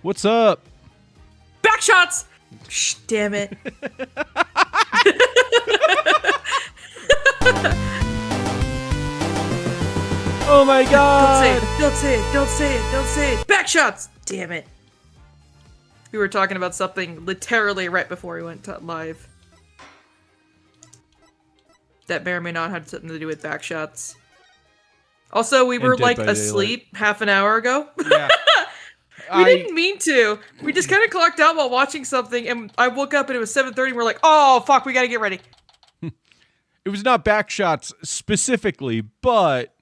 What's up? Back shots! Shh, damn it. Oh my god! Don't say it. Back shots! Damn it. We were talking about something literally right before we went live. That may or may not have something to do with back shots. Also, we were like asleep half an hour ago. Yeah. We didn't mean to. We just kind of clocked out while watching something, and I woke up and it was 7:30. And we're like, oh fuck, we gotta get ready. It was not back shots specifically, but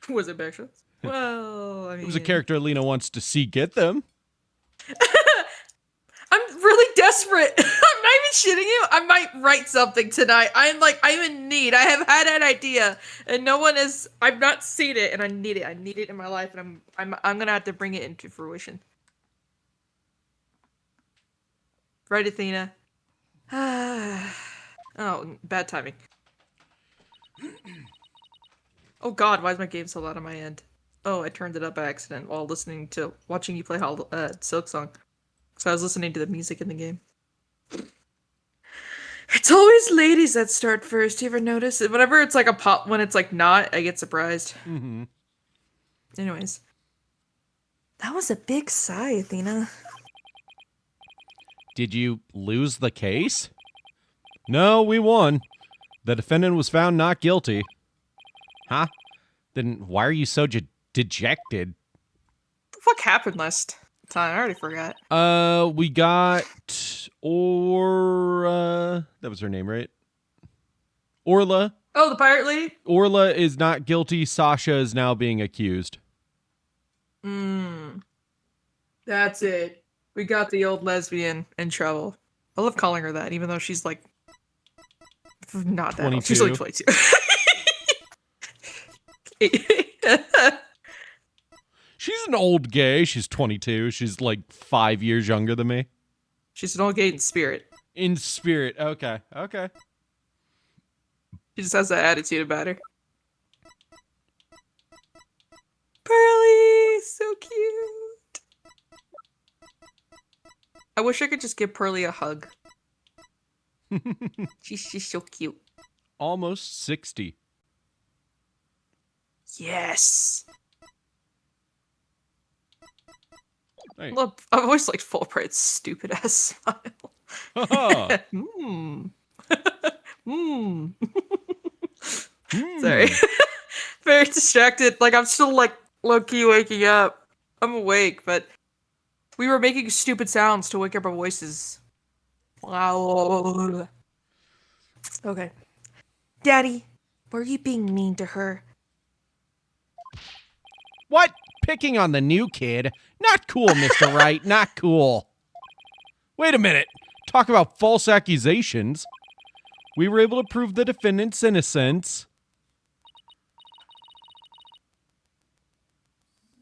Was it back shots? Well, I mean, it was a character Lena wants to see get them. I'm really desperate. I'm not even shitting you. I might write something tonight. I'm in need. I have had an idea, and no one has. I've not seen it, and I need it. I need it in my life, and I'm gonna have to bring it into fruition. Right, Athena? Oh, bad timing. Oh God, why is my game so loud on my end? Oh, I turned it up by accident while watching you play Silk Song. So I was listening to the music in the game. It's always ladies that start first. You ever notice it? Whenever it's like a pop, when it's like not, I get surprised. Mm-hmm. Anyways. That was a big sigh, Athena. Did you lose the case? No, we won. The defendant was found not guilty. Huh? Then why are you so dejected? What the fuck happened last time? I already forgot. We got that was her name, right? Orla. Oh, the pirate lady? Orla is not guilty. Sasha is now being accused. That's it. We got the old lesbian in trouble. I love calling her that, even though she's like not that 22. old. She's like 22. She's an old gay. She's 22. She's like 5 years younger than me. She's an old gay in spirit. In spirit. Okay. She just has that attitude about her. Pearly! So cute! I wish I could just give Pearly a hug. She's so cute. Almost 60. Yes! Hey. Look, I've always liked Fulbright's stupid ass smile. Sorry. Very distracted. Like, I'm still, like, low-key waking up. I'm awake, but we were making stupid sounds to wake up our voices. Wow. Okay. Daddy, were you being mean to her? What? Picking on the new kid? Not cool, Mr. Wright. Not cool. Wait a minute. Talk about false accusations. We were able to prove the defendant's innocence.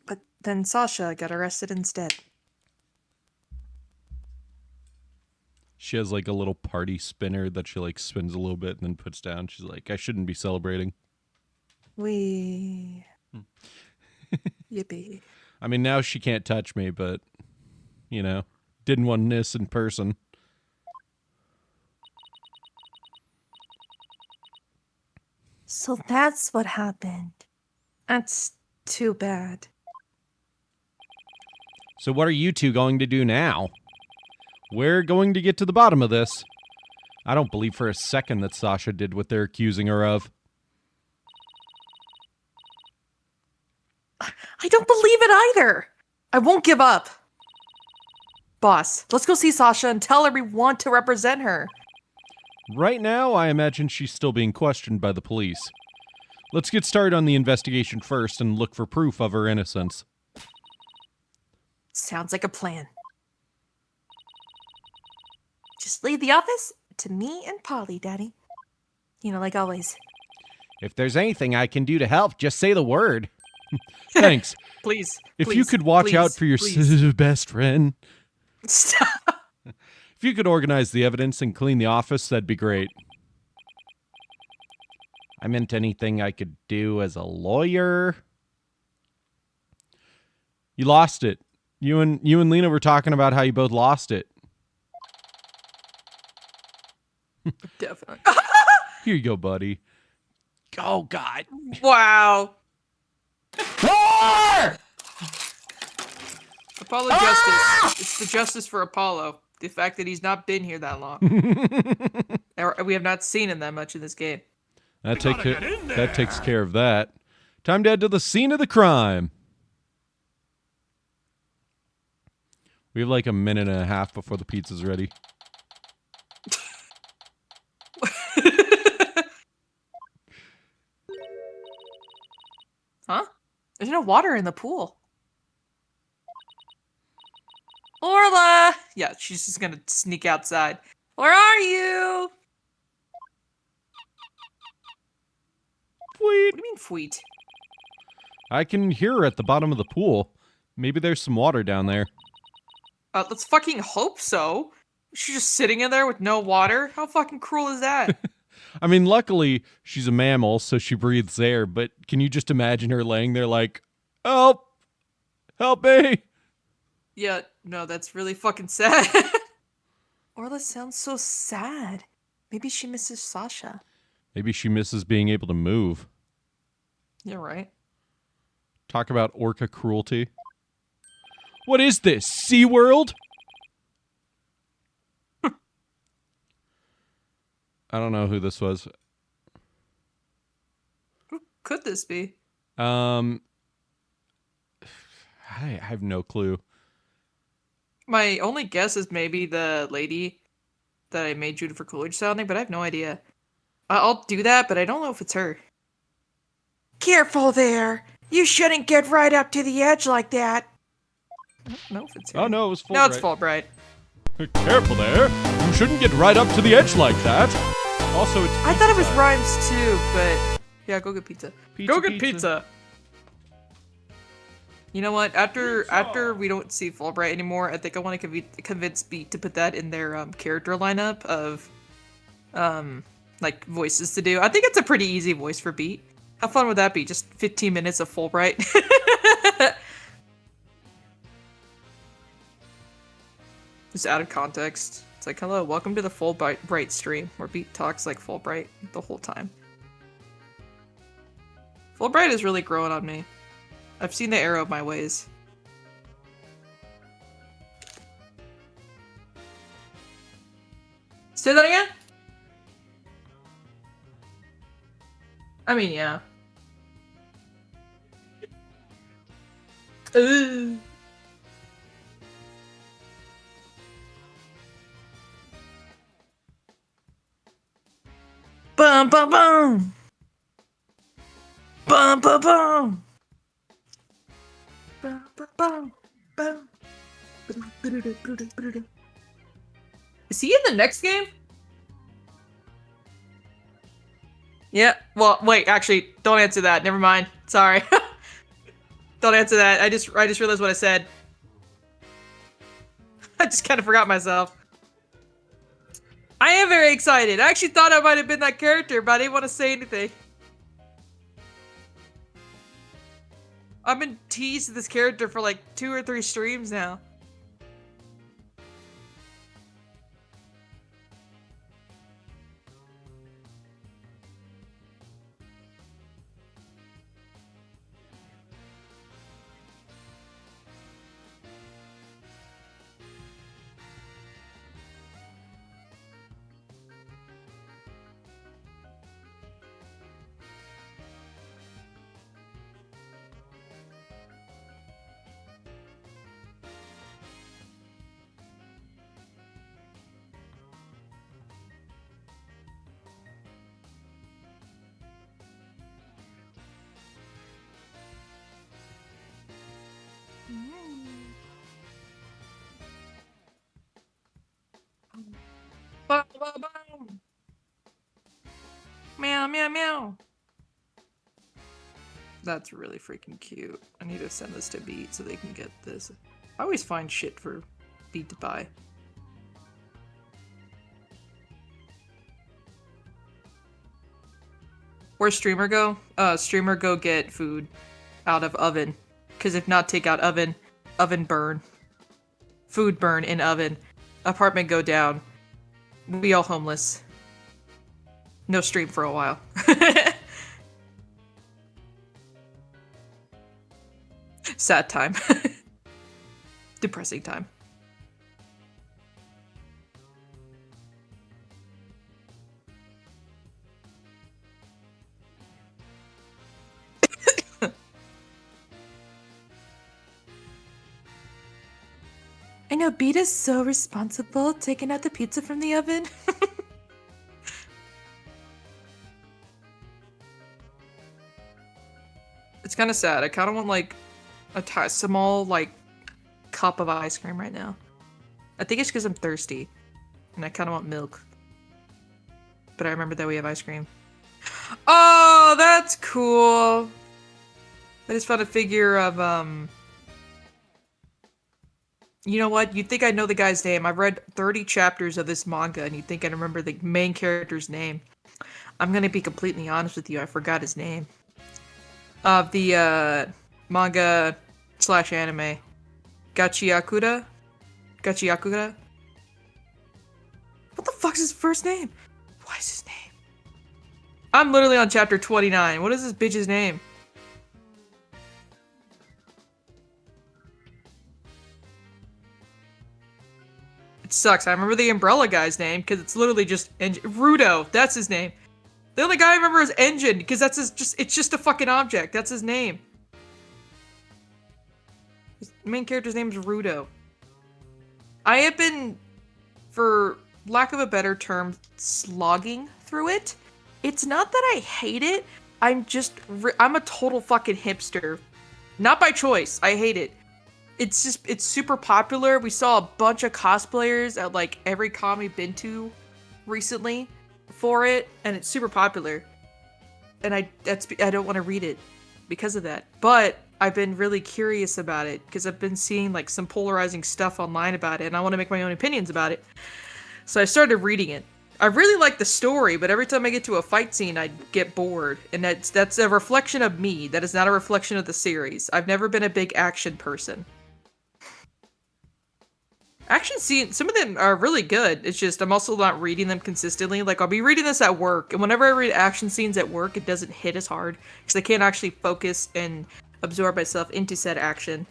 But then Sasha got arrested instead. She has like a little party spinner that she like spins a little bit and then puts down. She's like, I shouldn't be celebrating. We. Yippee. I mean, now she can't touch me, but, you know, didn't want this in person. So that's what happened. That's too bad. So what are you two going to do now? We're going to get to the bottom of this. I don't believe for a second that Sasha did what they're accusing her of. I don't believe it either. I won't give up. Boss, let's go see Sasha and tell her we want to represent her. Right now, I imagine she's still being questioned by the police. Let's get started on the investigation first and look for proof of her innocence. Sounds like a plan. Just leave the office to me and Polly, Daddy. You know, like always. If there's anything I can do to help, just say the word. Thanks. Please. If you could watch out for your best friend. Stop. If you could organize the evidence and clean the office, that'd be great. I meant anything I could do as a lawyer. You lost it. You and Lena were talking about how you both lost it. Definitely. Here you go, buddy. Oh, God. Wow. Apollo Justice. It's the justice for Apollo. The fact that he's not been here that long. We have not seen him that much in this game. That takes care of that. Time to head to the scene of the crime. We have like a minute and a half before the pizza's ready. Huh? There's no water in the pool. Orla! Yeah, she's just gonna sneak outside. Where are you? Fweet. What do you mean, fweet? I can hear her at the bottom of the pool. Maybe there's some water down there. Let's fucking hope so. She's just sitting in there with no water? How fucking cruel is that? I mean, luckily, she's a mammal, so she breathes air, but can you just imagine her laying there like, help! Help me! Yeah, no, that's really fucking sad. Orla sounds so sad. Maybe she misses Sasha. Maybe she misses being able to move. You're right. Talk about orca cruelty. What is this, SeaWorld? I don't know who this was. Who could this be? I have no clue. My only guess is maybe the lady that I made Judah for Coolidge sounding, but I have no idea. I'll do that, but I don't know if it's her. Careful there! You shouldn't get right up to the edge like that. I don't know if it's her. Oh no, it was Fulbright. No, it's Fulbright. Careful there. You shouldn't get right up to the edge like that. Also, it's pizza I thought it was time. Rhymes too, but yeah, go get pizza. Go get pizza. You know what? After we don't see Fulbright anymore, I think I want to convince Beat to put that in their character lineup of like voices to do. I think it's a pretty easy voice for Beat. How fun would that be? Just 15 minutes of Fulbright. Just out of context. It's like, hello, welcome to the Fulbright stream, where Beat talks like Fulbright the whole time. Fulbright is really growing on me. I've seen the error of my ways. Say that again? I mean, yeah. Ooh. Bum bum bum. Bum bum bum. Bum bum bum. Is he in the next game? Yeah. Well, wait. Actually, don't answer that. Never mind. Sorry. Don't answer that. I just realized what I said. I just kind of forgot myself. I am very excited. I actually thought I might have been that character, but I didn't want to say anything. I've been teased this character for like 2 or 3 streams now. Boom, boom, boom. Meow, meow, meow. That's really freaking cute. I need to send this to Beat so they can get this. I always find shit for Beat to buy. Where's Streamer go? Streamer go get food out of oven. Because if not, take out oven. Oven burn. Food burn in oven. Apartment go down. We all homeless. No stream for a while. Sad time. Depressing time. I know Beta's so responsible taking out the pizza from the oven. It's kind of sad. I kind of want like a small like cup of ice cream right now. I think it's because I'm thirsty and I kind of want milk. But I remember that we have ice cream. Oh, that's cool. I just found a figure of you know what? You'd think I know the guy's name. I've read 30 chapters of this manga, and you'd think I remember the main character's name. I'm gonna be completely honest with you. I forgot his name. Of the manga / anime. Gachiakura? Gachiakura? What the fuck's his first name? What is his name? I'm literally on chapter 29. What is this bitch's name? It sucks. I remember the umbrella guy's name because it's literally just Rudo. That's his name. The only guy I remember is Engine because that's it's just a fucking object. That's his name. His main character's name is Rudo. I have been, for lack of a better term, slogging through it. It's not that I hate it. I'm a total fucking hipster. Not by choice. I hate it. It's super popular. We saw a bunch of cosplayers at like every con we've been to recently for it, and it's super popular. And I don't want to read it because of that. But I've been really curious about it because I've been seeing like some polarizing stuff online about it, and I want to make my own opinions about it. So I started reading it. I really like the story, but every time I get to a fight scene, I get bored. And that's a reflection of me. That is not a reflection of the series. I've never been a big action person. Action scenes, some of them are really good. It's just I'm also not reading them consistently. Like, I'll be reading this at work, and whenever I read action scenes at work, it doesn't hit as hard because I can't actually focus and absorb myself into said action.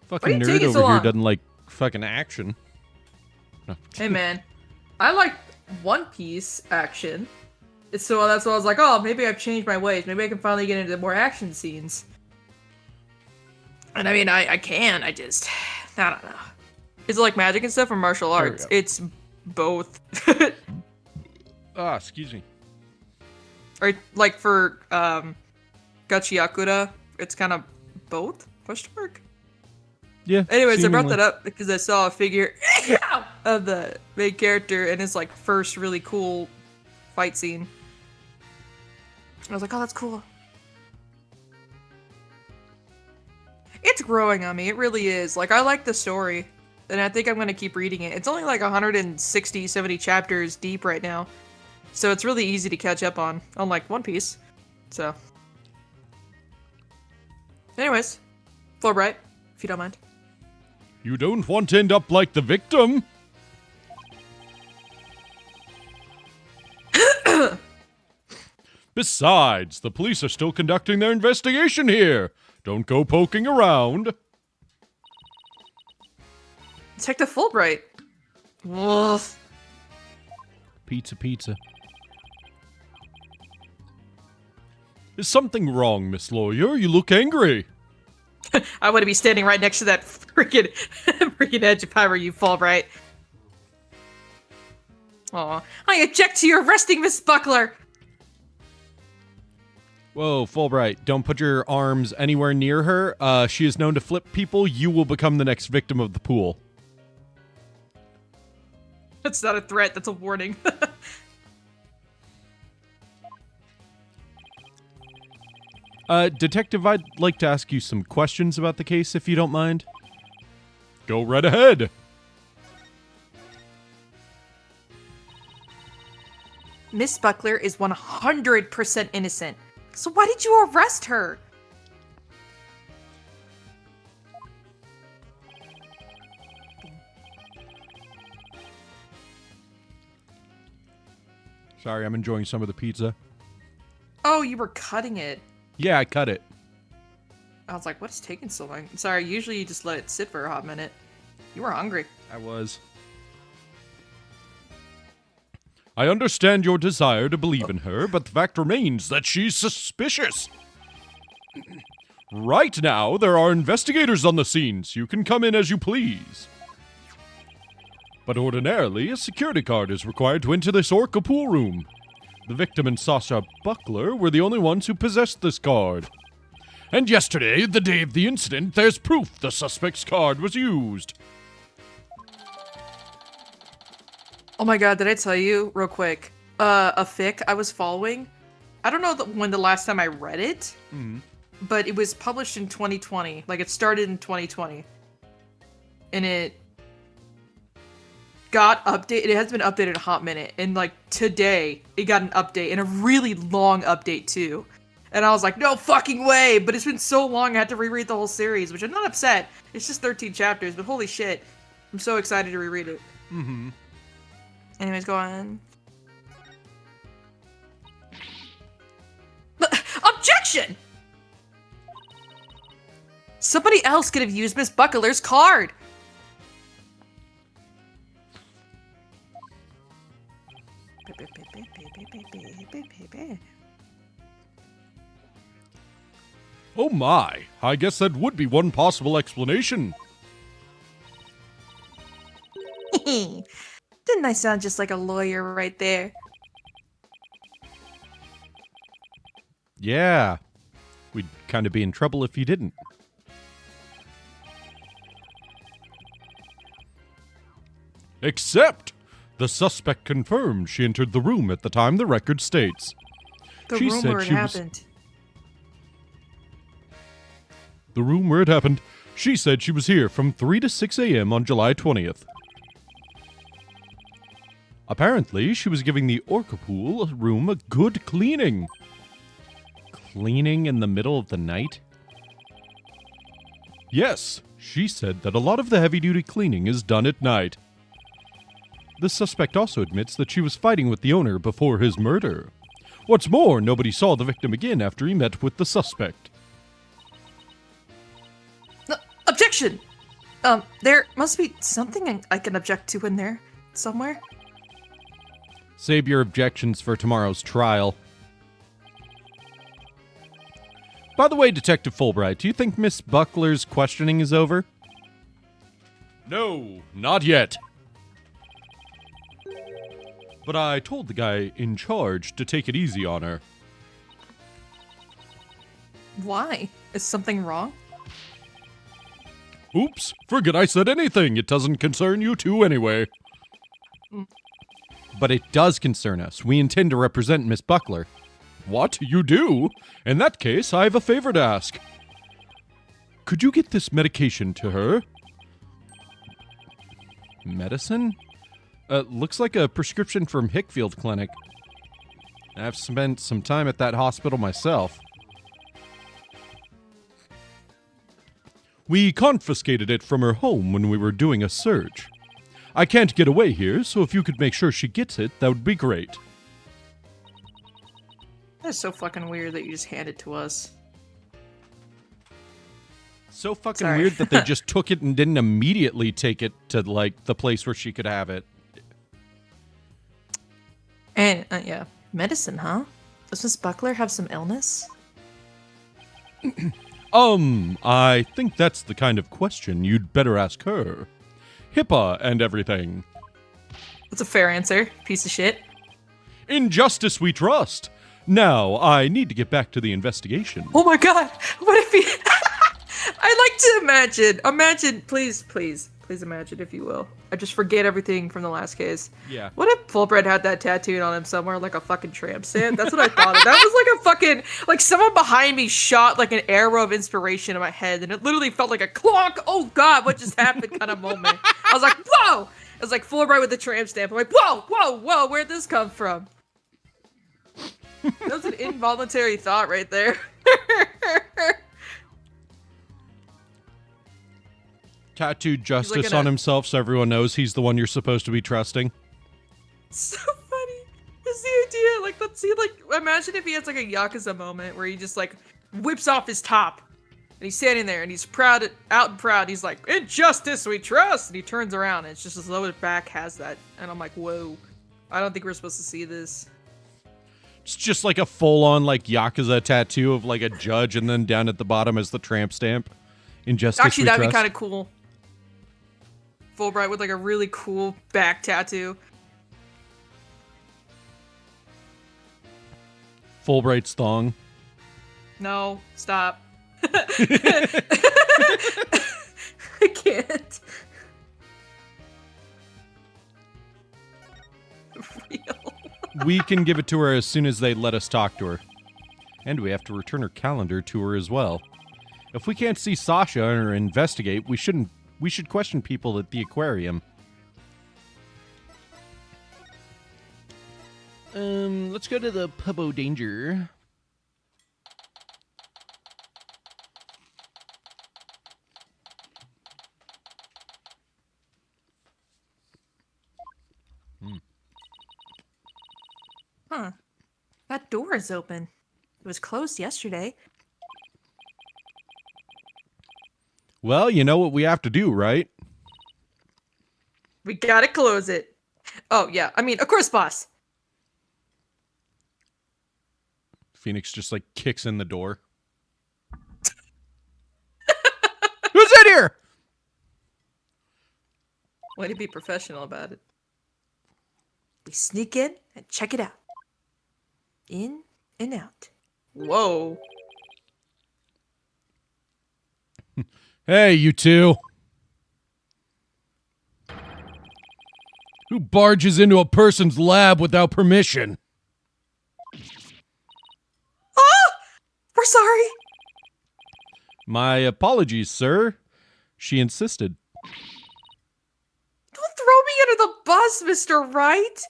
Fucking nerd over here doesn't like fucking action. No. Hey man, I like One Piece action. So that's why I was like, oh, maybe I've changed my ways. Maybe I can finally get into more action scenes. And I mean, I can. I just, I don't know. Is it like magic and stuff or martial arts? It's both. Excuse me. Or like for Gachiakura, it's kind of both? Question mark? Yeah. Anyways, seemingly. I brought that up because I saw a figure of the main character and his like first really cool fight scene. I was like, oh, that's cool. It's growing on me. It really is. Like, I like the story, and I think I'm going to keep reading it. It's only like 160, 70 chapters deep right now, so it's really easy to catch up on, unlike One Piece. So, Anyways, Fulbright, if you don't mind. You don't want to end up like the victim. Besides, the police are still conducting their investigation here. Don't go poking around. Detective Fulbright. Ugh. Pizza, pizza. Is something wrong, Miss Lawyer? You look angry. I want to be standing right next to that freaking edge if I were you, Fulbright. Aw. I object to your arresting Miss Buckler. Whoa, Fulbright, don't put your arms anywhere near her. She is known to flip people. You will become the next victim of the pool. That's not a threat, that's a warning. Detective, I'd like to ask you some questions about the case, if you don't mind. Go right ahead. Miss Buckler is 100% innocent. So why did you arrest her? Sorry, I'm enjoying some of the pizza. Oh, you were cutting it. Yeah, I cut it. I was like, what's taking so long? Sorry, usually you just let it sit for a hot minute. You were hungry. I was. I understand your desire to believe in her, but the fact remains that she's suspicious. Right now, there are investigators on the scene, so you can come in as you please. But ordinarily, a security card is required to enter this orca pool room. The victim and Sasha Buckler were the only ones who possessed this card. And yesterday, the day of the incident, there's proof the suspect's card was used. Oh my god, did I tell you real quick? A fic I was following. I don't know when the last time I read it, but it was published in 2020. Like, it started in 2020. And it got updated. It has been updated a hot minute. And, like, today, it got an update. And a really long update, too. And I was like, no fucking way! But it's been so long I had to reread the whole series, which I'm not upset. It's just 13 chapters, but holy shit. I'm so excited to reread it. Mm-hmm. Anyways, go on. Objection! Somebody else could have used Miss Buckler's card. Oh my, I guess that would be one possible explanation. Didn't I sound just like a lawyer right there? Yeah. We'd kind of be in trouble if you didn't. Except, the suspect confirmed she entered the room at the time the record states. The She room said where it she was- happened. The room where it happened. She said she was here from 3 to 6 a.m. on July 20th. Apparently, she was giving the orca pool room a good cleaning. Cleaning in the middle of the night? Yes, she said that a lot of the heavy-duty cleaning is done at night. The suspect also admits that she was fighting with the owner before his murder. What's more, nobody saw the victim again after he met with the suspect. Objection! There must be something I can object to in there somewhere. Save your objections for tomorrow's trial. By the way, Detective Fulbright, do you think Miss Buckler's questioning is over? No, not yet. But I told the guy in charge to take it easy on her. Why? Is something wrong? Oops, forget I said anything. It doesn't concern you two anyway. But it does concern us. We intend to represent Miss Buckler. What? You do? In that case, I have a favor to ask. Could you get this medication to her? Medicine? Looks like a prescription from Hickfield Clinic. I've spent some time at that hospital myself. We confiscated it from her home when we were doing a search. I can't get away here, so if you could make sure she gets it, that would be great. That's so fucking weird that you just hand it to us. So fucking Sorry. weird that they just took it and didn't immediately take it to, like, the place where she could have it. And, yeah. Medicine, huh? Does Miss Buckler have some illness? I think that's the kind of question you'd better ask her. HIPAA and everything. That's a fair answer, piece of shit. In justice we trust. Now, I need to get back to the investigation. Oh my god! What if he... I like to imagine, please imagine, if you will. I just forget everything from the last case. Yeah. What if Fulbright had that tattooed on him somewhere, like a fucking tramp stamp? That's what I thought of. That was like a fucking, like someone behind me shot like an arrow of inspiration in my head, and it literally felt like a clonk. Oh god, what just happened kind of moment. I was like, whoa! It was like Fulbright with the tramp stamp. I'm like, whoa, where'd this come from? That was an involuntary thought right there. Tattooed justice like on himself so everyone knows he's the one you're supposed to be trusting. So funny. Is the idea, like, let's see, like, imagine if he has like a Yakuza moment where he just like whips off his top and he's standing there and he's out and proud. He's like, in justice we trust, and he turns around and it's just his lower back has that, and I'm like, whoa, I don't think we're supposed to see this. It's just like a full-on like Yakuza tattoo of like a judge, and then down at the bottom is the tramp stamp. In justice Actually, we that'd be trust. kind of cool. Fulbright with like a really cool back tattoo. Fulbright's thong. No, stop. I can't. Real. We can give it to her as soon as they let us talk to her. And we have to return her calendar to her as well. If we can't see Sasha or investigate, we should question people at the aquarium. Let's go to the Pubbo Danger. Huh. That door is open. It was closed yesterday. Well, you know what we have to do, right? We gotta close it. Oh, yeah. I mean, of course, boss. Phoenix just like kicks in the door. Who's in here? Way to be professional about it. We sneak in and check it out. In and out. Whoa. Hey, you two. Who barges into a person's lab without permission? Oh! We're sorry. My apologies, sir. She insisted. Don't throw me under the bus, Mr. Wright.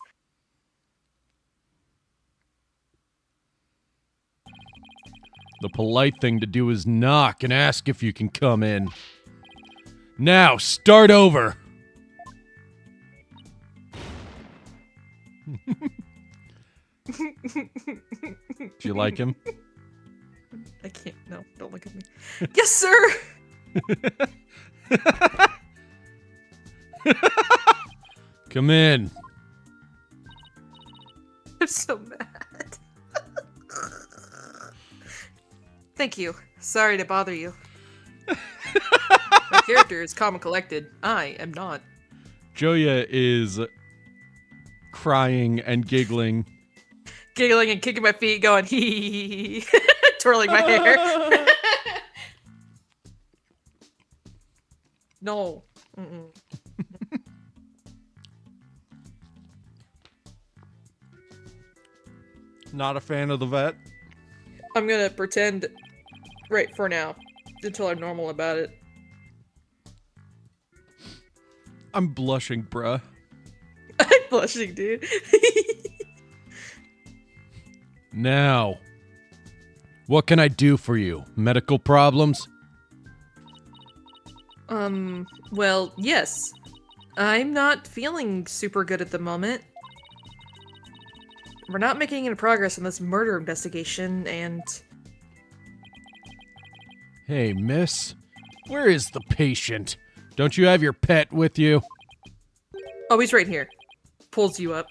The polite thing to do is knock and ask if you can come in. Now, start over. Do you like him? I can't. No, don't look at me. Yes, sir. Come in. I'm so mad. Thank you. Sorry to bother you. My character is calm and collected. I am not. Joya is crying and giggling. Giggling and kicking my feet, going hee, twirling my hair. No. Mm-mm. Not a fan of the vet. I'm gonna pretend right for now until I'm normal about it. I'm blushing, bruh. I'm blushing, dude. Now, what can I do for you? Medical problems? Well, yes. I'm not feeling super good at the moment. We're not making any progress on this murder investigation, and... Hey, miss. Where is the patient? Don't you have your pet with you? Oh, he's right here. Pulls you up.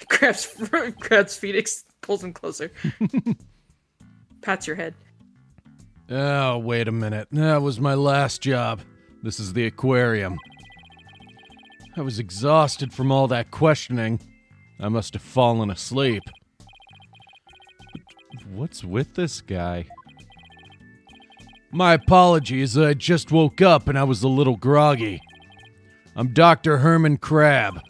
grabs Phoenix, pulls him closer. Pats your head. Oh, wait a minute. That was my last job. This is the aquarium. I was exhausted from all that questioning. I must have fallen asleep. What's with this guy? My apologies, I just woke up and I was a little groggy. I'm Dr. Herman Crab.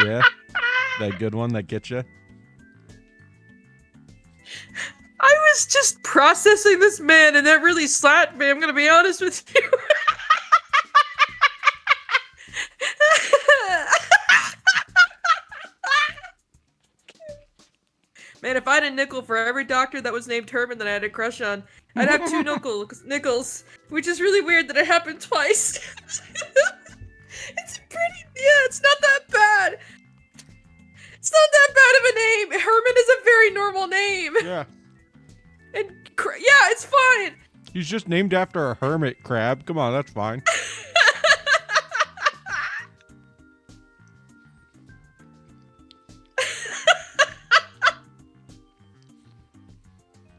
Yeah? That good one that gets you? I was just processing this man, and that really slapped me, I'm gonna be honest with you. Man, if I had a nickel for every doctor that was named Herman that I had a crush on, I'd have 2 nickels, which is really weird that it happened twice. It's not that bad. It's not that bad of a name. Herman is a very normal name. Yeah. And yeah, it's fine. He's just named after a hermit crab. Come on, that's fine.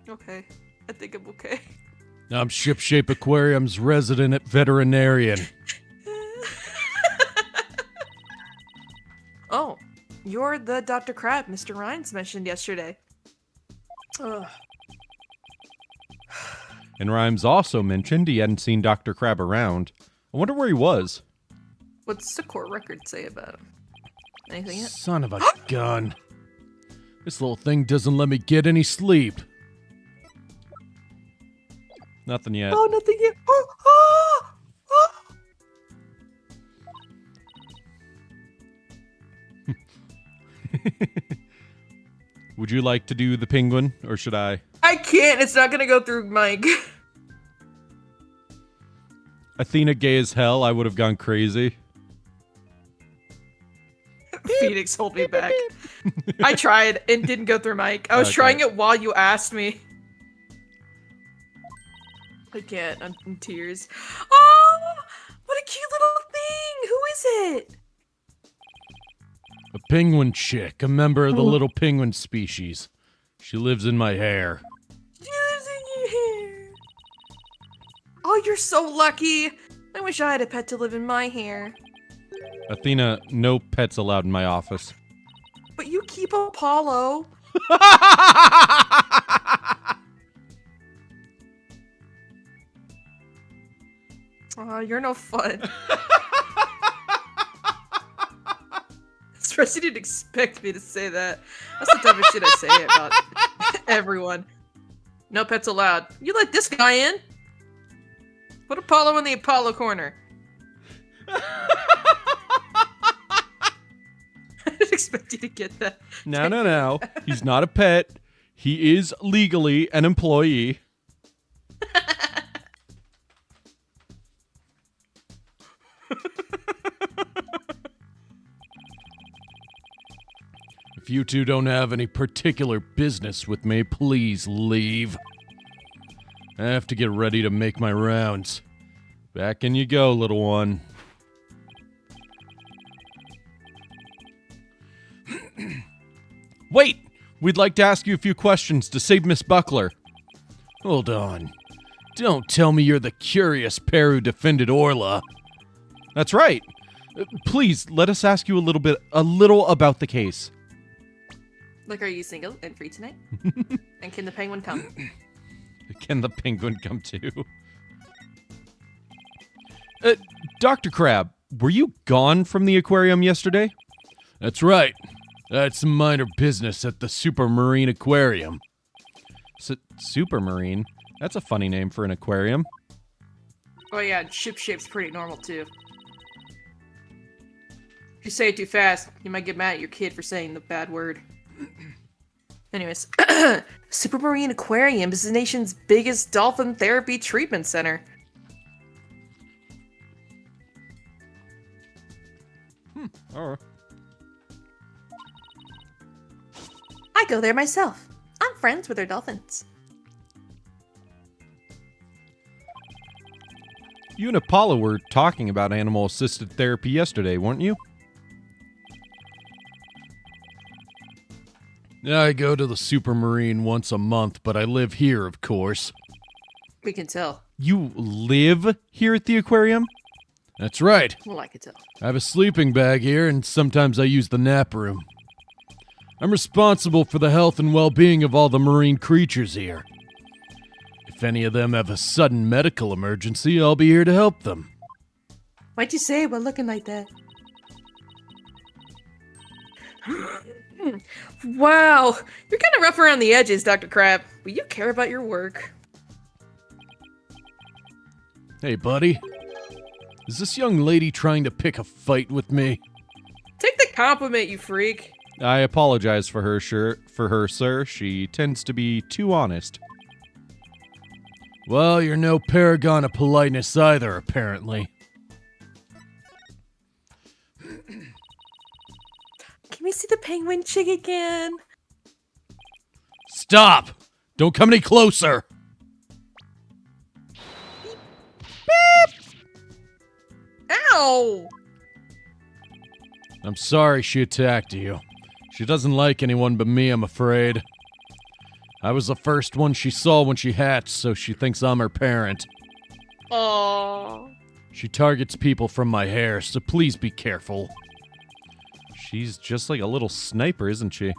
Okay, I think I'm okay. I'm Shipshape Aquarium's resident veterinarian. Oh, you're the Dr. Crab Mr. Rhines mentioned yesterday. Ugh. And Rhymes also mentioned he hadn't seen Dr. Crab around. I wonder where he was. What's the court record say about him? Anything yet? Son of a gun. This little thing doesn't let me get any sleep. Nothing yet. Oh, nothing yet. Oh. Would you like to do the penguin, or should I? I can't. It's not gonna go through Mike. Athena gay as hell, I would have gone crazy. Phoenix, hold me back. I tried and didn't go through Mike. I was trying it while you asked me. I can't. I'm in tears. Oh, what a cute little thing. Who is it? A penguin chick, a member of the little penguin species. She lives in my hair. She lives in your hair. Oh, you're so lucky. I wish I had a pet to live in my hair. Athena, no pets allowed in my office. But you keep Apollo. Oh, you're no fun. Especially didn't expect me to say that. That's the type of shit I say about everyone. No pets allowed. You let this guy in? Put Apollo in the Apollo corner. I didn't expect you to get that. No. He's not a pet. He is legally an employee. If you two don't have any particular business with me, please leave. I have to get ready to make my rounds. Back in you go, little one. Wait! We'd like to ask you a few questions to save Miss Buckler. Hold on. Don't tell me you're the curious pair who defended Orla. That's right. Please, let us ask you a little about the case. Like, are you single and free tonight? And can the penguin come? Can the penguin come too? Dr. Crab, were you gone from the aquarium yesterday? That's right. I had some minor business at the Supermarine Aquarium. Supermarine? That's a funny name for an aquarium. Oh yeah, ship shape's pretty normal too. If you say it too fast, you might get mad at your kid for saying the bad word. Anyways, Supermarine Aquarium is the nation's biggest dolphin therapy treatment center. All right. I go there myself. I'm friends with their dolphins. You and Apollo were talking about animal-assisted therapy yesterday, weren't you? I go to the Supermarine once a month, but I live here, of course. We can tell. You live here at the aquarium? That's right. Well, I can tell. I have a sleeping bag here, and sometimes I use the nap room. I'm responsible for the health and well-being of all the marine creatures here. If any of them have a sudden medical emergency, I'll be here to help them. Why'd you say we're looking like that? Wow, you're kind of rough around the edges, Dr. Crab. But you care about your work. Hey, buddy. Is this young lady trying to pick a fight with me? Take the compliment, you freak. I apologize for her, sir. She tends to be too honest. Well, you're no paragon of politeness either, apparently. Can we see the penguin chick again? Stop! Don't come any closer! Ow! I'm sorry she attacked you. She doesn't like anyone but me, I'm afraid. I was the first one she saw when she hatched, so she thinks I'm her parent. Aww. She targets people from my hair, so please be careful. She's just like a little sniper, isn't she?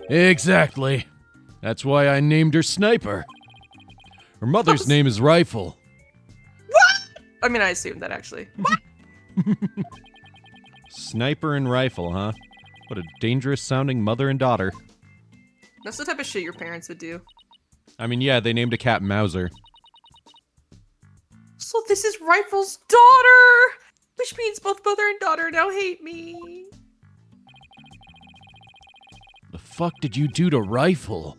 Exactly. That's why I named her Sniper. Her mother's name is Rifle. What? I mean, I assumed that, actually. What? Sniper and Rifle, huh? What a dangerous sounding mother and daughter. That's the type of shit your parents would do. I mean, yeah, they named a cat Mauser. So this is Rifle's daughter! Which means both mother and daughter now hate me. The fuck did you do to Rifle?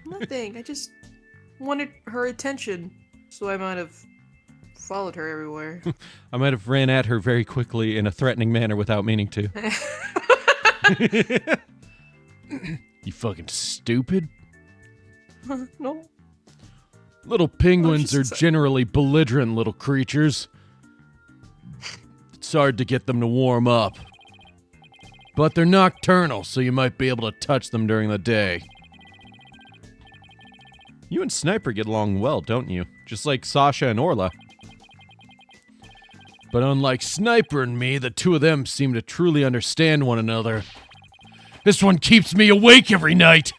Nothing. I just wanted her attention. So I might have followed her everywhere. I might have ran at her very quickly in a threatening manner without meaning to. You fucking stupid. No. Little penguins are generally belligerent little creatures. It's hard to get them to warm up. But they're nocturnal, so you might be able to touch them during the day. You and Sniper get along well, don't you? Just like Sasha and Orla. But unlike Sniper and me, the two of them seem to truly understand one another. This one keeps me awake every night.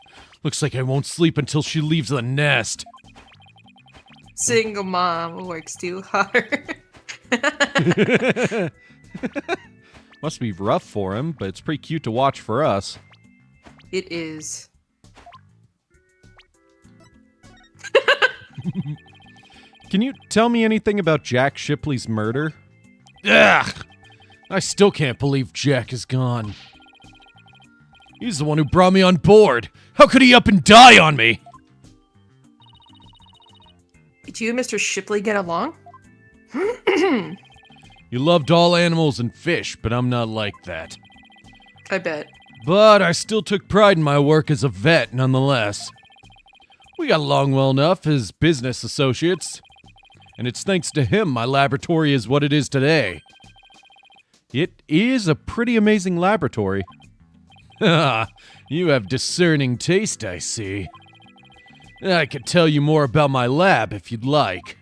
Looks like I won't sleep until she leaves the nest. Single mom works too hard. Must be rough for him, but it's pretty cute to watch for us. It is. Can you tell me anything about Jack Shipley's murder? Ugh! I still can't believe Jack is gone. He's the one who brought me on board. How could he up and die on me? Did you and Mr. Shipley get along? You loved all animals and fish, but I'm not like that. I bet. But I still took pride in my work as a vet, nonetheless. We got along well enough as business associates, and it's thanks to him my laboratory is what it is today. It is a pretty amazing laboratory. You have discerning taste, I see. I could tell you more about my lab if you'd like.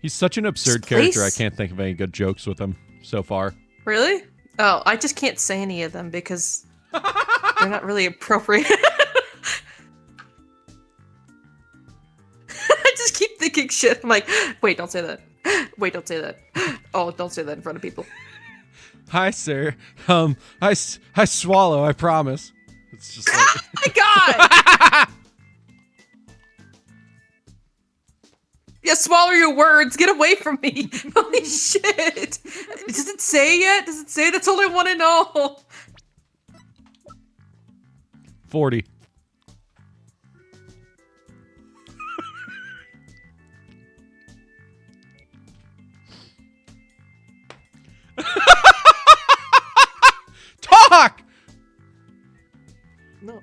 He's such an absurd character, I can't think of any good jokes with him so far. Really? Oh, I just can't say any of them because they're not really appropriate. I just keep thinking shit. I'm like, wait, don't say that. Wait, don't say that. Oh, don't say that in front of people. Hi, sir. I swallow, I promise. It's just like... Oh my god! gotta swallow your words. Get away from me. Holy shit. Does it say yet? Does it say? That's all I want to know. 40. Talk! No.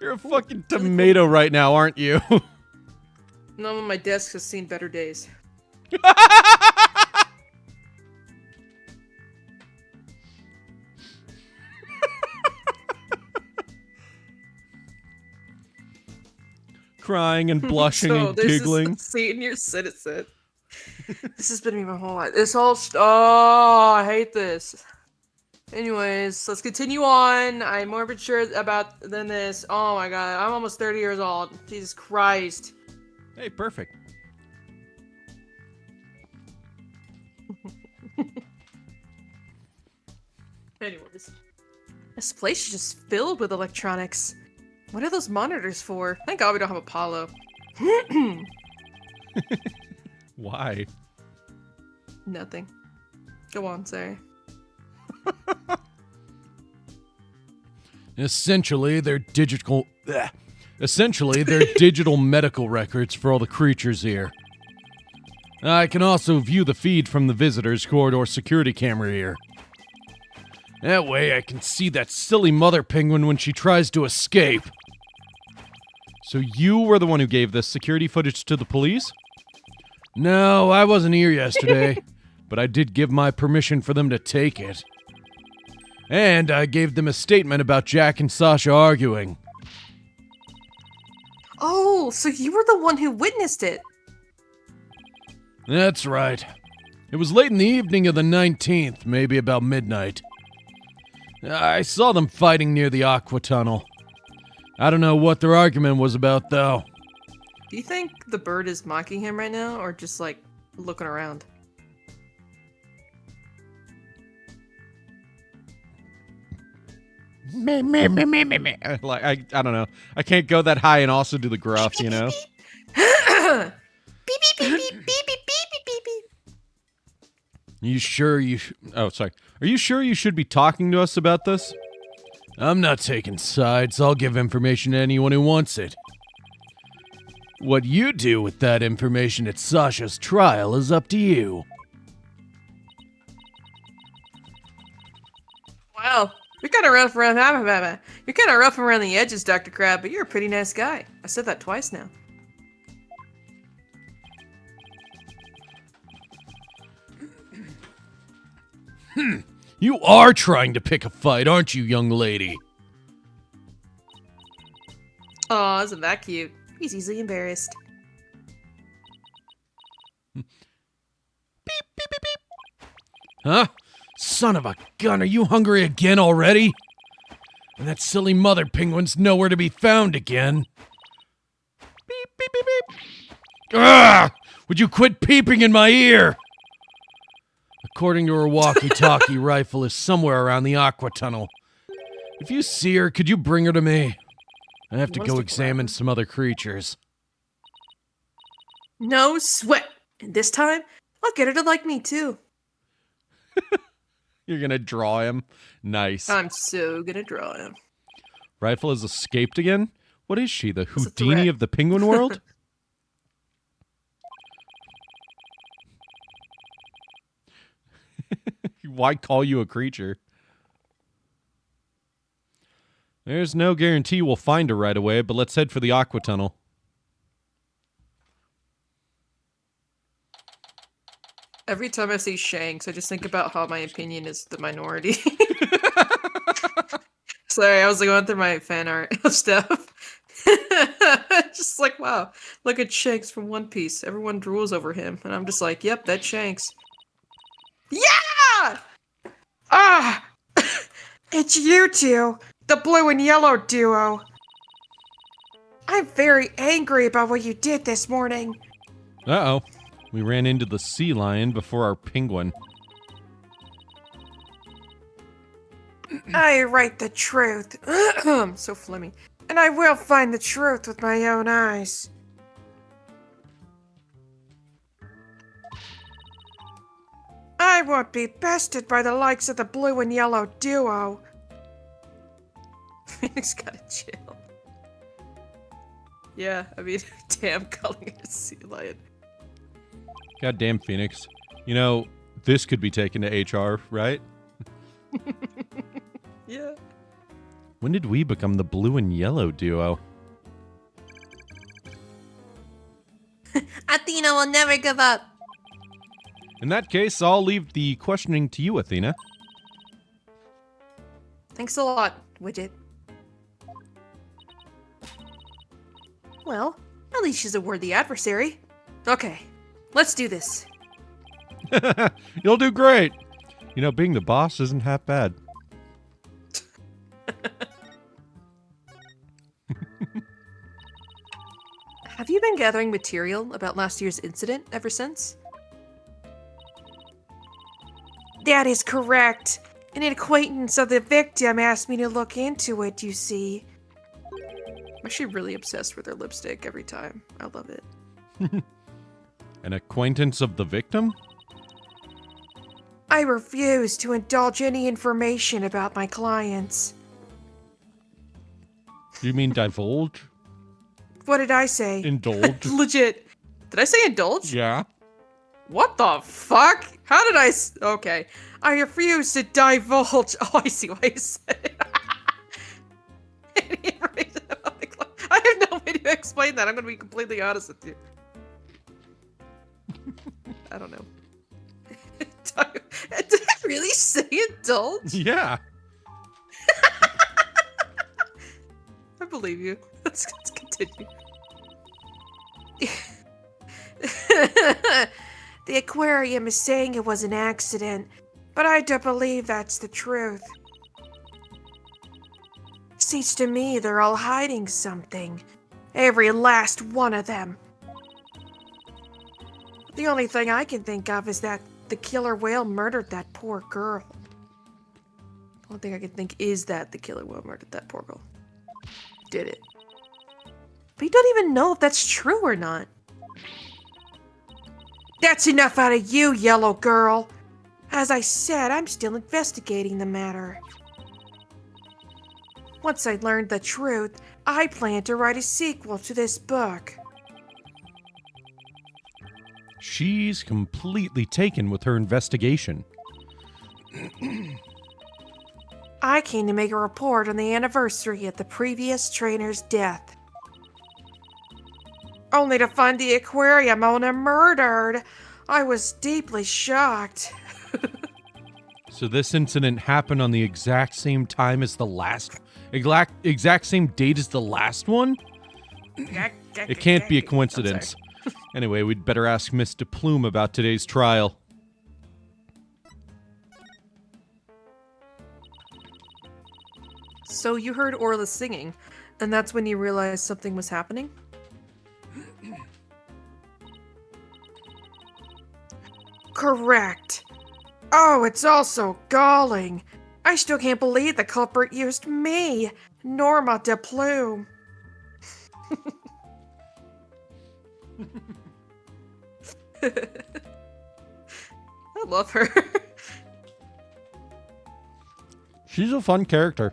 You're a fucking tomato right now, aren't you? No, my desk has seen better days. Crying and blushing and giggling. Senior citizen. This has been me my whole life. This whole oh, I hate this. Anyways, let's continue on. I'm more mature about than this. Oh my god, I'm almost 30 years old. Jesus Christ. Hey, perfect. Anyways, this place is just filled with electronics. What are those monitors for? Thank God we don't have Apollo. Why? Nothing. Go on, sorry. Essentially, they're digital medical records for all the creatures here. I can also view the feed from the visitors' corridor security camera here. That way I can see that silly mother penguin when she tries to escape. So you were the one who gave this security footage to the police? No, I wasn't here yesterday, but I did give my permission for them to take it. And I gave them a statement about Jack and Sasha arguing. Oh, so you were the one who witnessed it. That's right. It was late in the evening of the 19th, maybe about midnight. I saw them fighting near the aqua tunnel. I don't know what their argument was about, though. Do you think the bird is mocking him right now, or just, like, looking around? Like, I don't know. I can't go that high and also do the gruff, you know? Beep, beep, beep, beep, beep, beep, beep, beep, beep. You sure you... Oh, sorry. Are you sure you should be talking to us about this? I'm not taking sides. I'll give information to anyone who wants it. What you do with that information at Sasha's trial is up to you. Wow. You're kind of rough around. You're kind of rough around the edges, Dr. Crab, but you're a pretty nice guy. I said that twice now. You are trying to pick a fight, aren't you, young lady? Aw, isn't that cute? He's easily embarrassed. Beep, beep, beep, beep. Huh? Son of a gun, are you hungry again already? And that silly mother penguin's nowhere to be found again. Beep, beep, beep, beep. Ugh! Would you quit peeping in my ear? According to her walkie-talkie, rifle is somewhere around the aqua tunnel. If you see her, could you bring her to me? I have to go examine some other creatures. No sweat. And this time, I'll get her to like me too. You're gonna draw him? Nice. I'm so gonna draw him. Rifle has escaped again? What is she, the It's a Houdini threat. of the penguin world? Why call you a creature? There's no guarantee we'll find her right away, but let's head for the aqua tunnel. Every time I see Shanks, I just think about how my opinion is the minority. Sorry, I was going through my fan art of stuff. Just like, wow, look at Shanks from One Piece. Everyone drools over him. And I'm just like, yep, that's Shanks. Yeah! Ah! It's you two, the blue and yellow duo. I'm very angry about what you did this morning. Uh-oh. We ran into the sea lion before our penguin. I write the truth. So flimmy. And I will find the truth with my own eyes. I won't be bested by the likes of the blue and yellow duo. Phoenix gotta chill. Yeah, I mean, damn, calling it a sea lion. Goddamn, Phoenix. You know, this could be taken to HR, right? Yeah. When did we become the blue and yellow duo? Athena will never give up. In that case, I'll leave the questioning to you, Athena. Thanks a lot, Widget. Well, at least she's a worthy adversary. Okay, let's do this. You'll do great. You know, being the boss isn't half bad. Have you been gathering material about last year's incident ever since? That is correct. An acquaintance of the victim asked me to look into it, you see. I'm actually really obsessed with her lipstick every time. I love it. An acquaintance of the victim? I refuse to indulge any information about my clients. You mean divulge? What did I say? Indulge? Legit. Did I say indulge? Yeah. What the fuck? How did I okay. I refuse to divulge. Oh, I see why you said it. I have no way to explain that. I'm gonna be completely honest with you. I don't know. Did I really say indulge? Yeah. I believe you. Let's continue. The aquarium is saying it was an accident, but I don't believe that's the truth. Seems to me they're all hiding something. Every last one of them. The only thing I can think of is that the killer whale murdered that poor girl. The only thing I can think is that the killer whale murdered that poor girl. Did it. But you don't even know if that's true or not. That's enough out of you, yellow girl. As I said, I'm still investigating the matter. Once I learned the truth, I plan to write a sequel to this book. She's completely taken with her investigation. I came to make a report on the anniversary of the previous trainer's death. Only to find the aquarium owner murdered. I was deeply shocked. So this incident happened on the exact same time as the last... Exact same date as the last one? It can't be a coincidence. Anyway, we'd better ask Miss DePlume about today's trial. So you heard Orla singing, and that's when you realized something was happening? Correct. Oh, it's also galling. I still can't believe the culprit used me, Norma DePlume. I love her. She's a fun character.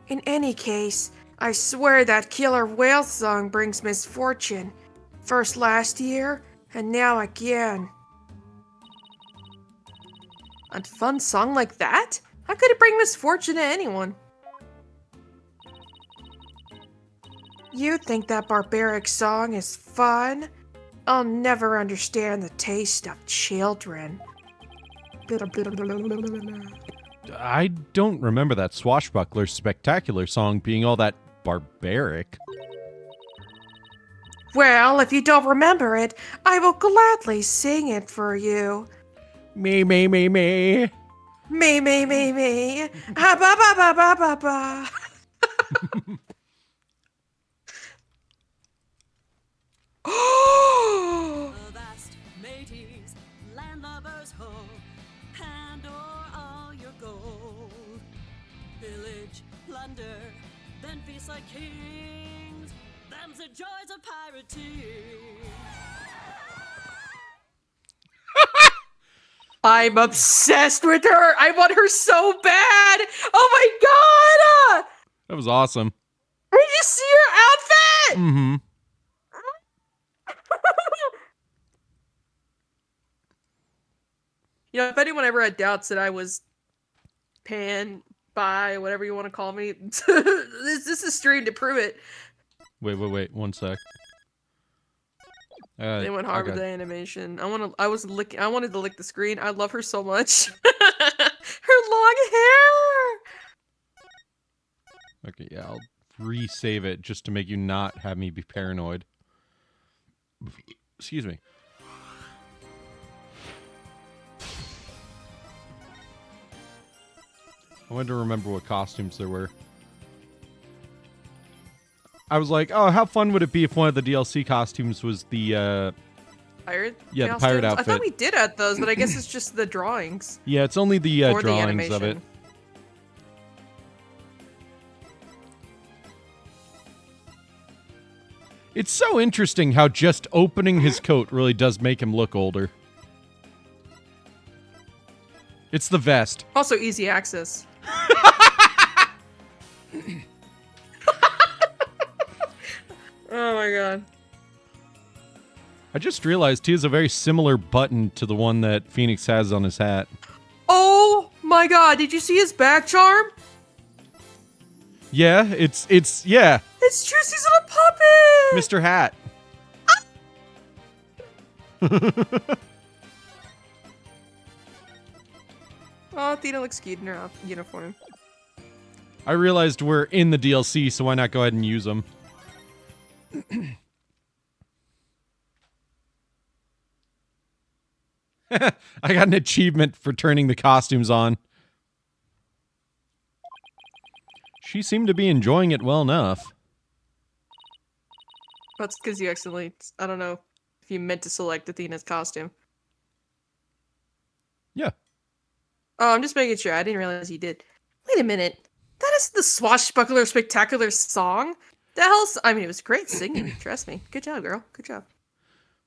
In any case, I swear that killer whale song brings misfortune. First last year, and now again. A fun song like that? How could it bring misfortune to anyone? You think that barbaric song is fun? I'll never understand the taste of children. I don't remember that Swashbuckler Spectacular song being all that barbaric. Well, if you don't remember it, I will gladly sing it for you. Me, me, me, me. Me, me, me, me. Ha ba ba ba ba ba ba. and feast like kings. Them's the joys of pirating. I'm obsessed with her. I want her so bad. Oh my god! That was awesome. Did you see her outfit? Mm-hmm. You know, if anyone ever had doubts that I was pan, bi, whatever you want to call me, this is stream to prove it. Wait. 1 sec. They went hard with the animation. I wanted to lick the screen. I love her so much. Her long hair. Okay, yeah, I'll resave it just to make you not have me be paranoid. Excuse me. I wanted to remember what costumes there were. I was like, oh, how fun would it be if one of the DLC costumes was the, Pirate? Yeah, the costumes? pirate outfit. I thought we did add those, but I guess it's just the drawings. Yeah, it's only the Or the drawings of it. animation. It's so interesting how just opening his coat really does make him look older. It's the vest. Also easy access. Oh my god. I just realized he has a very similar button to the one that Phoenix has on his hat. Oh my god, did you see his back charm? Yeah, yeah, It's Juicy's little puppet! Mr. Hat. Oh, Athena looks cute in her uniform. I realized we're in the DLC, so why not go ahead and use them? I got an achievement for turning the costumes on. She seemed to be enjoying it well enough. That's because you accidentally, I don't know if you meant to select Athena's costume. Yeah. Oh, I'm just making sure. I didn't realize you did. Wait a minute. That is the Swashbuckler Spectacular song? The hell's... I mean, it was great singing. Trust me. Good job, girl. Good job.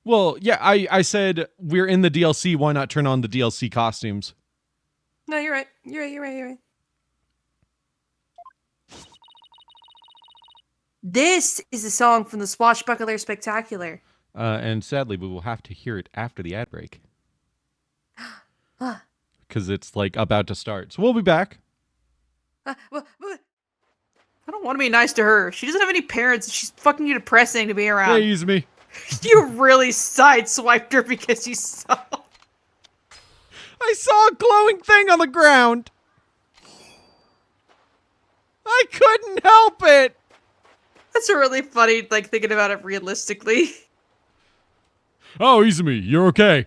Well, yeah, I said we're in the DLC. Why not turn on the DLC costumes? No, you're right. You're right. This is a song from the Swashbuckler Spectacular. And sadly, we will have to hear it after the ad break. Because it's, like, about to start. So we'll be back. I don't want to be nice to her. She doesn't have any parents. She's fucking depressing to be around. Hey, use me. You really sideswiped her because you saw. I saw a glowing thing on the ground. I couldn't help it. That's really funny, like, thinking about it realistically. Oh, Izumi, you're okay.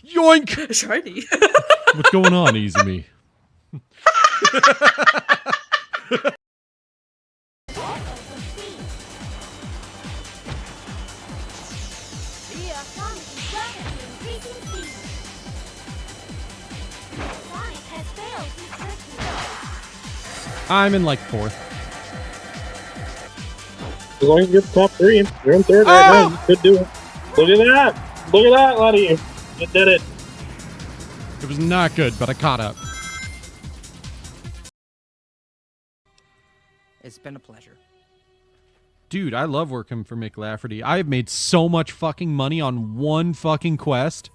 Yoink! Shiny. What's going on, Izumi? I'm in, like, 4th. As long as you get the top 3, you're in 3rd right now. You could do it. Look at that! Look at that, laddie! You did it! It was not good, but I caught up. It's been a pleasure. Dude, I love working for Mick Lafferty. I have made so much fucking money on one fucking quest.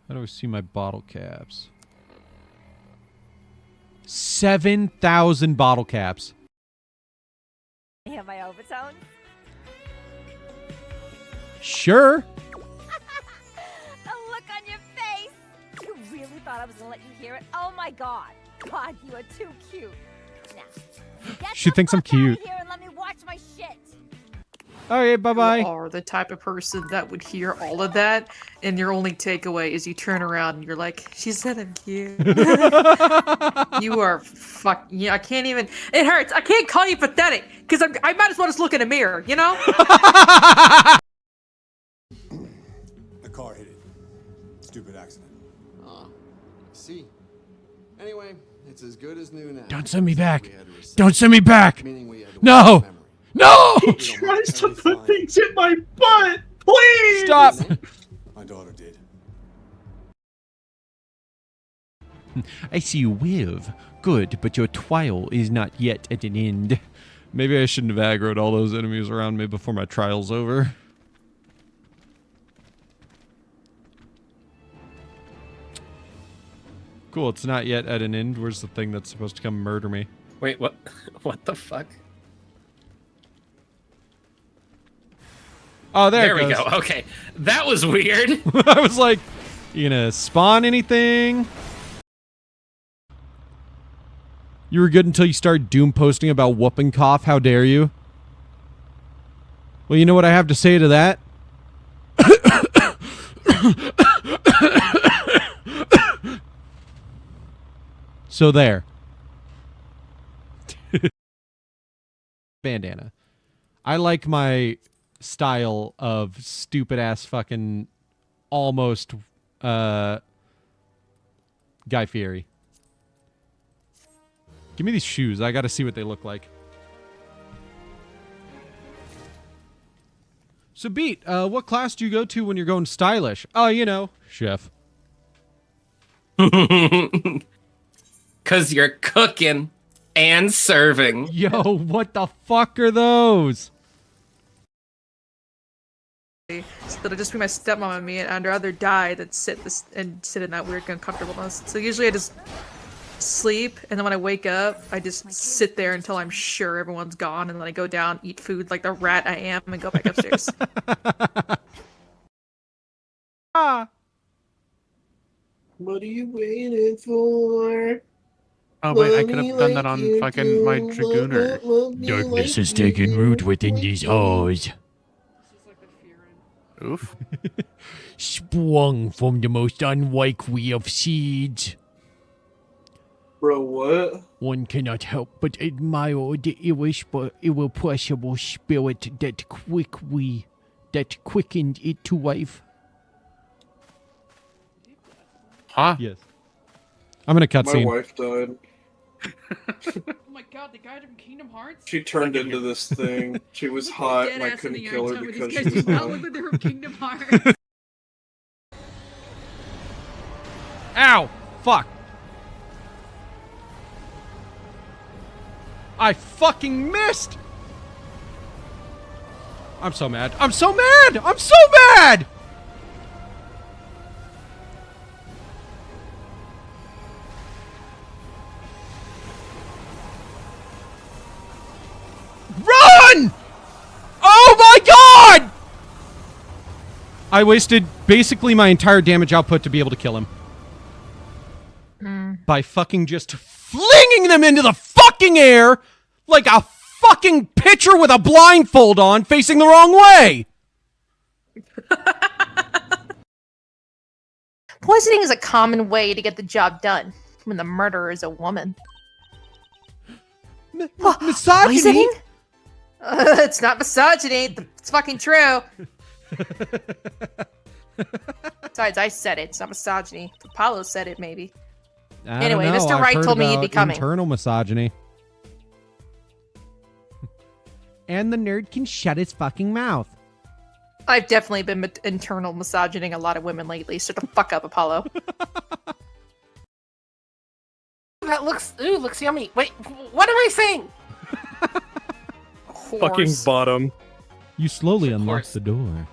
How do I see my bottle caps? 7,000 bottle caps. You have my overtones? Sure. The look on your face! You really thought I was gonna let you hear it? Oh my god. God, you are too cute. Now, get She the thinks I'm fuck outta cute. Here and let me watch my shit. Okay, bye-bye. You are the type of person that would hear all of that, and your only takeaway is you turn around and you're like, she said I'm cute. You are yeah, I can't even, it hurts. I can't call you pathetic, because I might as well just look in a mirror, you know? The car hit it. stupid accident. Ah, see. Anyway, it's as good as new now. Don't send me back. We had to reset, Don't send me back. meaning we had to No. wipe memory. No! He tries to put things in my butt! Please! Stop! My daughter did. I see you live. Good, but your trial is not yet at an end. Maybe I shouldn't have aggroed all those enemies around me before my trial's over. Cool, it's not yet at an end. Where's the thing that's supposed to come murder me? Wait, what? What the fuck? Oh, there we it goes. go. Okay, that was weird. I was like, you gonna spawn anything? You were good until you started doom posting about whooping cough. How dare you? Well, you know what I have to say to that? So there. Bandana. I like my style of stupid ass fucking almost Guy Fieri. Give me these shoes. I gotta see what they look like. So Beat, what class do you go to when you're going stylish? Oh, you know, chef. Cause you're cooking and serving. Yo, what the fuck are those? So that'll just be my stepmom and me, and I'd rather die than sit in that weird uncomfortableness. So usually I just sleep, and then when I wake up, I just sit there until I'm sure everyone's gone, and then I go down, eat food like the rat I am, and go back upstairs. Ah. What are you waiting for? Oh wait, I could have done that on fucking my Dragooner. Darkness has taken root within these halls. Oof. Sprung from the most unlikely of seeds. Bro, what? One cannot help but admire the irrepressible spirit that quickened it to life. Huh? Yes. I'm gonna My cutscene. wife died. Oh my god, the guy from Kingdom Hearts? She turned into this thing. She was hot, and I couldn't kill her because she was hot. like they were from Kingdom Hearts. Ow! Fuck! I fucking missed! I'm so mad. I'm so mad! I'm so mad! Run! Oh my god! I wasted basically my entire damage output to be able to kill him. By fucking just flinging them into the fucking air like a fucking pitcher with a blindfold on facing the wrong way. Poisoning is a common way to get the job done when the murderer is a woman. Misogyny? Poisoning? It's not misogyny. It's fucking true. Besides, I said it. It's not misogyny. Apollo said it, maybe. Anyway, Mr. Wright told me he'd be coming. Internal misogyny. And the nerd can shut his fucking mouth. I've definitely been internal misogyning a lot of women lately. Shut the fuck up, Apollo. That looks yummy. Wait, what am I saying? Fucking bottom. You slowly unlocked the door.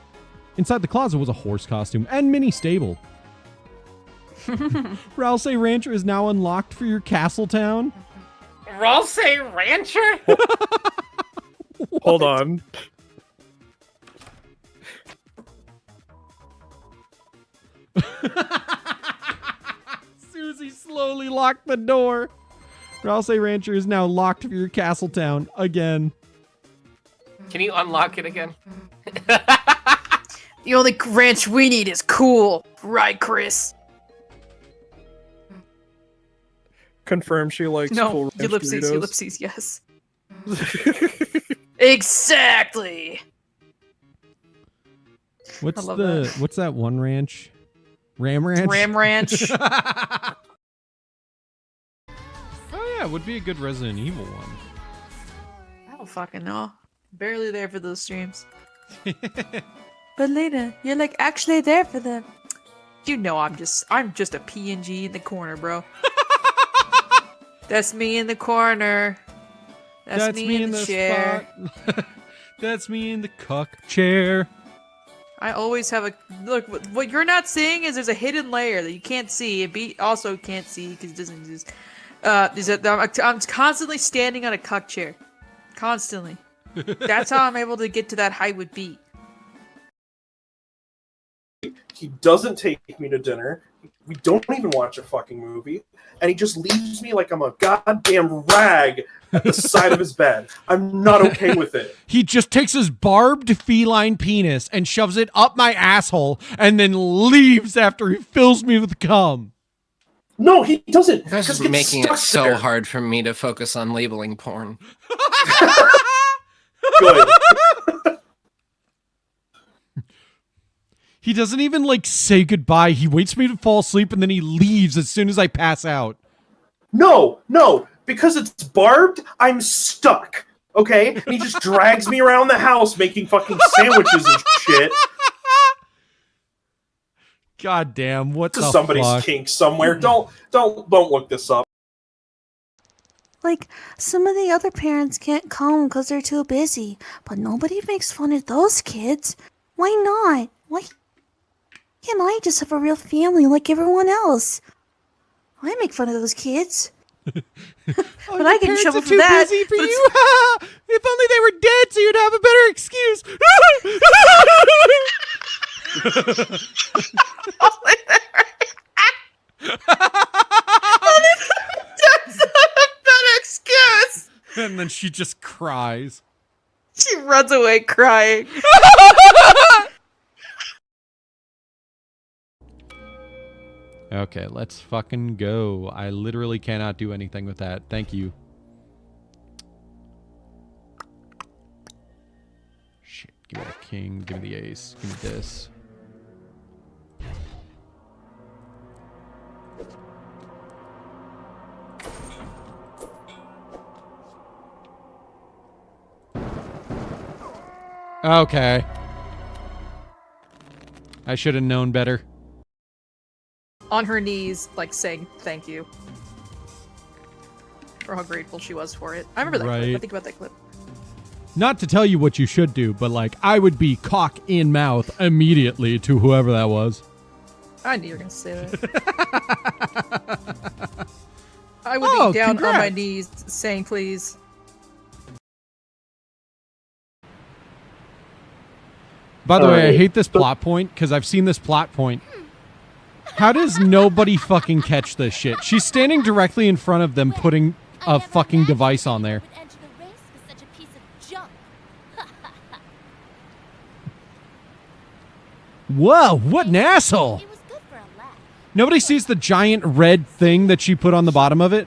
Inside the closet was a horse costume and mini stable. Ralse Rancher is now unlocked for your castle town. Ralse Rancher? Hold on. Susie slowly locked the door. Ralse Rancher is now locked for your castle town again. Can you unlock it again? The only ranch we need is cool. Right, Chris? Confirm she likes No, cool ranch ellipses, Doritos. ellipses, yes. Exactly. What's I love what's that one ranch? Ram Ranch. Ram Ranch. Oh yeah, it would be a good Resident Evil one. I don't fucking know. Barely there for those streams. But Lena, you're like actually there for them. You know I'm just a PNG in the corner, bro. That's me in the corner. That's me in the chair. spot. That's me in the cuck chair. I always have a look. What you're not seeing is there's a hidden layer that you can't see. And B also can't see because it doesn't exist. Is that I'm constantly standing on a cuck chair, constantly. That's how I'm able to get to that height with beat. He doesn't take me to dinner. We don't even watch a fucking movie. And he just leaves me like I'm a goddamn rag at the side of his bed. I'm not okay with it. He just takes his barbed feline penis and shoves it up my asshole and then leaves after he fills me with cum. No, he doesn't. You guys Just are get making it stuck so there. hard for me to focus on labeling porn. Good. He doesn't even like say goodbye. He waits for me to fall asleep and then he leaves as soon as I pass out. No, because it's barbed, I'm stuck. Okay? And he just drags me around the house making fucking sandwiches and shit. God damn, what To the somebody's fuck? kink somewhere. Don't look this up. Like, some of the other parents can't come because they're too busy, but nobody makes fun of those kids. Why not? Why can't I just have a real family like everyone else? I make fun of those kids. Oh, But I get in trouble for too that. busy for but you. If only they were dead, so you'd have a better excuse. That's not a better excuse. And then she just cries. She runs away crying. Okay, let's fucking go. I literally cannot do anything with that. Thank you. Shit, give me the king, give me the ace, give me this. Okay. I should have known better. On her knees, like saying thank you. For how grateful she was for it. I remember that clip. I Right. think about that clip. Not to tell you what you should do, but like I would be cock in mouth immediately to whoever that was. I knew you were gonna say that. I would be down on my congrats. knees saying please. By the way, I Alright. hate this plot point because I've seen this plot point. How does nobody fucking catch this shit? She's standing directly in front of them putting a fucking device on there. Enter the race with such a piece of junk. Whoa, what an asshole! It was good for a laugh. Nobody sees the giant red thing that she put on the bottom of it?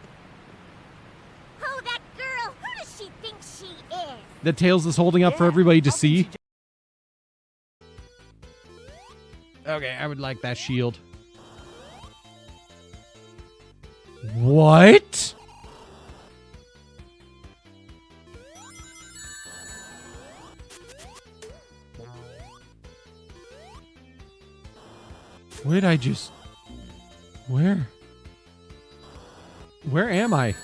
Oh, that girl! Who does she think she is? That Tails is holding up for everybody to see? Okay, I would like that shield. What? Where'd I just... Where? Where am I?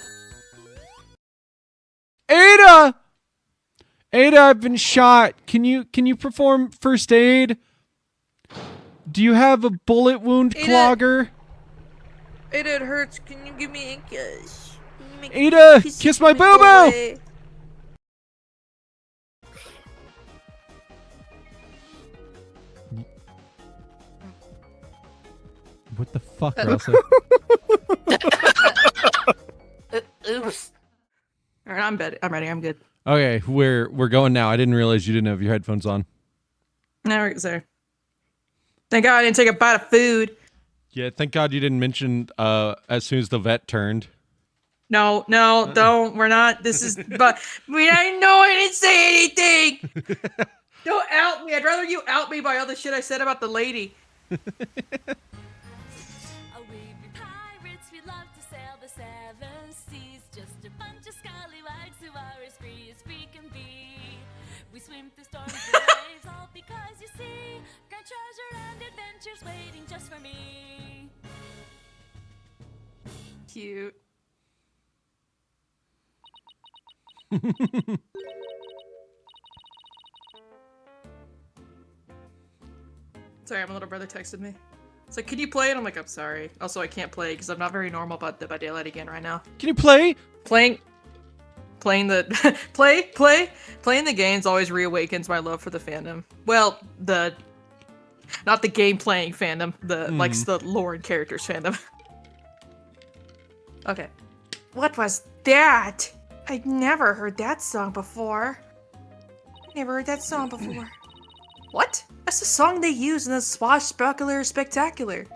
Ada! Ada, I've been shot. Can you perform first aid? Do you have a bullet wound Ada! clogger? It hurts. Can you give me a kiss? Ada, kiss my boo-boo! What the fuck, Elsa? Oops. Alright, I'm ready. I'm good. Okay, we're going now. I didn't realize you didn't have your headphones on. Now we're there. Thank God I didn't take a bite of food. Yeah, thank God you didn't mention as soon as the vet turned. No, don't. We're not. This is. But I know I didn't say anything. Don't out me. I'd rather you out me by all the shit I said about the lady. swim through storms and waves, all because you see grand treasure and adventures waiting just for me. Cute. Sorry, my little brother texted me. It's like, can you play it? I'm like, I'm sorry. Also, I can't play because I'm not very normal about Dead by Daylight again right now. Can you play? Playing the playing the games always reawakens my love for the fandom. Well, not the game playing fandom, the lore and characters fandom. Okay. What was that? I'd never heard that song before. Never heard that song before. What? That's the song they use in the Swashbuckler Spectacular.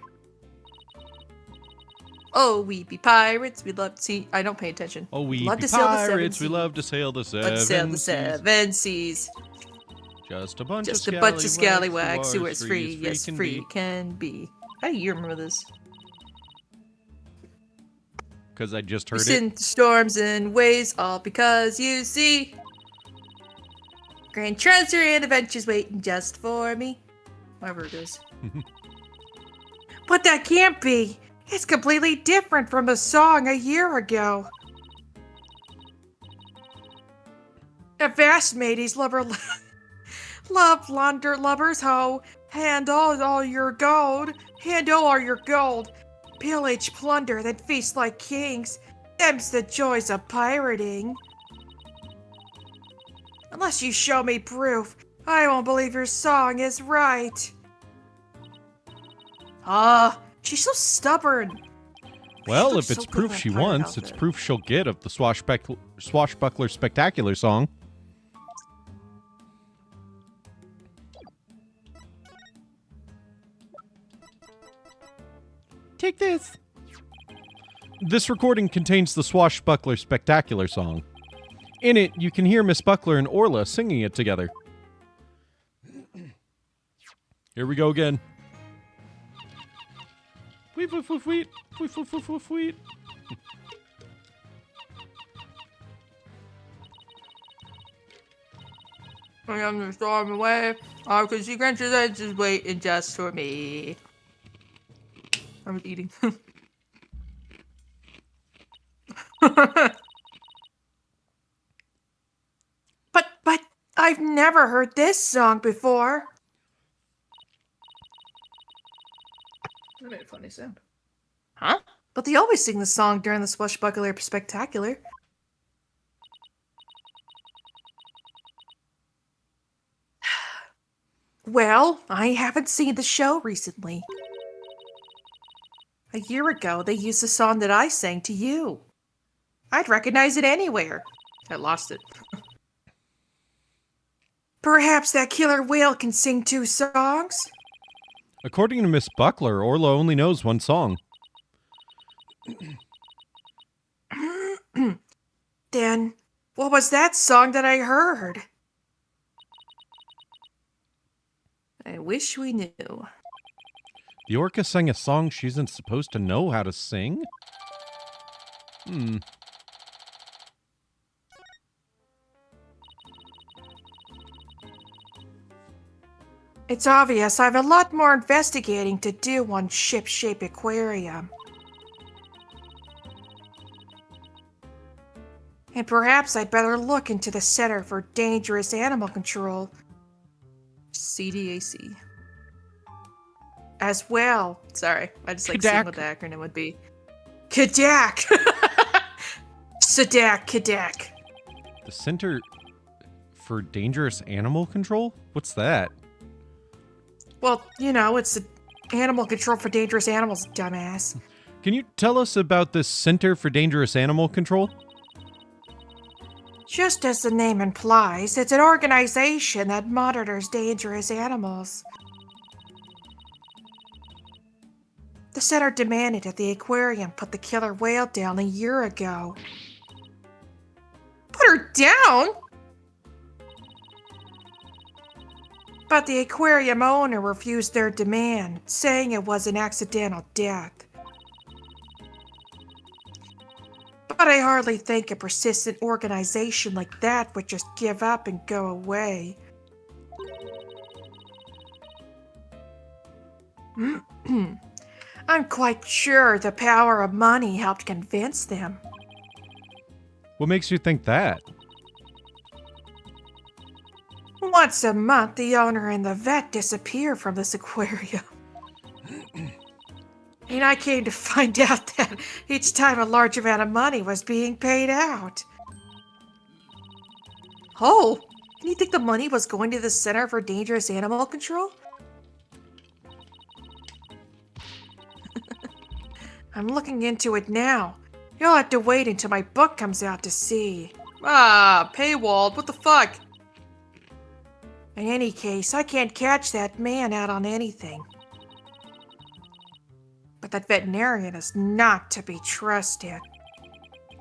Oh, we be pirates. We love to see. I don't pay attention. Oh, we love be to sail the seven pirates. We seas. love to sail the seven Love to sail the seas. seven seas. Just a bunch Just of scallywags who are as as free, yes, can free be. can be. How do you remember this? Because I just heard We it. send storms and waves, all because you see. Grand treasure and adventures waiting just for me. Whatever it is. But that can't be. It's completely different from the song a year ago. A vast mateys lover love plunder lovers ho, hand all your gold, hand all your gold, pillage plunder then feast like kings. Them's the joys of pirating. Unless you show me proof, I won't believe your song is right. She's so stubborn. Well, looks if it's so good proof in that she pirate wants, it's outfit. proof she'll get of the Swashbuckler Spectacular song. Take this. This recording contains the Swashbuckler Spectacular song. In it, you can hear Miss Buckler and Orla singing it together. Here we go again. Weep, weep, weep, weep. Weep, weep, weep, weep, weep. I'm the storm away. Oh, because you grant your just waiting just for me. I was eating. But I've never heard this song before. That made a funny sound. Huh? But they always sing the song during the Swashbuckler Spectacular. Well, I haven't seen the show recently. A year ago, they used the song that I sang to you. I'd recognize it anywhere. I lost it. Perhaps that killer whale can sing 2 songs? According to Miss Buckler, Orla only knows one song. Then, what was that song that I heard? I wish we knew. The orca sang a song she isn't supposed to know how to sing? It's obvious I have a lot more investigating to do on Ship-Shape Aquarium. And perhaps I'd better look into the Center for Dangerous Animal Control. CDAC. As well. Sorry, I just like seeing what the acronym would be. KDAC! SADAC, KDAC. The Center for Dangerous Animal Control? What's that? Well, you know, it's the Animal Control for Dangerous Animals, dumbass. Can you tell us about this Center for Dangerous Animal Control? Just as the name implies, it's an organization that monitors dangerous animals. The center demanded that the aquarium put the killer whale down a year ago. Put her down? But the aquarium owner refused their demand, saying it was an accidental death. But I hardly think a persistent organization like that would just give up and go away. I'm quite sure the power of money helped convince them. What makes you think that? Once a month, the owner and the vet disappear from this aquarium. And I came to find out that each time a large amount of money was being paid out. Oh, and you think the money was going to the Center for Dangerous Animal Control? I'm looking into it now. You'll have to wait until my book comes out to see. Ah, paywalled, what the fuck? In any case, I can't catch that man out on anything. But that veterinarian is not to be trusted.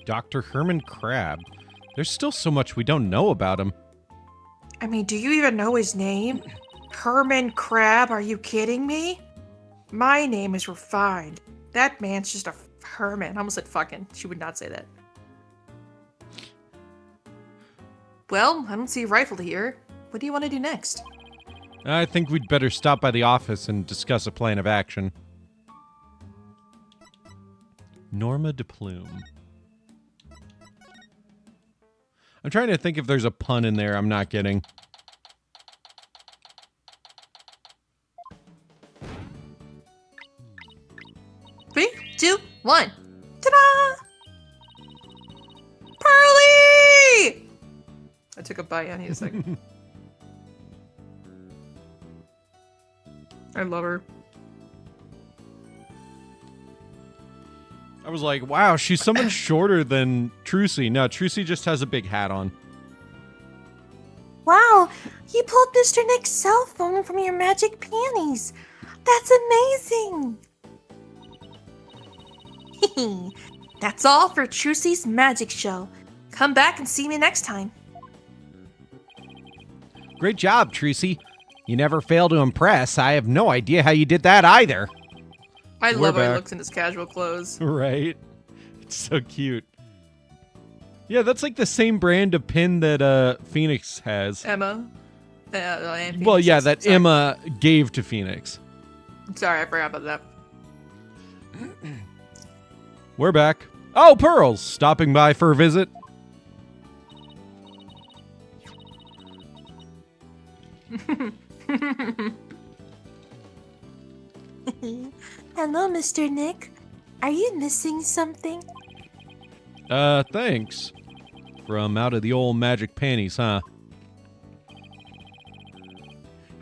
Dr. Herman Crab. There's still so much we don't know about him. I mean, do you even know his name? Herman Crab, are you kidding me? My name is refined. That man's just a Herman. I almost said fucking. She would not say that. Well, I don't see a rifle here. What do you want to do next? I think we'd better stop by the office and discuss a plan of action. Norma de Plume. I'm trying to think if there's a pun in there I'm not getting. Three, two, one. Ta-da! Pearly! I took a bite. I need a second. I love her. I was like, wow, she's someone shorter than Trucy. No, Trucy just has a big hat on. Wow, you pulled Mr. Nick's cell phone from your magic panties. That's amazing. That's all for Trucy's magic show. Come back and see me next time. Great job, Trucy. You never fail to impress. I have no idea how you did that either. I We're love how he back. looks in his casual clothes. Right? It's so cute. Yeah, that's like the same brand of pin that Phoenix has. Emma. And Well, Phoenix. yeah, that Sorry. Emma gave to Phoenix. Sorry, I forgot about that. We're back. Oh, Pearls! Stopping by for a visit. Hello, Mr. Nick. Are you missing something? Thanks. From out of the old magic panties, huh?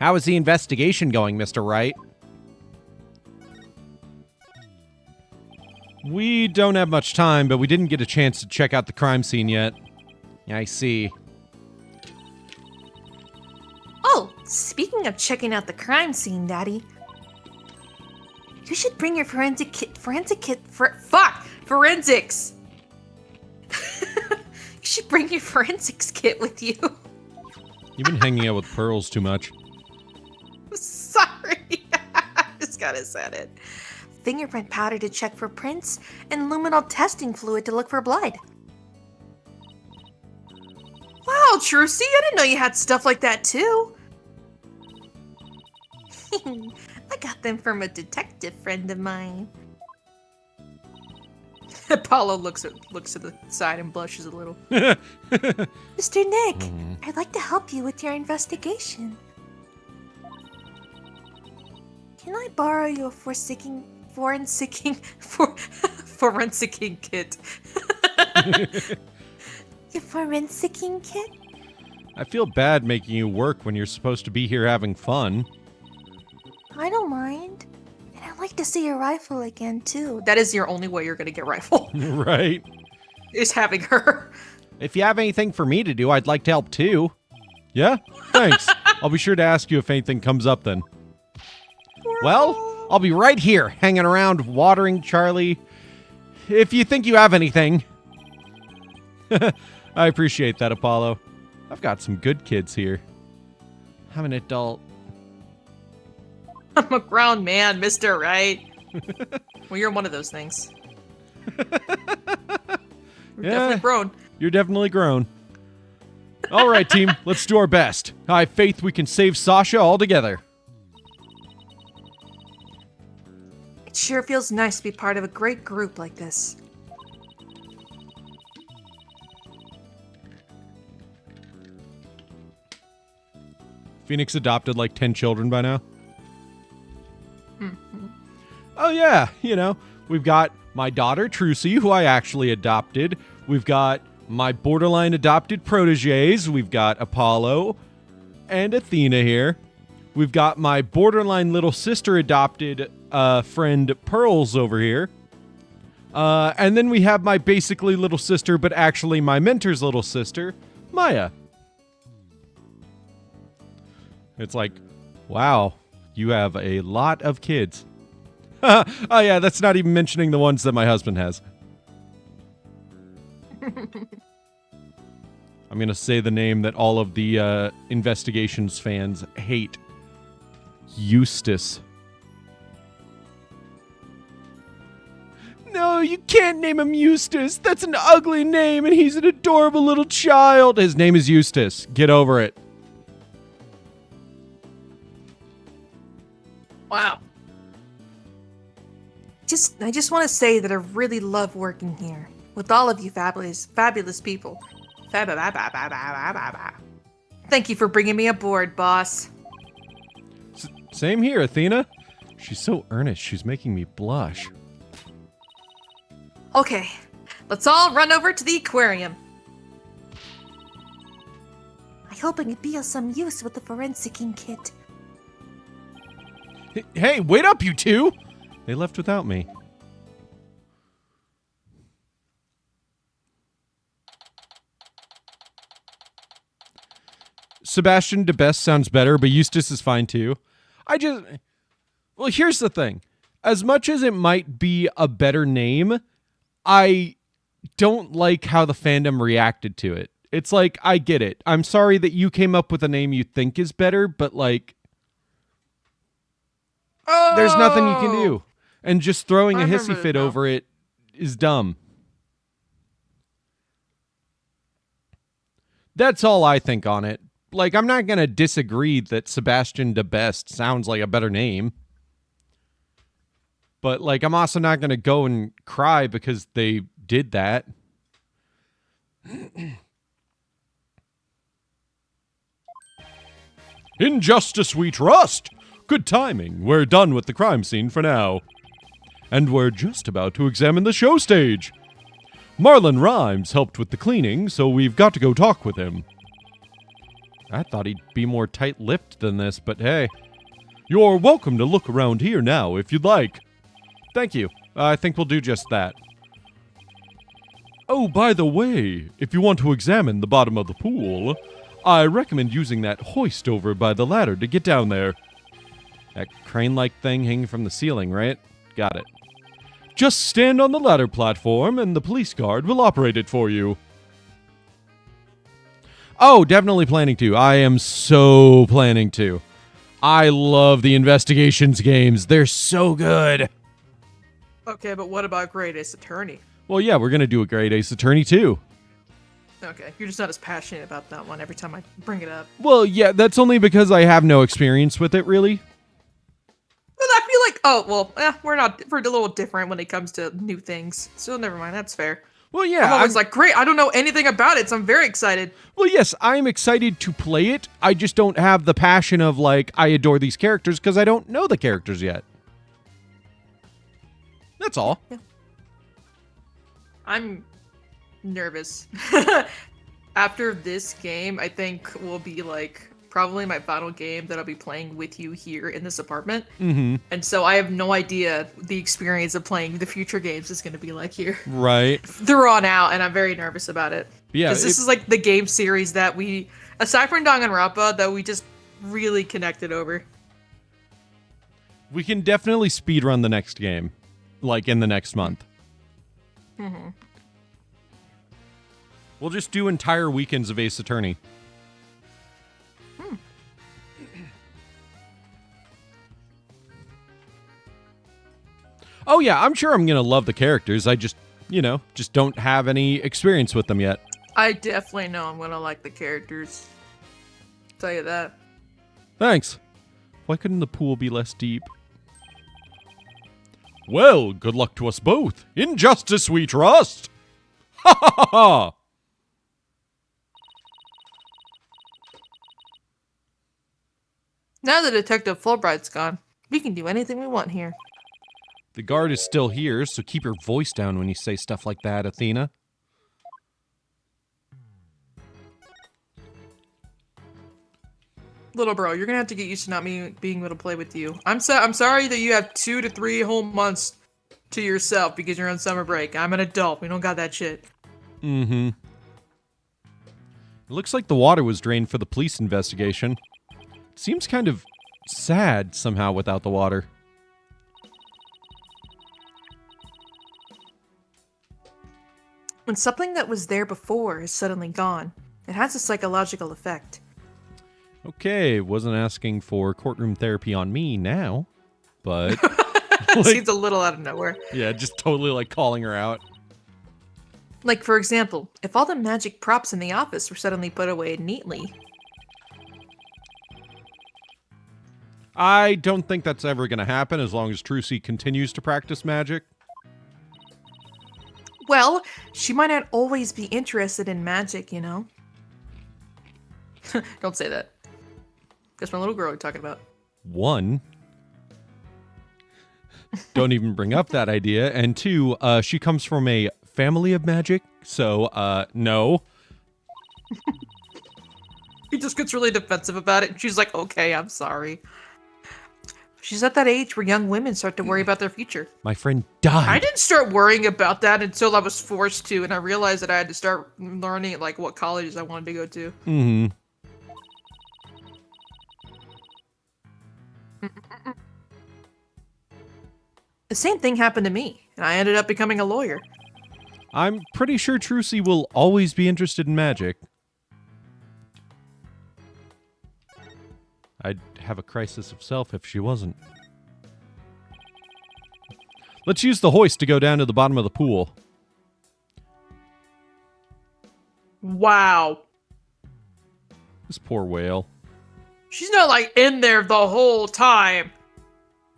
How is the investigation going, Mr. Wright? We don't have much time, but we didn't get a chance to check out the crime scene yet. I see. Oh, speaking of checking out the crime scene, Daddy. You should bring your forensics. You should bring your forensics kit with you. You've been hanging out with Pearls too much. Sorry. I just gotta said it. Fingerprint powder to check for prints, and luminol testing fluid to look for blood. Wow, Trucy, I didn't know you had stuff like that too. I got them from a detective friend of mine. Apollo looks to the side and blushes a little. Mr. Nick, I'd like to help you with your investigation. Can I borrow your forensicing kit? Your forensicing kit? I feel bad making you work when you're supposed to be here having fun. I don't mind. And I'd like to see your rifle again, too. That is your only way you're gonna get rifle. Right? Is having her. If you have anything for me to do, I'd like to help too. Yeah? Thanks. I'll be sure to ask you if anything comes up then. Well, I'll be right here, hanging around, watering Charlie. If you think you have anything. I appreciate that, Apollo. I've got some good kids here. I'm an adult. I'm a grown man, Mr. Wright. Well, you're one of those things. You're definitely grown. You're definitely grown. All right, team, let's do our best. I have faith we can save Sasha all together. sure feels nice to be part of a great group like this. Phoenix adopted like 10 children by now. Oh yeah, we've got my daughter Trucy, who I actually adopted. We've got my borderline adopted proteges. We've got Apollo and Athena here. We've got my borderline little sister adopted friend Pearls over here. And then we have my basically little sister, but actually my mentor's little sister, Maya. It's like, wow, you have a lot of kids. Oh yeah, that's not even mentioning the ones that my husband has. I'm going to say the name that all of the Investigations fans hate. Eustace. No, you can't name him Eustace. That's an ugly name, and he's an adorable little child. His name is Eustace. Get over it. Wow. I just want to say that I really love working here with all of you fabulous people. Thank you for bringing me aboard, boss. Same here, Athena. She's so earnest. She's making me blush. Okay, let's all run over to the aquarium. I hope I can be of some use with the forensicing kit. Hey, wait up, you two! They left without me. Sebastian de Best sounds better, but Eustace is fine too. Well, here's the thing. As much as it might be a better name, I don't like how the fandom reacted to it. It's like, I get it. I'm sorry that you came up with a name you think is better, but like, there's nothing you can do. And just throwing a hissy fit over it is dumb. That's all I think on it. Like, I'm not going to disagree that Sebastian de Best sounds like a better name. But, like, I'm also not going to go and cry because they did that. In justice we trust. Good timing. We're done with the crime scene for now. And we're just about to examine the show stage. Marlon Rhymes helped with the cleaning, so we've got to go talk with him. I thought he'd be more tight-lipped than this, but hey. You're welcome to look around here now if you'd like. Thank you. I think we'll do just that. Oh, by the way, if you want to examine the bottom of the pool, I recommend using that hoist over by the ladder to get down there. That crane-like thing hanging from the ceiling, right? Got it. Just stand on the ladder platform and the police guard will operate it for you. Oh, definitely planning to. I am so planning to. I love the Investigations games. They're so good. Okay, but what about Great Ace Attorney? Well, yeah, we're going to do a Great Ace Attorney too. Okay, you're just not as passionate about that one every time I bring it up. Well, yeah, that's only because I have no experience with it, really. Well, I feel like, we're a little different when it comes to new things. So never mind, that's fair. Well, yeah. I'm always like, great, I don't know anything about it, so I'm very excited. Well, yes, I'm excited to play it. I just don't have the passion of, like, I adore these characters because I don't know the characters yet. That's all. Yeah. I'm nervous. After this game, I think will be, like, probably my final game that I'll be playing with you here in this apartment. Mm-hmm. And so I have no idea the experience of playing the future games is going to be like here. Right. They're on out, and I'm very nervous about it. Yeah. Because this is like the game series that we, aside from Danganronpa, that we just really connected over. We can definitely speedrun the next game, like in the next month. Mm-hmm. We'll just do entire weekends of Ace Attorney. Oh yeah, I'm sure I'm going to love the characters. I just, just don't have any experience with them yet. I definitely know I'm going to like the characters. Tell you that. Thanks. Why couldn't the pool be less deep? Well, good luck to us both. In justice we trust. Ha ha ha ha! Now that Detective Fulbright's gone, we can do anything we want here. The guard is still here, so keep your voice down when you say stuff like that, Athena. Little bro, you're gonna have to get used to not me being able to play with you. I'm sorry that you have 2 to 3 whole months to yourself because you're on summer break. I'm an adult. We don't got that shit. Mm-hmm. It looks like the water was drained for the police investigation. It seems kind of sad somehow without the water. When something that was there before is suddenly gone, it has a psychological effect. Okay, wasn't asking for courtroom therapy on me now, but... It seems a little out of nowhere. Yeah, just totally like calling her out. Like, for example, if all the magic props in the office were suddenly put away neatly. I don't think that's ever going to happen as long as Trucy continues to practice magic. Well, she might not always be interested in magic, you know? Don't say that. That's my little girl you're talking about. 1, don't even bring up that idea. And 2, she comes from a family of magic, so, no. He just gets really defensive about it, and she's like, okay, I'm sorry. She's at that age where young women start to worry about their future. My friend died. I didn't start worrying about that until I was forced to, and I realized that I had to start learning, like, what colleges I wanted to go to. Mm-hmm. The same thing happened to me, and I ended up becoming a lawyer. I'm pretty sure Trucy will always be interested in magic. I'd have a crisis of self if she wasn't. Let's use the hoist to go down to the bottom of the pool. Wow. This poor whale. She's not, like, in there the whole time.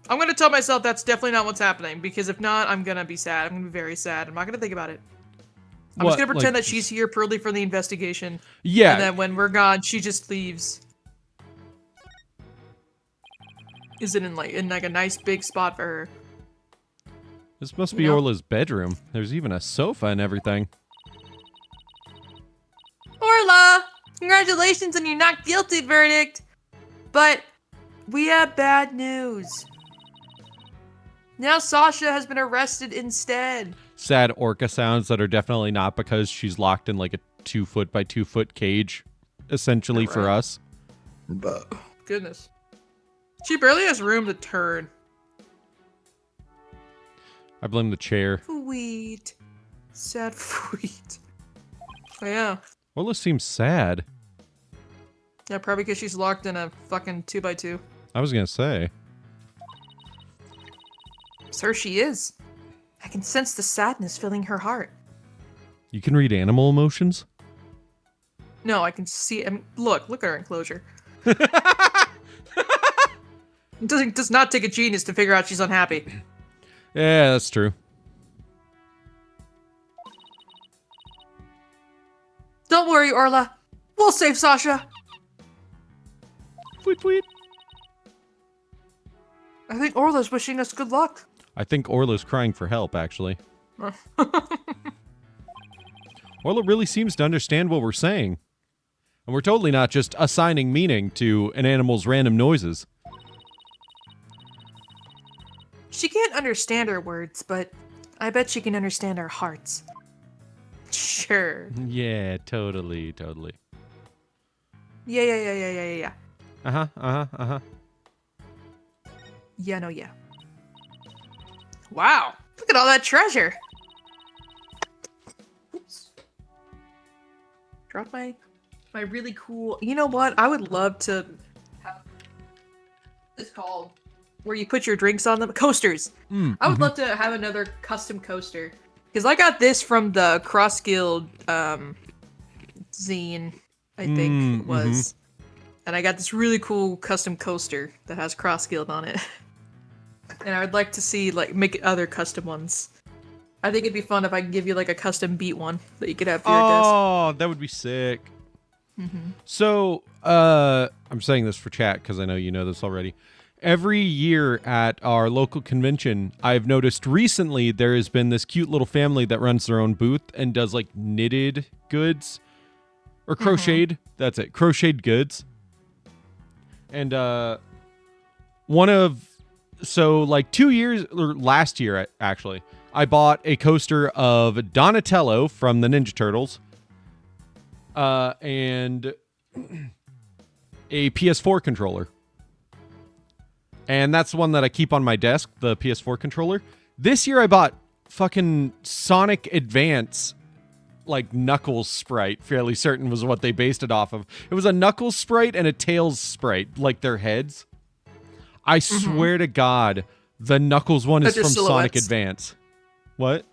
I'm gonna tell myself that's definitely not what's happening, because if not, I'm gonna be sad. I'm gonna be very sad. I'm not gonna think about it. I'm just gonna pretend that she's here purely for the investigation. Yeah. And then when we're gone, she just leaves. Is it in like a nice big spot for her? This must be Orla's bedroom. There's even a sofa and everything. Orla! Congratulations on your not guilty verdict! But we have bad news. Now Sasha has been arrested instead. Sad orca sounds that are definitely not because she's locked in like a 2-foot by 2-foot cage, essentially for us. Goodness. She barely has room to turn. I blame the chair. Sweet. Sad sweet. Oh, yeah. Orla seems sad. Yeah, probably because she's locked in a fucking 2x2. I was gonna say. So she is. I can sense the sadness filling her heart. You can read animal emotions? No, I can see. I mean, look at her enclosure. It does not take a genius to figure out she's unhappy. Yeah, that's true. Don't worry, Orla. We'll save Sasha. Tweet tweet. I think Orla's wishing us good luck. I think Orla's crying for help, actually. Orla really seems to understand what we're saying. And we're totally not just assigning meaning to an animal's random noises. She can't understand our words, but I bet she can understand our hearts. Sure. Yeah, totally. Yeah. Uh-huh. Yeah, no, yeah. Wow, look at all that treasure. Oops. Drop my really cool. You know what? I would love to have this called where you put your drinks on them. Coasters. I would love to have another custom coaster because I got this from the Cross Guild zine, I think it was, and I got this really cool custom coaster that has Cross Guild on it. And I would like to see like make other custom ones. I think it'd be fun if I could give you like a custom beat one that you could have for your desk. Oh, that would be sick. So, I'm saying this for chat because I know you know this already. Every year at our local convention, I've noticed recently there has been this cute little family that runs their own booth and does like knitted goods or crocheted. That's it, crocheted goods. And like 2 years or last year actually, I bought a coaster of Donatello from the Ninja Turtles. And a PS4 controller. And that's the one that I keep on my desk, the PS4 controller. This year I bought fucking Sonic Advance, like Knuckles sprite, fairly certain was what they based it off of. It was a Knuckles sprite and a Tails sprite, like their heads. I swear to God, the Knuckles one is from Sonic Advance. What?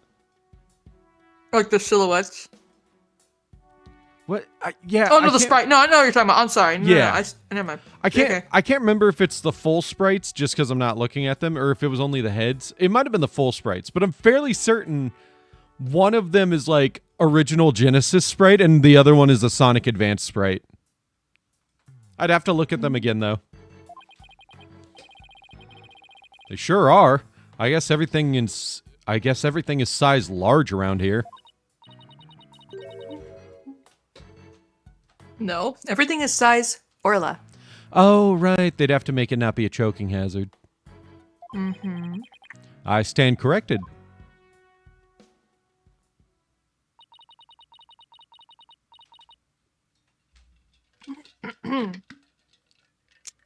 Like the silhouettes. What? Yeah. Oh no, the sprite. No, I know what you're talking about. I'm sorry. No, Yeah. never mind. I can't. Okay. I can't remember if it's the full sprites, just because I'm not looking at them, or if it was only the heads. It might have been the full sprites, but I'm fairly certain one of them is like original Genesis sprite, and the other one is a Sonic Advance sprite. I'd have to look at them again, though. They sure are. I guess everything is size large around here. No, everything is size Orla. Oh, right. They'd have to make it not be a choking hazard. I stand corrected. Man,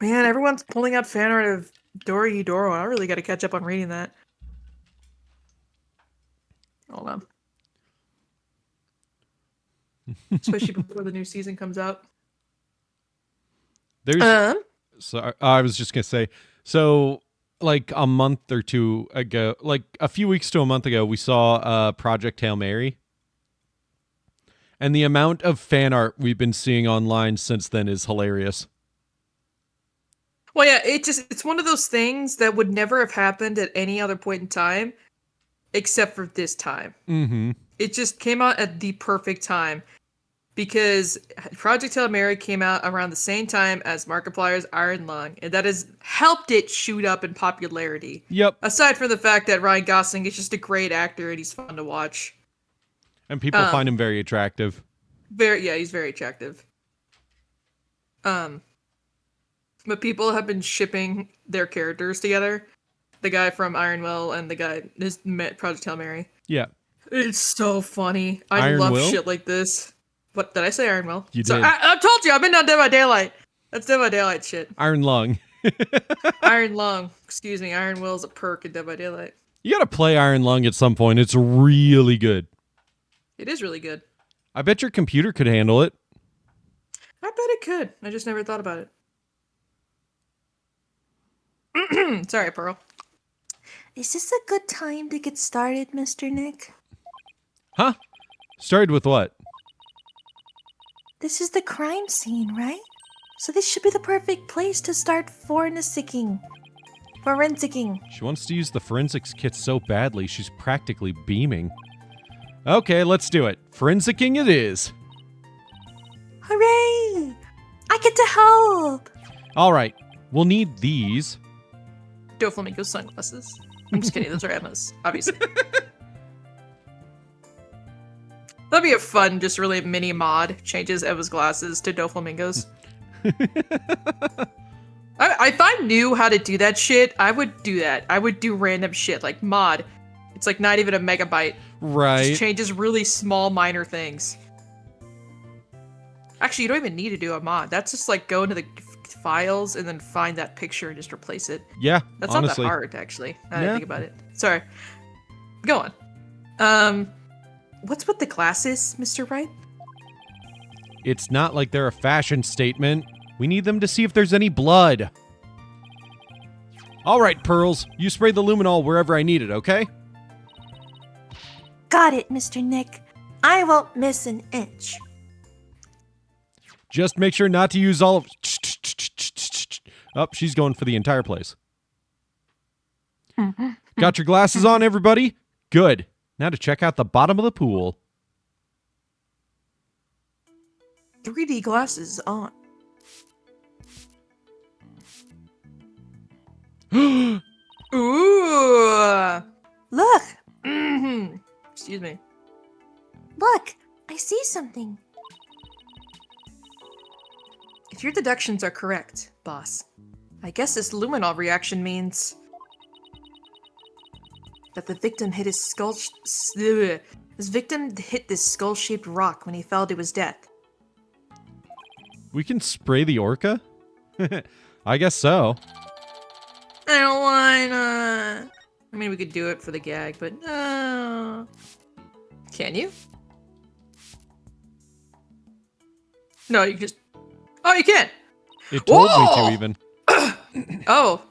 everyone's pulling out fan art of Dora Eudoro. I really got to catch up on reading that. Hold on. Especially before the new season comes out. So I was just gonna say, so like a month or two ago, like a few weeks to a month ago, we saw Project Hail Mary, and the amount of fan art we've been seeing online since then is hilarious. Well, yeah, it's one of those things that would never have happened at any other point in time, except for this time. It just came out at the perfect time. Because Project Hail Mary came out around the same time as Markiplier's Iron Lung, and that has helped it shoot up in popularity. Yep. Aside from the fact that Ryan Gosling is just a great actor and he's fun to watch. And people find him very attractive. He's very attractive. But people have been shipping their characters together. The guy from Iron Will and the guy who's met Project Hail Mary. Yeah. It's so funny. I Iron love Will? shit like this. What did I say? Iron Will? You so did. I told you I've been on Dead by Daylight. That's Dead by Daylight shit. Iron Lung. Iron Lung. Excuse me. Iron Will's a perk in Dead by Daylight. You gotta play Iron Lung at some point. It's really good. It is really good. I bet your computer could handle it. I bet it could. I just never thought about it. Sorry, Pearl. Is this a good time to get started, Mr. Nick? Huh? Started with what? This is the crime scene, right? So this should be the perfect place to start forensicing. She wants to use the forensics kit so badly, she's practically beaming. Okay, let's do it. Forensicing it is. Hooray! I get to help! All right, we'll need these. Doflamingo sunglasses. I'm just kidding. Those are Emma's, obviously. That'd be a fun, just really mini mod. Changes Emma's glasses to Doflamingos. If I knew how to do that shit, I would do that. I would do random shit like mod. It's like not even a megabyte. Right. Just changes really small, minor things. Actually, you don't even need to do a mod. That's just like go into the files and then find that picture and just replace it. Yeah, that's honestly. not that hard, actually. Now that I think about it. Sorry. Go on. What's with the glasses, Mr. Wright? It's not like they're a fashion statement. We need them to see if there's any blood. All right, Pearls. You spray the luminol wherever I need it, okay? Got it, Mr. Nick. I won't miss an inch. Just make sure not to use all of... Oh, she's going for the entire place. Got your glasses on, everybody? Good. Now to check out the bottom of the pool. 3D glasses on. Ooh. Look! Excuse me. Look! I see something. If your deductions are correct, boss, I guess this luminol reaction means that the victim hit his skull. This victim hit this skull-shaped rock when he fell to his death. We can spray the orca? I guess so. I don't wanna. I mean, we could do it for the gag, but no. Can you? No, you just. Oh, you can. It told me Whoa! to even. Oh.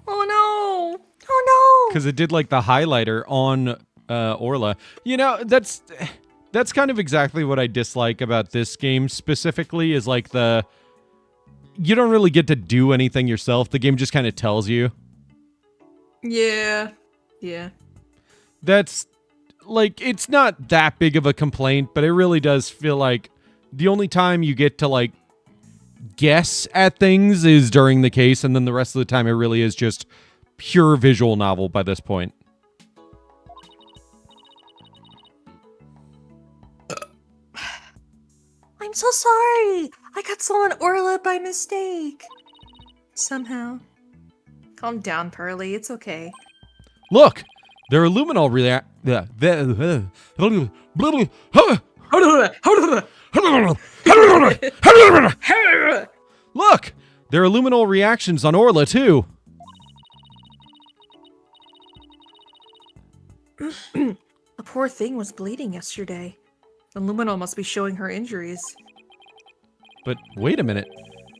Oh no. Oh no! Because it did like the highlighter on Orla. You know, that's kind of exactly what I dislike about this game specifically is like you don't really get to do anything yourself. The game just kind of tells you. Yeah. Yeah. That's like, it's not that big of a complaint, but it really does feel like the only time you get to like guess at things is during the case, and then the rest of the time it really is just pure visual novel by this point. I'm so sorry! I got someone Orla by mistake. Somehow. Calm down, Pearly. It's okay. Look! There are luminol Look! There are luminol reactions on Orla, too. The poor thing was bleeding yesterday. The luminol must be showing her injuries. But wait a minute.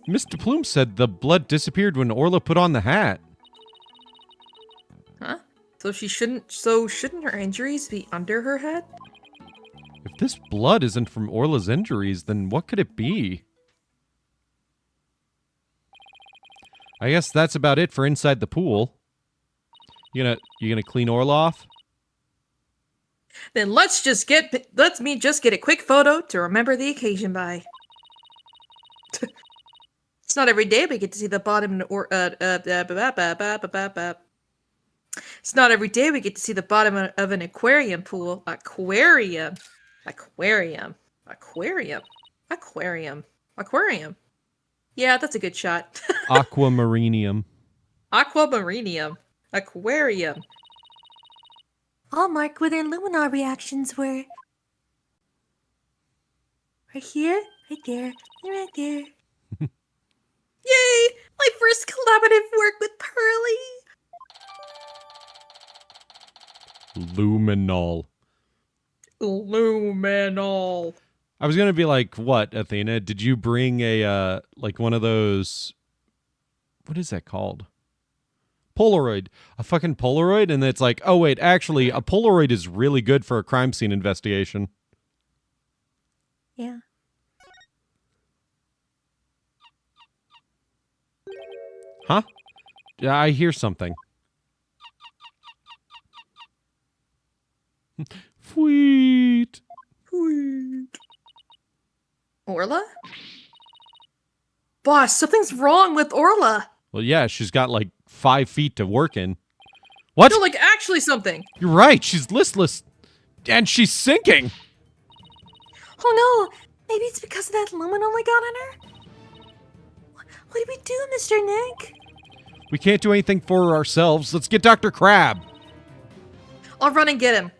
Mr. Plume said the blood disappeared when Orla put on the hat. Huh? So shouldn't her injuries be under her head? If this blood isn't from Orla's injuries, then what could it be? I guess that's about it for inside the pool. You gonna clean Orla off? Then let's me just get a quick photo to remember the occasion by. It's not every day we get to see the bottom It's not every day we get to see the bottom of an aquarium pool. Aquarium. Yeah, that's a good shot. Aquamarinium. Aquamarinium. Aquarium. I'll mark where their luminar reactions were. Right here, right there, and right there. Yay! My first collaborative work with Pearly! Luminol. Luminol. I was gonna be like, what, Athena? Did you bring a, like one of those... What is that called? Polaroid. A fucking Polaroid? And it's like, oh wait, actually, a Polaroid is really good for a crime scene investigation. Yeah. Huh? Yeah, I hear something. Sweet. Orla? Boss, something's wrong with Orla. Well, yeah, she's got like 5 feet to work in. What? No, like actually something. You're right, she's listless. And she's sinking. Oh no! Maybe it's because of that luminol we got on her? What do we do, Mr. Nick? We can't do anything for ourselves. Let's get Dr. Crab. I'll run and get him.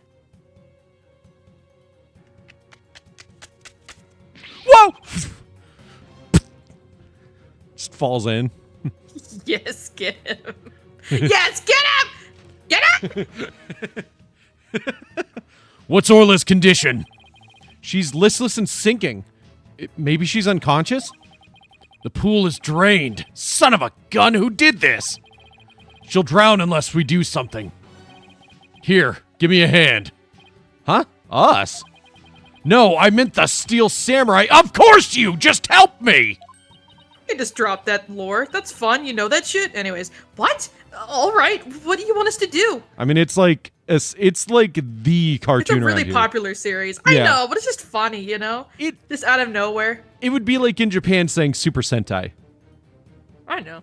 Whoa! Just falls in. Yes, get him. Yes, get him! Get him! What's Orla's condition? She's listless and sinking. Maybe she's unconscious? The pool is drained. Son of a gun, who did this? She'll drown unless we do something. Here, give me a hand. Huh? Us? No, I meant the Steel Samurai. Of course you! Just help me! I just dropped that lore. That's fun. You know that shit? Anyways, what? All right, what do you want us to do? I mean, it's like the cartoon It's a really around here. popular series. Yeah. I know, but it's just funny, you know? Just out of nowhere. It would be like in Japan saying Super Sentai. I know.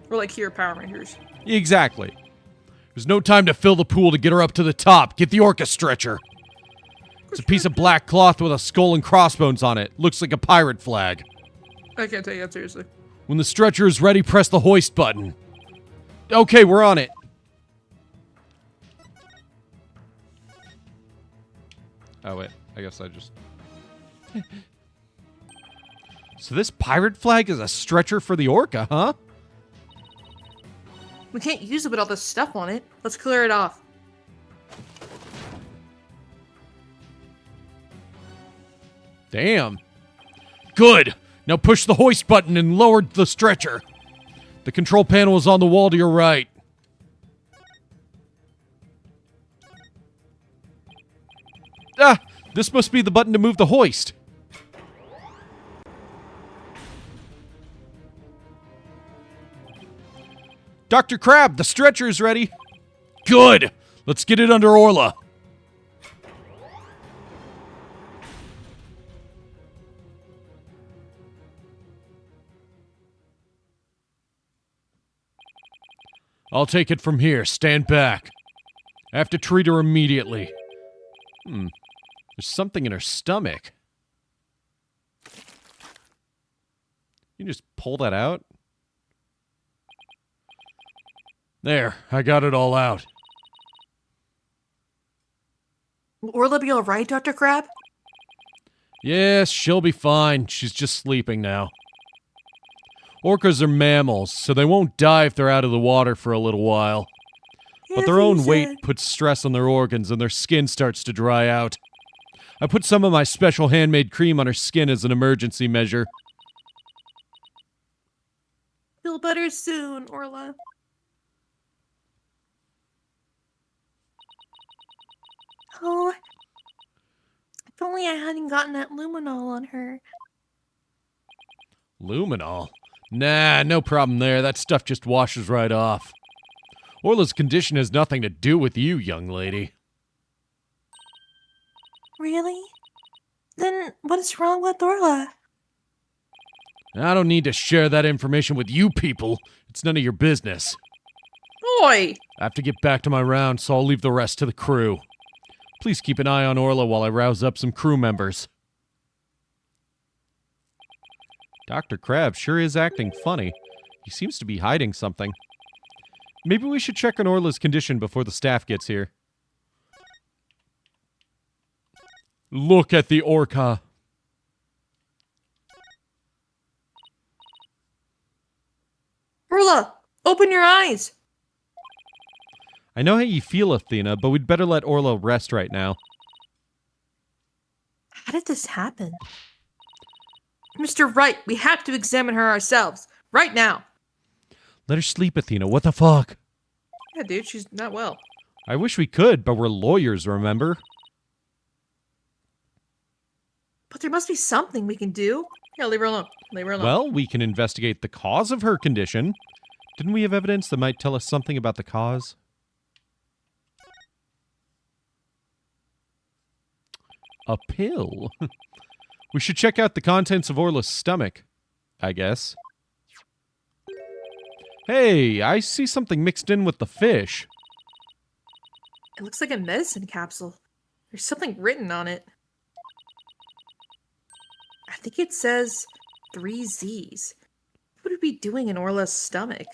Or like here, Power Rangers. Exactly. There's no time to fill the pool to get her up to the top. Get the orca stretcher. It's a piece of black cloth with a skull and crossbones on it. Looks like a pirate flag. I can't take that seriously. When the stretcher is ready, press the hoist button. Okay, we're on it. Oh, wait. I guess I just... So this pirate flag is a stretcher for the orca, huh? We can't use it with all this stuff on it. Let's clear it off. Damn. Good. Now push the hoist button and lower the stretcher. The control panel is on the wall to your right. Ah, this must be the button to move the hoist. Dr. Crab, the stretcher is ready. Good. Let's get it under Orla. I'll take it from here. Stand back. I have to treat her immediately. There's something in her stomach. You just pull that out? There, I got it all out. Will Orla be alright, Dr. Crab? Yes, she'll be fine. She's just sleeping now. Orcas are mammals, so they won't die if they're out of the water for a little while. But their own weight puts stress on their organs and their skin starts to dry out. I put some of my special handmade cream on her skin as an emergency measure. Feel better soon, Orla. Oh, if only I hadn't gotten that luminol on her. Luminol? Nah, no problem there. That stuff just washes right off. Orla's condition has nothing to do with you, young lady. Really? Then what is wrong with Orla? I don't need to share that information with you people. It's none of your business. Oi! I have to get back to my round, so I'll leave the rest to the crew. Please keep an eye on Orla while I rouse up some crew members. Dr. Crab sure is acting funny. He seems to be hiding something. Maybe we should check on Orla's condition before the staff gets here. Look at the orca. Orla, open your eyes! I know how you feel, Athena, but we'd better let Orla rest right now. How did this happen? Mr. Wright, we have to examine her ourselves. Right now. Let her sleep, Athena. What the fuck? Yeah, dude, she's not well. I wish we could, but we're lawyers, remember? But there must be something we can do. Yeah, leave her alone. Leave her alone. Well, we can investigate the cause of her condition. Didn't we have evidence that might tell us something about the cause? A pill? We should check out the contents of Orla's stomach, I guess. Hey, I see something mixed in with the fish. It looks like a medicine capsule. There's something written on it. I think it says 3 Z's. What would it be doing in Orla's stomach?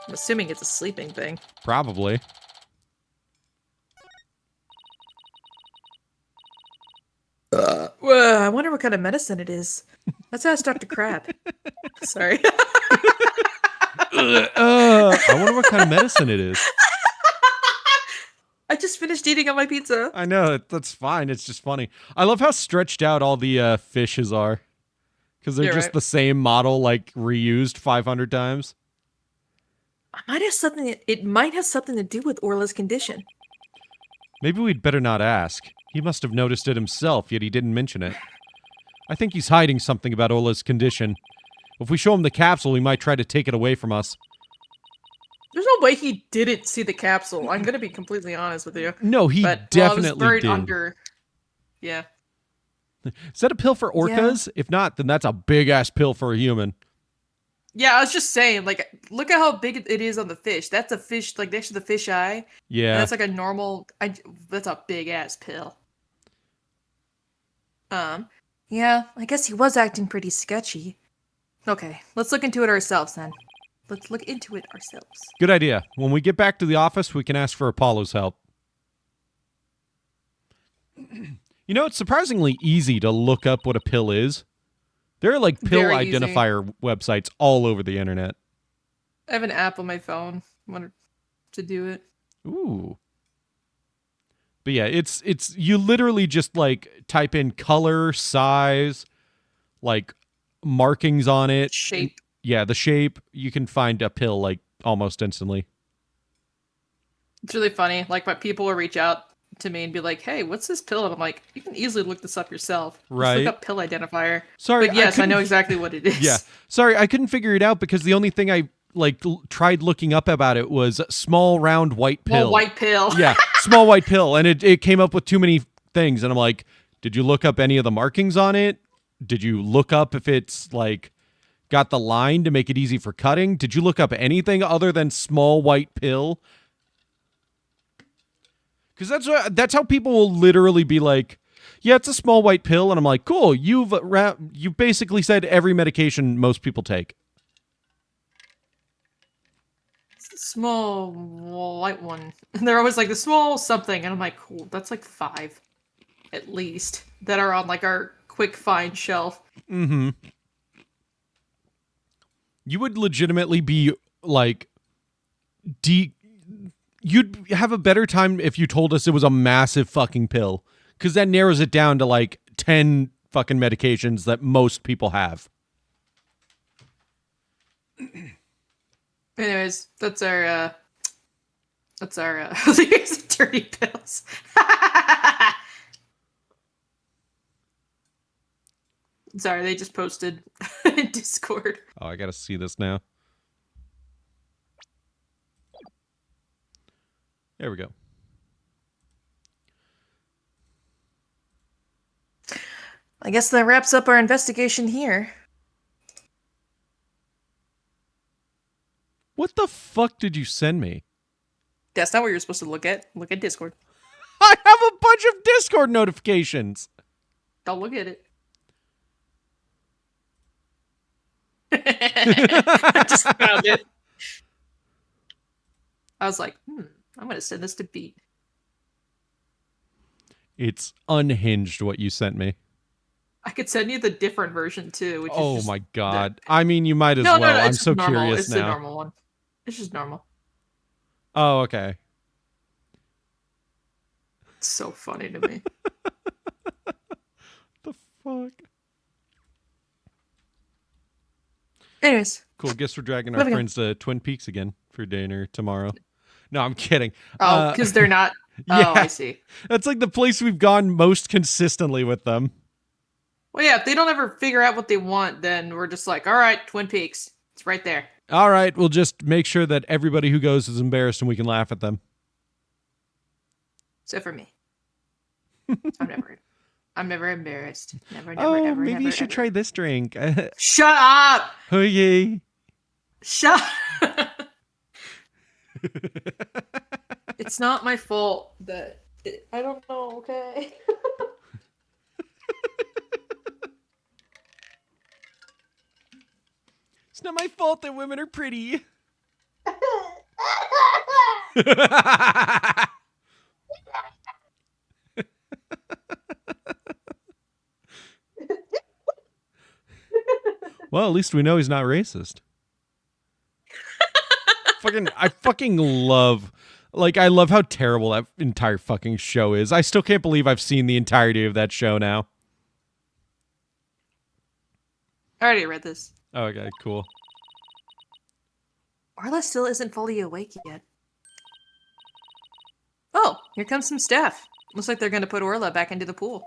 I'm assuming it's a sleeping thing. Probably. I wonder what kind of medicine it is. Let's ask Dr. Crab. Sorry. I wonder what kind of medicine it is. I just finished eating on my pizza. I know, that's fine. It's just funny. I love how stretched out all the fishes are. Because they're just the same model, like, reused 500 times. It might have something to do with Orla's condition. Maybe we'd better not ask. He must have noticed it himself, yet he didn't mention it. I think he's hiding something about Orla's condition. If we show him the capsule, he might try to take it away from us. way he didn't see the capsule. I'm gonna be completely honest with you. No, he But, well, it was definitely buried did. under. Yeah. Is that a pill for orcas? If not, then that's a big ass pill for a human. Yeah, I was just saying, like, look at how big it is on the fish. That's a fish, like, next to the fish eye. Yeah. And that's like a normal, that's a big ass pill. Yeah, I guess he was acting pretty sketchy. Okay, let's look into it ourselves then. Let's look into it ourselves. Good idea. When we get back to the office, we can ask for Apollo's help. You know, it's surprisingly easy to look up what a pill is. There are like pill Very easy. identifier websites all over the internet. I have an app on my phone. I wanted to do it. Ooh. But yeah, it's you literally just like type in color, size, like markings on it. Shape. Yeah, the shape. You can find a pill like almost instantly. It's really funny. Like, my people will reach out to me and be like, "Hey, what's this pill?" And I'm like, "You can easily look this up yourself. Right. Just look up pill identifier." Sorry, but yes, I know couldn't- exactly what it is. Yeah. Sorry, I couldn't figure it out because the only thing I tried looking up about it was small round white pill. Well, white pill. Yeah, small white pill, and it came up with too many things, and I'm like, did you look up any of the markings on it? Did you look up if it's like got the line to make it easy for cutting? Did you look up anything other than small white pill? Because that's how people will literally be like, yeah, it's a small white pill, and I'm like, cool, you basically said every medication most people take. It's the small white one. And they're always like, the small something. And I'm like, cool, that's like 5 at least that are on like our quick find shelf. Mm-hmm. You would legitimately be like, you'd have a better time if you told us it was a massive fucking pill. Because that narrows it down to like 10 fucking medications that most people have. Anyways, that's our here's dirty pills. Sorry, they just posted in Discord. Oh, I gotta see this now. There we go. I guess that wraps up our investigation here. What the fuck did you send me? That's not what you're supposed to look at. Look at Discord. I have a bunch of Discord notifications. Don't look at it. I just found it. I was like, I'm gonna send this to Beat. It's unhinged what you sent me. I could send you the different version too. Which is Oh just my god. I mean, you might as no, well. I'm it's so normal. curious It's now. the normal one. It's just normal. Oh, okay. It's so funny to me. The fuck? Anyways. Cool. Guess we're dragging our Moving on. friends to Twin Peaks again for dinner tomorrow. No, I'm kidding. Oh, because they're not. Yeah. Oh, I see. That's like the place we've gone most consistently with them. Well, yeah, if they don't ever figure out what they want, then we're just like, all right, Twin Peaks. It's right there. All right, we'll just make sure that everybody who goes is embarrassed and we can laugh at them. Except for me. I'm never embarrassed. Never, Oh, never, maybe never, you should ever. try this drink. Shut up! Oh, yay. Shut It's not my fault that... I don't know, okay? It's not my fault that women are pretty. Well, at least we know he's not racist. I fucking love, I love how terrible that entire fucking show is. I still can't believe I've seen the entirety of that show now. I already read this. Oh, okay, cool. Orla still isn't fully awake yet. Oh, here comes some staff. Looks like they're going to put Orla back into the pool.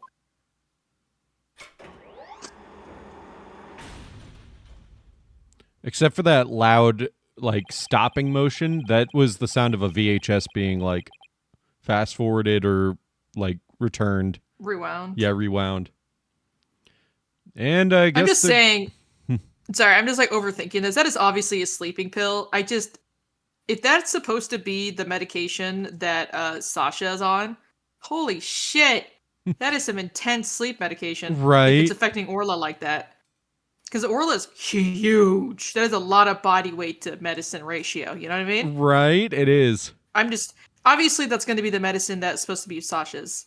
Except for that loud like stopping motion, that was the sound of a VHS being like fast forwarded or like returned. Rewound. Yeah, rewound. And I guess I'm just saying. Sorry, I'm just like overthinking this. That is obviously a sleeping pill. If that's supposed to be the medication that Sasha is on, holy shit, that is some intense sleep medication. Right. If it's affecting Orla like that. Because Orla's huge. That is a lot of body weight to medicine ratio. You know what I mean? Right, it is. Obviously that's going to be the medicine that's supposed to be Sasha's.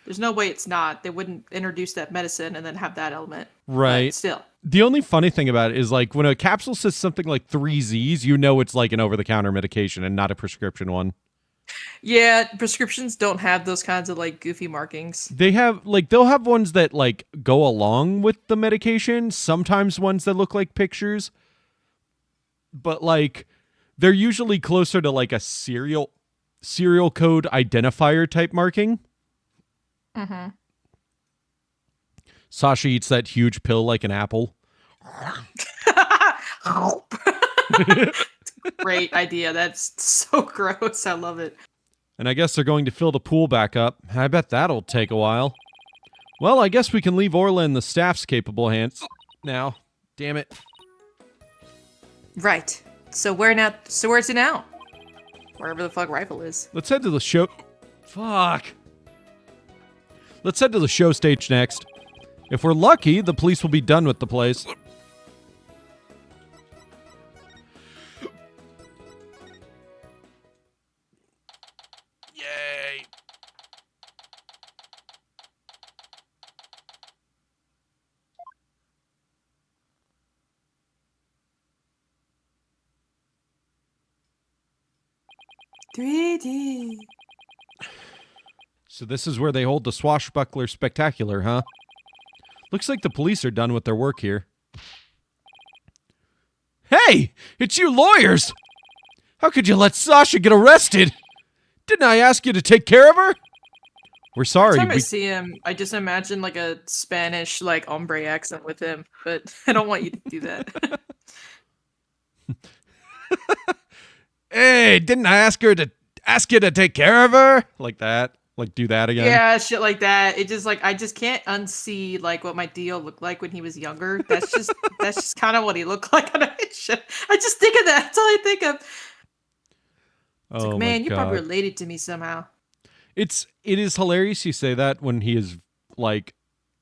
There's no way it's not. They wouldn't introduce that medicine and then have that element. Right. But still. The only funny thing about it is like when a capsule says something like 3 Z's, you know it's like an over-the-counter medication and not a prescription one. Yeah, prescriptions don't have those kinds of like goofy markings. They have like they'll have ones that like go along with the medication, sometimes ones that look like pictures. But like they're usually closer to like a serial code identifier type marking. Mm-hmm. Sasha eats that huge pill like an apple. Great idea. That's so gross. I love it. And I guess they're going to fill the pool back up. I bet that'll take a while. Well, I guess we can leave Orla in the staff's capable hands now. Damn it. Right. So where's it now? Wherever the fuck Rifle is. Let's head to the show. Fuck. Let's head to the show stage next. If we're lucky, the police will be done with the place. Yay. $3D. So this is where they hold the swashbuckler spectacular, huh? Looks like the police are done with their work here. Hey! It's you lawyers! How could you let Sasha get arrested? Didn't I ask you to take care of her? We're sorry. Every time I see him, I just imagine like a Spanish like ombre accent with him, but I don't want you to do that. Hey, didn't I ask you to take care of her? Like that. Like do that again. Yeah, shit like that. It just like I just can't unsee like what my Dio looked like when he was younger. That's just kind of what he looked like. I just think of that. That's all I think of. It's like, man, you're probably related to me somehow. It is hilarious you say that when he is like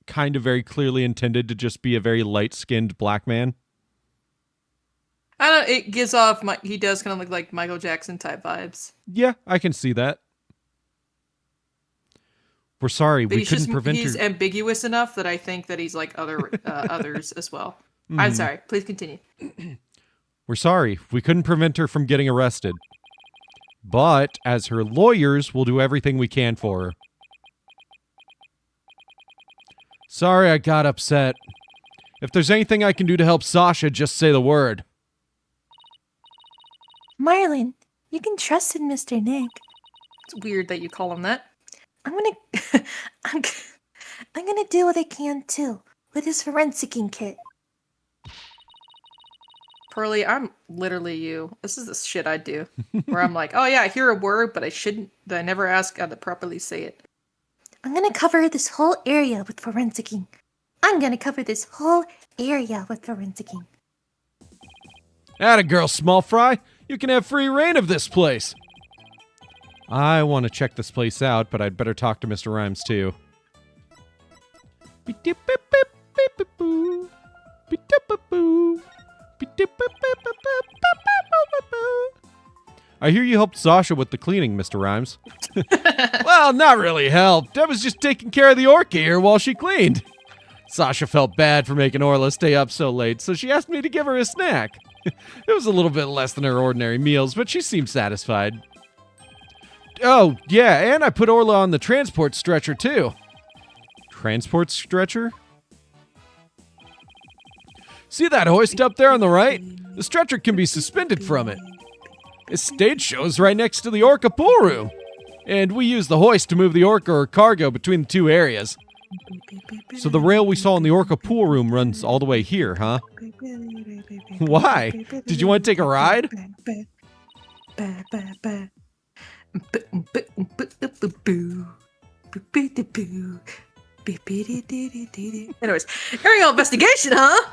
kind of very clearly intended to just be a very light-skinned black man. I don't know, it gives off he does kind of look like Michael Jackson type vibes. Yeah, I can see that. We're sorry, but we couldn't prevent her. He's ambiguous enough that I think that he's like others as well. I'm sorry, please continue. We're sorry, we couldn't prevent her from getting arrested. But, as her lawyers, we'll do everything we can for her. Sorry I got upset. If there's anything I can do to help Sasha, just say the word. Marlon, you can trust in Mr. Nick. It's weird that you call him that. I'm gonna do what I can too with his forensicing kit. Pearly, I'm literally you. This is the shit I do. Where I'm like, oh yeah, I hear a word, but I never ask how to properly say it. I'm gonna cover this whole area with forensicing. Atta girl, small fry. You can have free reign of this place. I want to check this place out, but I'd better talk to Mr. Rhymes too. I hear you helped Sasha with the cleaning, Mr. Rhymes. Well, not really helped. I was just taking care of the orca here while she cleaned. Sasha felt bad for making Orla stay up so late, so she asked me to give her a snack. It was a little bit less than her ordinary meals, but she seemed satisfied. Oh, yeah, and I put Orla on the transport stretcher, too. Transport stretcher? See that hoist up there on the right? The stretcher can be suspended from it. This stage show is right next to the orca pool room. And we use the hoist to move the orca or cargo between the two areas. So the rail we saw in the orca pool room runs all the way here, huh? Why? Did you want to take a ride? Anyways, aerial investigation, huh?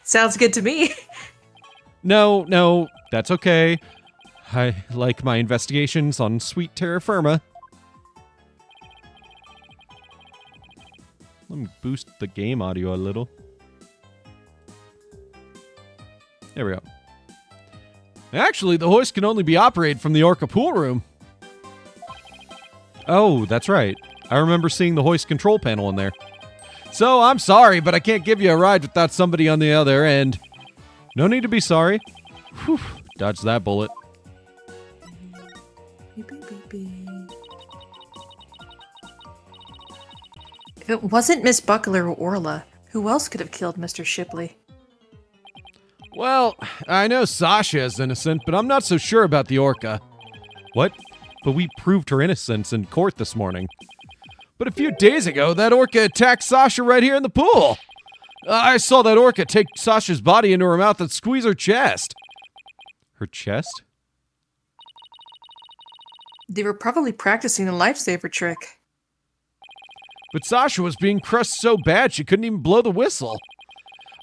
Sounds good to me. No, that's okay. I like my investigations on sweet terra firma. Let me boost the game audio a little. There we go. Actually, the hoist can only be operated from the Orca pool room. Oh, that's right. I remember seeing the hoist control panel in there. So, I'm sorry, but I can't give you a ride without somebody on the other end. No need to be sorry. Whew, dodged that bullet. If it wasn't Miss Buckler or Orla, who else could have killed Mr. Shipley? Well, I know Sasha is innocent, but I'm not so sure about the Orca. What? But we proved her innocence in court this morning. But a few days ago, that Orca attacked Sasha right here in the pool. I saw that Orca take Sasha's body into her mouth and squeeze her chest. Her chest? They were probably practicing the lifesaver trick. But Sasha was being crushed so bad she couldn't even blow the whistle.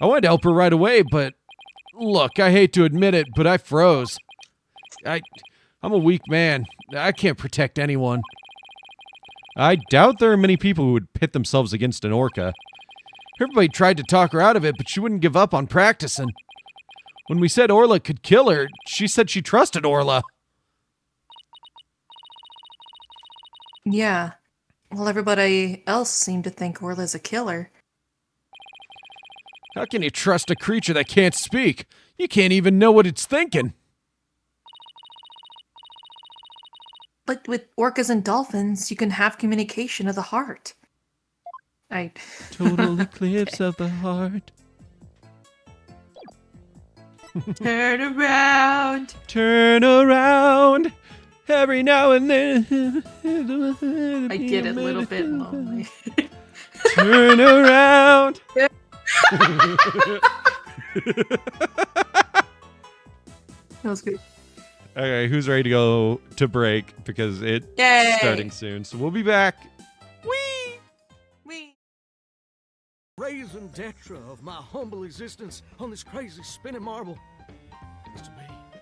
I wanted to help her right away, but... Look, I hate to admit it, but I froze. I'm a weak man. I can't protect anyone. I doubt there are many people who would pit themselves against an Orca. Everybody tried to talk her out of it, but she wouldn't give up on practicing. When we said Orla could kill her, she said she trusted Orla. Yeah. Well, everybody else seemed to think Orla's a killer. How can you trust a creature that can't speak? You can't even know what it's thinking. But with orcas and dolphins, you can have communication of the heart. Total eclipse of the heart. Turn around. Turn around. Every now and then. I get it, a little bit lonely. Turn around. That was good. Okay, who's ready to go to break? Because it's Yay. starting soon. So we'll be back. Wee. Rays and Detra of my humble existence on this crazy spinning marble is to be a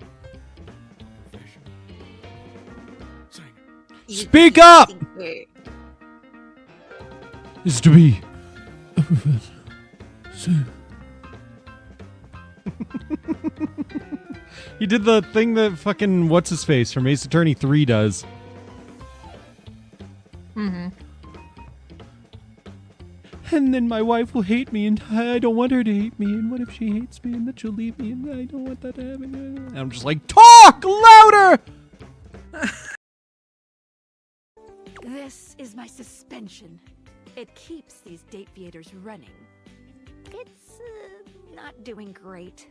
professional singer. Speak up! Is to be a professor. He did the thing that fucking what's-his-face from Ace Attorney 3 does. Mm-hmm. And then my wife will hate me, and I don't want her to hate me. And what if she hates me, and then she'll leave me, and I don't want that to happen. And I'm just like, talk louder! This is my suspension. It keeps these date theaters running. It's not doing great.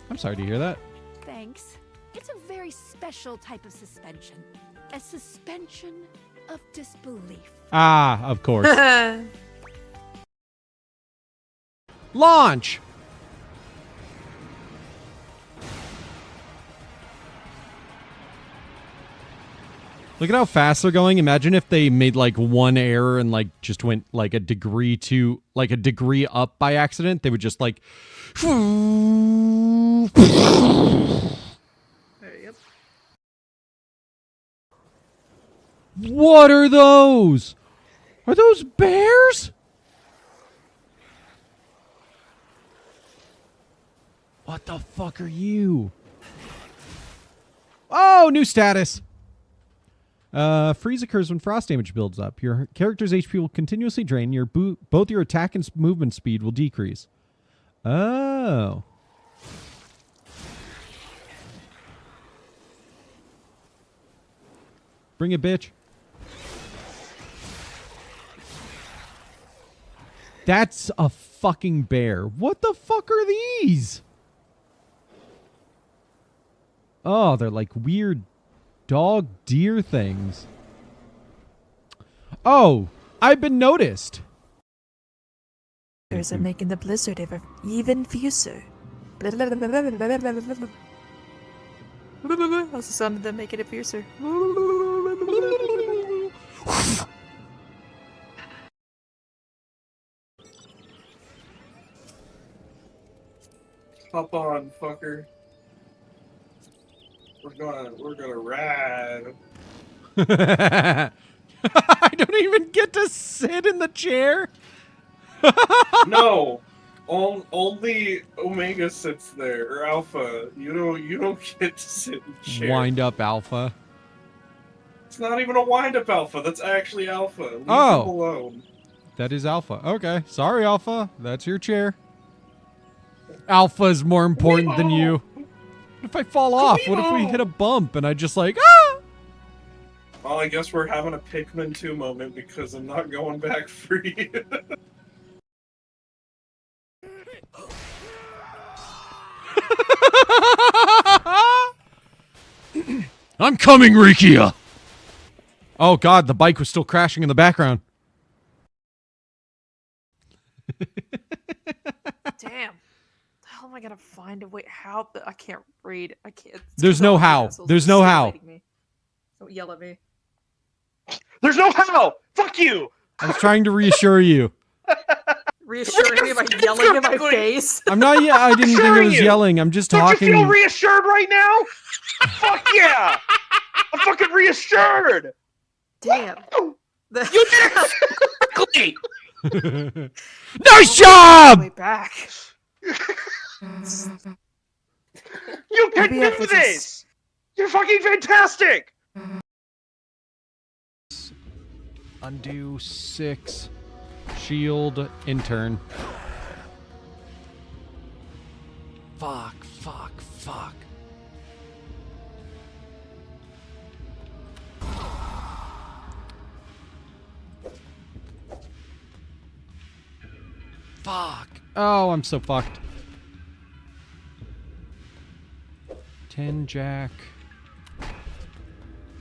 I'm sorry to hear that. Thanks. It's a very special type of suspension. A suspension of disbelief. Ah, of course. Launch! Look at how fast they're going. Imagine if they made like one error and like just went like a degree up by accident. They would just like. Yep. What are those? Are those bears? What the fuck are you? Oh, new status. Freeze occurs when frost damage builds up. Your character's HP will continuously drain. Both your attack and movement speed will decrease. Oh. Bring it, bitch. That's a fucking bear. What the fuck are these? Oh, they're like weird dog deer things. Oh, I've been noticed. Are making the blizzard ever even fiercer. That's the sound of them making it fiercer. Hop on, fucker. We're gonna ride. I don't even get to sit in the chair. No, only Omega sits there, or Alpha. You don't get to sit in the chair. Wind up, Alpha. It's not even a wind-up Alpha. That's actually Alpha. Leave him Oh, alone. that is Alpha. Okay, sorry, Alpha. That's your chair. Alpha is more important than you. What if I fall off? What if we hit a bump and I just like, ah? Well, I guess we're having a Pikmin 2 moment because I'm not going back free. I'm coming, Rikia! Oh god, the bike was still crashing in the background. Damn. How am I gonna find a way? How? I can't read. I can't. There's no how. There's no how. Don't yell at me. There's no how! Fuck you! I was trying to reassure you. Reassuring me by yelling in my face. I'm not yet. I didn't think I was yelling. I'm just talking. Don't you feel reassured right now? Fuck yeah! I'm fucking reassured! Damn. You did it perfectly! Nice job! Way back. You can do this! You're fucking fantastic! Undo 6. Shield intern. Fuck. Fuck. Oh, I'm so fucked. 10 jack.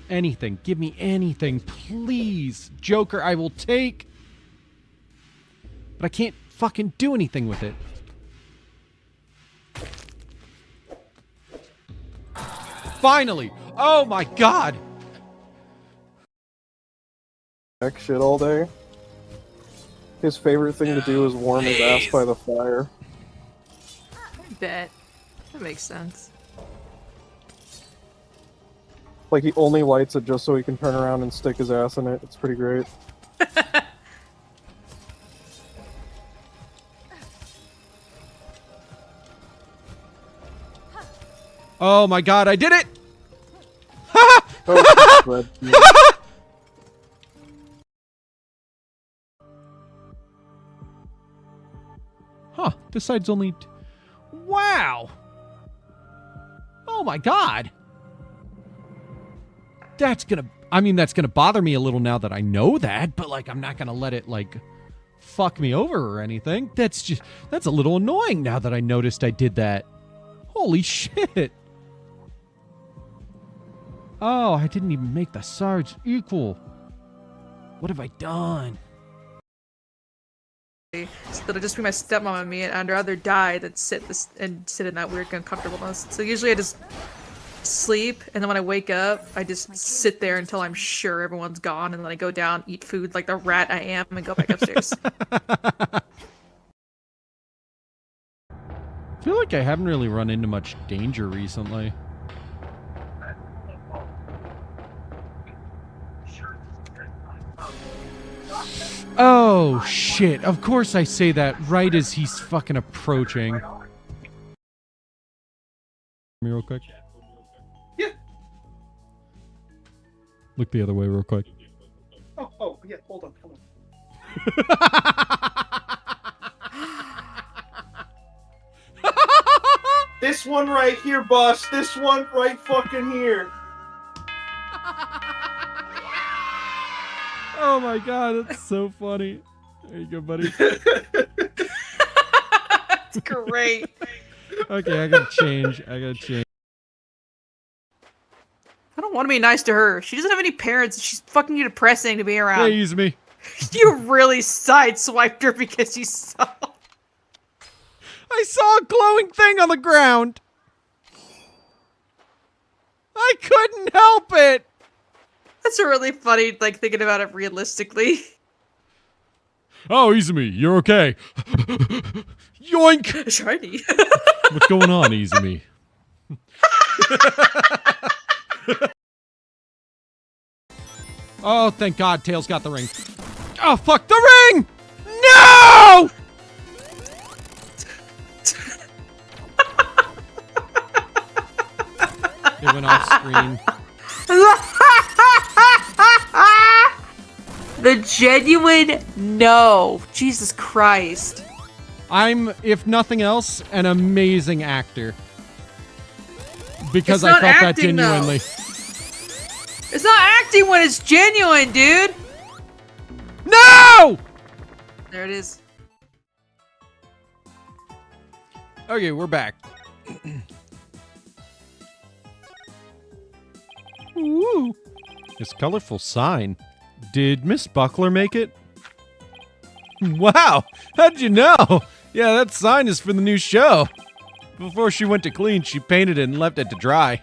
Anything. Give me anything, please. Joker, I will take. But I can't fucking do anything with it. Finally! Oh my god! Heck shit all day. His favorite thing to do is warm his ass by the fire. I bet. That makes sense. Like, he only lights it just so he can turn around and stick his ass in it. It's pretty great. Oh my god, I did it! Oh, huh, this side's only... Wow! Oh my god! That's gonna... I mean, that's gonna bother me a little now that I know that, but, like, I'm not gonna let it, like, fuck me over or anything. That's just... That's a little annoying now that I noticed I did that. Holy shit! Oh, I didn't even make the Sarge equal. What have I done? So it'll just be my stepmom and me, and I'd rather die than sit in that weird uncomfortableness. So usually I just sleep, and then when I wake up, I just sit there until I'm sure everyone's gone, and then I go down, eat food like the rat I am, and go back upstairs. I feel like I haven't really run into much danger recently. Oh, shit. Of course I say that right as he's fucking approaching. Me real quick. Yeah. Look the other way real quick. Oh, yeah, hold on. This one right here, boss. This one right fucking here. Oh my god, that's so funny. There you go, buddy. It's great. Okay, I gotta change. I don't want to be nice to her. She doesn't have any parents. She's fucking depressing to be around. Hey, Izumi. You really sideswiped her because you saw. I saw a glowing thing on the ground. I couldn't help it. That's really funny, like, thinking about it realistically. Oh, Izumi, you're okay. Yoink! Shiny. What's going on, Izumi? Oh, thank God, Tails got the ring. Oh, fuck, the ring! No! It went off screen. The genuine no. Jesus Christ. I'm, if nothing else, an amazing actor. Because It's I not felt that acting, though. genuinely. It's not acting when it's genuine, dude. No! There it is. Okay, we're back. Woo. This colorful sign. Did Miss Buckler make it? Wow, how'd you know? Yeah, that sign is for the new show. Before she went to clean, she painted it and left it to dry.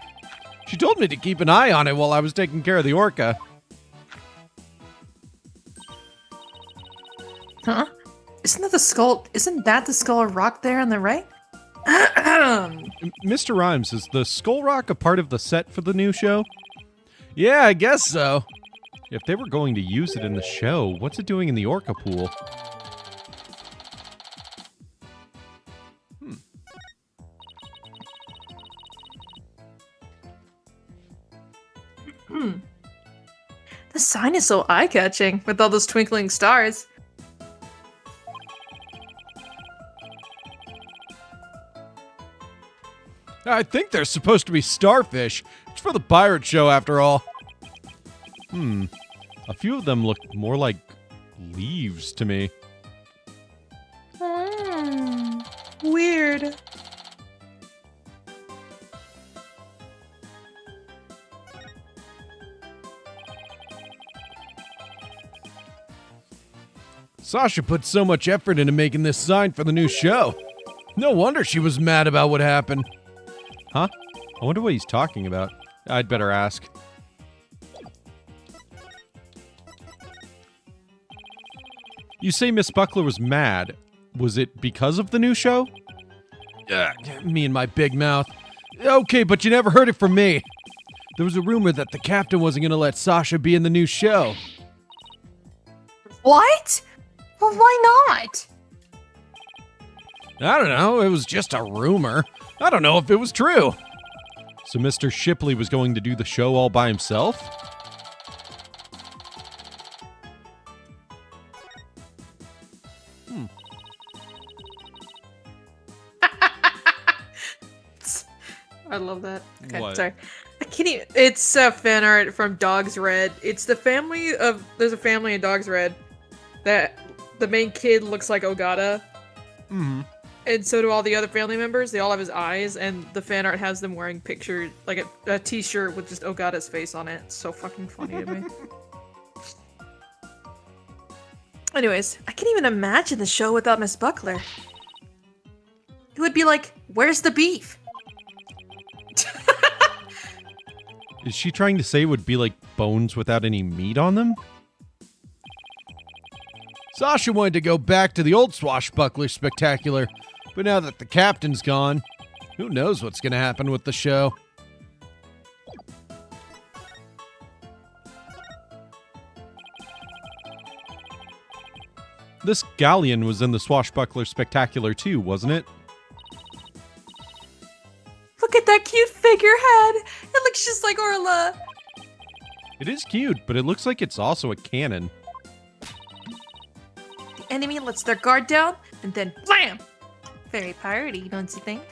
She told me to keep an eye on it while I was taking care of the orca. Huh? Isn't that the skull of rock there on the right? Mr. Rhymes, is the Skull Rock a part of the set for the new show? Yeah, I guess so. If they were going to use it in the show, what's it doing in the orca pool? The sign is so eye-catching with all those twinkling stars. I think they're supposed to be starfish. It's for the pirate show, after all. A few of them look more like leaves to me. Weird. Sasha put so much effort into making this sign for the new show. No wonder she was mad about what happened. Huh? I wonder what he's talking about. I'd better ask. You say Miss Buckler was mad. Was it because of the new show? Me and my big mouth. Okay, but you never heard it from me. There was a rumor that the captain wasn't going to let Sasha be in the new show. What? Well, why not? I don't know. It was just a rumor. I don't know if it was true. So Mr. Shipley was going to do the show all by himself? I love that. Okay, What? sorry. I can't even. It's fan art from Dogs Red. It's the family of. There's a family in Dogs Red that the main kid looks like Ogata. Mm-hmm. And so do all the other family members. They all have his eyes, and the fan art has them wearing picture, like a t-shirt with just Ogata's face on it. It's so fucking funny to me. Anyways, I can't even imagine the show without Miss Buckler. It would be like, where's the beef? Is she trying to say it would be like bones without any meat on them? Sasha wanted to go back to the old Swashbuckler Spectacular, but now that the captain's gone, who knows what's going to happen with the show? This galleon was in the Swashbuckler Spectacular too, wasn't it? Look at that cute figurehead. It looks just like Orla. It is cute, but it looks like it's also a cannon. The enemy lets their guard down, and then blam! Very piratey, don't you think?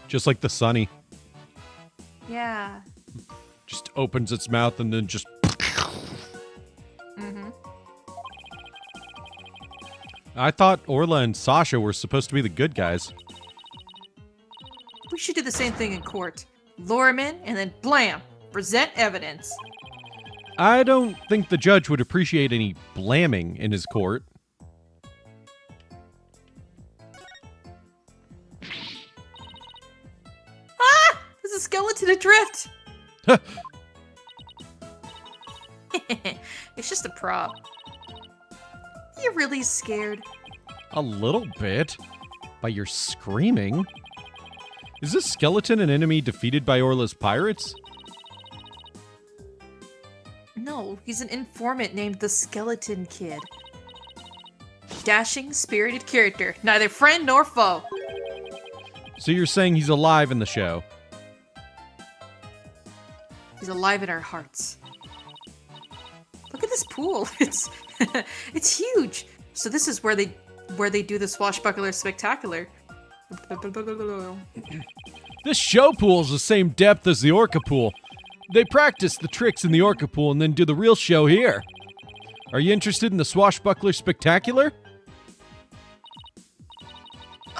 Just like the Sunny. Yeah. Just opens its mouth and then just... Mm-hmm. I thought Orla and Sasha were supposed to be the good guys. We should do the same thing in court. Lure him in, and then blam! Present evidence. I don't think the judge would appreciate any blamming in his court. Ah! There's a skeleton adrift! It's just a prop. You're really scared. A little bit. By your screaming. Is this skeleton an enemy defeated by Orla's pirates? No, he's an informant named the Skeleton Kid. Dashing, spirited character. Neither friend nor foe. So you're saying he's alive in the show? He's alive in our hearts. Look at this pool. It's huge. So this is where they do the swashbuckler spectacular. This show pool is the same depth as the Orca pool. They practice the tricks in the Orca pool and then do the real show here. Are you interested in the swashbuckler spectacular?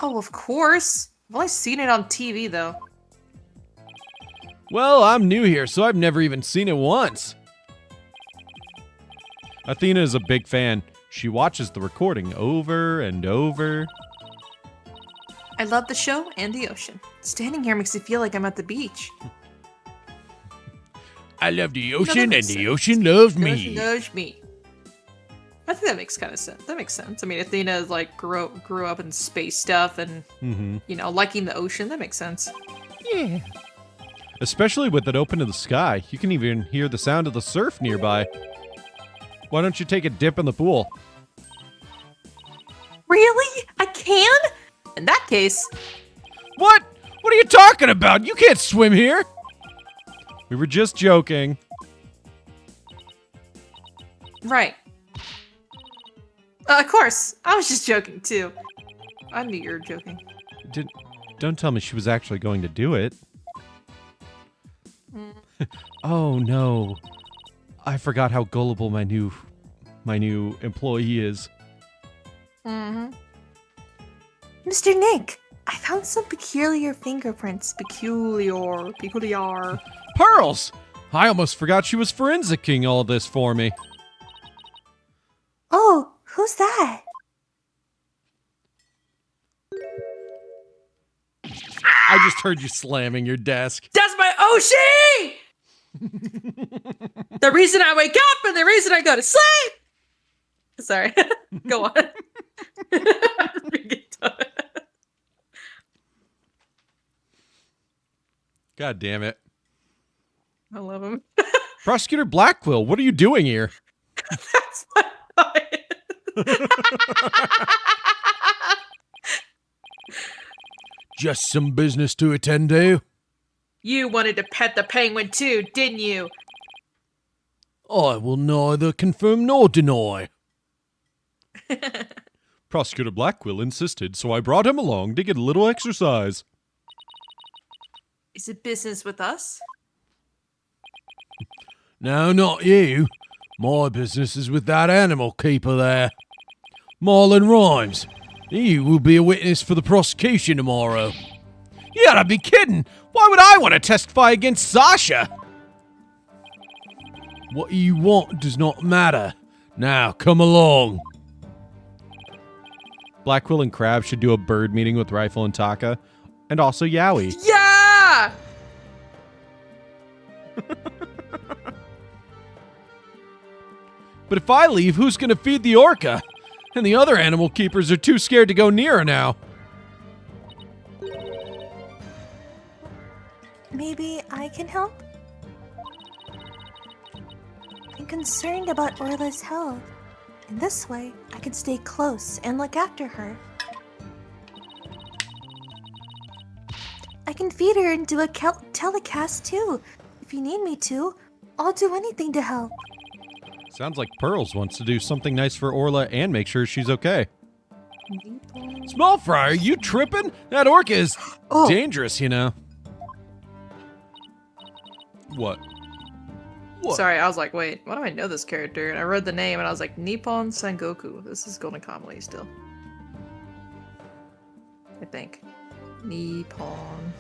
Oh, of course. I've only seen it on TV, though. Well, I'm new here, so I've never even seen it once. Athena is a big fan. She watches the recording over and over. I love the show and the ocean. Standing here makes me feel like I'm at the beach. I love the ocean and the ocean loves me. The ocean loves me. I think that makes kind of sense. That makes sense. I mean, Athena is like grew up in space stuff and you know, liking the ocean. That makes sense. Yeah. Especially with it open to the sky, you can even hear the sound of the surf nearby. Why don't you take a dip in the pool? Really? I can? In that case. What? What are you talking about? You can't swim here. We were just joking. Right. Of course. I was just joking, too. I knew you were joking. Don't tell me she was actually going to do it. Oh, no. I forgot how gullible my new employee is. Mr. Nick, I found some peculiar fingerprints. Peculiar. Pearls! I almost forgot she was forensicing all this for me. Oh, who's that? I just heard you slamming your desk. That's my Oshie! The reason I wake up and the reason I go to sleep! Sorry. Go on. God damn it. I love him. Prosecutor Blackquill, what are you doing here? That's my Just some business to attend to. You wanted to pet the penguin too, didn't you? I will neither confirm nor deny. Prosecutor Blackquill insisted, so I brought him along to get a little exercise. Is it business with us? No, not you. My business is with that animal keeper there. Marlon Rhymes. You will be a witness for the prosecution tomorrow. You gotta be kidding! Why would I want to testify against Sasha? What you want does not matter. Now, come along. Blackquill and Crab should do a bird meeting with Rifle and Taka. And also Yowie. Yeah! But if I leave, who's gonna feed the orca? And the other animal keepers are too scared to go near her now. Maybe I can help? I'm concerned about Orla's health. In this way, I can stay close and look after her. I can feed her and do a telecast too. If you need me to, I'll do anything to help. Sounds like Pearls wants to do something nice for Orla and make sure she's okay. Small Fry, are you tripping? That orca is dangerous, you know. What? Sorry, I was like, wait, why do I know this character? And I read the name and I was like, Nippon Sengoku. This is Golden Kamuy still. I think. Nippon.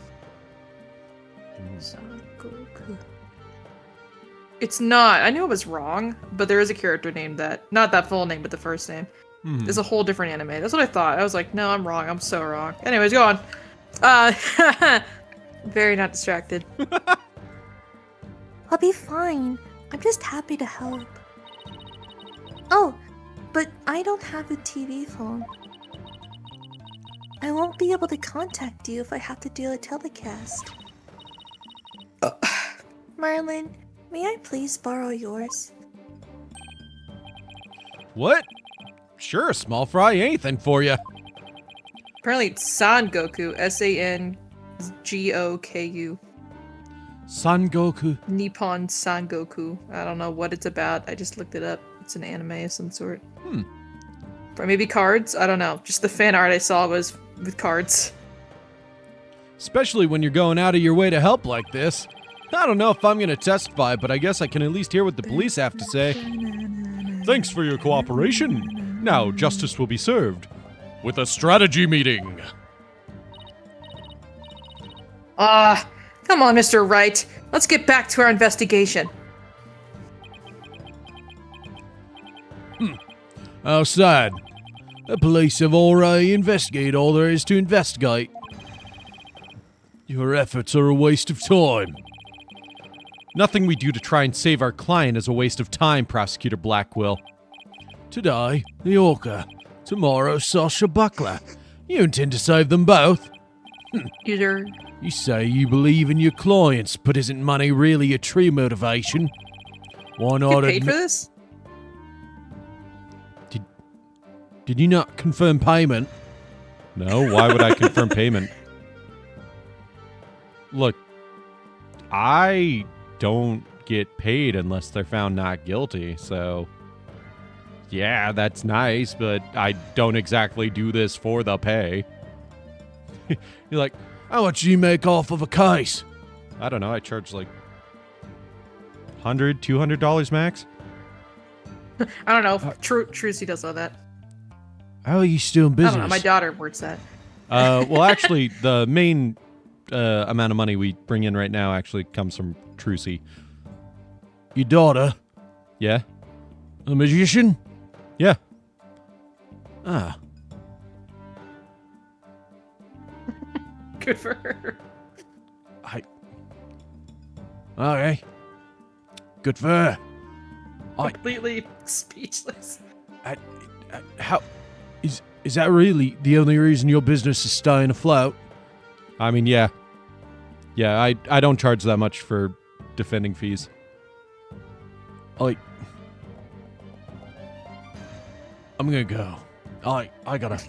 Son Goku. It's not. I knew I was wrong, but there is a character named that. Not that full name, but the first name. It's a whole different anime. That's what I thought. I was like, no, I'm wrong. I'm so wrong. Anyways, go on. Very not distracted. I'll be fine. I'm just happy to help. Oh, but I don't have a TV phone. I won't be able to contact you if I have to do a telecast. Marlon, may I please borrow yours? What? Sure, small fry, anything for you. Apparently it's San Goku. Sangoku. Son Goku. Nippon San Goku. I don't know what it's about. I just looked it up. It's an anime of some sort. Or maybe cards? I don't know. Just the fan art I saw was with cards. Especially when you're going out of your way to help like this. I don't know if I'm going to testify, but I guess I can at least hear what the police have to say. Thanks for your cooperation. Now justice will be served with a strategy meeting. Come on, Mr. Wright. Let's get back to our investigation. Outside. The police have already investigated all there is to investigate. Your efforts are a waste of time. Nothing we do to try and save our client is a waste of time, Prosecutor Blackwell. Today, the Orca. Tomorrow, Sasha Buckler. You intend to save them both? Either. You say you believe in your clients, but isn't money really a true motivation? Why not Get paid for this? Did you not confirm payment? No, why would I confirm payment? Look, I don't get paid unless they're found not guilty, so... Yeah, that's nice, but I don't exactly do this for the pay. You're like, how much do you make off of a case? I don't know, I charge like $100, $200 max? I don't know. Trucy does all that. How are you still in business? I don't know. My daughter works that. Well, actually, the main amount of money we bring in right now actually comes from Trucy. Your daughter? Yeah. A magician? Yeah. Ah. Good for her. Okay. Good for her. Completely speechless. How... Is that really the only reason your business is staying afloat? I mean, yeah. Yeah, I don't charge that much for defending fees. I'm gonna go. I gotta...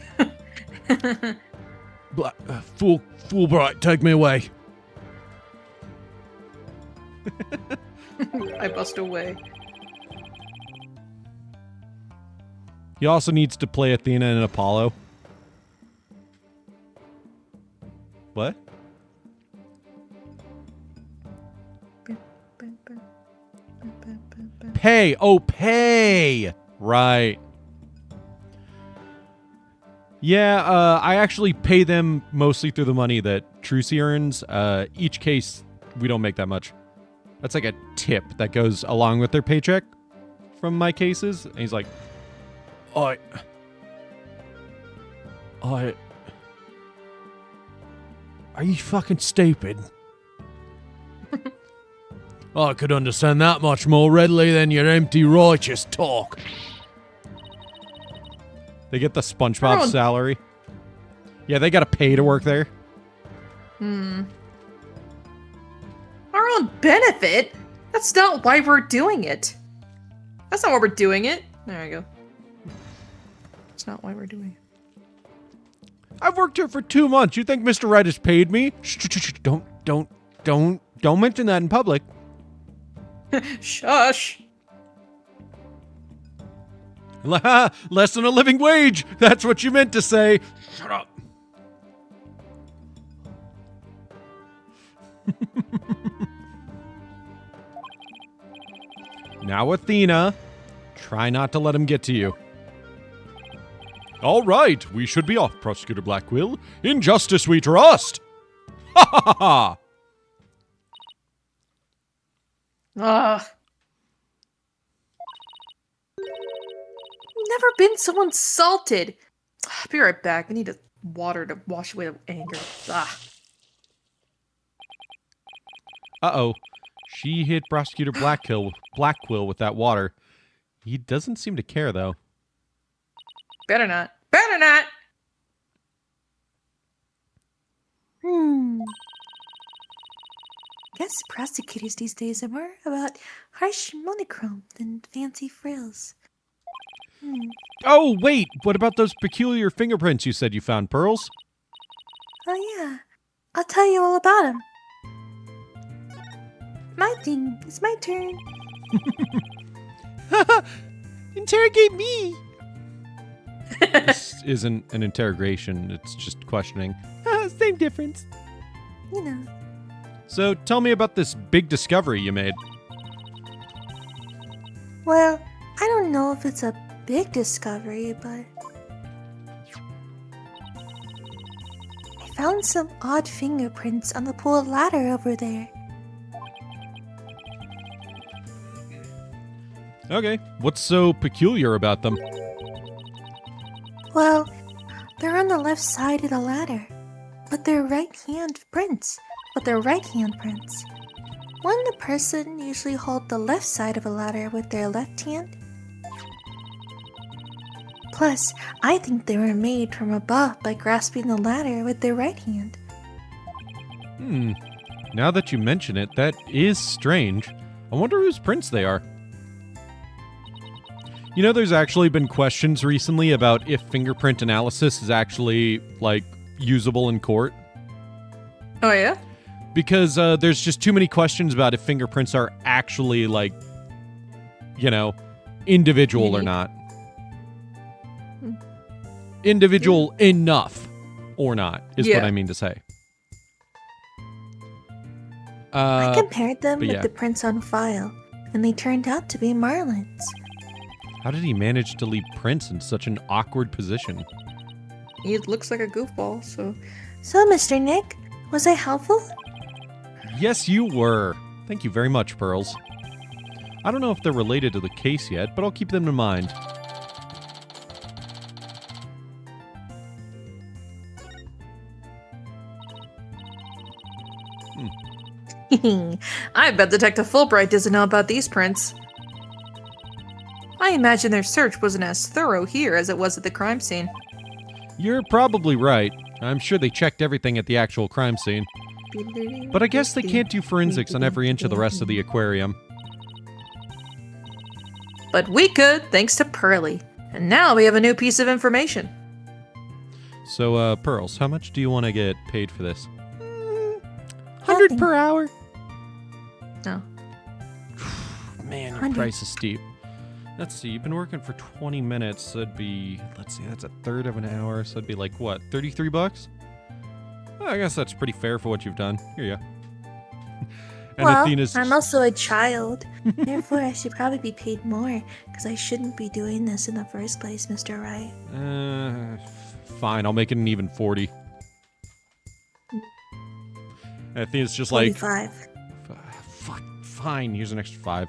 Fulbright, take me away. I bust away. He also needs to play Athena and Apollo. What? Pay! Oh, pay! Right. Yeah, I actually pay them mostly through the money that Trucy earns. Each case, we don't make that much. That's like a tip that goes along with their paycheck from my cases. And he's like, are you fucking stupid? I could understand that much more readily than your empty righteous talk. They get the SpongeBob salary. Yeah, they gotta pay to work there. Our own benefit? That's not why we're doing it. That's not why we're doing it. There we go. That's not why we're doing it. I've worked here for 2 months. You think Mr. Wright has paid me? Shh, don't mention that in public. Shush. Less than a living wage. That's what you meant to say. Shut up. Now, Athena, try not to let him get to you. All right, we should be off, Prosecutor Blackwell. In justice we trust. Ha ha ha ha. Ugh. Never been so insulted. I'll be right back. I need water to wash away the anger. Ah. Uh-oh. She hit Prosecutor Blackquill with that water. He doesn't seem to care, though. Better not. Better not! Guess prosecutors these days are more about harsh monochrome than fancy frills. Oh, wait! What about those peculiar fingerprints you said you found, Pearls? Oh yeah, I'll tell you all about them. My thing. It's my turn. Interrogate me! This isn't an interrogation, it's just questioning. Same difference. You know. So, tell me about this big discovery you made. Well, I don't know if it's a big discovery, but I found some odd fingerprints on the pool ladder over there. Okay, what's so peculiar about them? Well, they're on the left side of the ladder, but they're right-hand prints. Wouldn't the person usually hold the left side of a ladder with their left hand? Plus, I think they were made from above by grasping the ladder with their right hand. Now that you mention it, that is strange. I wonder whose prints they are. You know, there's actually been questions recently about if fingerprint analysis is actually, like, usable in court. Oh, yeah? Because there's just too many questions about if fingerprints are actually, like, you know, individual or not. Individual enough or not is what I mean to say. I compared them with yeah. the prints on file, and they turned out to be Marlin's. How did he manage to leave prints in such an awkward position? He looks like a goofball, so... So, Mr. Nick, was I helpful? Yes, you were. Thank you very much, Pearls. I don't know if they're related to the case yet, but I'll keep them in mind. I bet Detective Fulbright doesn't know about these prints. I imagine their search wasn't as thorough here as it was at the crime scene. You're probably right. I'm sure they checked everything at the actual crime scene. But I guess they can't do forensics on every inch of the rest of the aquarium. But we could, thanks to Pearly. And now we have a new piece of information. So, Pearls, how much do you want to get paid for this? 100 per hour. No. Man, your price is steep. Let's see, you've been working for 20 minutes. That'd be, let's see, that's a third of an hour. So that'd be like, what, 33 bucks? Well, I guess that's pretty fair for what you've done. Here you go. And well, Athena's... I'm also a child. Therefore, I should probably be paid more, because I shouldn't be doing this in the first place, Mr. Wright. Fine, I'll make it an even 40. And Athena's just 45. Like... Fuck, fine, here's an extra 5.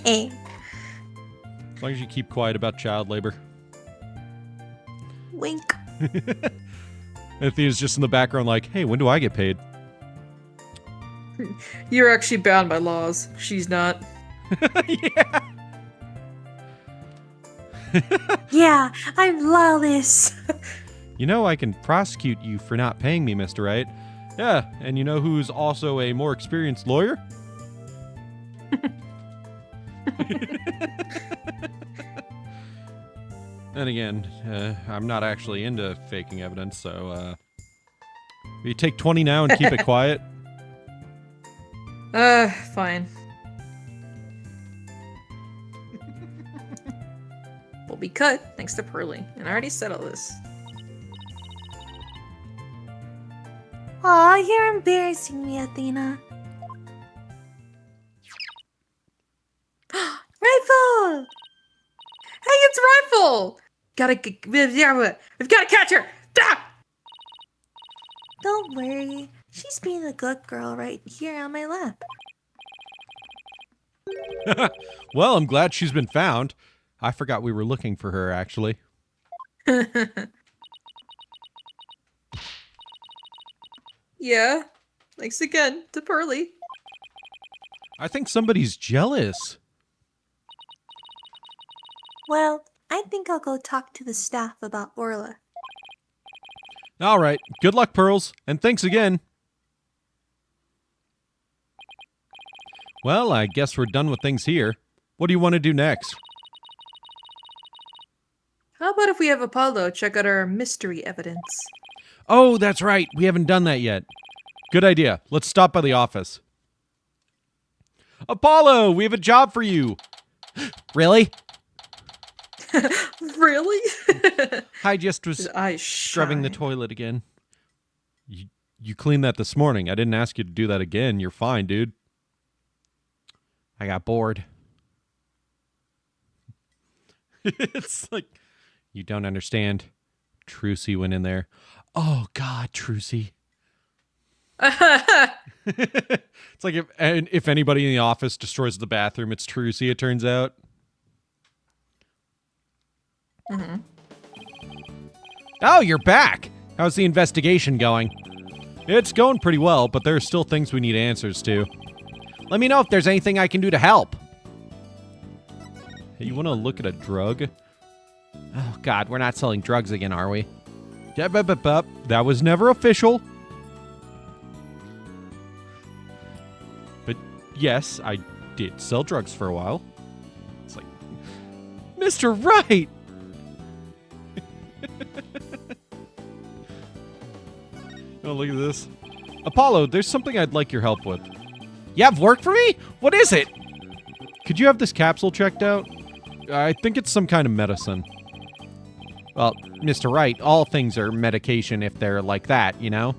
As long as you keep quiet about child labor. Wink. Athena's just in the background like, hey, when do I get paid? You're actually bound by laws. She's not. Yeah. Yeah, I'm lawless. You know I can prosecute you for not paying me, Mr. Wright. Yeah, and you know who's also a more experienced lawyer? And again, I'm not actually into faking evidence, so you take 20 now and keep it quiet. Fine. We'll be cut thanks to Pearly, and I already said all this. Aw, you're embarrassing me, Athena. Rifle! Hey, it's Rifle! We've got to catch her! Ah! Don't worry. She's being a good girl right here on my lap. Well, I'm glad she's been found. I forgot we were looking for her, actually. Yeah. Thanks again to Pearly. I think somebody's jealous. Well, I think I'll go talk to the staff about Orla. All right. Good luck, Pearls. And thanks again. Well, I guess we're done with things here. What do you want to do next? How about if we have Apollo check out our mystery evidence? Oh, that's right. We haven't done that yet. Good idea. Let's stop by the office. Apollo, we have a job for you. Really? Really? I just was scrubbing the toilet again. You cleaned that this morning. I didn't ask you to do that again. You're fine, dude. I got bored. It's like, you don't understand. Trucy went in there. Oh, God, Trucy. It's like if anybody in the office destroys the bathroom, it's Trucy, it turns out. Mm-hmm. Oh, you're back. How's the investigation going? It's going pretty well, but there are still things we need answers to. Let me know if there's anything I can do to help. Hey, you want to look at a drug? Oh, God, we're not selling drugs again, are we? That was never official. But yes, I did sell drugs for a while. It's like, Mr. Wright! Oh, look at this. Apollo, there's something I'd like your help with. You have work for me? What is it? Could you have this capsule checked out? I think it's some kind of medicine. Well, Mr. Wright, all things are medication if they're like that, you know?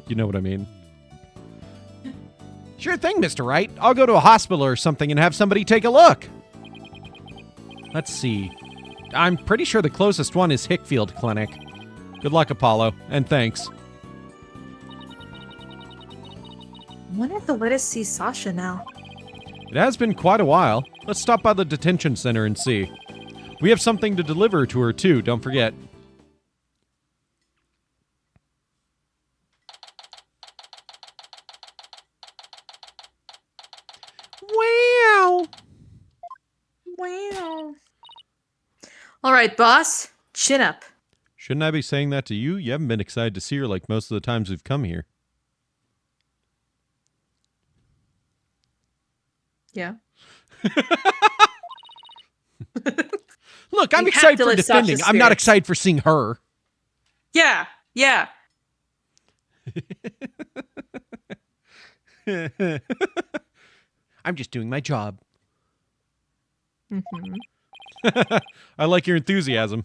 You know what I mean. Sure thing, Mr. Wright. I'll go to a hospital or something and have somebody take a look. Let's see. I'm pretty sure the closest one is Hickfield Clinic. Good luck, Apollo, and thanks. When if they'll let us see Sasha now? It has been quite a while. Let's stop by the detention center and see. We have something to deliver to her, too, don't forget. Wow! Wow. All right, boss. Chin up. Shouldn't I be saying that to you? You haven't been excited to see her like most of the times we've come here. Yeah. Look, I'm excited for defending. I'm not excited for seeing her. Yeah, yeah. I'm just doing my job. Mm-hmm. I like your enthusiasm.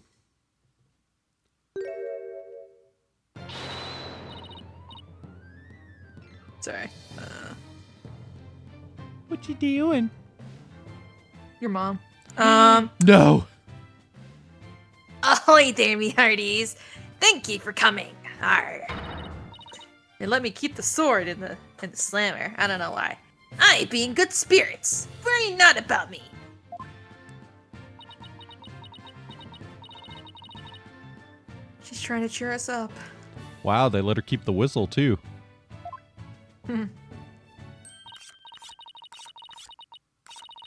Sorry. What you doing? Your mom. No. Ahoy there, me hearties. Thank you for coming. Arr. They let me keep the sword in the slammer. I don't know why. I be in good spirits. Worry not about me. She's trying to cheer us up. Wow, they let her keep the whistle, too.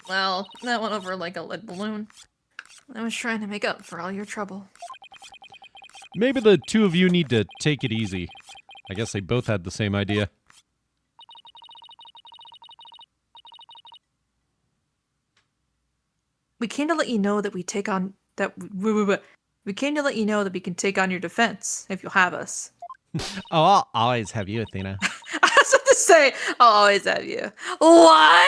Well, that went over like a lead balloon. I was trying to make up for all your trouble. Maybe the two of you need to take it easy. I guess they both had the same idea. We came to let you know that we take on that. We came to let you know that we can take on your defense if you'll have us. Oh, I'll always have you, Athena. I was about to say, I'll always have you. What?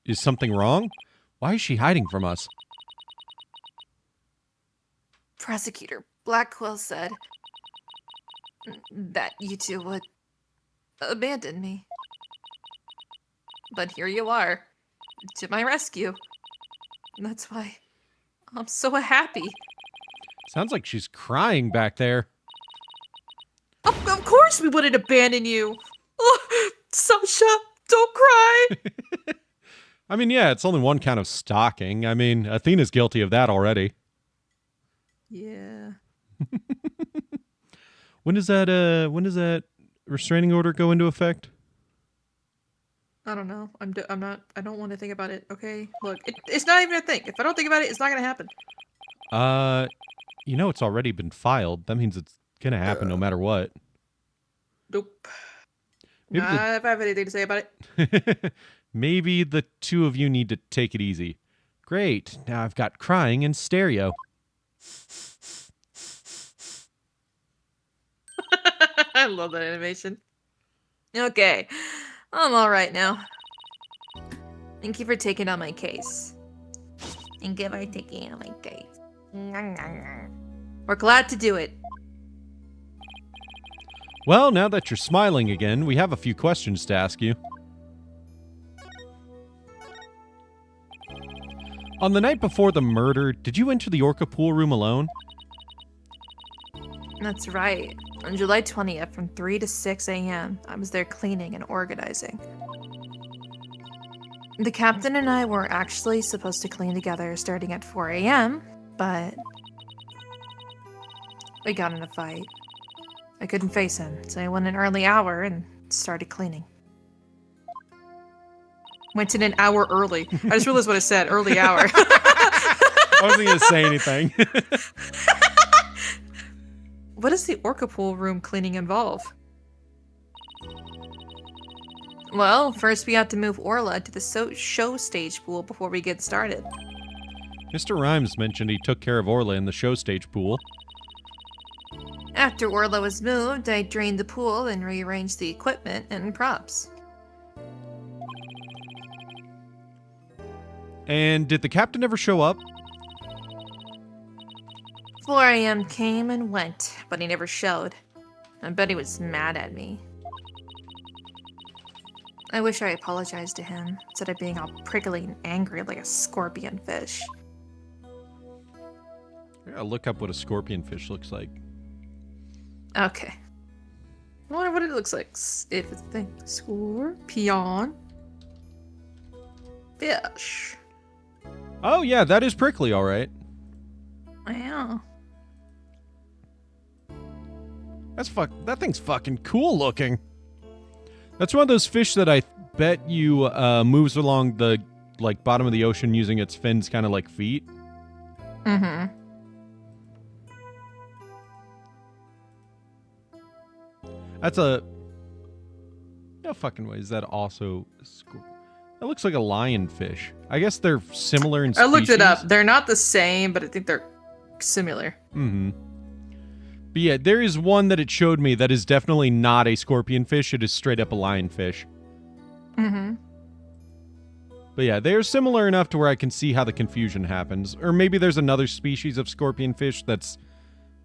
Is something wrong? Why is she hiding from us? Prosecutor Blackwell said that you two would abandon me. But here you are, to my rescue. That's why I'm so happy. Sounds like she's crying back there. Of course we wouldn't abandon you. Oh, Sasha, don't cry. I mean, yeah, it's only one kind of stalking. I mean, Athena's guilty of that already. Yeah. When does that restraining order go into effect? I don't know. I don't want to think about it. Okay, look, it's not even a thing. If I don't think about it, it's not gonna happen. You know, it's already been filed. That means it's gonna happen no matter what. Nope. Maybe Not if I have anything to say about it. Maybe the two of you need to take it easy. Great. Now I've got crying in stereo. I love that animation. Okay, I'm all right now. Thank you for taking on my case. Thank you for taking on my case. We're glad to do it. Well, now that you're smiling again, we have a few questions to ask you. On the night before the murder, did you enter the Orca pool room alone? That's right. On July 20th, from 3 to 6 a.m., I was there cleaning and organizing. The captain and I were actually supposed to clean together starting at 4 a.m., but we got in a fight. I couldn't face him, so I went an early hour and started cleaning. Went in an hour early. I just realized what I said, early hour. I wasn't going to say anything. What does the Orca pool room cleaning involve? Well, first we have to move Orla to the show stage pool before we get started. Mr. Rhymes mentioned he took care of Orla in the show stage pool. After Orla was moved, I drained the pool and rearranged the equipment and props. And did the captain ever show up? 4 a.m. came and went, but he never showed. I bet he was mad at me. I wish I apologized to him, instead of being all prickly and angry like a scorpion fish. I gotta look up what a scorpion fish looks like. Okay. I wonder what it looks like. If it's a thing. Scorpion. Fish. Oh yeah, that is prickly, all right. Yeah. That thing's fucking cool looking. That's one of those fish that I bet you moves along the bottom of the ocean using its fins kind of like feet. Mm-hmm. That's a... No fucking way. Is that also... That looks like a lionfish. I guess they're similar in species. I looked it up. They're not the same, but I think they're similar. Mm-hmm. But yeah, there is one that it showed me that is definitely not a scorpion fish. It is straight up a lionfish. Mm-hmm. But yeah, they're similar enough to where I can see how the confusion happens. Or maybe there's another species of scorpion fish that's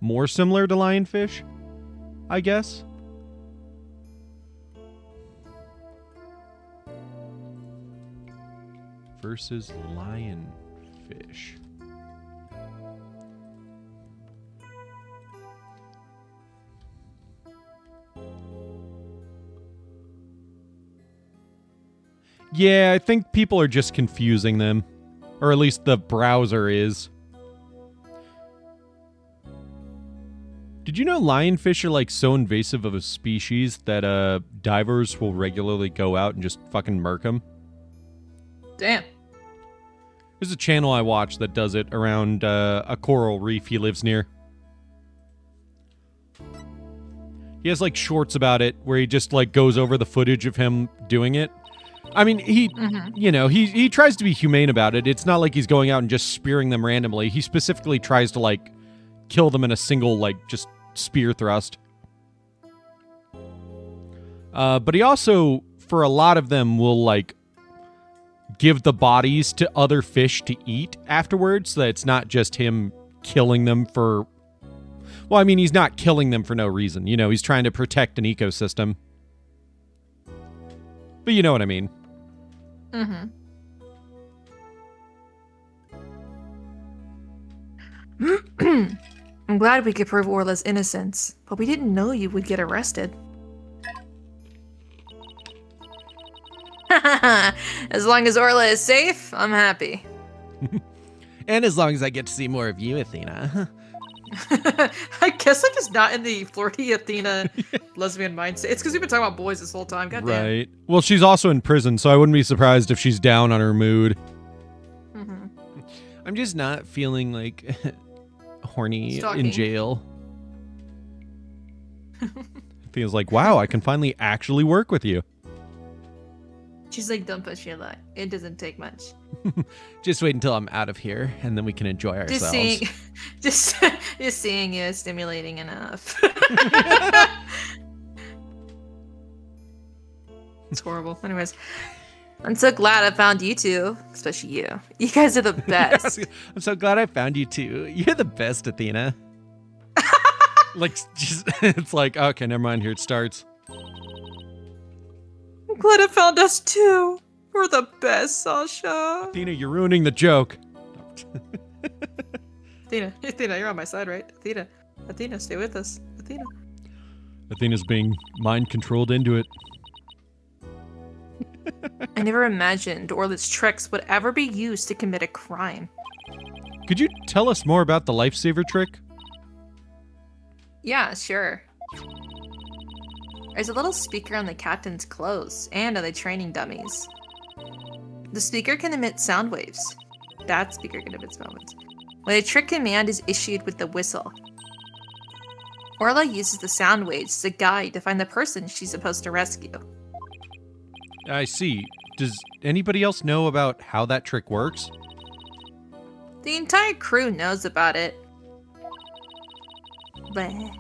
more similar to lionfish, I guess. Versus lionfish. Yeah, I think people are just confusing them. Or at least the browser is. Did you know lionfish are so invasive of a species that divers will regularly go out and just fucking murk them? Damn. There's a channel I watch that does it around a coral reef he lives near. He has shorts about it where he just goes over the footage of him doing it. I mean, he tries to be humane about it. It's not like he's going out and just spearing them randomly. He specifically tries to kill them in a single just spear thrust. But he also, for a lot of them, will give the bodies to other fish to eat afterwards, so that it's not just him killing them for... Well, I mean, he's not killing them for no reason. He's trying to protect an ecosystem. But you know what I mean. Mm-hmm. I'm glad we could prove Orla's innocence, but we didn't know you would get arrested. As long as Orla is safe, I'm happy. And as long as I get to see more of you, Athena. I guess I'm just not in the flirty Athena lesbian mindset. It's because we've been talking about boys this whole time. Goddamn. Right. Well, she's also in prison, so I wouldn't be surprised if she's down on her mood. Mm-hmm. I'm just not feeling like horny Stalking. in jail. Feels like, wow, I can finally actually work with you. She's like, don't push your luck. It doesn't take much. Just wait until I'm out of here, and then we can enjoy ourselves. Just seeing you is stimulating enough. It's horrible. Anyways, I'm so glad I found you two, especially you. You guys are the best. I'm so glad I found you too. You're the best, Athena. Like, just it's like, okay, never mind. Here it starts. I'm glad I found us too. We're the best, Sasha. Athena, you're ruining the joke. Athena, you're on my side, right? Athena, stay with us. Athena. Athena's being mind controlled into it. I never imagined Orla's tricks would ever be used to commit a crime. Could you tell us more about the lifesaver trick? Yeah, sure. There's a little speaker on the captain's clothes and on the training dummies. The speaker can emit sound waves. That speaker can emit sound waves. When a trick command is issued with the whistle, Orla uses the sound waves as a guide to find the person she's supposed to rescue. I see. Does anybody else know about how that trick works? The entire crew knows about it. But I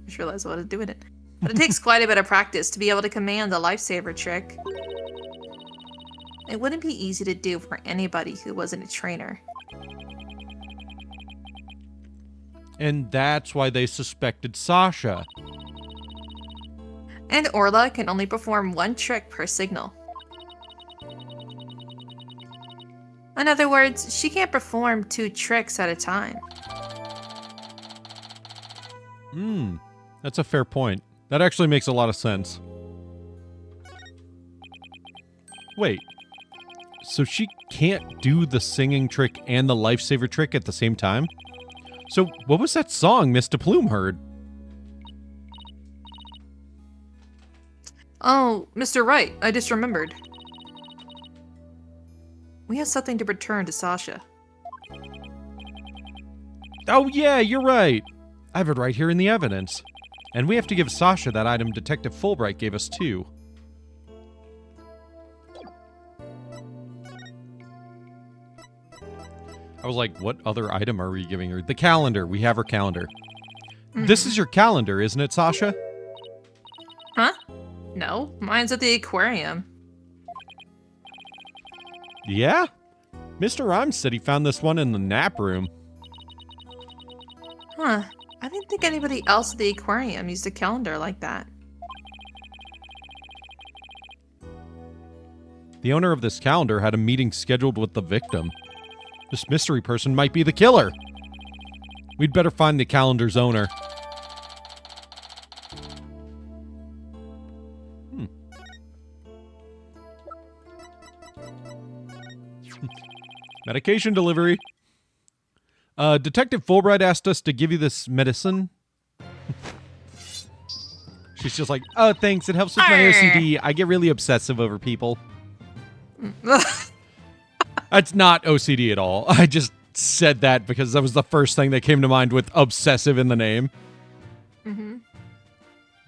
just realized what I was doing it. But it takes quite a bit of practice to be able to command the lifesaver trick. It wouldn't be easy to do for anybody who wasn't a trainer. And that's why they suspected Sasha. And Orla can only perform one trick per signal. In other words, she can't perform 2 tricks at a time. That's a fair point. That actually makes a lot of sense. Wait. So she can't do the singing trick and the lifesaver trick at the same time? So what was that song Miss DePlume heard? Oh, Mr. Wright, I just remembered. We have something to return to Sasha. Oh yeah, you're right. I have it right here in the evidence. And we have to give Sasha that item Detective Fulbright gave us too. I was like, what other item are we giving her? The calendar. We have her calendar. This is your calendar, isn't it, Sasha? Huh? No, mine's at the aquarium. Yeah? Mr. Rhymes said he found this one in the nap room. Huh. I didn't think anybody else at the aquarium used a calendar like that. The owner of this calendar had a meeting scheduled with the victim. This mystery person might be the killer. We'd better find the calendar's owner. Medication delivery. Detective Fulbright asked us to give you this medicine. She's just like, oh, thanks. It helps with my OCD. I get really obsessive over people. That's not OCD at all. I just said that because that was the first thing that came to mind with obsessive in the name.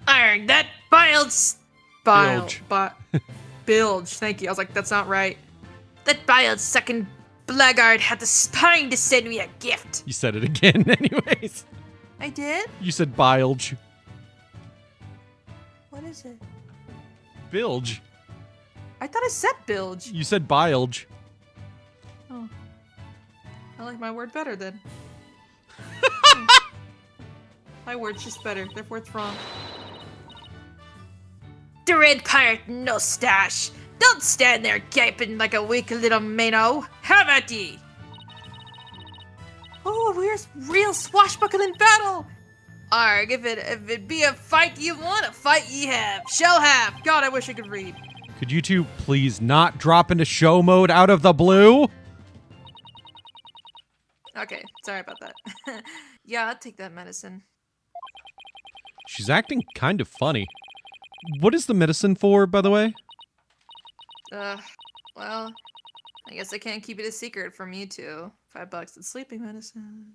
Arg, that bilge. Thank you. I was like, that's not right. That bilge second blackguard had the spine to send me a gift. You said it again anyways. I did? You said bilge. What is it? Bilge. I thought I said bilge. You said bilge. Oh. I like my word better then. My word's just better, therefore it's wrong. The red pirate no stash. Don't stand there gaping like a weak little minnow. Have at ye! Oh, where's real swashbuckling battle? Arg, if it be a fight you want, a fight ye have. Shall have. God, I wish I could read. Could you two please not drop into show mode out of the blue? Okay, sorry about that. Yeah, I'll take that medicine. She's acting kind of funny. What is the medicine for, by the way? Well, I guess I can't keep it a secret from you two. $5, it's sleeping medicine.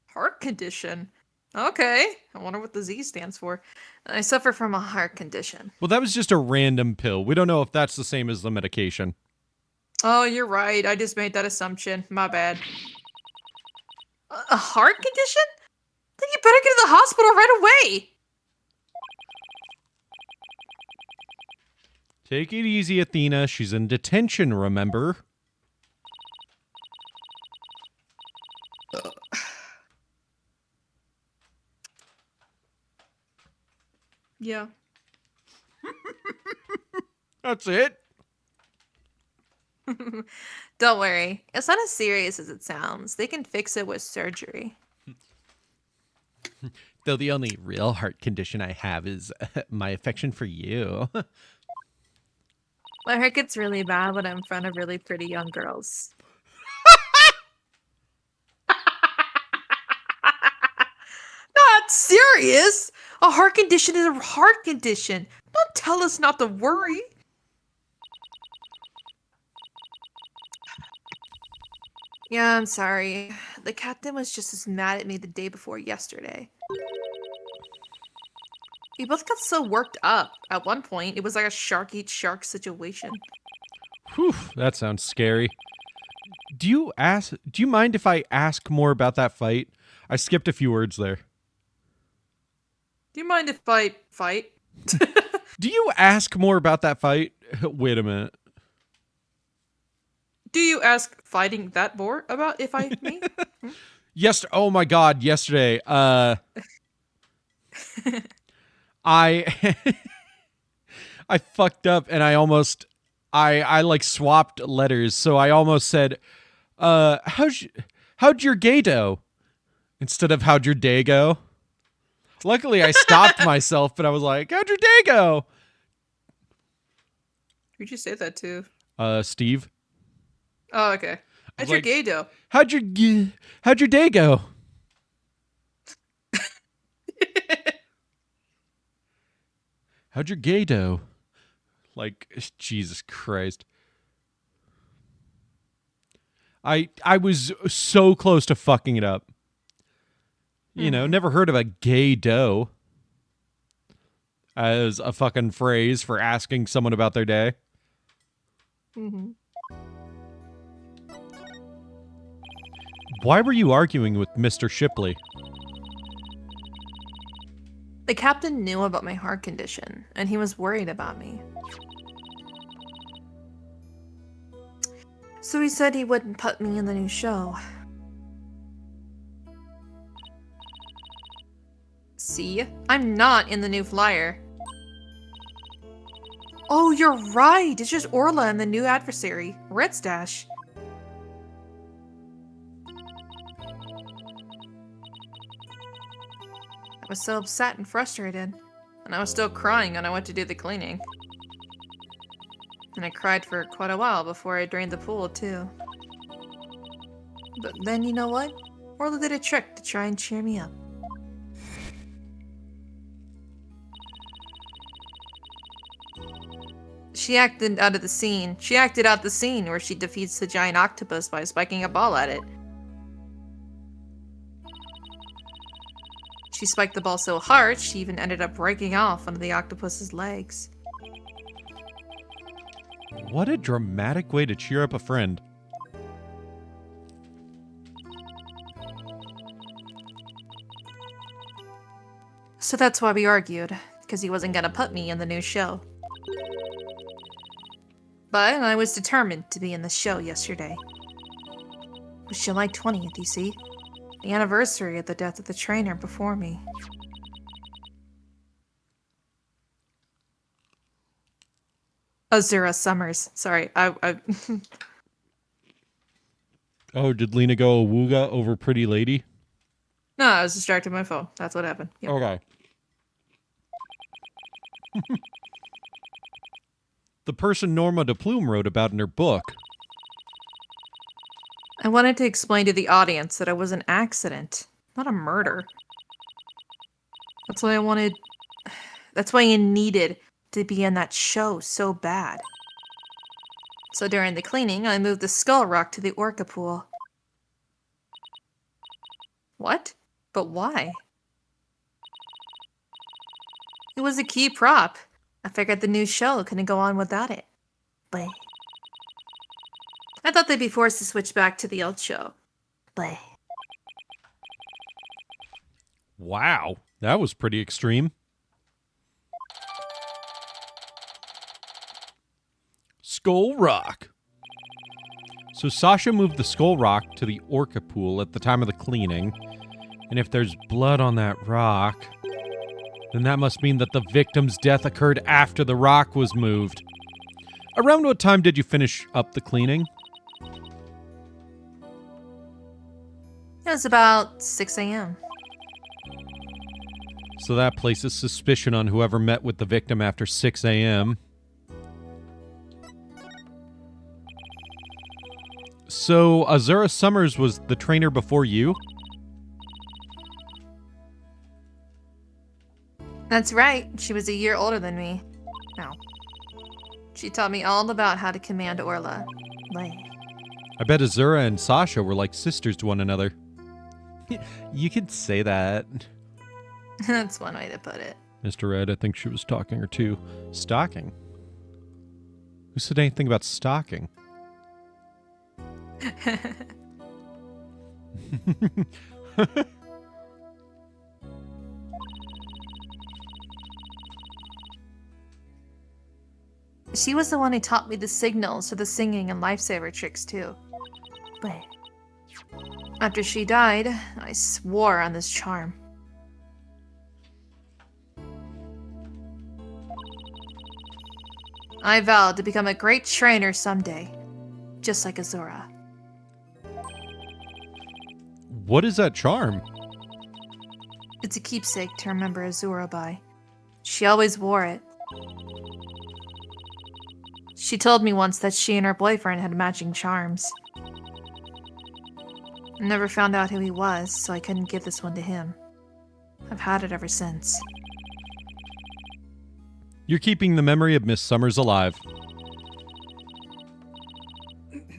Heart condition. Okay, I wonder what the Z stands for. I suffer from a heart condition. Well, that was just a random pill. We don't know if that's the same as the medication. Oh, you're right. I just made that assumption. My bad. A heart condition? Then you better get to the hospital right away. Take it easy, Athena. She's in detention, remember? Yeah. That's it. Don't worry. It's not as serious as it sounds. They can fix it with surgery. Though the only real heart condition I have is my affection for you. My heart gets really bad when I'm in front of really pretty young girls. Not serious! A heart condition is a heart condition. Don't tell us not to worry. Yeah, I'm sorry. The captain was just as mad at me the day before yesterday. We both got so worked up. At one point, it was like a shark eats shark situation. Whew, that sounds scary. Do you mind if I ask more about that fight? I skipped a few words there. Do you mind if I fight? Do you ask more about that fight? Wait a minute. Do you ask fighting that more about if I me? Yes. Oh my God. Yesterday, I fucked up and I like swapped letters. So I almost said, how'd your gay go? Instead of how'd your day go? Luckily I stopped myself, but I was like, how'd your day go? Who'd you say that to? Steve. Oh, okay. How'd your gay go? How'd your day go? How'd your gay go? Like, Jesus Christ. I was so close to fucking it up. You know, never heard of a gay doe as a fucking phrase for asking someone about their day. Mm-hmm. Why were you arguing with Mr. Shipley? The captain knew about my heart condition, and he was worried about me. So he said he wouldn't put me in the new show. See? I'm not in the new flyer. Oh, you're right! It's just Orla and the new adversary, Red Stash. I was so upset and frustrated, and I was still crying when I went to do the cleaning. And I cried for quite a while before I drained the pool, too. But then, you know what? Orla did a trick to try and cheer me up. She acted out the scene where she defeats the giant octopus by spiking a ball at it. She spiked the ball so hard, she even ended up breaking off one of the octopus's legs. What a dramatic way to cheer up a friend. So that's why we argued, because he wasn't gonna put me in the new show. But I was determined to be in the show yesterday. It was July 20th, you see? The anniversary of the death of the trainer before me. Azura Summers. Sorry, I Oh, did Lena go awooga over Pretty Lady? No, I was distracted by my phone. That's what happened. Yep. Okay. The person Norma de Plume wrote about in her book. I wanted to explain to the audience that it was an accident, not a murder. That's why I needed to be in that show so bad. So during the cleaning, I moved the skull rock to the orca pool. What? But why? It was a key prop. I figured the new show couldn't go on without it. But I thought they'd be forced to switch back to the old show. But Wow, that was pretty extreme. Skull Rock. So Sasha moved the Skull Rock to the orca pool at the time of the cleaning. And if there's blood on that rock, then that must mean that the victim's death occurred after the rock was moved. Around what time did you finish up the cleaning? it was about 6 a.m. So that places suspicion on whoever met with the victim after 6 a.m. So Azura Summers was the trainer before you? That's right. She was a year older than me. Now, she taught me all about how to command Orla. Like, I bet Azura and Sasha were like sisters to one another. You could say that. that's one way to put it. Mr. Red, I think she was stalking her too. Stalking? Who said anything about stalking? She was the one who taught me the signals to the singing and lifesaver tricks too. But after she died, I swore on this charm. I vowed to become a great trainer someday, just like Azura. What is that charm? It's a keepsake to remember Azura by. She always wore it. She told me once that she and her boyfriend had matching charms. I never found out who he was, so I couldn't give this one to him. I've had it ever since. You're keeping the memory of Miss Summers alive.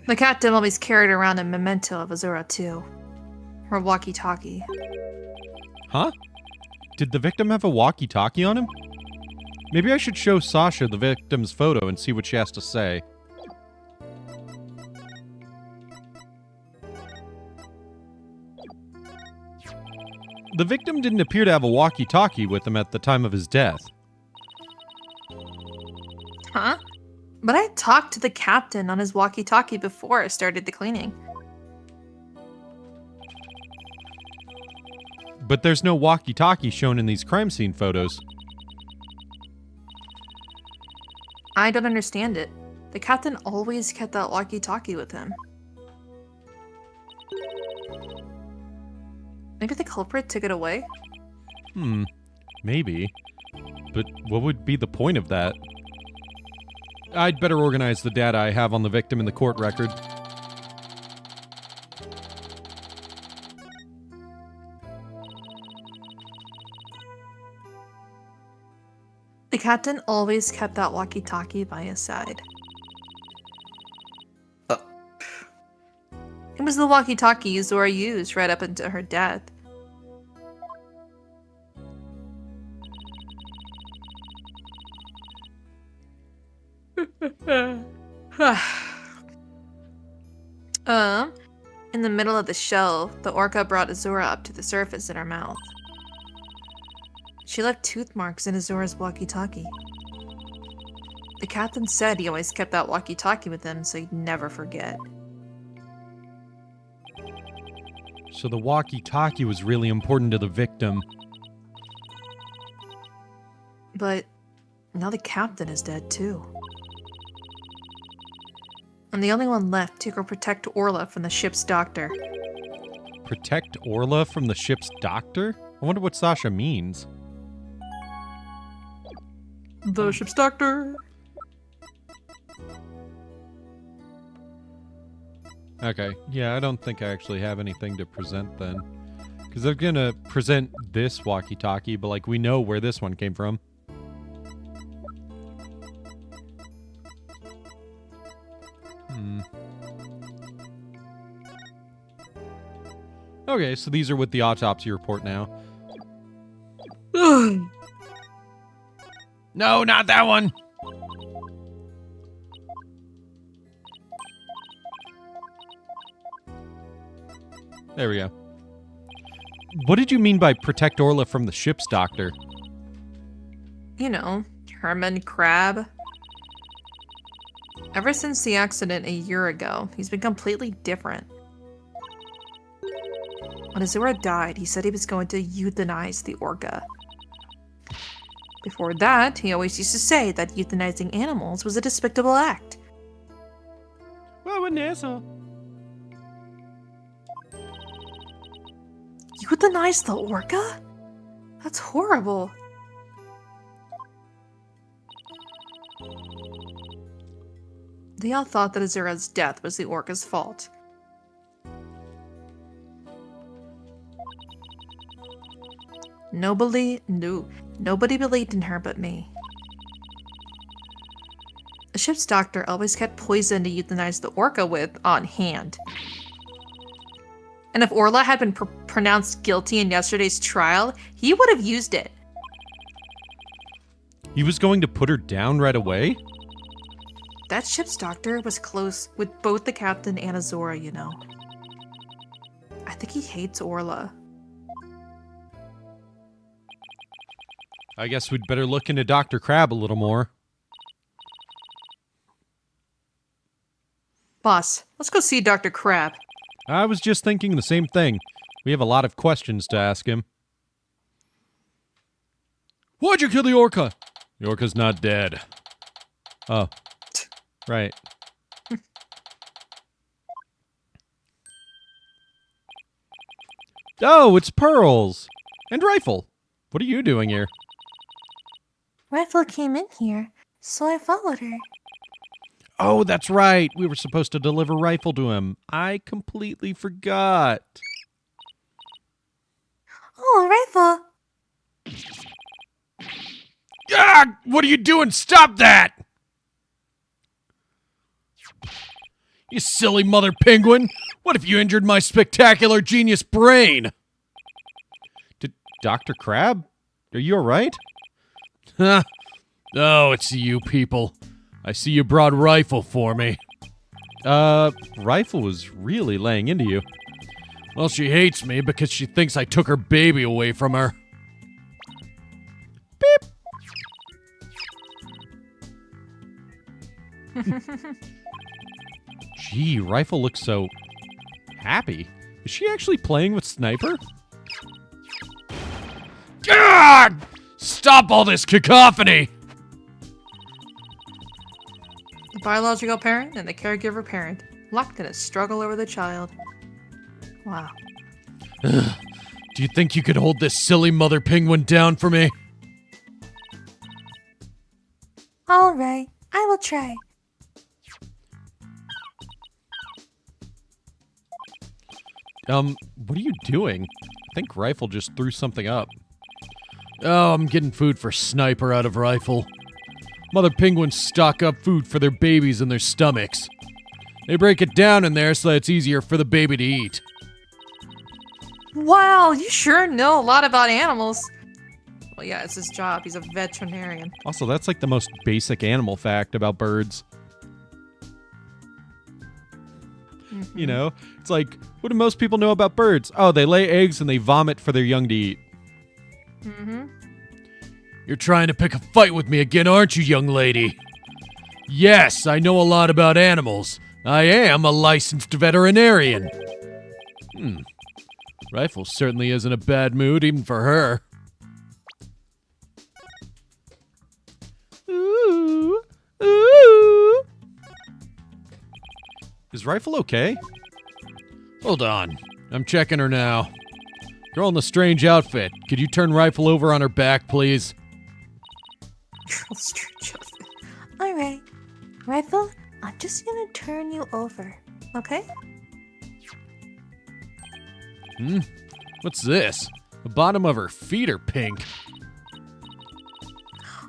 The captain always carried around a memento of Azura too. Her walkie-talkie. Huh? Did the victim have a walkie-talkie on him? Maybe I should show Sasha the victim's photo and see what she has to say. The victim didn't appear to have a walkie-talkie with him at the time of his death. Huh? But I talked to the captain on his walkie-talkie before I started the cleaning. But there's no walkie-talkie shown in these crime scene photos. I don't understand it. The captain always kept that walkie-talkie with him. Maybe the culprit took it away? Maybe. But what would be the point of that? I'd better organize the data I have on the victim in the court record. The captain always kept that walkie-talkie by his side. It was the walkie-talkie Azura used right up until her death. In the middle of the show, the orca brought Azura up to the surface in her mouth. She left tooth marks in Azura's walkie-talkie. The captain said he always kept that walkie-talkie with him so he'd never forget. So the walkie-talkie was really important to the victim. But now the captain is dead too. I'm the only one left to go protect Orla from the ship's doctor. Protect Orla from the ship's doctor? I wonder what Sasha means. The ship's doctor. Okay, yeah, I don't think I actually have anything to present then. Because they're gonna present this walkie-talkie, but like we know where this one came from. Okay, so these are with the autopsy report now. No, not that one! There we go. What did you mean by protect Orla from the ship's doctor? You know, Herman Crab. Ever since the accident a year ago, he's been completely different. When Azura died, he said he was going to euthanize the orca. Before that, he always used to say that euthanizing animals was a despicable act. Well, an asshole. Euthanize the orca? That's horrible. They all thought that Azura's death was the orca's fault. Nobody believed in her but me. The ship's doctor always kept poison to euthanize the orca with on hand. And if Orla had been pronounced guilty in yesterday's trial, he would have used it. He was going to put her down right away? That ship's doctor was close with both the captain and Azura, you know. I think he hates Orla. I guess we'd better look into Dr. Crab a little more. Boss, let's go see Dr. Crab. I was just thinking the same thing. We have a lot of questions to ask him. Why'd you kill the orca? The orca's not dead. Oh. Right. Oh, it's Pearls! And Rifle. What are you doing here? Rifle came in here, so I followed her. Oh, that's right. We were supposed to deliver Rifle to him. I completely forgot. Oh, Rifle! Ah! What are you doing? Stop that! You silly mother penguin! What if you injured my spectacular genius brain? Did Dr. Crab? Are you alright? Huh? Oh, it's you people. I see you brought Rifle for me. Rifle was really laying into you. Well, she hates me because she thinks I took her baby away from her. Beep! Gee, Rifle looks so happy. Is she actually playing with Sniper? God! Stop all this cacophony! The biological parent and the caregiver parent, locked in a struggle over the child. Wow. Do you think you could hold this silly mother penguin down for me? Alright, I will try. What are you doing? I think Rifle just threw something up. Oh, I'm getting food for Sniper out of Rifle. Mother penguins stock up food for their babies in their stomachs. They break it down in there so that it's easier for the baby to eat. Wow, you sure know a lot about animals. Well, yeah, it's his job. He's a veterinarian. Also, that's like the most basic animal fact about birds. Mm-hmm. You know, it's like, what do most people know about birds? Oh, they lay eggs and they vomit for their young to eat. Mm-hmm. You're trying to pick a fight with me again, aren't you, young lady? Yes, I know a lot about animals. I am a licensed veterinarian. Rifle certainly isn't a bad mood, even for her. Ooh, ooh. Is Rifle okay? Hold on. I'm checking her now. Girl in the strange outfit. Could you turn Rifle over on her back, please? Alright. Rifle, I'm just gonna turn you over, okay? What's this? The bottom of her feet are pink.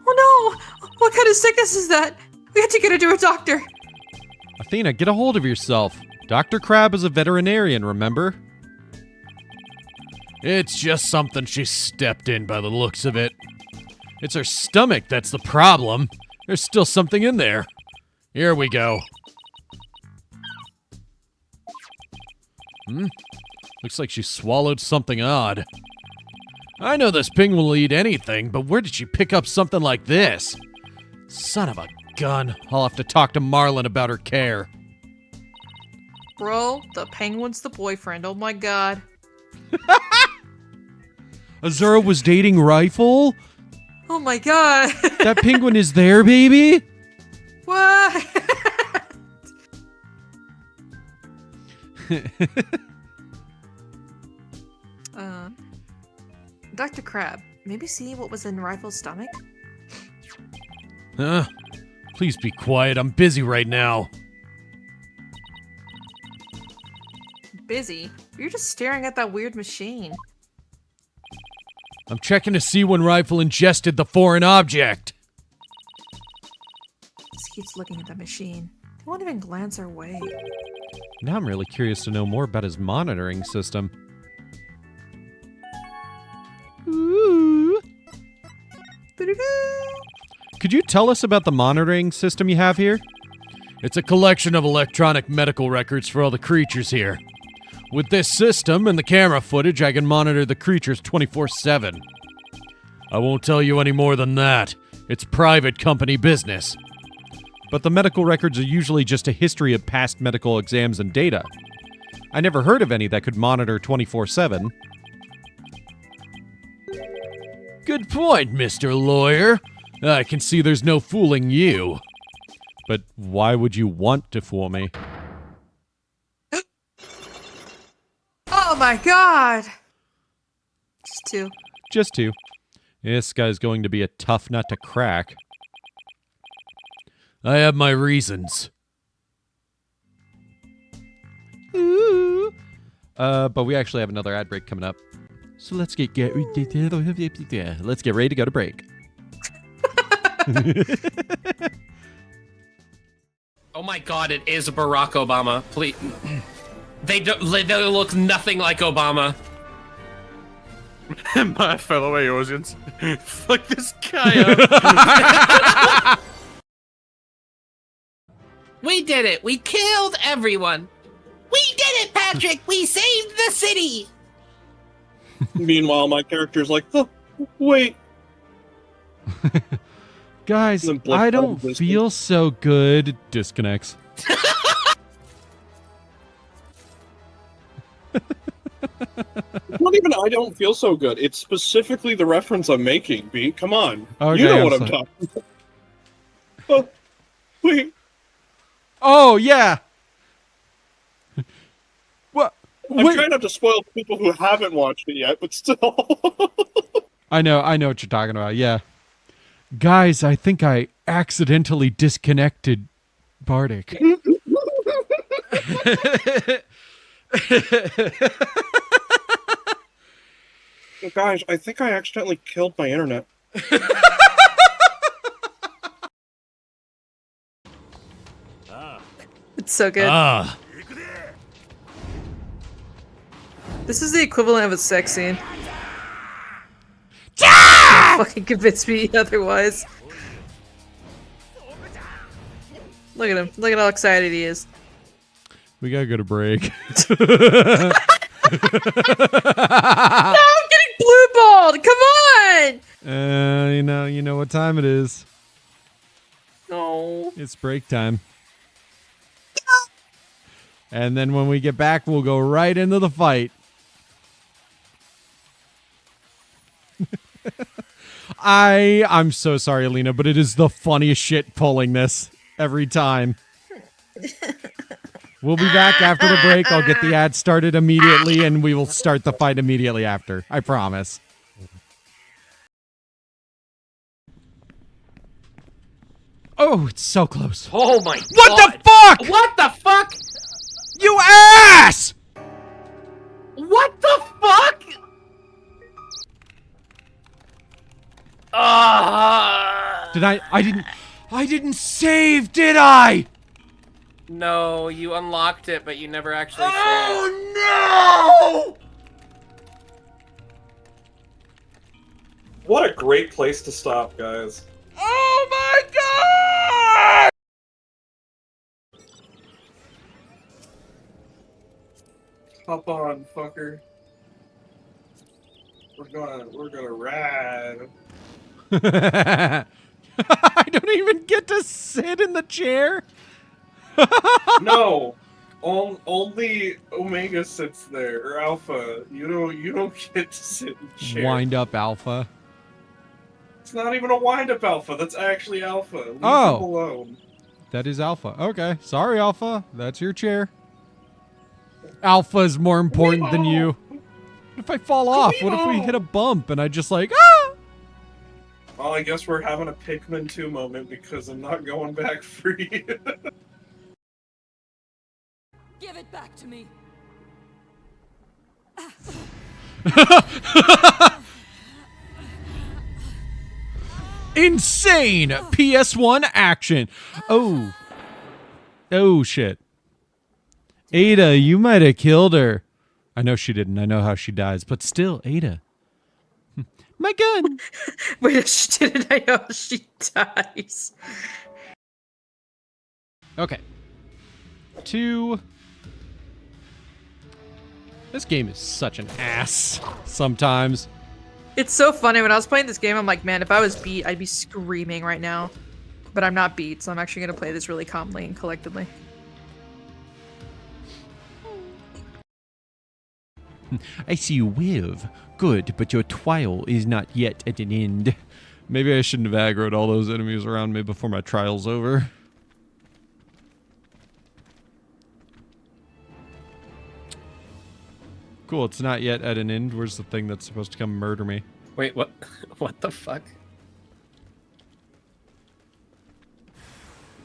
Oh no! What kind of sickness is that? We have to get her to a doctor. Athena, get a hold of yourself. Dr. Crab is a veterinarian, remember? It's just something she stepped in by the looks of it. It's her stomach that's the problem. There's still something in there. Here we go. Looks like she swallowed something odd. I know this ping will eat anything, but where did she pick up something like this? Son of a gun. I'll have to talk to Marlin about her care. Bro, the penguin's the boyfriend. Oh my god. Azura was dating Rifle? Oh my god. That penguin is there, baby? What? Dr. Crab, maybe see what was in Rifle's stomach? Please be quiet. I'm busy right now. Busy? You're just staring at that weird machine. I'm checking to see when Rifle ingested the foreign object. Just keeps looking at the machine. They won't even glance our way. Now I'm really curious to know more about his monitoring system. Ooh. Could you tell us about the monitoring system you have here? It's a collection of electronic medical records for all the creatures here. With this system and the camera footage, I can monitor the creatures 24/7. I won't tell you any more than that. It's private company business. But the medical records are usually just a history of past medical exams and data. I never heard of any that could monitor 24/7. Good point, Mr. Lawyer. I can see there's no fooling you. But why would you want to fool me? Oh my god! Just two. Just two. This guy's going to be a tough nut to crack. I have my reasons. Ooh. But we actually have another ad break coming up. So let's get ready to go to break. Oh my god, it is Barack Obama. Please. They look nothing like Obama. My fellow Eosians. Fuck this guy up. We did it. We killed everyone. We did it, Patrick. We saved the city. Meanwhile, my character's like, oh, wait. Guys, I don't feel so good. Disconnects. It's not even I don't feel so good. It's specifically the reference I'm making, B. Come on. Okay, you know what I'm talking about. Oh, wait. Oh, yeah. What? I'm trying not to spoil people who haven't watched it yet, but still. I know what you're talking about, yeah. Guys, I think I accidentally disconnected Bardic. Guys, I think I accidentally killed my internet. It's so good. This is the equivalent of a sex scene. Don't fucking convince me otherwise. Look at him. Look at how excited he is. We gotta go to break. No, I'm getting blue balled. Come on. You know what time it is. No. It's break time. And then when we get back, we'll go right into the fight. I'm so sorry, Alina, but it is the funniest shit pulling this every time. We'll be back after the break. I'll get the ad started immediately, and we will start the fight immediately after. I promise. Oh, it's so close. Oh my god. What the fuck? What the fuck? You ass! What the fuck? Did I didn't save, did I? No, you unlocked it, but you never actually saved. Oh no! What a great place to stop, guys. Oh my god! Hop on, fucker. We're gonna ride. I don't even get to sit in the chair. No, only Omega sits there, or Alpha. You don't get to sit in the chair. Wind up, Alpha. It's not even a wind-up Alpha. That's actually Alpha. Leave him Oh. alone. That is Alpha. Okay. Sorry, Alpha. That's your chair. Alpha is more important than you. What if I fall off? What if we hit a bump and I just like, ah! Well, I guess we're having a Pikmin 2 moment because I'm not going back free. Give it back to me. Insane PS1 action. Oh. Oh, shit. Ada, you might have killed her. I know she didn't. I know how she dies. But still, Ada. My gun. Wait, if she didn't, I know she dies. Okay. 2. This game is such an ass sometimes. It's so funny. When I was playing this game, I'm like, man, if I was beat, I'd be screaming right now. But I'm not beat, so I'm actually going to play this really calmly and collectedly. I see you live. Good, but your trial is not yet at an end. Maybe I shouldn't have aggroed all those enemies around me before my trial's over. Cool, it's not yet at an end. Where's the thing that's supposed to come murder me? Wait, what? What the fuck?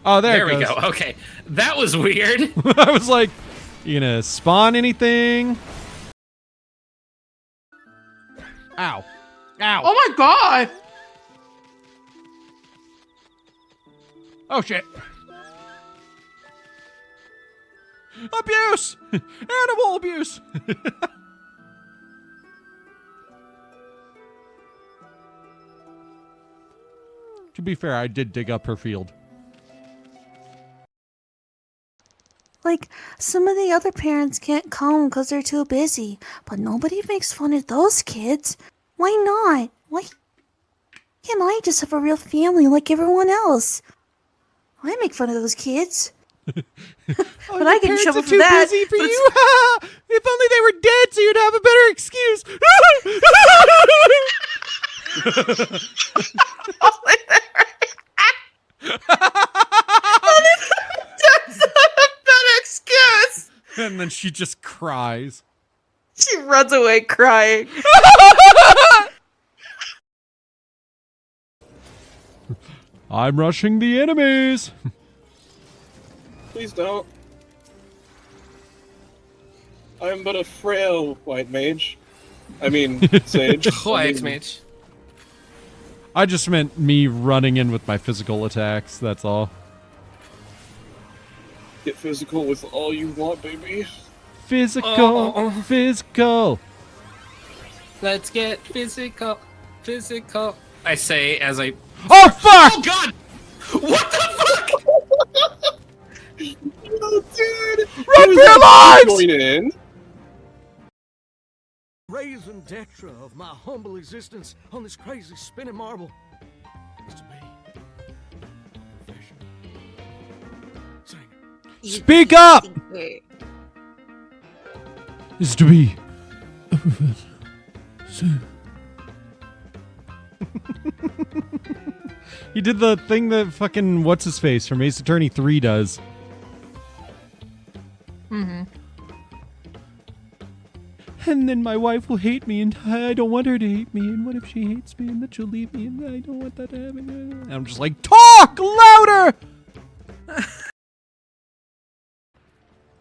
Oh, there we it goes. go. Okay, that was weird. I was like, you gonna spawn anything? Ow. Ow. Oh my god! Oh shit. Abuse! Animal abuse! To be fair, I did dig up her field. Like, some of the other parents can't come because they're too busy, but nobody makes fun of those kids. Why not? Why can't I just have a real family like everyone else? I make fun of those kids. But I get in trouble for too that. busy for but you. If only they were dead, so you'd have a better excuse. That's not a better excuse! And then she just cries. She runs away crying. I'm rushing the enemies. Please don't. I am but a frail white mage. I mean, sage. White mage. I just meant me running in with my physical attacks, that's all. Get physical with all you want, baby. Physical, physical. Let's get physical, physical. I say as I... Oh, fuck! Oh, God! What the fuck? Oh, dude! Run for your lives! Going in. Raison d'etre of my humble existence on this crazy spinning marble is to be a professional singer. Speak up! Is to be. He did the thing that fucking what's his face from Ace Attorney 3 does. And then my wife will hate me, and I don't want her to hate me. And what if she hates me, and then she'll leave me, and I don't want that to happen. And I'm just like, talk louder!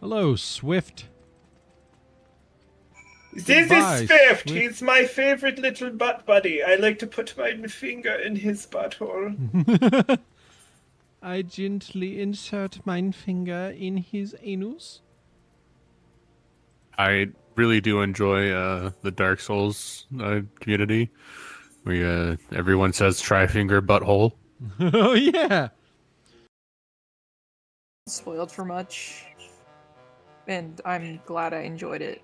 Hello, Swift. This Goodbye, is Swift. Swift. He's my favorite little butt buddy. I like to put my finger in his butthole. I gently insert my finger in his anus. I really do enjoy the Dark Souls community, where everyone says tri-finger butthole. Oh, yeah. Spoiled for much, and I'm glad I enjoyed it.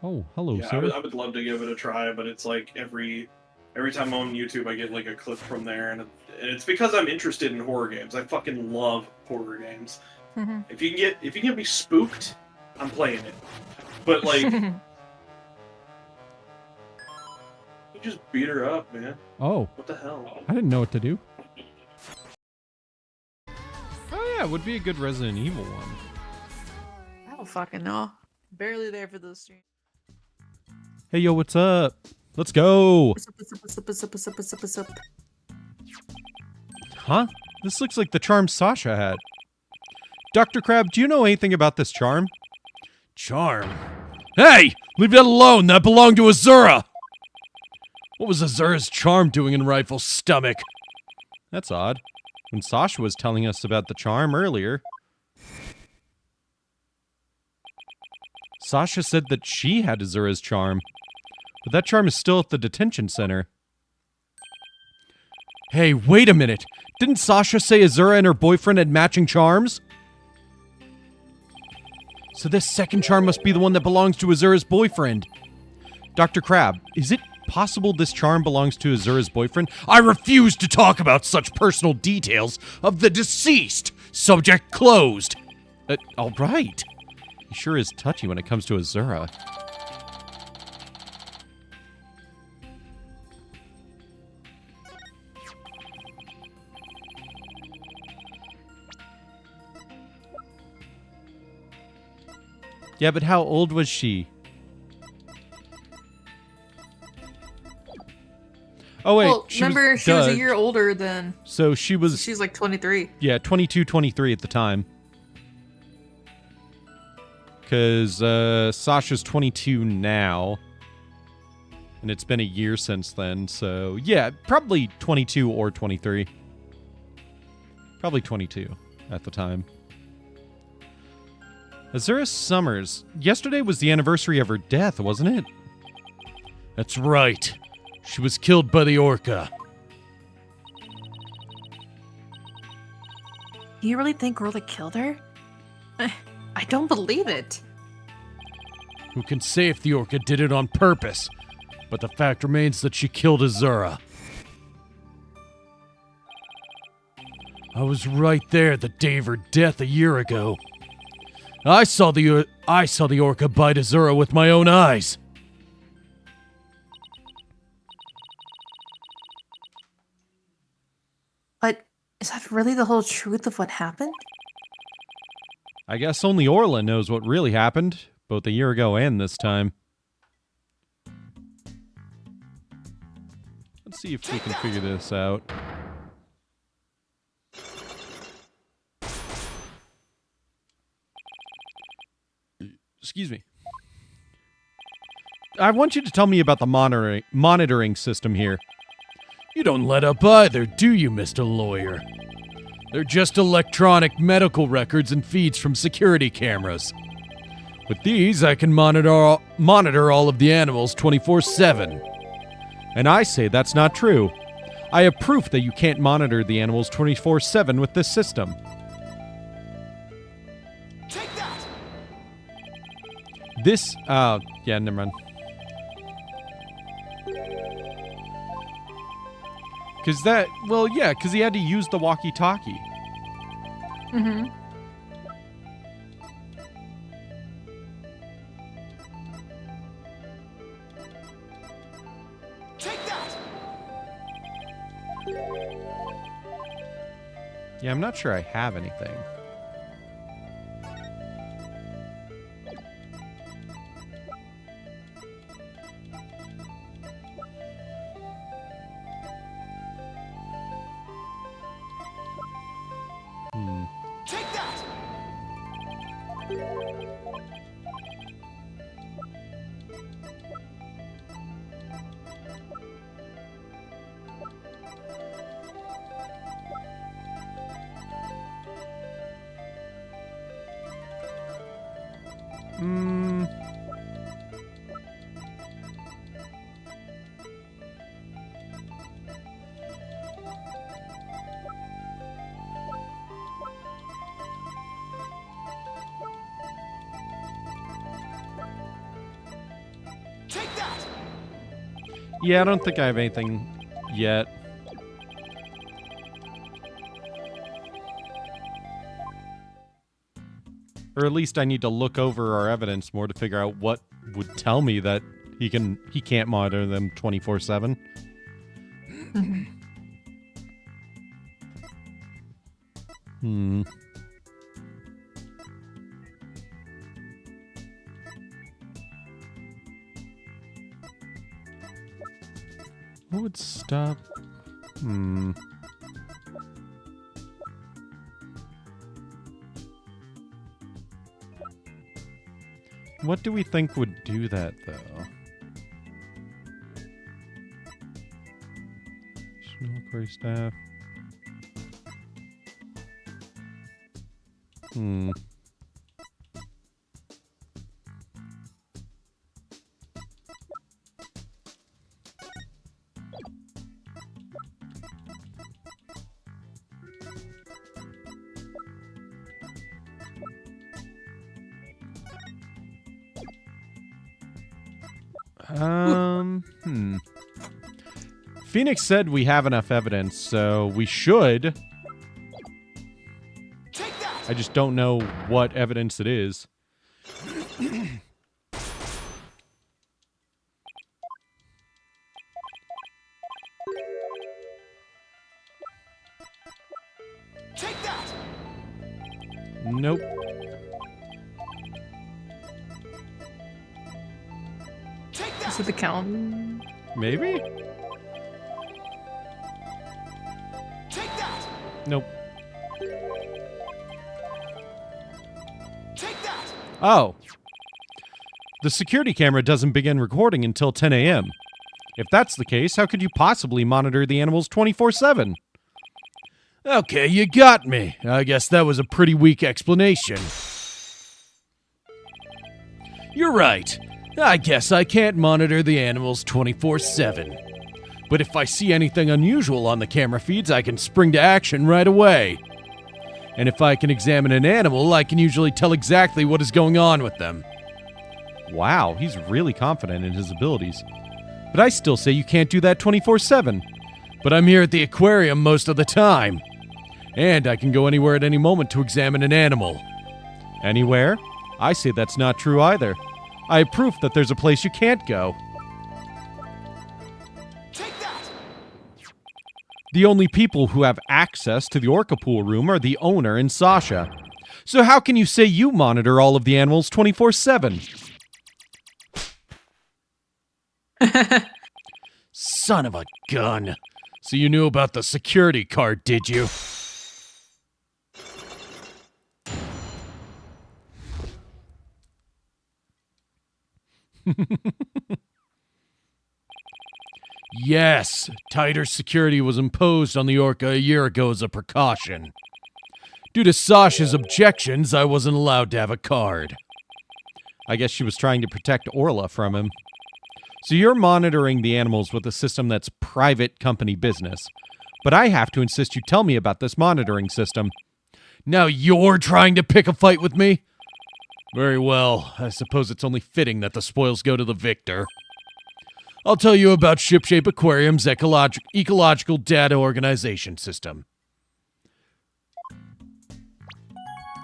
Oh, hello, Yeah, sir. I would love to give it a try, but it's like every time I'm on YouTube, I get like a clip from there, and it's because I'm interested in horror games. I fucking love horror games. Mhm. If you can get me spooked, I'm playing it. But like, you just beat her up, man. Oh. What the hell? I didn't know what to do. Oh, yeah, it would be a good Resident Evil one. I don't fucking know. Barely there for those streams. Hey, yo, what's up? Let's go. What's up? Huh? This looks like the charm Sasha had. Dr. Crab, do you know anything about this charm? Charm? Hey! Leave that alone! That belonged to Azura! What was Azura's charm doing in Rifle's stomach? That's odd. When Sasha was telling us about the charm earlier. Sasha said that she had Azura's charm. But that charm is still at the detention center. Hey, wait a minute! Didn't Sasha say Azura and her boyfriend had matching charms? So this second charm must be the one that belongs to Azura's boyfriend. Dr. Crab, is it possible this charm belongs to Azura's boyfriend? I refuse to talk about such personal details of the deceased! Subject closed! Alright. He sure is touchy when it comes to Azura. Yeah, but how old was she? Oh, wait. Well, remember, she was a year older than... So she was... She's like 23. Yeah, 22, 23 at the time. Because Sasha's 22 now. And it's been a year since then, so... Yeah, probably 22 or 23. Probably 22 at the time. Azura Summers. Yesterday was the anniversary of her death, wasn't it? That's right. She was killed by the Orca. Do you really think Rolla killed her? I don't believe it. Who can say if the Orca did it on purpose? But the fact remains that she killed Azura. I was right there the day of her death a year ago. I saw the Orca bite Azura with my own eyes. But is that really the whole truth of what happened? I guess only Orla knows what really happened, both a year ago and this time. Let's see if we can figure this out. Excuse me. I want you to tell me about the monitoring system here. You don't let up either, do you, Mr. Lawyer? They're just electronic medical records and feeds from security cameras. With these, I can monitor all of the animals 24/7. And I say that's not true. I have proof that you can't monitor the animals 24/7 with this system. Take that! This, yeah, never mind. Because because he had to use the walkie-talkie. Mm-hmm. Take that! Yeah, I'm not sure I have anything. Yeah, I don't think I have anything yet. Or at least I need to look over our evidence more to figure out what would tell me that he can't monitor them 24/7. What would stop? What do we think would do that, though? Additional query staff. Phoenix said we have enough evidence, so we should. I just don't know what evidence it is. Nope. Is it the count? Maybe? Nope. Oh. The security camera doesn't begin recording until 10 a.m. If that's the case, how could you possibly monitor the animals 24/7? Okay, you got me. I guess that was a pretty weak explanation. You're right. I guess I can't monitor the animals 24/7. But if I see anything unusual on the camera feeds, I can spring to action right away. And if I can examine an animal, I can usually tell exactly what is going on with them. Wow, he's really confident in his abilities. But I still say you can't do that 24/7. But I'm here at the aquarium most of the time. And I can go anywhere at any moment to examine an animal. Anywhere? I say that's not true either. I have proof that there's a place you can't go. The only people who have access to the Orca pool room are the owner and Sasha. So how can you say you monitor all of the animals 24/7? Son of a gun. So you knew about the security card, did you? Yes, tighter security was imposed on the Orca a year ago as a precaution. Due to Sasha's objections, I wasn't allowed to have a card. I guess she was trying to protect Orla from him. So you're monitoring the animals with a system that's private company business. But I have to insist you tell me about this monitoring system. Now you're trying to pick a fight with me? Very well, I suppose it's only fitting that the spoils go to the victor. I'll tell you about Shipshape Aquarium's ecological data organization system.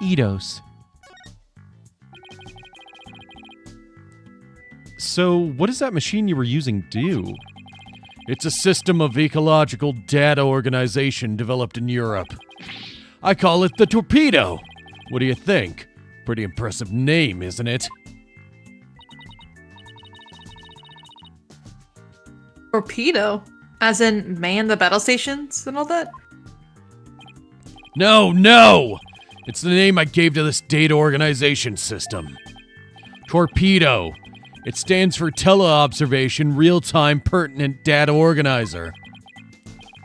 Eidos. So, what does that machine you were using do? It's a system of ecological data organization developed in Europe. I call it the Torpedo. What do you think? Pretty impressive name, isn't it? Torpedo? As in man the battle stations and all that? No! It's the name I gave to this data organization system. Torpedo. It stands for Teleobservation Real-Time Pertinent Data Organizer.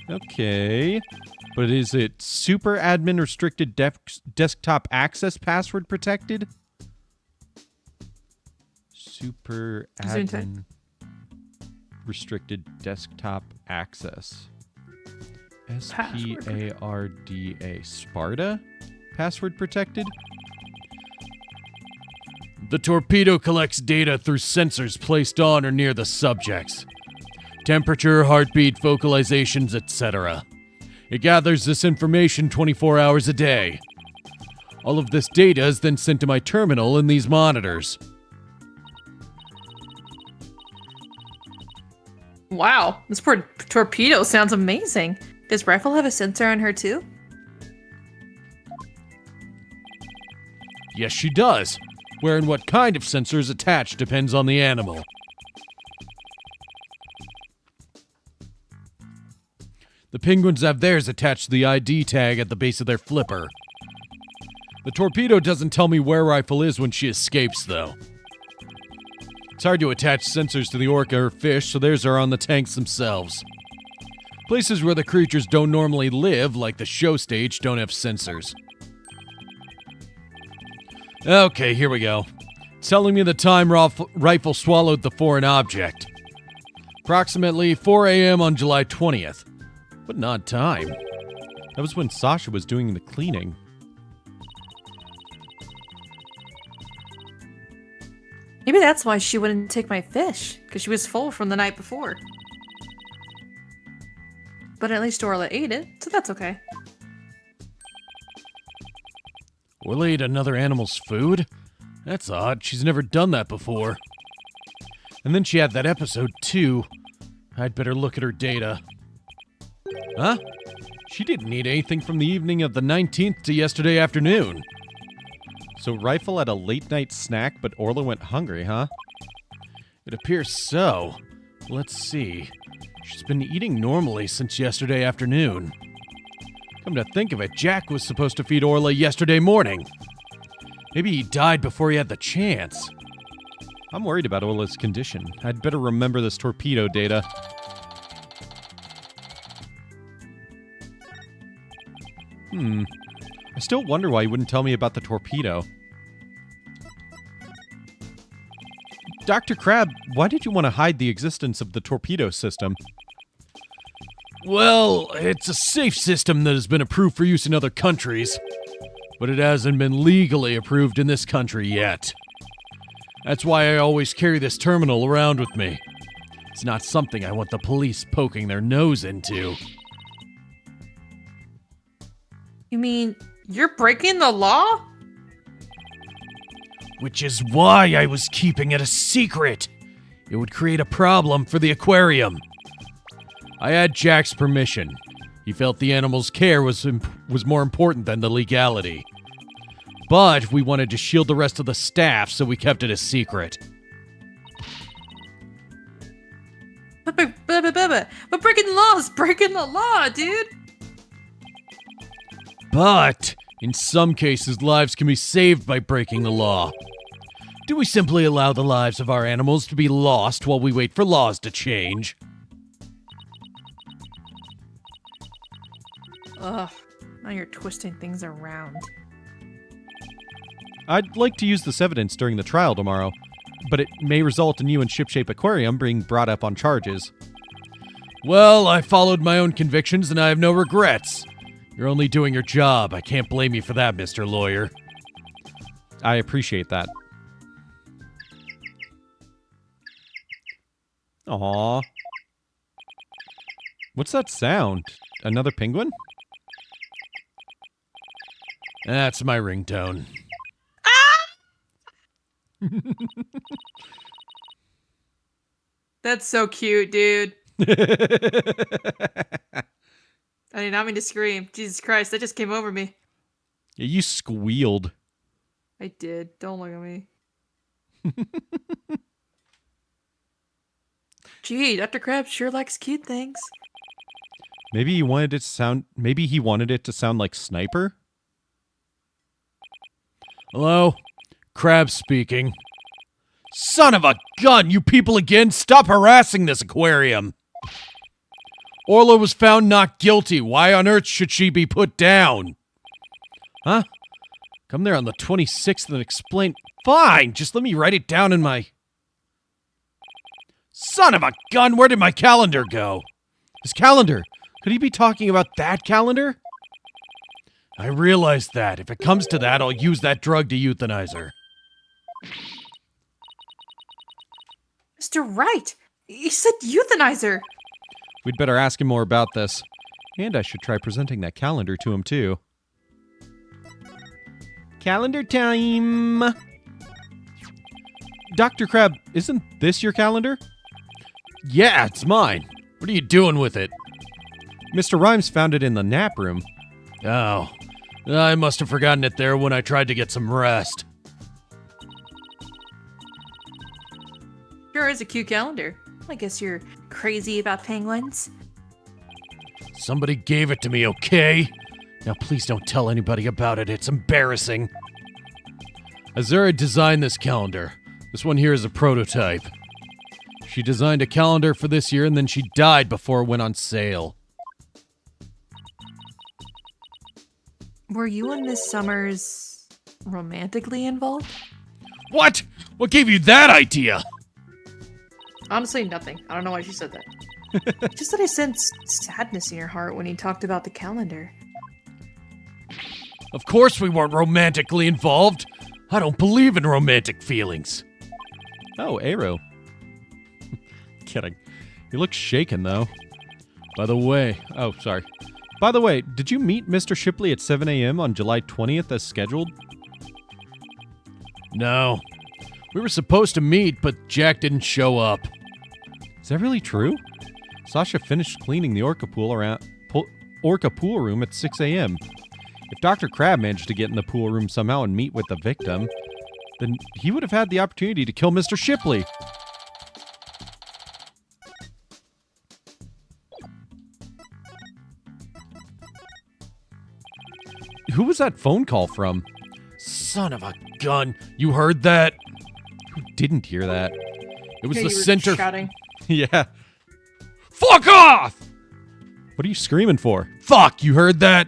Okay. But is it super admin restricted desktop access password protected? Super admin restricted desktop access. SPARDA. Sparta? Password protected? The torpedo collects data through sensors placed on or near the subjects. Temperature, heartbeat, vocalizations, etc. It gathers this information 24 hours a day. All of this data is then sent to my terminal in these monitors. Wow, this poor torpedo sounds amazing. Does Rifle have a sensor on her too? Yes, she does. Where and what kind of sensor is attached depends on the animal. The penguins have theirs attached to the ID tag at the base of their flipper. The torpedo doesn't tell me where Rifle is when she escapes, though. It's hard to attach sensors to the orca or fish, so theirs are on the tanks themselves. Places where the creatures don't normally live, like the show stage, don't have sensors. Okay, here we go. It's telling me the time Rifle swallowed the foreign object. Approximately 4 a.m. on July 20th. What an odd time. That was when Sasha was doing the cleaning. Maybe that's why she wouldn't take my fish, because she was full from the night before. But at least Orla ate it, so that's okay. Orla ate another animal's food? That's odd. She's never done that before. And then she had that episode, too. I'd better look at her data. Huh? She didn't eat anything from the evening of the 19th to yesterday afternoon. So Rifle had a late-night snack, but Orla went hungry, huh? It appears so. Let's see. She's been eating normally since yesterday afternoon. Come to think of it, Jack was supposed to feed Orla yesterday morning. Maybe he died before he had the chance. I'm worried about Orla's condition. I'd better remember this torpedo data. I still wonder why he wouldn't tell me about the torpedo. Dr. Crab, why did you want to hide the existence of the torpedo system? Well, it's a safe system that has been approved for use in other countries, but it hasn't been legally approved in this country yet. That's why I always carry this terminal around with me. It's not something I want the police poking their nose into. You mean you're breaking the law? Which is why I was keeping it a secret. It would create a problem for the aquarium. I had Jack's permission. He felt the animal's care was more important than the legality. But we wanted to shield the rest of the staff, so we kept it a secret. But breaking the law is breaking the law, dude. But in some cases, lives can be saved by breaking the law. Do we simply allow the lives of our animals to be lost while we wait for laws to change? Ugh, now you're twisting things around. I'd like to use this evidence during the trial tomorrow, but it may result in you and Shipshape Aquarium being brought up on charges. Well, I followed my own convictions and I have no regrets. You're only doing your job. I can't blame you for that, Mr. Lawyer. I appreciate that. Aww. What's that sound? Another penguin? That's my ringtone. That's so cute, dude. I did not mean to scream. Jesus Christ, that just came over me. Yeah, you squealed. I did. Don't look at me. Gee, Dr. Krabs sure likes cute things. Maybe he wanted it to sound. Maybe he wanted it to sound like Sniper. Hello, Krabs speaking. Son of a gun! You people again! Stop harassing this aquarium. Orla was found not guilty. Why on earth should she be put down? Huh? Come there on the 26th and explain. Fine, just let me write it down in my... Son of a gun, where did my calendar go? His calendar. Could he be talking about that calendar? I realize that. If it comes to that, I'll use that drug to euthanize her. Mr. Wright, he said euthanize her. We'd better ask him more about this. And I should try presenting that calendar to him, too. Calendar time! Dr. Crab, isn't this your calendar? Yeah, it's mine. What are you doing with it? Mr. Rhymes found it in the nap room. Oh, I must have forgotten it there when I tried to get some rest. Sure is a cute calendar. I guess you're crazy about penguins. Somebody gave it to me, okay? Now please don't tell anybody about it. It's embarrassing. Azura designed this calendar. This one here is a prototype. She designed a calendar for this year and then she died before it went on sale. Were you and Miss Summers romantically involved? What? What gave you that idea? Honestly, nothing. I don't know why she said that. Just that I sensed sadness in your heart when you talked about the calendar. Of course we weren't romantically involved. I don't believe in romantic feelings. Oh, Aero. Kidding. He looks shaken, though. By the way, did you meet Mr. Shipley at 7 a.m. on July 20th as scheduled? No. We were supposed to meet, but Jack didn't show up. Is that really true? Sasha finished cleaning the orca pool room at 6 a.m. If Dr. Crab managed to get in the pool room somehow and meet with the victim, then he would have had the opportunity to kill Mr. Shipley. Who was that phone call from? Son of a gun. You heard that? Who didn't hear that? It was the center... Shouting. Yeah. Fuck off! What are you screaming for? Fuck, you heard that?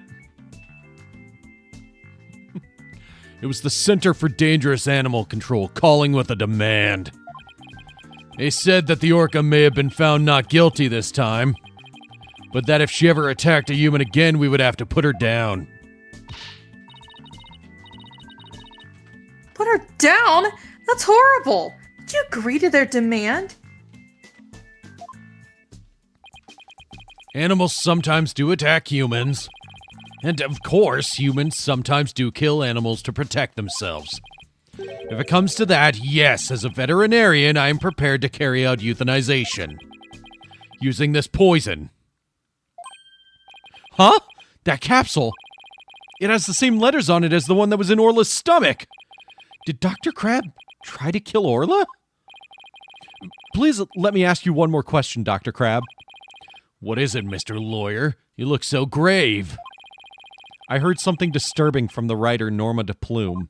It was the Center for Dangerous Animal Control calling with a demand. They said that the orca may have been found not guilty this time, but that if she ever attacked a human again, we would have to put her down. Put her down? That's horrible. Did you agree to their demand? Animals sometimes do attack humans. And of course, humans sometimes do kill animals to protect themselves. If it comes to that, yes, as a veterinarian, I am prepared to carry out euthanization. Using this poison. Huh? That capsule? It has the same letters on it as the one that was in Orla's stomach. Did Dr. Crab try to kill Orla? Please let me ask you one more question, Dr. Crab. What is it, Mr. Lawyer? You look so grave. I heard something disturbing from the writer Norma de Plume.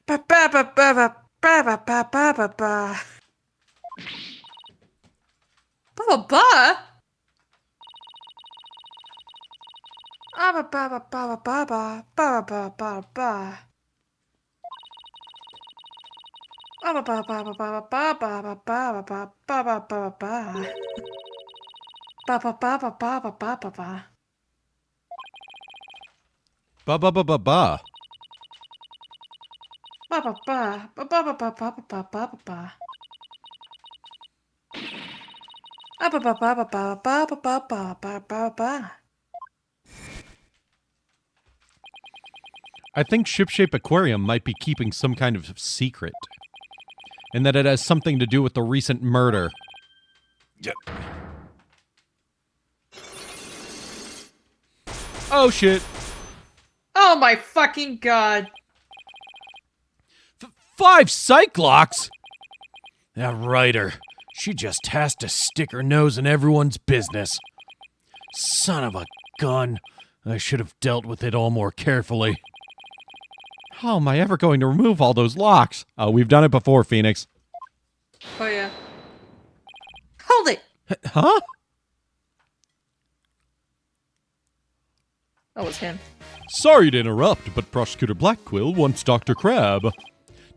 Ba ba ba ba ba ba ba ba ba ba ba. Ba ba. Ah ba ba ba ba ba ba ba ba ba ba. Ah ba ba ba ba ba ba ba ba ba ba ba ba ba ba. Ba ba ba ba ba ba ba ba ba. Ba ba ba ba ba. Ba ba ba ba ba ba ba ba ba ba ba ba. Ah ba ba ba ba ba ba ba ba ba ba ba ba. I think Shipshape Aquarium might be keeping some kind of secret. And that it has something to do with the recent murder. Yep. Oh shit. Oh my fucking god. 5 Cyclocks? That writer. She just has to stick her nose in everyone's business. Son of a gun. I should have dealt with it all more carefully. How am I ever going to remove all those locks? Oh, we've done it before, Phoenix. Oh yeah. Hold it! Huh? That was him. Sorry to interrupt, but Prosecutor Blackquill wants Dr. Crab.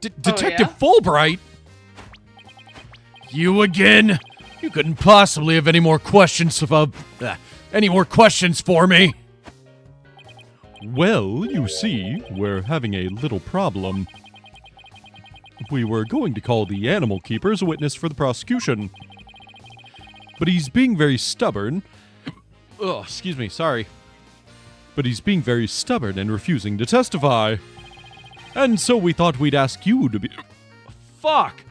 Detective yeah? Fulbright? You again? You couldn't possibly have any more questions for me. Well, you see, we're having a little problem. We were going to call the animal keeper as a witness for the prosecution. But he's being very stubborn. Oh, excuse me, sorry. But he's being very stubborn and refusing to testify. And so we thought we'd ask you to be... Fuck!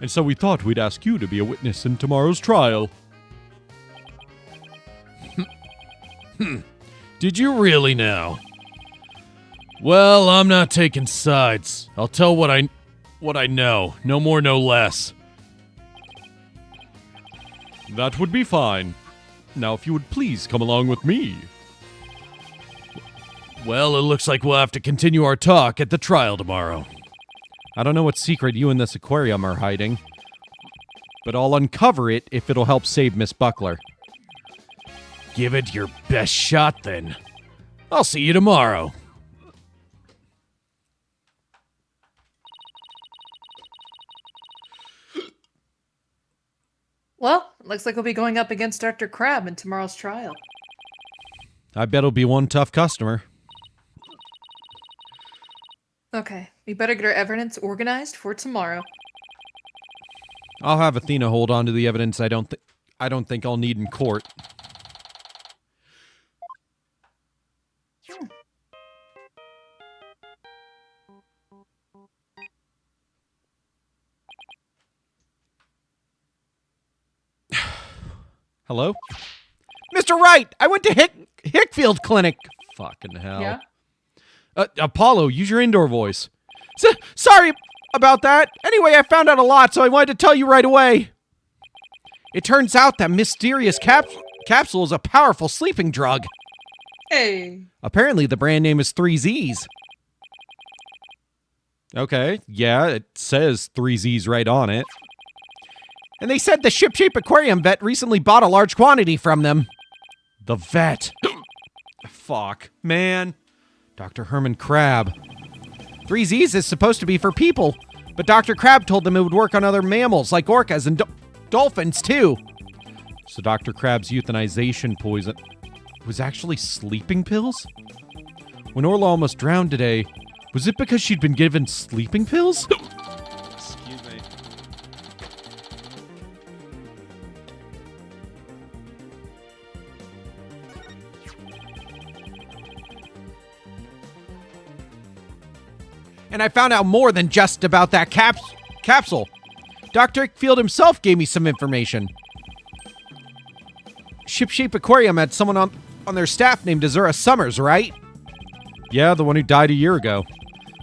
And so we thought we'd ask you to be a witness in tomorrow's trial. Did you really now? Well, I'm not taking sides. I'll tell what I know. No more, no less. That would be fine. Now, if you would please come along with me. Well, it looks like we'll have to continue our talk at the trial tomorrow. I don't know what secret you and this aquarium are hiding, but I'll uncover it if it'll help save Miss Buckler. Give it your best shot, then. I'll see you tomorrow. Well, looks like we'll be going up against Dr. Crab in tomorrow's trial. I bet it'll be one tough customer. Okay, we better get our evidence organized for tomorrow. I'll have Athena hold on to the evidence I don't think I'll need in court. Hello? Mr. Wright, I went to Hickfield Clinic. Fucking hell. Yeah? Apollo, use your indoor voice. Sorry about that. Anyway, I found out a lot, so I wanted to tell you right away. It turns out that mysterious capsule is a powerful sleeping drug. Hey. Apparently, the brand name is 3Zs. Okay, yeah, it says 3Zs right on it. And they said the Ship-Shape Aquarium vet recently bought a large quantity from them. The vet. Fuck, man. Dr. Herman Crab. 3Zs is supposed to be for people, but Dr. Crab told them it would work on other mammals like orcas and dolphins too. So Dr. Crab's euthanization poison was actually sleeping pills? When Orla almost drowned today, was it because she'd been given sleeping pills? Excuse me. And I found out more than just about that capsule. Dr. Ickfield himself gave me some information. Ship-Shape Aquarium had someone on their staff named Azura Summers, right? Yeah, the one who died a year ago.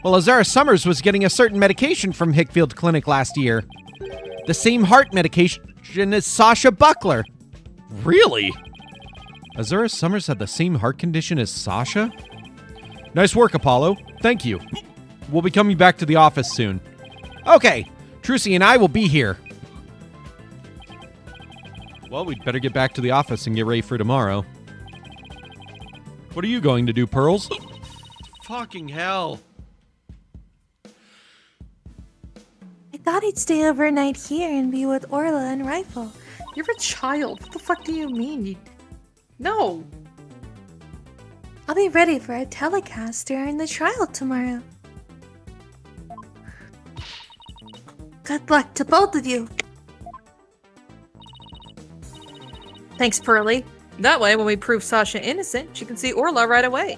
Well, Azura Summers was getting a certain medication from Hickfield Clinic last year. The same heart medication as Sasha Buckler. Really? Azura Summers had the same heart condition as Sasha? Nice work, Apollo. Thank you. We'll be coming back to the office soon. Okay, Trucy and I will be here. Well, we'd better get back to the office and get ready for tomorrow. What are you going to do, Pearls? Fucking hell. I thought he'd stay overnight here and be with Orla and Rifle. You're a child. What the fuck do you mean? No. I'll be ready for a telecast during the trial tomorrow. Good luck to both of you. Thanks, Pearly. That way, when we prove Sasha innocent, she can see Orla right away.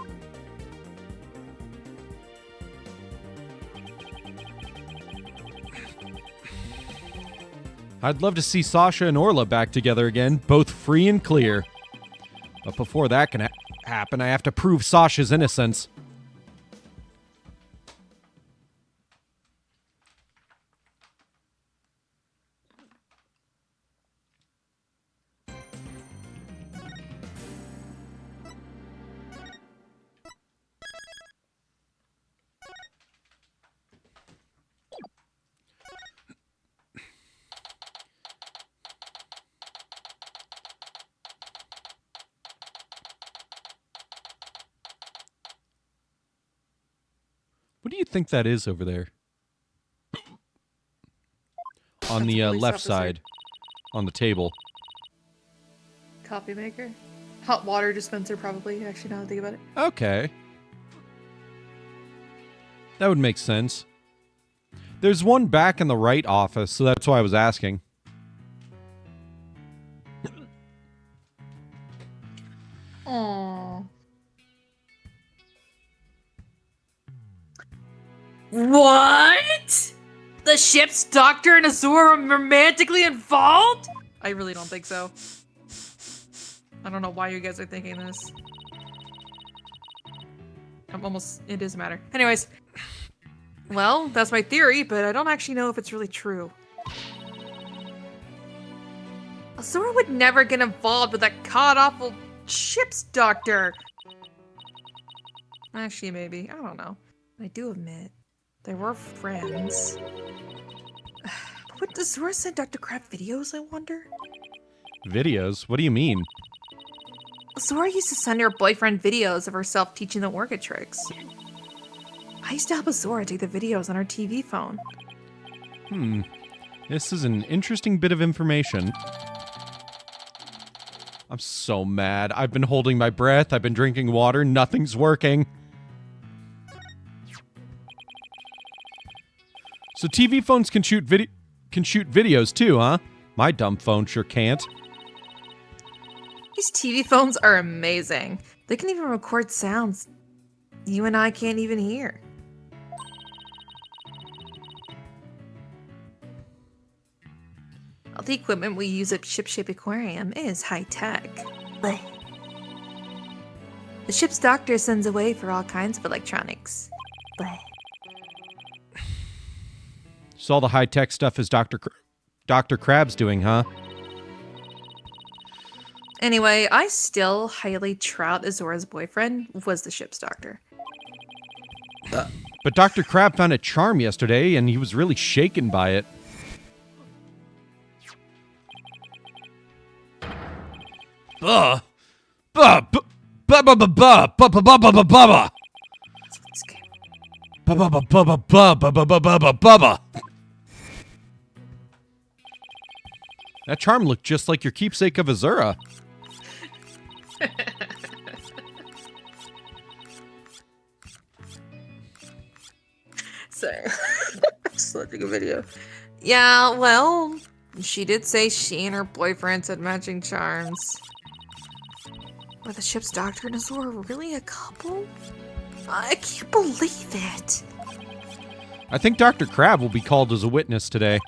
I'd love to see Sasha and Orla back together again, both free and clear. But before that can happen, I have to prove Sasha's innocence. What do you think that is over there? On the police left officer. side. On the table. Coffee maker? Hot water dispenser, probably. Actually, now that I think about it. Okay. That would make sense. There's one back in the Wright office, so that's why I was asking. Aww. What? The ship's doctor and Azura are romantically involved? I really don't think so. I don't know why you guys are thinking this. It doesn't matter. Anyways. Well, that's my theory, but I don't actually know if it's really true. Azura would never get involved with that god-awful ship's doctor. Actually, maybe. I don't know. I do admit, they were friends. Would Azura send Dr. Crab videos, I wonder? Videos? What do you mean? Azura used to send her boyfriend videos of herself teaching the orchid tricks. I used to help Azura take the videos on her TV phone. This is an interesting bit of information. I'm so mad. I've been holding my breath. I've been drinking water. Nothing's working. So TV phones can shoot videos too, huh? My dumb phone sure can't. These TV phones are amazing. They can even record sounds you and I can't even hear. All the equipment we use at Ship Shape Aquarium is high-tech. The ship's doctor sends away for all kinds of electronics. So all the high-tech stuff is Dr. Crab's doing, huh? Anyway, I still highly trout Azura's boyfriend was the ship's doctor. But Dr. Crab found a charm yesterday, and he was really shaken by it. That charm looked just like your keepsake of Azura. Sorry. I'm selecting a video. Yeah, well, she did say she and her boyfriend had matching charms. Were the ship's doctor and Azura really a couple? I can't believe it. I think Dr. Crab will be called as a witness today.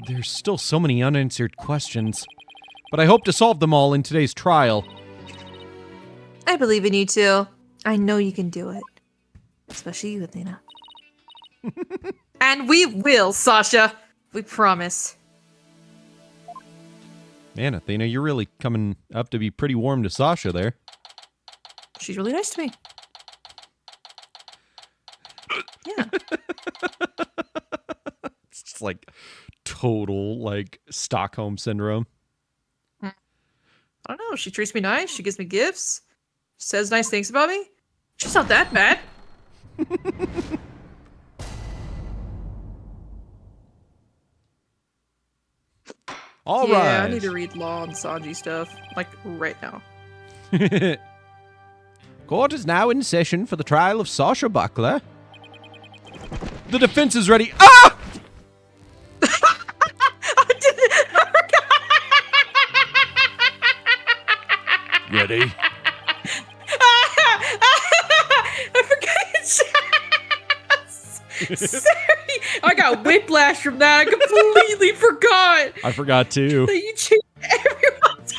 There's still so many unanswered questions, but I hope to solve them all in today's trial. I believe in you too. I know you can do it. Especially you, Athena. And we will, Sasha. We promise. Man, Athena, you're really coming up to be pretty warm to Sasha there. She's really nice to me. Yeah. It's just like total, like, Stockholm syndrome. I don't know. She treats me nice. She gives me gifts. Says nice things about me. She's not that bad. All yeah, right. I need to read Law and Sanji stuff, like, right now. Court is now in session for the trial of Sasha Buckler. The defense is ready. Ah! Ready? I forgot his chest. Sorry, I got whiplash from that. I completely forgot I forgot too. that you changed everyone's.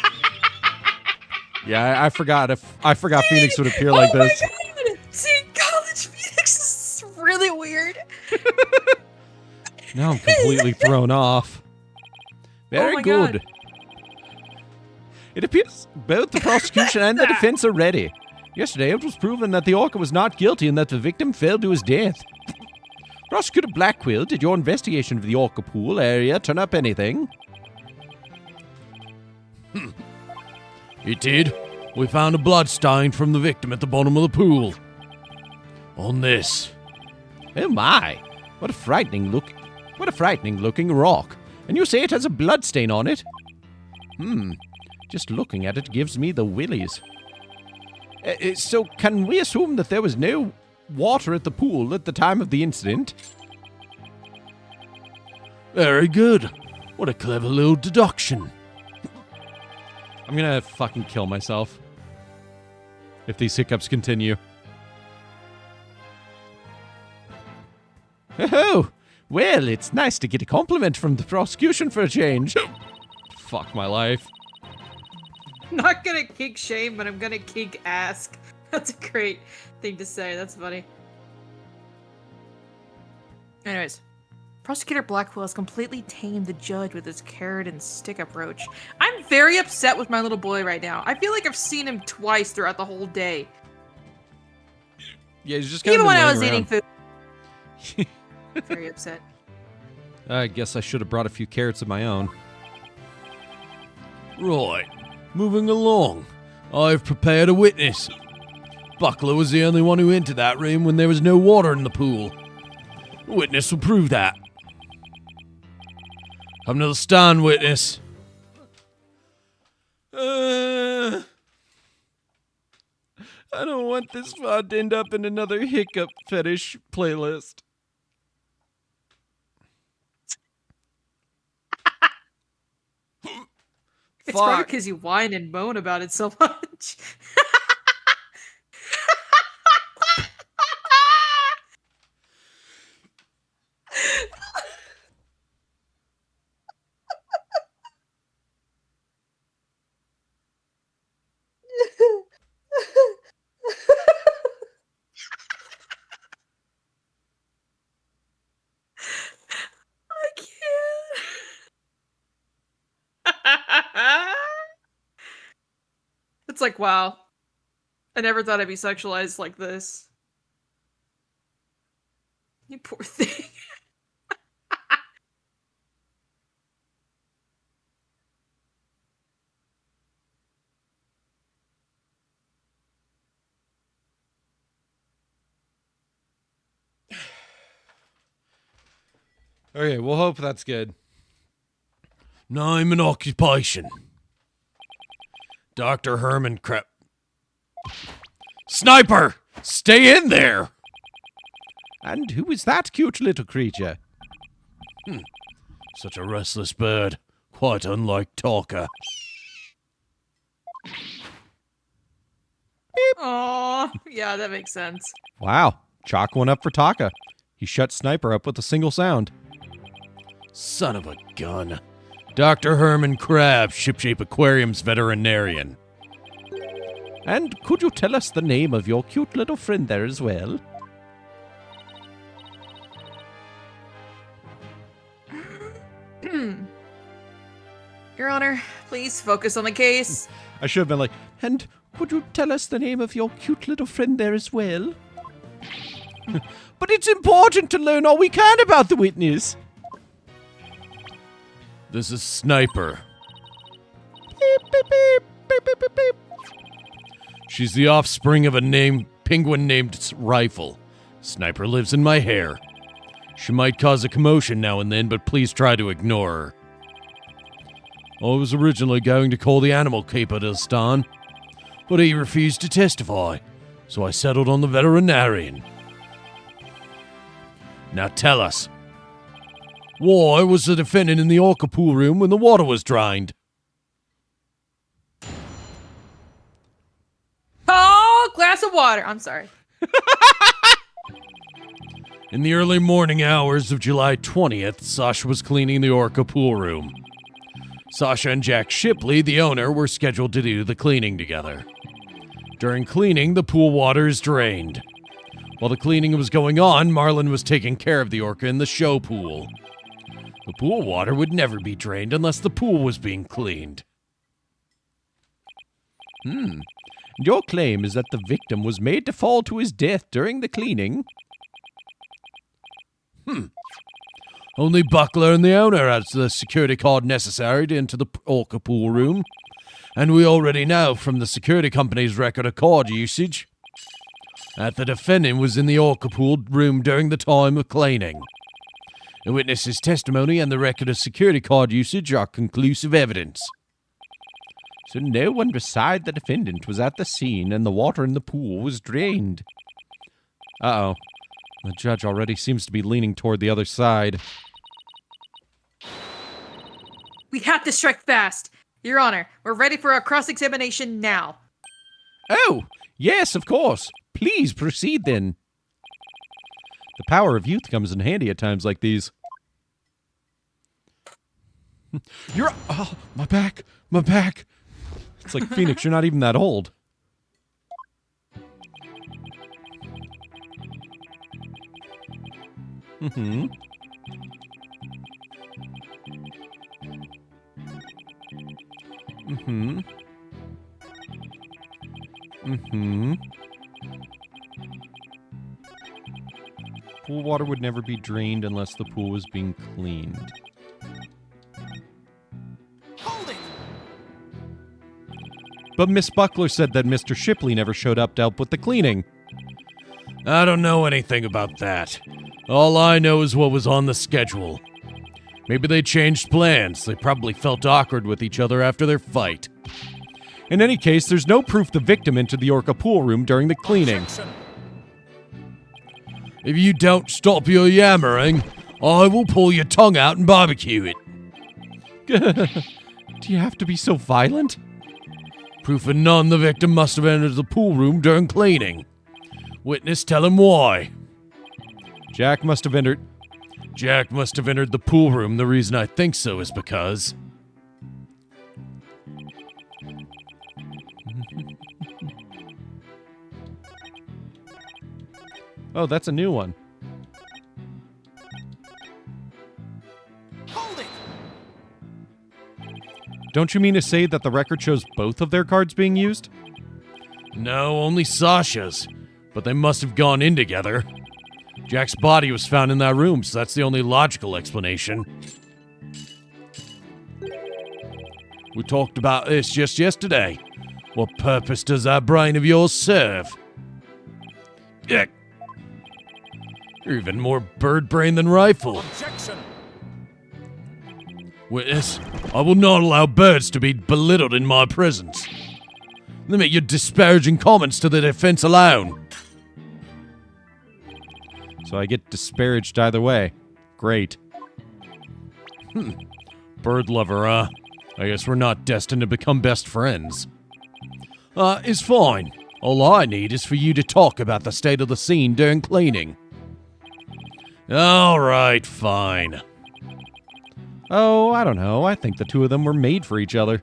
Yeah, I forgot Phoenix would appear like Oh this. my god! See, College Phoenix is really weird. Now I'm completely thrown off. Very my good. God. It appears both the prosecution and the defense are ready. Yesterday, it was proven that the orca was not guilty and that the victim fell to his death. Prosecutor Blackquill, did your investigation of the orca pool area turn up anything? It did. We found a blood stain from the victim at the bottom of the pool. On this, Oh my! What a frightening looking rock. And you say it has a bloodstain on it? Just looking at it gives me the willies. So can we assume that there was no water at the pool at the time of the incident? Very good. What a clever little deduction. I'm gonna fucking kill myself if these hiccups continue. Oh, well, it's nice to get a compliment from the prosecution for a change. Fuck my life. Not gonna kink shame, but I'm gonna kink ask. That's a great thing to say. That's funny. Anyways, Prosecutor Blackwell has completely tamed the judge with his carrot and stick approach. I'm very upset with my little boy right now. I feel like I've seen him twice throughout the whole day. Yeah, he's just even when I was around. eating food. Very upset. I guess I should have brought a few carrots of my own. Right, moving along. I've prepared a witness. Buckler was the only one who entered that room when there was no water in the pool. The witness will prove that. Come to the stand, witness. I don't want this VOD to end up in another hiccup fetish playlist. It's probably because you whine and moan about it so much. I can't. It's like, wow. I never thought I'd be sexualized like this. You poor thing. Okay, we'll hope that's good. Name and occupation. Dr. Herman Sniper! Stay in there! And who is that cute little creature? Such a restless bird. Quite unlike Talker. Aw, yeah, that makes sense. Wow, chalk one up for Taka. He shut Sniper up with a single sound. Son of a gun. Dr. Herman Crab, Shipshape Aquarium's veterinarian. And could you tell us the name of your cute little friend there as well? Your Honor, please focus on the case. I should have been like, and could you tell us the name of your cute little friend there as well? But it's important to learn all we can about the witness. This is Sniper. Beep, beep, beep, beep, beep, beep, beep. She's the offspring of a penguin named Rifle. Sniper lives in my hair. She might cause a commotion now and then, but please try to ignore her. I was originally going to call the animal keeper to the stand, but he refused to testify, so I settled on the veterinarian. Now tell us, why was the defendant in the orca pool room when the water was drained? Oh, glass of water. I'm sorry. In the early morning hours of July 20th, Sasha was cleaning the orca pool room. Sasha and Jack Shipley, the owner, were scheduled to do the cleaning together. During cleaning, the pool water is drained. While the cleaning was going on, Marlon was taking care of the orca in the show pool. The pool water would never be drained unless the pool was being cleaned. Your claim is that the victim was made to fall to his death during the cleaning? Only Buckler and the owner has the security card necessary to enter the orca pool room. And we already know from the security company's record of card usage. that the defendant was in the orca pool room during the time of cleaning. The witness's testimony and the record of security card usage are conclusive evidence. So no one beside the defendant was at the scene and the water in the pool was drained. Uh-oh. The judge already seems to be leaning toward the other side. We have to strike fast. Your Honor, we're ready for our cross-examination now. Oh, yes, of course. Please proceed then. The power of youth comes in handy at times like these. You're... Oh, my back. My back. It's like, Phoenix, you're not even that old. Mm-hmm. Mm-hmm. Mm-hmm. Pool water would never be drained unless the pool was being cleaned. Hold it! But Miss Buckler said that Mr. Shipley never showed up to help with the cleaning. I don't know anything about that. All I know is what was on the schedule. Maybe they changed plans. They probably felt awkward with each other after their fight. In any case, there's no proof the victim entered the orca pool room during the cleaning. Objection. If you don't stop your yammering, I will pull your tongue out and barbecue it. Do you have to be so violent? Proof of none, the victim must have entered the pool room during cleaning. Witness, tell him why. Jack must have entered the pool room. The reason I think so is because... Oh, that's a new one. Hold it! Don't you mean to say that the record shows both of their cards being used? No, only Sasha's. But they must have gone in together. Jack's body was found in that room, so that's the only logical explanation. We talked about this just yesterday. What purpose does that brain of yours serve? You're even more bird brain than rifle. Objection! Witness, I will not allow birds to be belittled in my presence. Limit your disparaging comments to the defense alone. So I get disparaged either way. Great. Bird lover, I guess we're not destined to become best friends. It's fine. All I need is for you to talk about the state of the scene during cleaning. All right, fine. Oh, I don't know. I think the two of them were made for each other.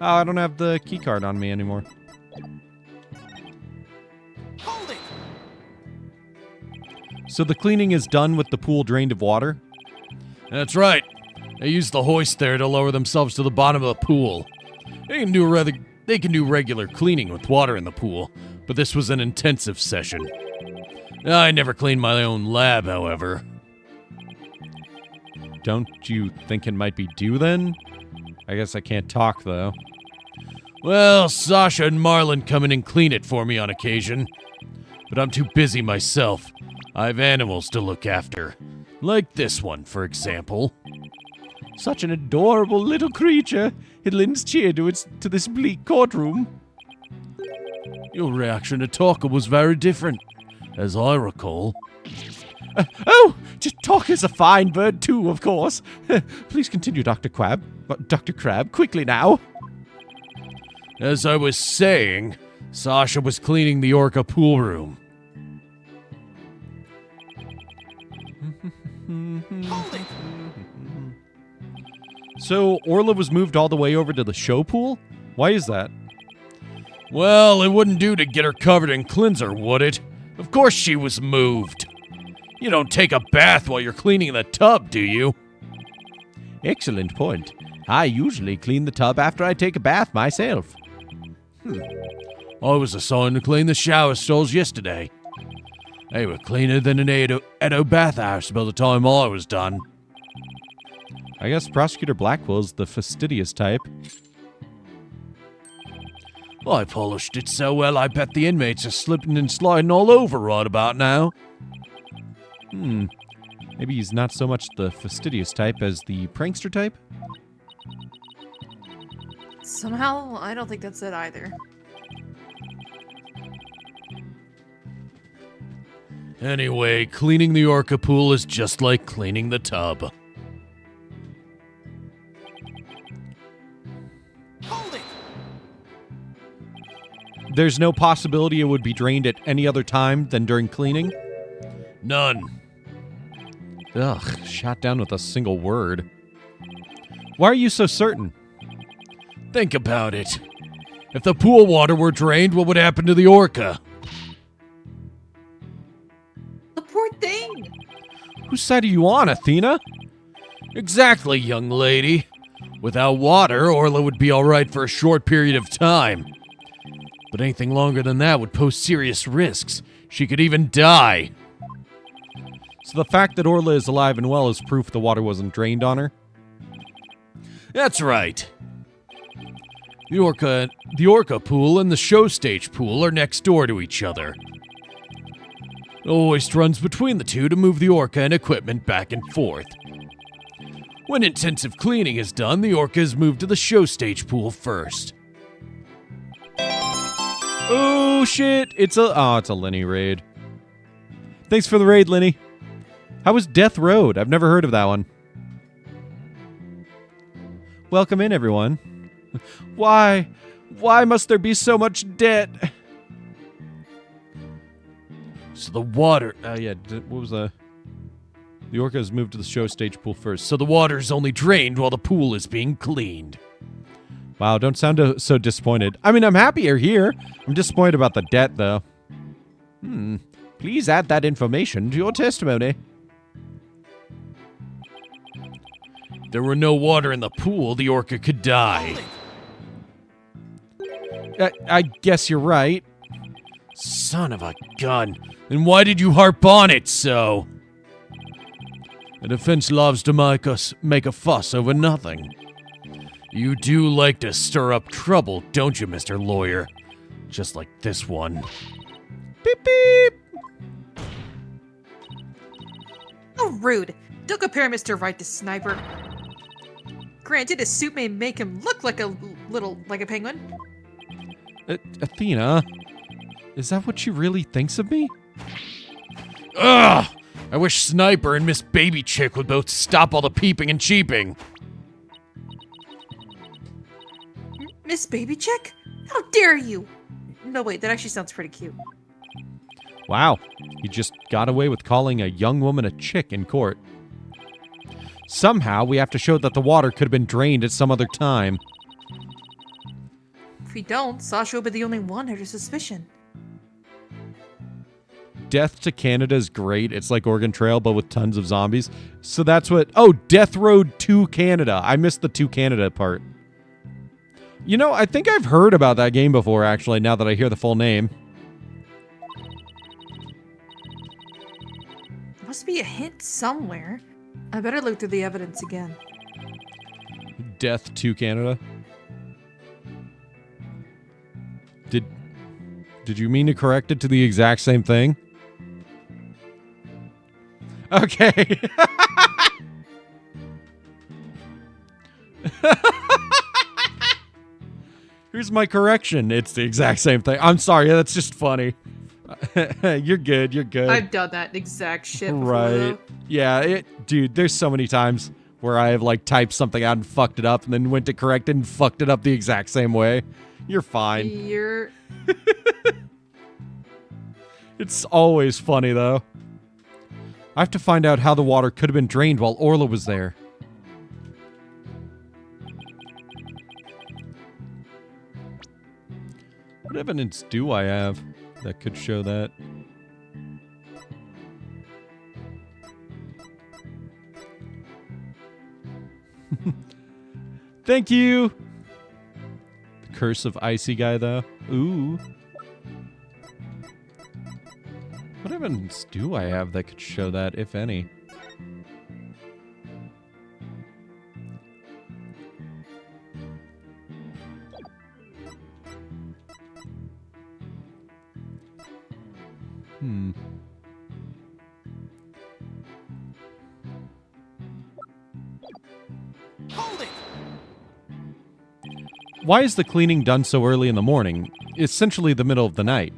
Oh, I don't have the key card on me anymore. Hold it! So the cleaning is done with the pool drained of water? That's right. They use the hoist there to lower themselves to the bottom of the pool. They can do regular cleaning with water in the pool, but this was an intensive session. I never cleaned my own lab, however. Don't you think it might be due then? I guess I can't talk, though. Well, Sasha and Marlin come in and clean it for me on occasion. But I'm too busy myself. I have animals to look after. Like this one, for example. Such an adorable little creature. It lends cheer to this bleak courtroom. Your reaction to Talker was very different, as I recall. Just Talker's a fine bird too, of course. Please continue, Dr. Crab. Dr. Crab, quickly now. As I was saying, Sasha was cleaning the orca pool room. So, Orla was moved all the way over to the show pool? Why is that? Well, it wouldn't do to get her covered in cleanser, would it? Of course she was moved. You don't take a bath while you're cleaning the tub, do you? Excellent point. I usually clean the tub after I take a bath myself. I was assigned to clean the shower stalls yesterday. They were cleaner than an Edo bathhouse by the time I was done. I guess Prosecutor Blackwell's the fastidious type. I polished it so well I bet the inmates are slipping and sliding all over right about now. Maybe he's not so much the fastidious type as the prankster type? Somehow, I don't think that's it either. Anyway, cleaning the orca pool is just like cleaning the tub. Hold it! There's no possibility it would be drained at any other time than during cleaning? None. Ugh, shot down with a single word. Why are you so certain? Think about it. If the pool water were drained, what would happen to the orca? The poor thing! Whose side are you on, Athena? Exactly, young lady. Without water, Orla would be alright for a short period of time. But anything longer than that would pose serious risks. She could even die. So the fact that Orla is alive and well is proof the water wasn't drained on her? That's right. The orca pool and the show stage pool are next door to each other. The hoist runs between the two to move the orca and equipment back and forth. When intensive cleaning is done, the orca is moved to the show stage pool first. Oh shit! It's a Lenny raid. Thanks for the raid, Lenny. How was Death Road? I've never heard of that one. Welcome in, everyone. Why must there be so much debt? So the water... what was the... The orca is moved to the show stage pool first. So the water is only drained while the pool is being cleaned. Wow, don't sound so disappointed. I mean, I'm happy you're here. I'm disappointed about the debt, though. Please add that information to your testimony. If there were no water in the pool, the orca could die. I guess you're right. Son of a gun. Then why did you harp on it so? The defense loves to make a fuss over nothing. You do like to stir up trouble, don't you, Mr. Lawyer? Just like this one. Beep beep! Oh, rude. Don't compare Mr. Wright to Sniper. Granted, his suit may make him look like a penguin. Athena, is that what she really thinks of me? Ugh! I wish Sniper and Miss Baby Chick would both stop all the peeping and cheeping. Miss Baby Chick? How dare you? No, wait, that actually sounds pretty cute. Wow, he just got away with calling a young woman a chick in court. Somehow, we have to show that the water could have been drained at some other time. If we don't, Sasha will be the only one under suspicion. Death to Canada is great. It's like Oregon Trail, but with tons of zombies. So that's what... Oh, Death Road to Canada. I missed the to Canada part. You know, I think I've heard about that game before, actually, now that I hear the full name. Must be a hint somewhere. I better look through the evidence again. Death to Canada. Did you mean to correct it to the exact same thing? Okay. Here's my correction. It's the exact same thing. I'm sorry. That's just funny. You're good. You're good. I've done that exact shit before, Right. though. Yeah, dude, there's so many times where I have like typed something out and fucked it up and then went to correct it and fucked it up the exact same way. You're fine. It's always funny, though. I have to find out how the water could have been drained while Orla was there. What evidence do I have that could show that? Thank you! The Curse of Icy Guy, though. Ooh. What evidence do I have that could show that, if any? Hold it! Why is the cleaning done so early in the morning? Essentially the middle of the night.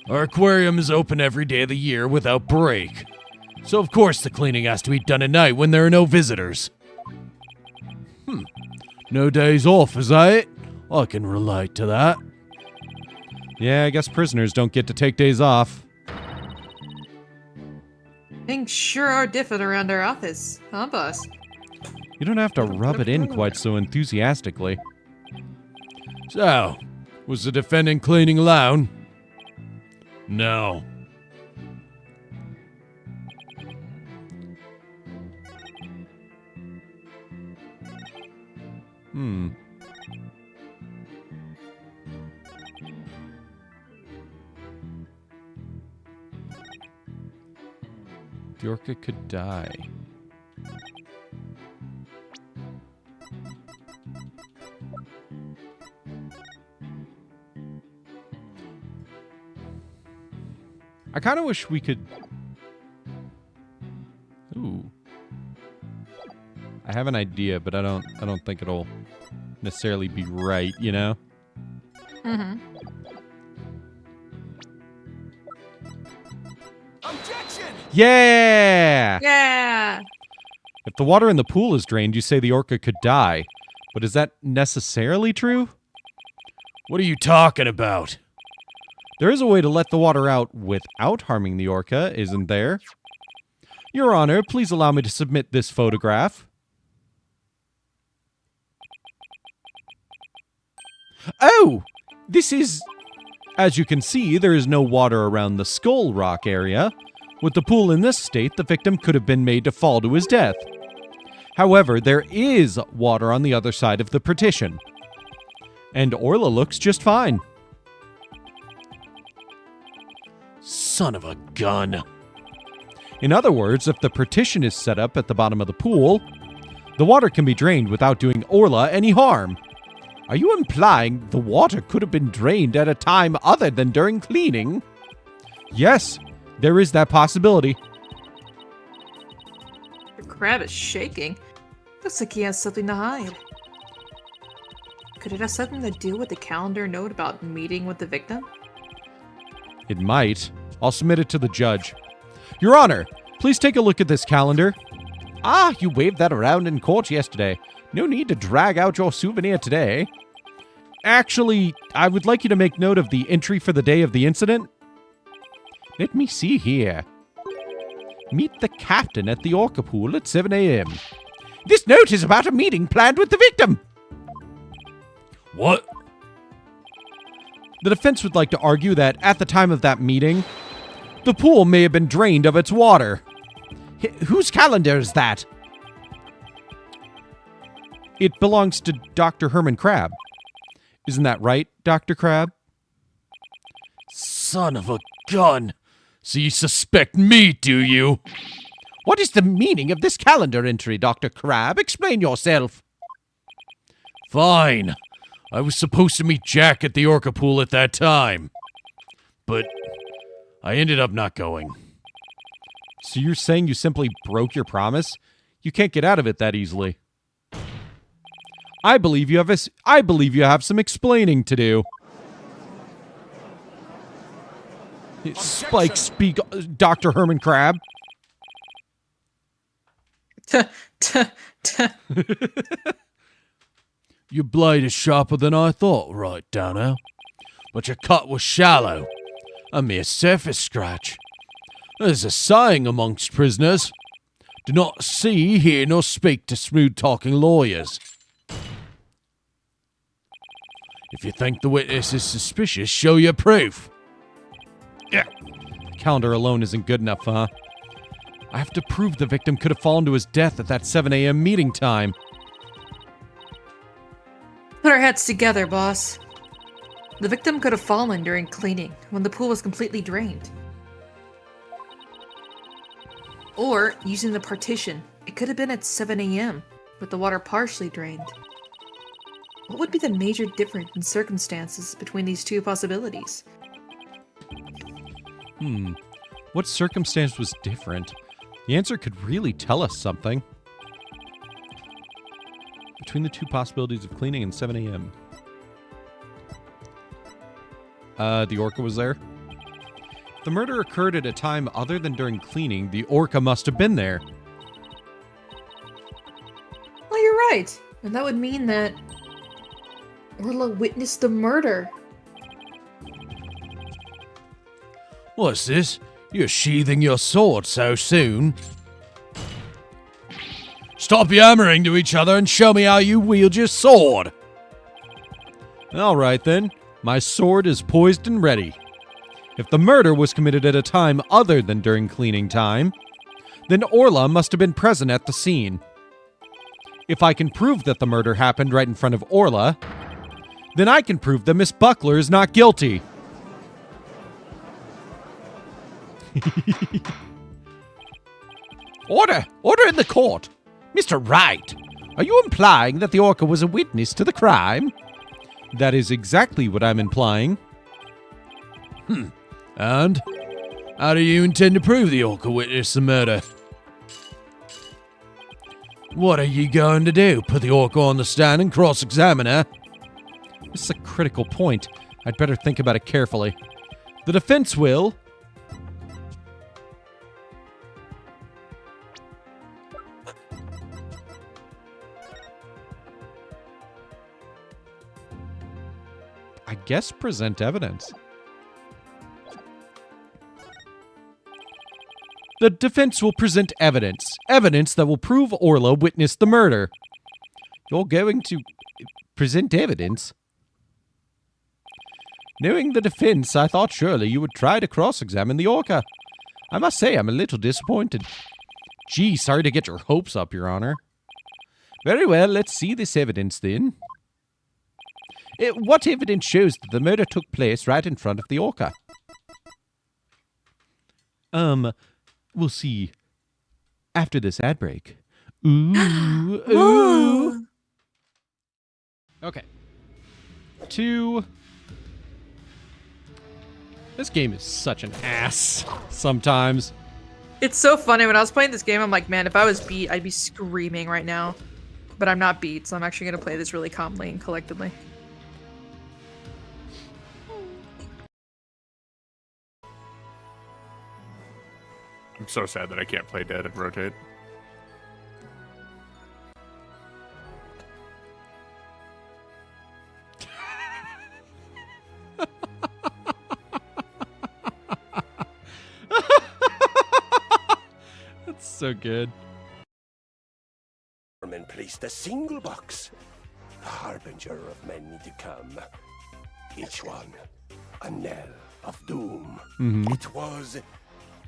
Our aquarium is open every day of the year without break. So of course the cleaning has to be done at night when there are no visitors. No days off, is that it? I can relate to that. Yeah, I guess prisoners don't get to take days off. Things sure are different around our office, huh, boss? You don't have to rub it in quite so enthusiastically. So, was the defendant cleaning alone? No. The orca could die. I kind of wish we could... Ooh. I have an idea, but I don't think it'll necessarily be right, you know? Mm-hmm. Objection! Yeah! Yeah! If the water in the pool is drained, you say the orca could die. But is that necessarily true? What are you talking about? There is a way to let the water out without harming the orca, isn't there? Your Honor, please allow me to submit this photograph. Oh! This is... As you can see, there is no water around the Skull Rock area. With the pool in this state, the victim could have been made to fall to his death. However, there is water on the other side of the partition. And Orla looks just fine. Son of a gun. In other words, if the partition is set up at the bottom of the pool, the water can be drained without doing Orla any harm. Are you implying the water could have been drained at a time other than during cleaning? Yes, there is that possibility. The crab is shaking. Looks like he has something to hide. Could it have something to do with the calendar note about meeting with the victim? It might. I'll submit it to the judge. Your Honor, please take a look at this calendar. Ah, you waved that around in court yesterday. No need to drag out your souvenir today. Actually, I would like you to make note of the entry for the day of the incident. Let me see here. Meet the captain at the orca pool at 7 a.m. This note is about a meeting planned with the victim. What? The defense would like to argue that at the time of that meeting, the pool may have been drained of its water. Whose calendar is that? It belongs to Dr. Herman Crab. Isn't that right, Dr. Crab? Son of a gun. So you suspect me, do you? What is the meaning of this calendar entry, Dr. Crab? Explain yourself. Fine. I was supposed to meet Jack at the orca pool at that time. But I ended up not going. So you're saying you simply broke your promise? You can't get out of it that easily. I believe you have some explaining to do. Spike speak, Dr. Herman Crab. Your blade is sharper than I thought, right, Dano? But your cut was shallow. A mere surface scratch. There's a saying amongst prisoners. Do not see, hear, nor speak to smooth-talking lawyers. If you think the witness is suspicious, show your proof. Yeah. Calendar alone isn't good enough, huh? I have to prove the victim could have fallen to his death at that 7 a.m. meeting time. Put our heads together, boss. The victim could have fallen during cleaning, when the pool was completely drained. Or using the partition. It could have been at 7 a.m. with the water partially drained. What would be the major difference in circumstances between these two possibilities? What circumstance was different? The answer could really tell us something. Between the two possibilities of cleaning and 7 a.m. The orca was there? If the murder occurred at a time other than during cleaning, the orca must have been there. Well, you're right. And that would mean that Orla witnessed the murder. What's this? You're sheathing your sword so soon? Stop yammering to each other and show me how you wield your sword. All right, then. My sword is poised and ready. If the murder was committed at a time other than during cleaning time, then Orla must have been present at the scene. If I can prove that the murder happened right in front of Orla, then I can prove that Miss Buckler is not guilty. Order! Order in the court! Mr. Wright, are you implying that the orca was a witness to the crime? That is exactly what I'm implying. And? How do you intend to prove the orca witnessed the murder? What are you going to do? Put the orca on the stand and cross-examine her? This is a critical point. I'd better think about it carefully. The defense will... I guess present evidence. The defense will present evidence. Evidence that will prove Orla witnessed the murder. You're going to present evidence? Knowing the defense, I thought surely you would try to cross-examine the orca. I must say I'm a little disappointed. Gee, sorry to get your hopes up, Your Honor. Very well, let's see this evidence then. What evidence shows that the murder took place right in front of the orca? We'll see after this ad break. Ooh, ooh. Okay. 2. This game is such an ass sometimes. It's so funny. When I was playing this game, I'm like, man, if I was beat, I'd be screaming right now. But I'm not beat, so I'm actually going to play this really calmly and collectedly. I'm so sad that I can't play dead and rotate. That's so good. And placed a single box, a harbinger of many to come. Each one a knell of doom. It was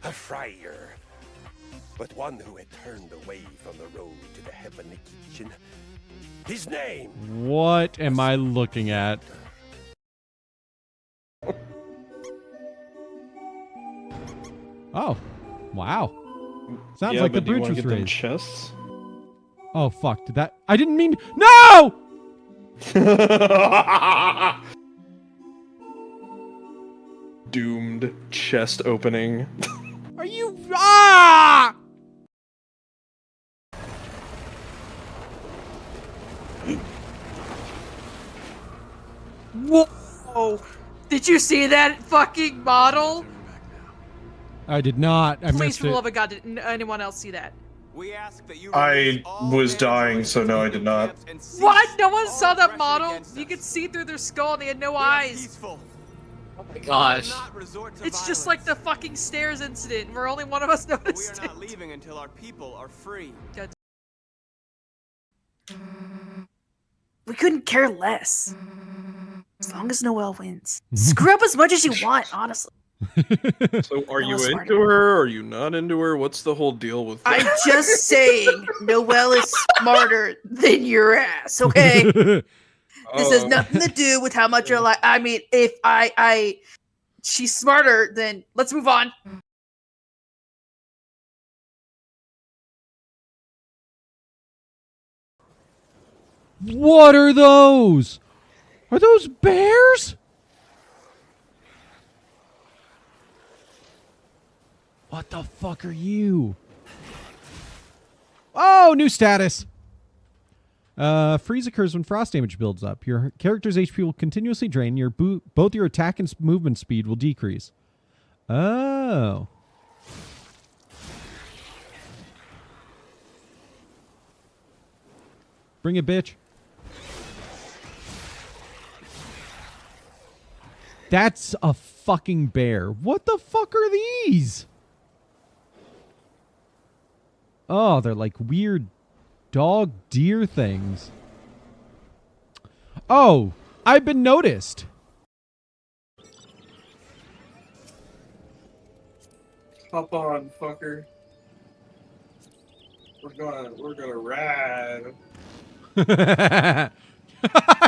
a friar, but one who had turned away from the road to the heavenly kitchen. His name. What am I looking at? Oh, wow. Sounds like the bridge was raised. Chests? Oh, fuck. Did that... I didn't mean... No! Doomed chest opening. Are you... Ah! Whoa! Did you see that fucking model? I did not. I Please, missed for the it. love of God, did anyone else see that? I was dying, so no, I did not. What? No one saw that model? You could see through their skull and they had no eyes. Oh my gosh. It's just like the fucking stairs incident where only one of us noticed We're not leaving until our people are free. it. We couldn't care less. As long as Noelle wins. Screw up as much as you want, honestly. So are you Noelle's into her? Are you not into her? What's the whole deal with that? I'm just saying, Noelle is smarter than your ass, okay? This has nothing to do with how much you're like. I mean, if she's smarter, then let's move on. What are those? Are those bears? What the fuck are you? Oh, new status. Freeze occurs when frost damage builds up. Your character's HP will continuously drain. Both your attack and movement speed will decrease. Oh. Bring it, bitch. That's a fucking bear. What the fuck are these? Oh, they're like weird dog deer things. Oh, I've been noticed. Hop on, fucker. We're gonna ride. I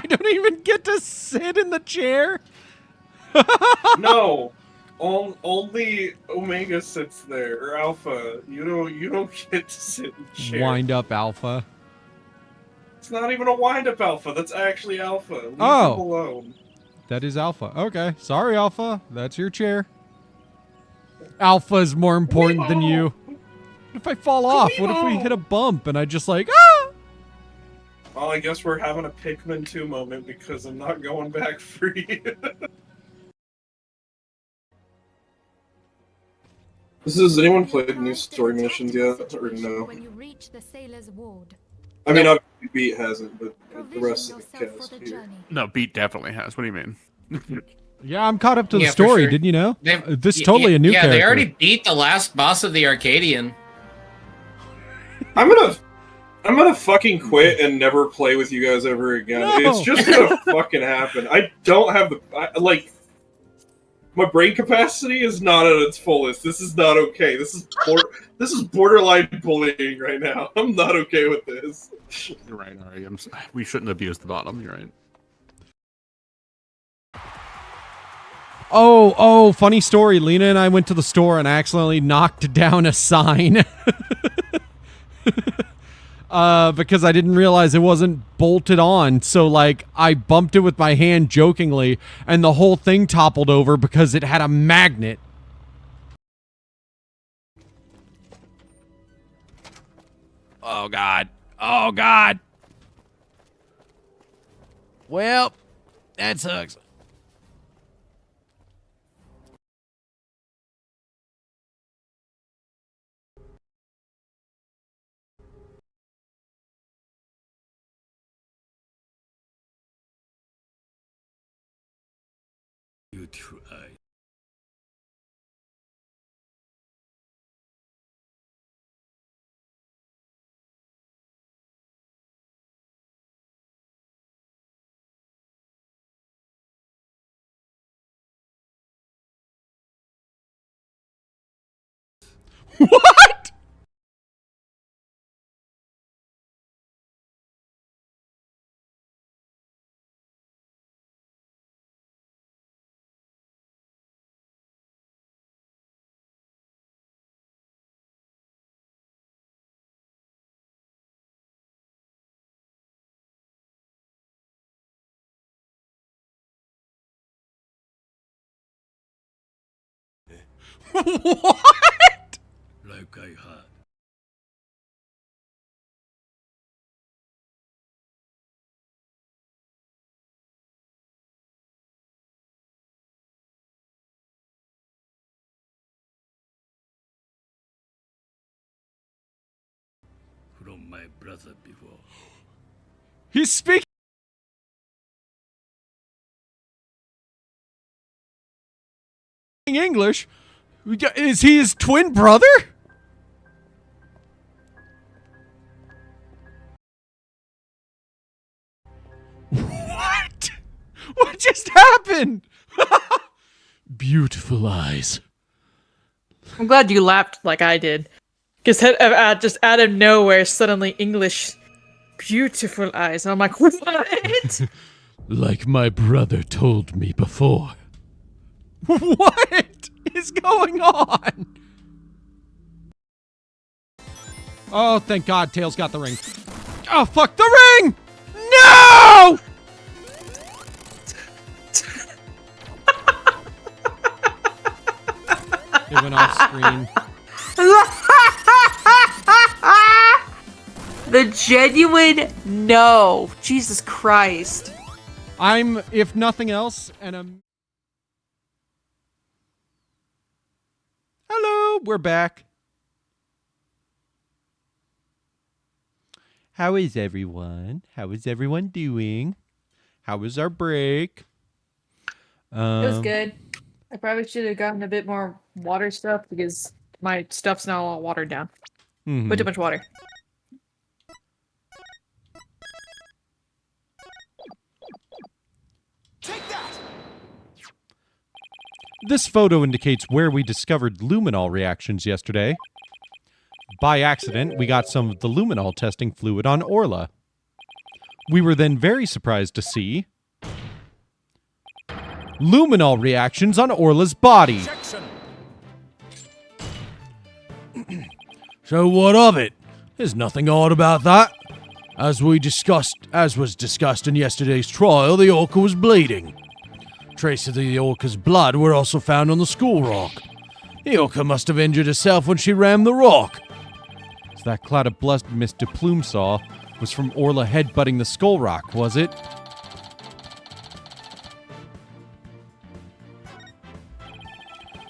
don't even get to sit in the chair. No, only Omega sits there, or Alpha. You don't get to sit in the chair. Wind up alpha. It's not even a wind-up Alpha. That's actually Alpha. Leave him Oh, alone. that is alpha. Okay, sorry, alpha. That's your chair. Alpha is more important than you. What if I fall off? What if we hit a bump and I just like, ah? Well, I guess we're having a Pikmin 2 moment because I'm not going back free. Has anyone played new story missions yet, or no? When you reach the sailor's ward. I mean, obviously Beat hasn't, but the rest of the cast here. No, Beat definitely has. What do you mean? Yeah, I'm caught up to the Yeah, for story. sure. Didn't you know? This is Yeah, totally a new character. Yeah, they already beat the last boss of the Arcadian. I'm gonna fucking quit and never play with you guys ever again. No. It's just gonna fucking happen. I don't have my brain capacity is not at its fullest. This is not okay. This is borderline bullying right now. I'm not okay with this. You're right, Ari. We shouldn't abuse the bottom. You're right. Oh, funny story. Lena and I went to the store and accidentally knocked down a sign. Because I didn't realize it wasn't bolted on. So, like, I bumped it with my hand jokingly, and the whole thing toppled over because it had a magnet. Oh, God. Oh, God. Well, that sucks. Beautiful eye. What? What? Like I had. From my brother before. He's speaking English. Is he his twin brother? What? What just happened? Beautiful eyes. I'm glad you laughed like I did. Because just out of nowhere, suddenly English, beautiful eyes. And I'm like, what? Like my brother told me before. What is going on? Oh, thank God Tails got the ring. Oh, fuck the ring! No! It went off screen. The genuine no. Jesus Christ. I'm, if nothing else, Hello, we're back. How is everyone? How is everyone doing? How was our break? It was good. I probably should have gotten a bit more water stuff because my stuff's now all watered down. Mhm. Put too much water. This photo indicates where we discovered luminol reactions yesterday. By accident, we got some of the luminol testing fluid on Orla. We were then very surprised to see luminol reactions on Orla's body. So what of it? There's nothing odd about that. As was discussed in yesterday's trial, the orca was bleeding. Traces of the orca's blood were also found on the school rock. The orca must have injured herself when she rammed the rock. So that cloud of blood Mr. Plume saw was from Orla headbutting the skull rock, was it?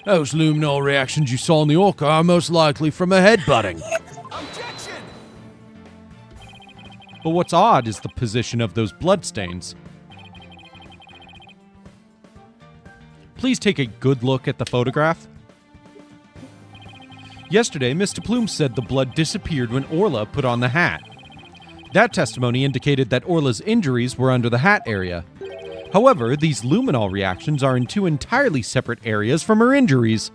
Those luminol reactions you saw in the orca are most likely from a headbutting. But what's odd is the position of those bloodstains. Please take a good look at the photograph. Yesterday, Mr. Plume said the blood disappeared when Orla put on the hat. That testimony indicated that Orla's injuries were under the hat area. However, these luminol reactions are in two entirely separate areas from her injuries.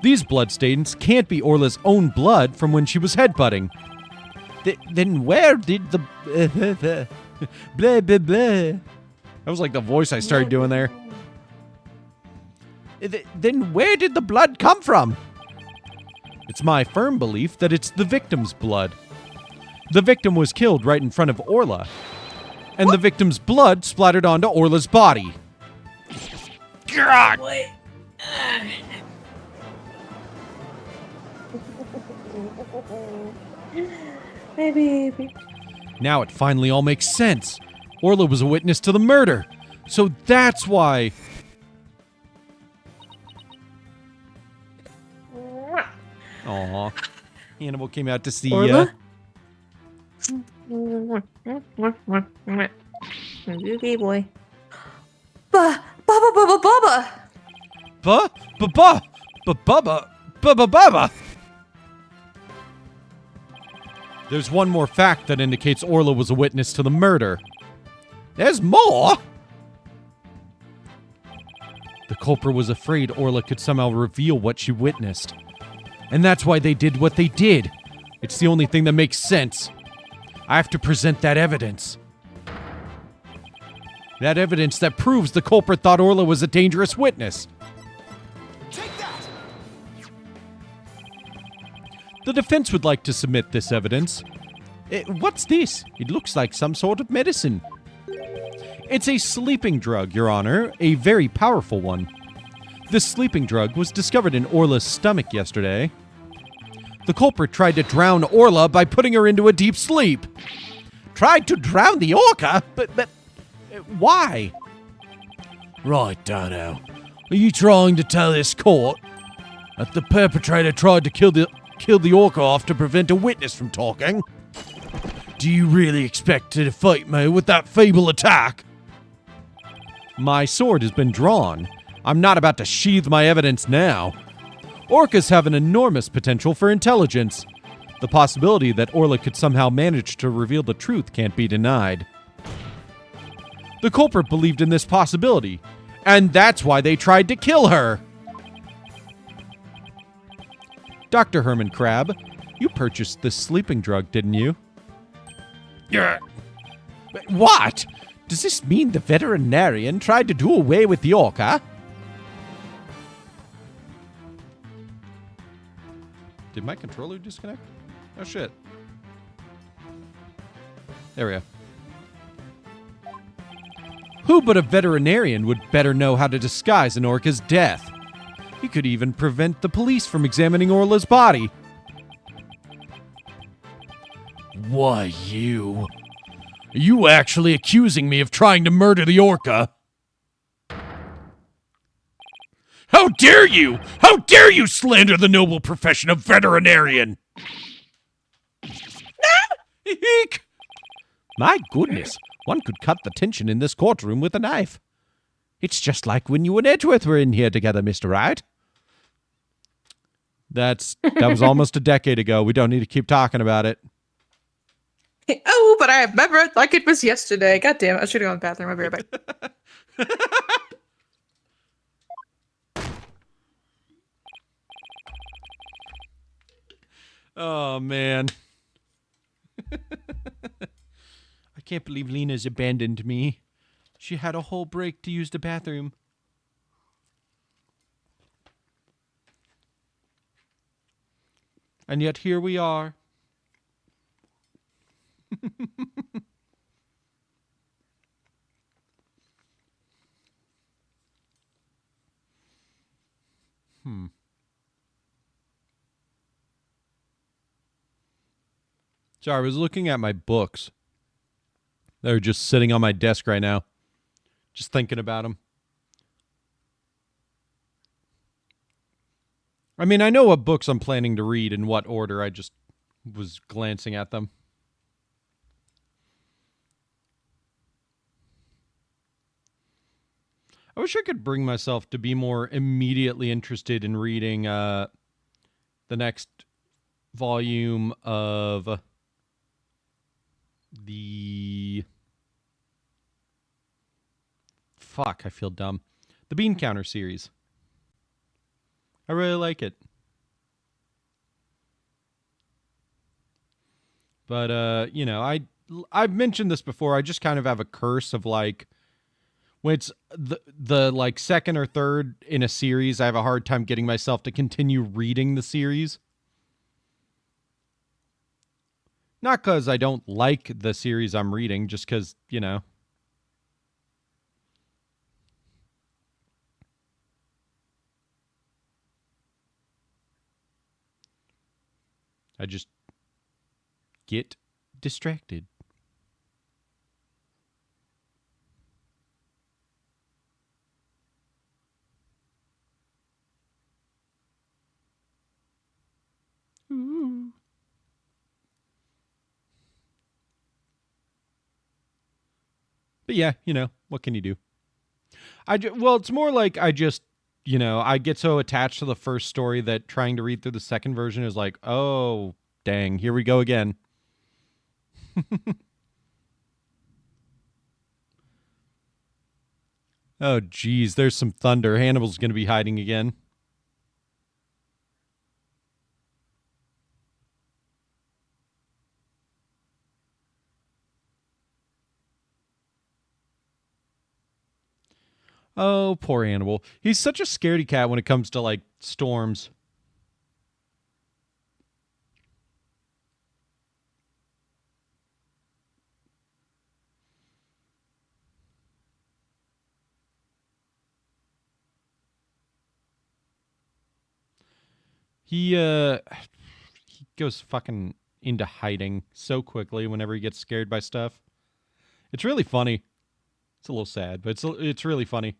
These bloodstains can't be Orla's own blood from when she was headbutting. Then where did the... blah, blah, blah. That was like the voice I started doing there. Then where did the blood come from? It's my firm belief that it's the victim's blood. The victim was killed right in front of Orla, and the victim's blood splattered onto Orla's body. God! Hey, baby. Now it finally all makes sense. Orla was a witness to the murder, so that's why... Aw, Hannibal came out to see ya. Okay, boy. Bubba, Bubba, Bubba. Bubba. There's one more fact that indicates Orla was a witness to the murder. There's more! The culprit was afraid Orla could somehow reveal what she witnessed. And that's why they did what they did. It's the only thing that makes sense. I have to present that evidence. That evidence that proves the culprit thought Orla was a dangerous witness. Take that! The defense would like to submit this evidence. What's this? It looks like some sort of medicine. It's a sleeping drug, Your Honor, a very powerful one. This sleeping drug was discovered in Orla's stomach yesterday. The culprit tried to drown Orla by putting her into a deep sleep. Tried to drown the orca? But why? Right, Dono. Are you trying to tell this court that the perpetrator tried to kill the orca off to prevent a witness from talking? Do you really expect to defeat me with that feeble attack? My sword has been drawn. I'm not about to sheathe my evidence now. Orcas have an enormous potential for intelligence. The possibility that Orla could somehow manage to reveal the truth can't be denied. The culprit believed in this possibility, and that's why they tried to kill her. Dr. Herman Crab, you purchased this sleeping drug, didn't you? Yeah. What? Does this mean the veterinarian tried to do away with the orca? Did my controller disconnect? Oh shit. There we go. Who but a veterinarian would better know how to disguise an orca's death? He could even prevent the police from examining Orla's body. Why, you? Are you actually accusing me of trying to murder the orca? How dare you! How dare you slander the noble profession of veterinarian! Eek! My goodness, one could cut the tension in this courtroom with a knife. It's just like when you and Edgeworth were in here together, Mr. Wright. That was almost a decade ago. We don't need to keep talking about it. Oh, but I remember it like it was yesterday. God damn it. I should have gone to the bathroom. I'll be right back. Oh, man. I can't believe Lena's abandoned me. She had a whole break to use the bathroom. And yet here we are. Sorry, I was looking at my books. They're just sitting on my desk right now. Just thinking about them. I mean, I know what books I'm planning to read in what order. I just was glancing at them. I wish I could bring myself to be more immediately interested in reading the next volume of the... Fuck, I feel dumb. The Bean Counter series. I really like it. But, you know, I've mentioned this before. I just kind of have a curse of, like, when it's the like, second or third in a series, I have a hard time getting myself to continue reading the series. Not because I don't like the series I'm reading, just because, you know. I just get distracted. Ooh. But yeah, you know, what can you do? Well, it's more like I just, you know, I get so attached to the first story that trying to read through the second version is like, oh, dang, here we go again. Oh, geez, there's some thunder. Hannibal's going to be hiding again. Oh, poor Hannibal. He's such a scaredy cat when it comes to, like, storms. He goes fucking into hiding so quickly whenever he gets scared by stuff. It's really funny. It's a little sad, but it's really funny.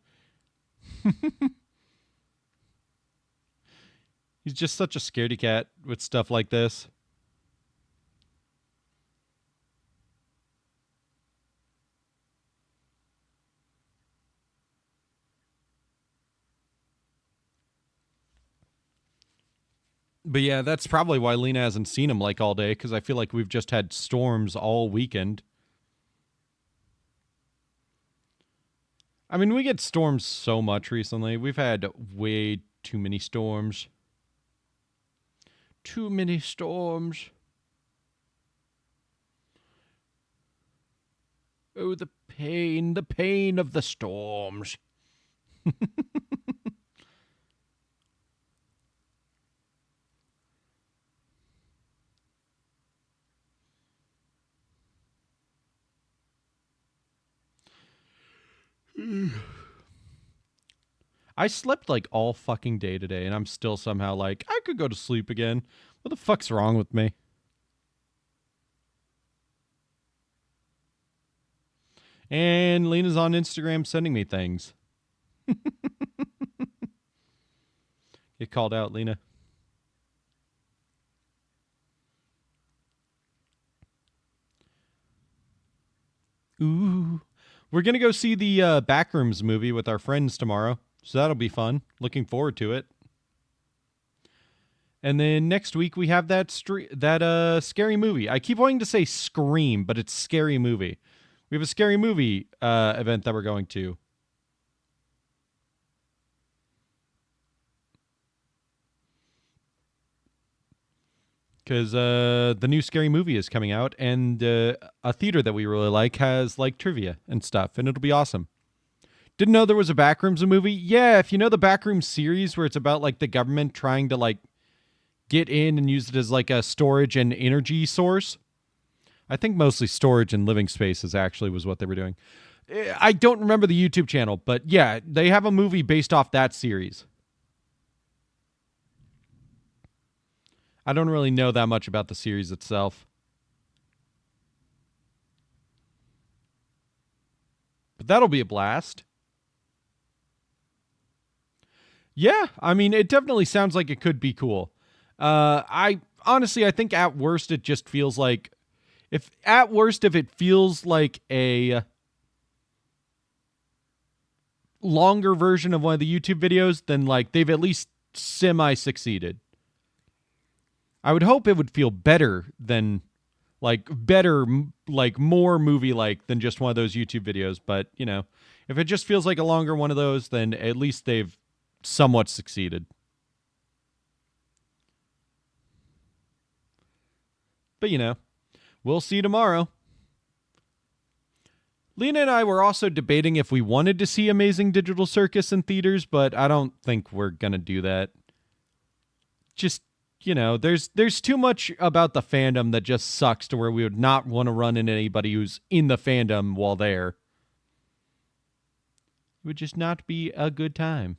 He's just such a scaredy cat with stuff like this. But yeah, that's probably why Lena hasn't seen him like all day, because I feel like we've just had storms all weekend. I mean, we get storms so much recently. We've had way too many storms. Too many storms. Oh, the pain of the storms. I slept like all fucking day today, and I'm still somehow like, I could go to sleep again. What the fuck's wrong with me? And Lena's on Instagram sending me things. Get called out, Lena. Ooh. We're going to go see the Backrooms movie with our friends tomorrow. So that'll be fun. Looking forward to it. And then next week we have that scary movie. I keep wanting to say Scream, but it's Scary Movie. We have a Scary Movie event that we're going to. Because the new Scary Movie is coming out, and a theater that we really like has like trivia and stuff, and it'll be awesome. Didn't know there was a Backrooms movie? Yeah, if you know the Backrooms series where it's about like the government trying to like get in and use it as like a storage and energy source. I think mostly storage and living spaces actually was what they were doing. I don't remember the YouTube channel, but yeah, they have a movie based off that series. I don't really know that much about the series itself. But that'll be a blast. Yeah, I mean, it definitely sounds like it could be cool. I think at worst it just feels like if it feels like a longer version of one of the YouTube videos, then like they've at least semi-succeeded. I would hope it would feel better than more movie-like than just one of those YouTube videos. But, you know, if it just feels like a longer one of those, then at least they've somewhat succeeded. But, you know, we'll see tomorrow. Lena and I were also debating if we wanted to see Amazing Digital Circus in theaters, but I don't think we're going to do that. Just, you know, there's too much about the fandom that just sucks to where we would not want to run into anybody who's in the fandom while there. It would just not be a good time.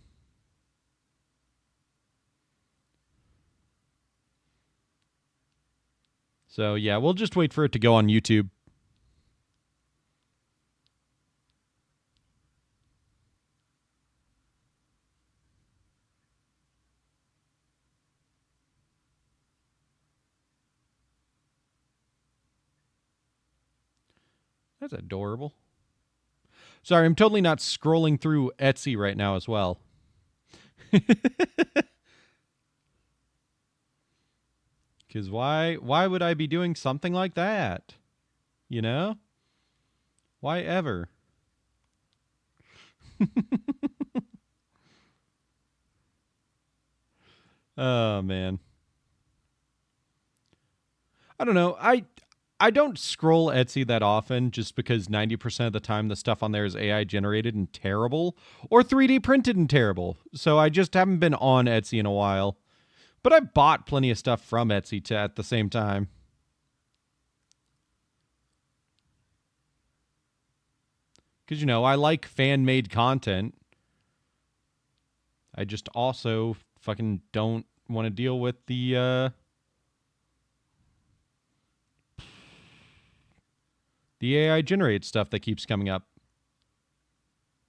So, yeah, we'll just wait for it to go on YouTube. That's adorable. Sorry, I'm totally not scrolling through Etsy right now as well. Because why would I be doing something like that? You know? Why ever? Oh, man. I don't know. I don't scroll Etsy that often just because 90% of the time the stuff on there is AI generated and terrible or 3D printed and terrible. So I just haven't been on Etsy in a while. But I bought plenty of stuff from Etsy at the same time. Because, you know, I like fan-made content. I just also fucking don't want to deal with the AI-generated stuff that keeps coming up.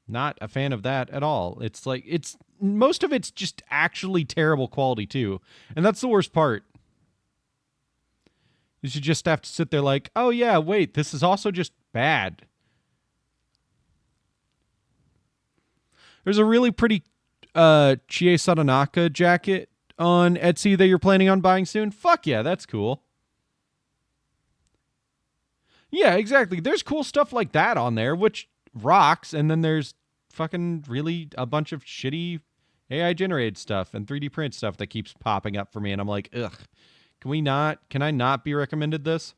Not a fan of that at all. It's like, most of it's just actually terrible quality too. And that's the worst part. You should just have to sit there like, oh yeah, wait, this is also just bad. There's a really pretty Chie Satonaka jacket on Etsy that you're planning on buying soon. Fuck yeah, that's cool. Yeah, exactly. There's cool stuff like that on there, which rocks. And then there's fucking really a bunch of shitty AI generated stuff and 3D print stuff that keeps popping up for me. And I'm like, ugh, can I not be recommended this?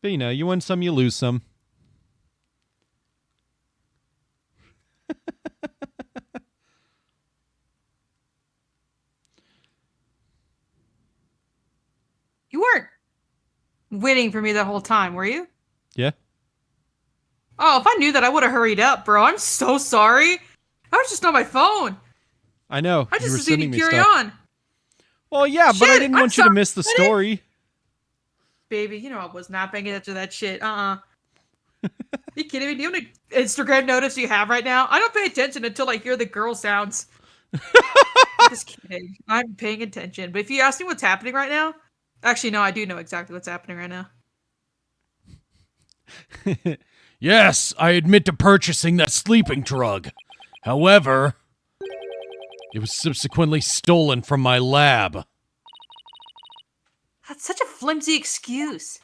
But you know, you win some, you lose some. You weren't waiting for me the whole time, were you? Yeah. Oh, if I knew that, I would have hurried up, bro. I'm so sorry. I was just on my phone. I know. I you just were assumed sending you'd me carry stuff. on. Well, yeah, but I Shit, didn't I'm want you to sorry. miss the story. Baby, you know I was not paying attention to that shit. Are you kidding me? Do you know how many Instagram notice you have right now? I don't pay attention until I hear the girl sounds. I'm just kidding. I'm paying attention. But if you ask me what's happening right now, actually, no, I do know exactly what's happening right now. Yes, I admit to purchasing that sleeping drug. However, it was subsequently stolen from my lab. That's such a flimsy excuse.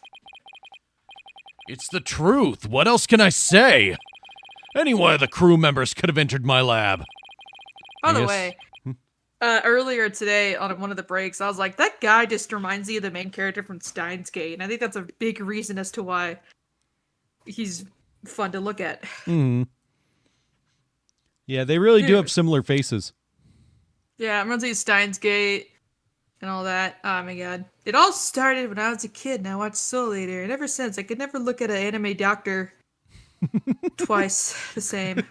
It's the truth. What else can I say? Any one of the crew members could have entered my lab. By the way, earlier today on one of the breaks, I was like, that guy just reminds me of the main character from Steins Gate. And I think that's a big reason as to why he's fun to look at. Mm. Yeah, they really do have similar faces. Yeah, it reminds me of Steins Gate and all that. Oh my god. It all started when I was a kid and I watched Soul Eater. And ever since, I could never look at an anime doctor twice the same.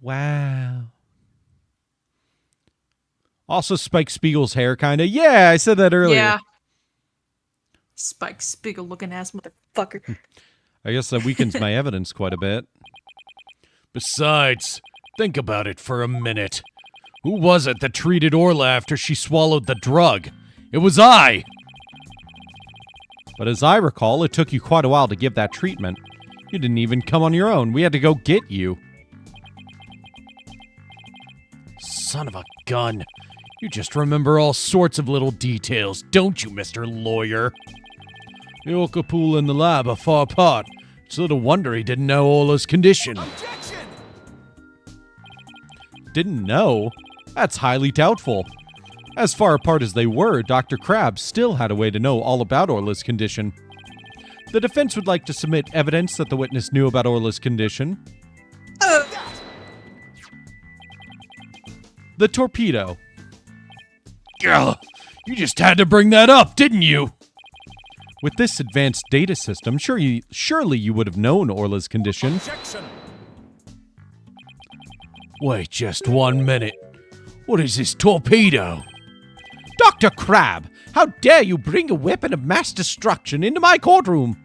Wow. Also, Spike Spiegel's hair, kind of. Yeah, I said that earlier. Yeah. Spike Spiegel looking ass motherfucker. I guess that weakens my evidence quite a bit. Besides, think about it for a minute. Who was it that treated Orla after she swallowed the drug? It was I! But as I recall, it took you quite a while to give that treatment. You didn't even come on your own. We had to go get you. Son of a gun. You just remember all sorts of little details, don't you, Mr. Lawyer? The orca pool and the lab are far apart. It's little wonder he didn't know Orla's condition. Objection! Didn't know? That's highly doubtful. As far apart as they were, Dr. Crabbe still had a way to know all about Orla's condition. The defense would like to submit evidence that the witness knew about Orla's condition. The torpedo. Ugh, you just had to bring that up, didn't you? With this advanced data system, surely you would have known Orla's condition. Objection! Wait just 1 minute. What is this torpedo? Dr. Crabbe, how dare you bring a weapon of mass destruction into my courtroom?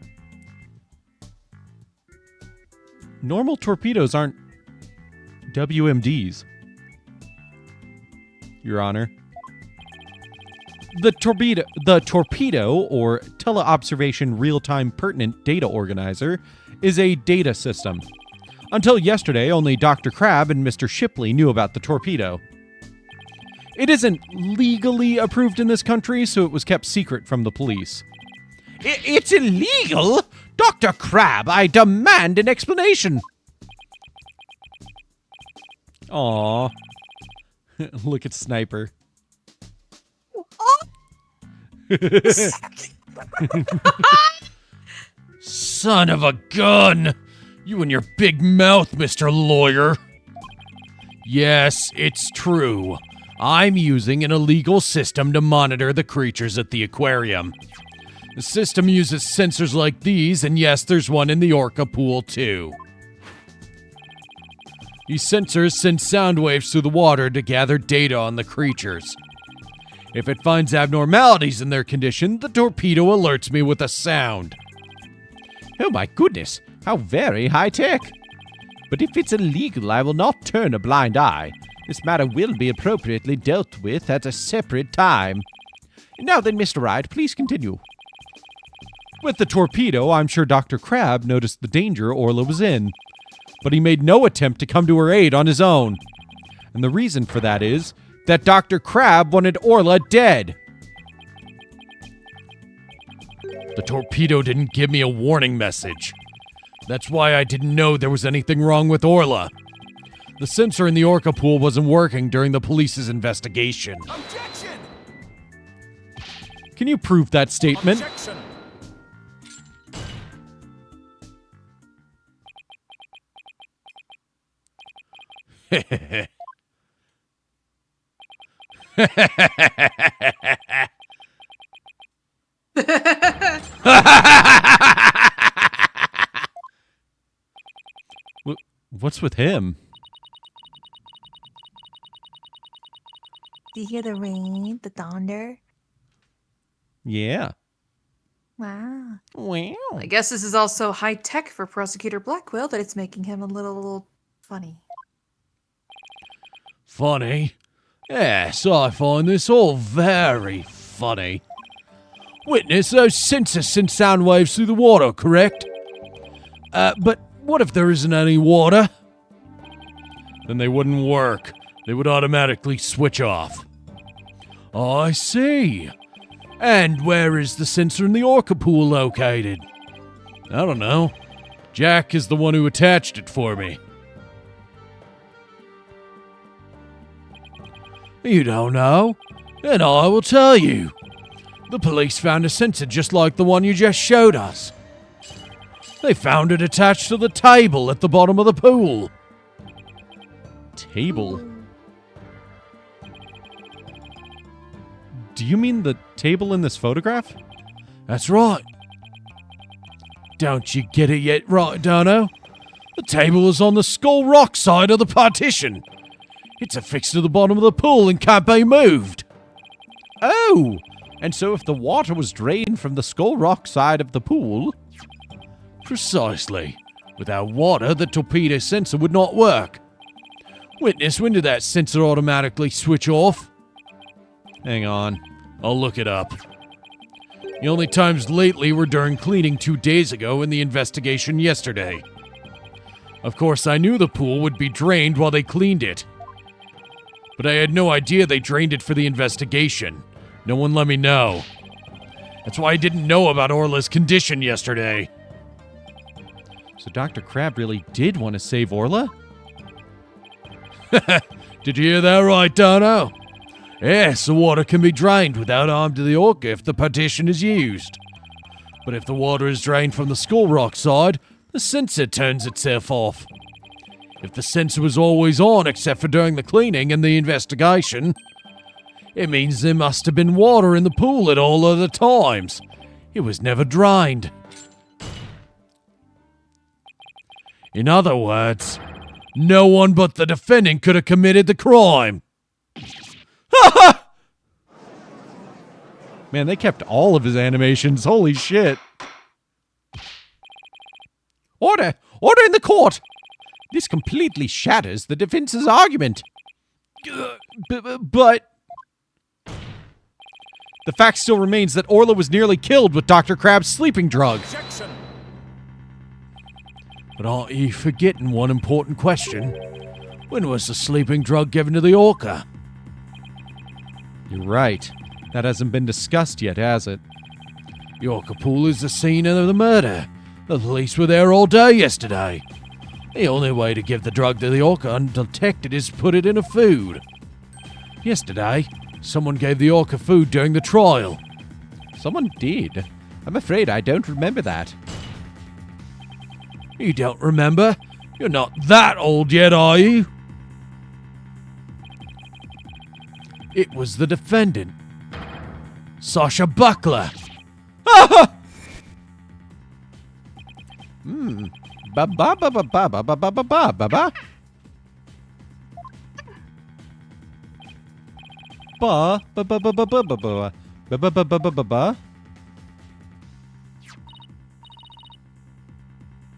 Normal torpedoes aren't WMDs, Your Honor. The torpedo, or Teleobservation Real-Time Pertinent Data Organizer, is a data system. Until yesterday, only Dr. Crabbe and Mr. Shipley knew about the torpedo. It isn't legally approved in this country, so it was kept secret from the police. It's illegal? Dr. Crabbe, I demand an explanation! Aww. Look at Sniper. Son of a gun! You and your big mouth, Mr. Lawyer. Yes, it's true. I'm using an illegal system to monitor the creatures at the aquarium. The system uses sensors like these, and yes, there's one in the orca pool too. These sensors send sound waves through the water to gather data on the creatures. If it finds abnormalities in their condition, the torpedo alerts me with a sound. Oh my goodness, how very high-tech. But if it's illegal, I will not turn a blind eye. This matter will be appropriately dealt with at a separate time. Now then, Mr. Wright, please continue. With the torpedo, I'm sure Dr. Crabbe noticed the danger Orla was in, but he made no attempt to come to her aid on his own. And the reason for that is that Dr. Crabbe wanted Orla dead. The torpedo didn't give me a warning message. That's why I didn't know there was anything wrong with Orla. The sensor in the orca pool wasn't working during the police's investigation. Objection! Can you prove that statement? Objection! with him? Do you hear the rain, the thunder? Yeah. Wow. Wow. I guess this is also high tech for Prosecutor Blackwell that it's making him a little funny. Funny? Yes, I find this all very funny. Witness, those sensors send sound waves through the water, correct? But what if there isn't any water? Then they wouldn't work. They would automatically switch off. I see. And where is the sensor in the orca pool located? I don't know. Jack is the one who attached it for me. You don't know? Then I will tell you. The police found a sensor just like the one you just showed us. They found it attached to the table at the bottom of the pool. Table? Do you mean the table in this photograph? That's right. Don't you get it yet, right, Dono? The table is on the Skull Rock side of the partition. It's affixed to the bottom of the pool and can't be moved. Oh! And so if the water was drained from the Skull Rock side of the pool... Precisely. Without water, the torpedo sensor would not work. Witness, when did that sensor automatically switch off? Hang on. I'll look it up. The only times lately were during cleaning 2 days ago and the investigation yesterday. Of course, I knew the pool would be drained while they cleaned it. But I had no idea they drained it for the investigation. No one let me know. That's why I didn't know about Orla's condition yesterday. So Dr. Crab really did want to save Orla? Did you hear that right, Dono? Yes, the water can be drained without harm to the orca if the partition is used. But if the water is drained from the Skull Rock side, the sensor turns itself off. If the sensor was always on except for during the cleaning and the investigation, it means there must have been water in the pool at all other times. It was never drained. In other words, no one but the defendant could have committed the crime. Man, they kept all of his animations. Holy shit. Order! Order in the court! This completely shatters the defense's argument. But... The fact still remains that Orla was nearly killed with Dr. Crab's sleeping drug. Objection. But aren't you forgetting one important question? When was the sleeping drug given to the orca? You're right. That hasn't been discussed yet, has it? The orca pool is the scene of the murder. The police were there all day yesterday. The only way to give the drug to the orca undetected is to put it in a food. Yesterday, someone gave the orca food during the trial. Someone did? I'm afraid I don't remember that. You don't remember? You're not that old yet, are you? It was the defendant, Sasha Buckler. Ba ba ba ba ba ba ba ba ba ba ba ba. Ba ba ba ba ba ba ba ba ba ba ba ba ba ba ba.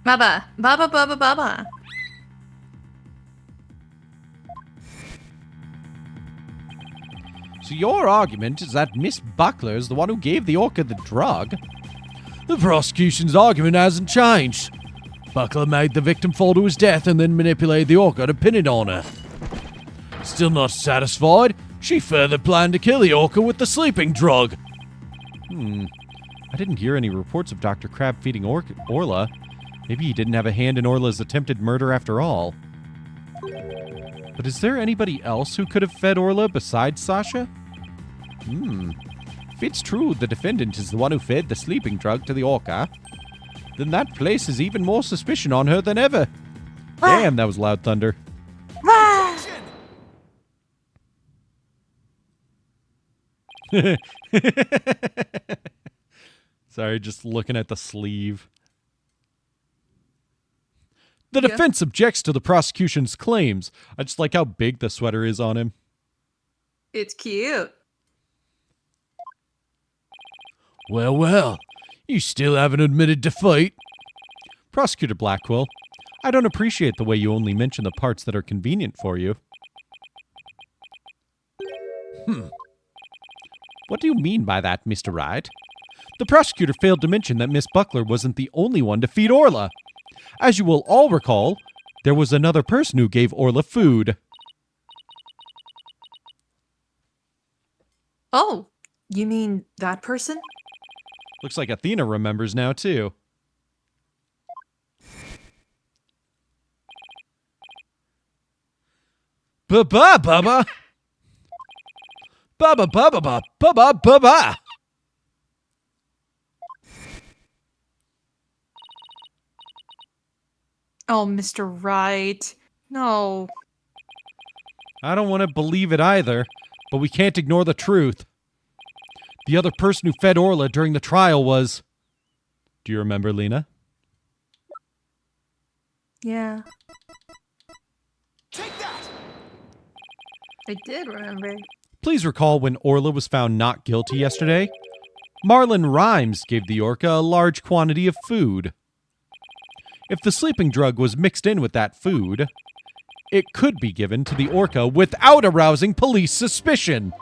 Baba, baba, baba, baba. So your argument is that Miss Buckler is the one who gave the orca the drug? The prosecution's argument hasn't changed. Buckler made the victim fall to his death and then manipulated the orca to pin it on her. Still not satisfied, she further planned to kill the orca with the sleeping drug. I didn't hear any reports of Dr. Crab feeding Orla. Maybe he didn't have a hand in Orla's attempted murder after all. But is there anybody else who could have fed Orla besides Sasha? If it's true the defendant is the one who fed the sleeping drug to the orca, then that places even more suspicion on her than ever. Damn, that was loud thunder. Sorry, just looking at the sleeve. The defense objects to the prosecution's claims. I just like how big the sweater is on him. It's cute. Well, well, you still haven't admitted defeat. Prosecutor Blackwell, I don't appreciate the way you only mention the parts that are convenient for you. What do you mean by that, Mr. Wright? The prosecutor failed to mention that Miss Buckler wasn't the only one to feed Orla. As you will all recall, there was another person who gave Orla food. Oh, you mean that person? Looks like Athena remembers now, too. Ba-ba, Bubba! Bubba, bubba, bubba, bubba, bubba! Oh, Mr. Wright. No. I don't want to believe it either, but we can't ignore the truth. The other person who fed Orla during the trial was... Do you remember, Lena? Yeah. Take that! I did remember. Please recall when Orla was found not guilty yesterday. Marlon Rhymes gave the orca a large quantity of food. If the sleeping drug was mixed in with that food, it could be given to the orca without arousing police suspicion.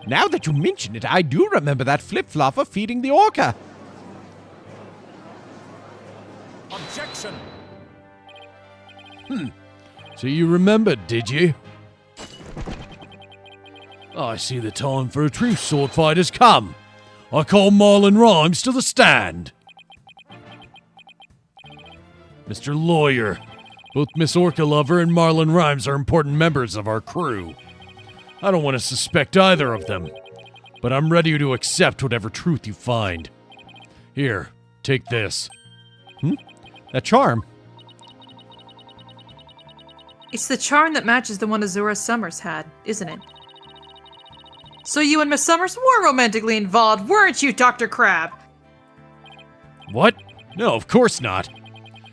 Now that you mention it, I do remember that flip-flopper feeding the orca. Objection! So you remembered, did you? I see the time for a true sword fight has come. I call Marlon Rhymes to the stand. Mr. Lawyer, both Miss Orca Lover and Marlon Rhymes are important members of our crew. I don't want to suspect either of them, but I'm ready to accept whatever truth you find. Here, take this. That charm. It's the charm that matches the one Azura Summers had, isn't it? So you and Miss Summers were romantically involved, weren't you, Dr. Crab? What? No, of course not.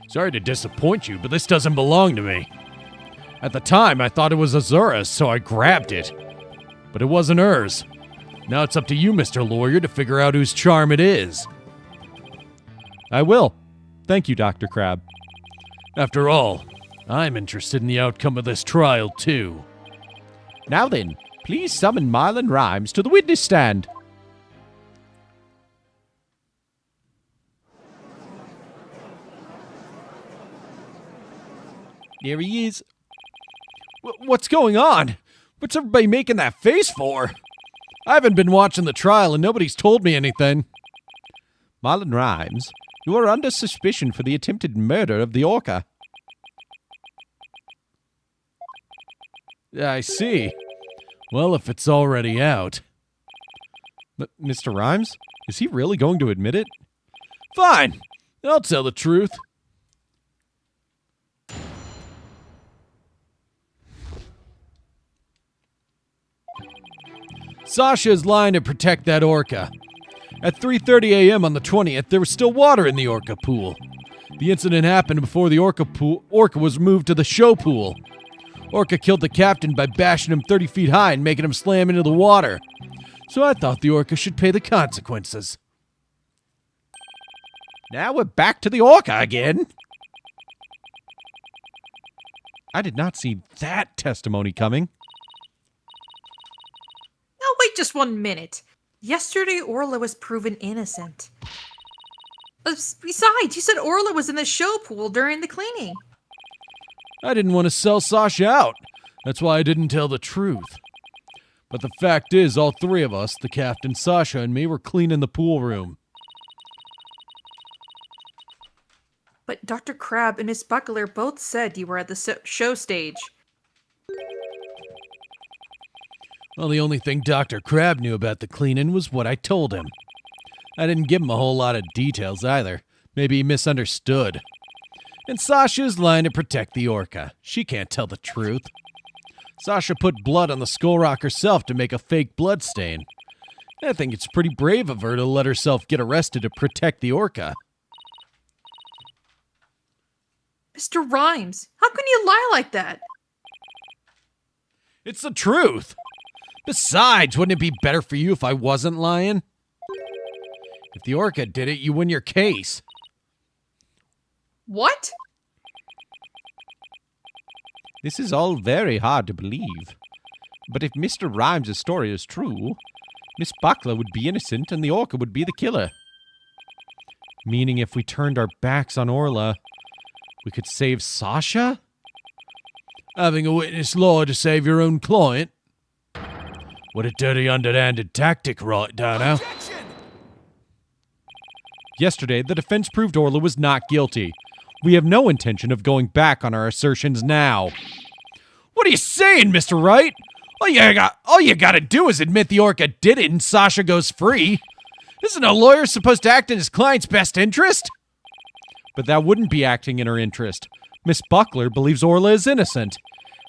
Sorry to disappoint you, but this doesn't belong to me. At the time, I thought it was Azura's, so I grabbed it. But it wasn't hers. Now it's up to you, Mr. Lawyer, to figure out whose charm it is. I will. Thank you, Dr. Crab. After all, I'm interested in the outcome of this trial, too. Now then, please summon Marlon Rhymes to the witness stand. There he is. What's going on? What's everybody making that face for? I haven't been watching the trial and nobody's told me anything. Marlon Rhymes, you are under suspicion for the attempted murder of the orca. I see. Well, if it's already out. Mr. Rhymes, is he really going to admit it? Fine. I'll tell the truth. Sasha is lying to protect that orca. At 3:30 a.m. on the 20th, there was still water in the orca pool. The incident happened before the orca was moved to the show pool. Orca killed the captain by bashing him 30 feet high and making him slam into the water. So I thought the orca should pay the consequences. Now we're back to the orca again. I did not see that testimony coming. Now wait just 1 minute. Yesterday, Orla was proven innocent. Besides, you said Orla was in the show pool during the cleaning. I didn't want to sell Sasha out. That's why I didn't tell the truth. But the fact is, all three of us, the captain, Sasha, and me, were cleaning the pool room. But Dr. Crab and Miss Buckler both said you were at the show stage. Well, the only thing Dr. Crab knew about the cleaning was what I told him. I didn't give him a whole lot of details either. Maybe he misunderstood. And Sasha's lying to protect the orca. She can't tell the truth. Sasha put blood on the skull rock herself to make a fake blood stain. I think it's pretty brave of her to let herself get arrested to protect the orca. Mr. Rhymes, how can you lie like that? It's the truth. Besides, wouldn't it be better for you if I wasn't lying? If the orca did it, you win your case. What? This is all very hard to believe. But if Mr. Rhymes' story is true, Miss Buckler would be innocent and the orca would be the killer. Meaning if we turned our backs on Orla, we could save Sasha? Having a witness law to save your own client? What a dirty, underhanded tactic, right, Dano? Yesterday, the defense proved Orla was not guilty. We have no intention of going back on our assertions now. What are you saying, Mr. Wright? All you gotta do is admit the orca did it and Sasha goes free. Isn't a lawyer supposed to act in his client's best interest? But that wouldn't be acting in her interest. Miss Buckler believes Orla is innocent.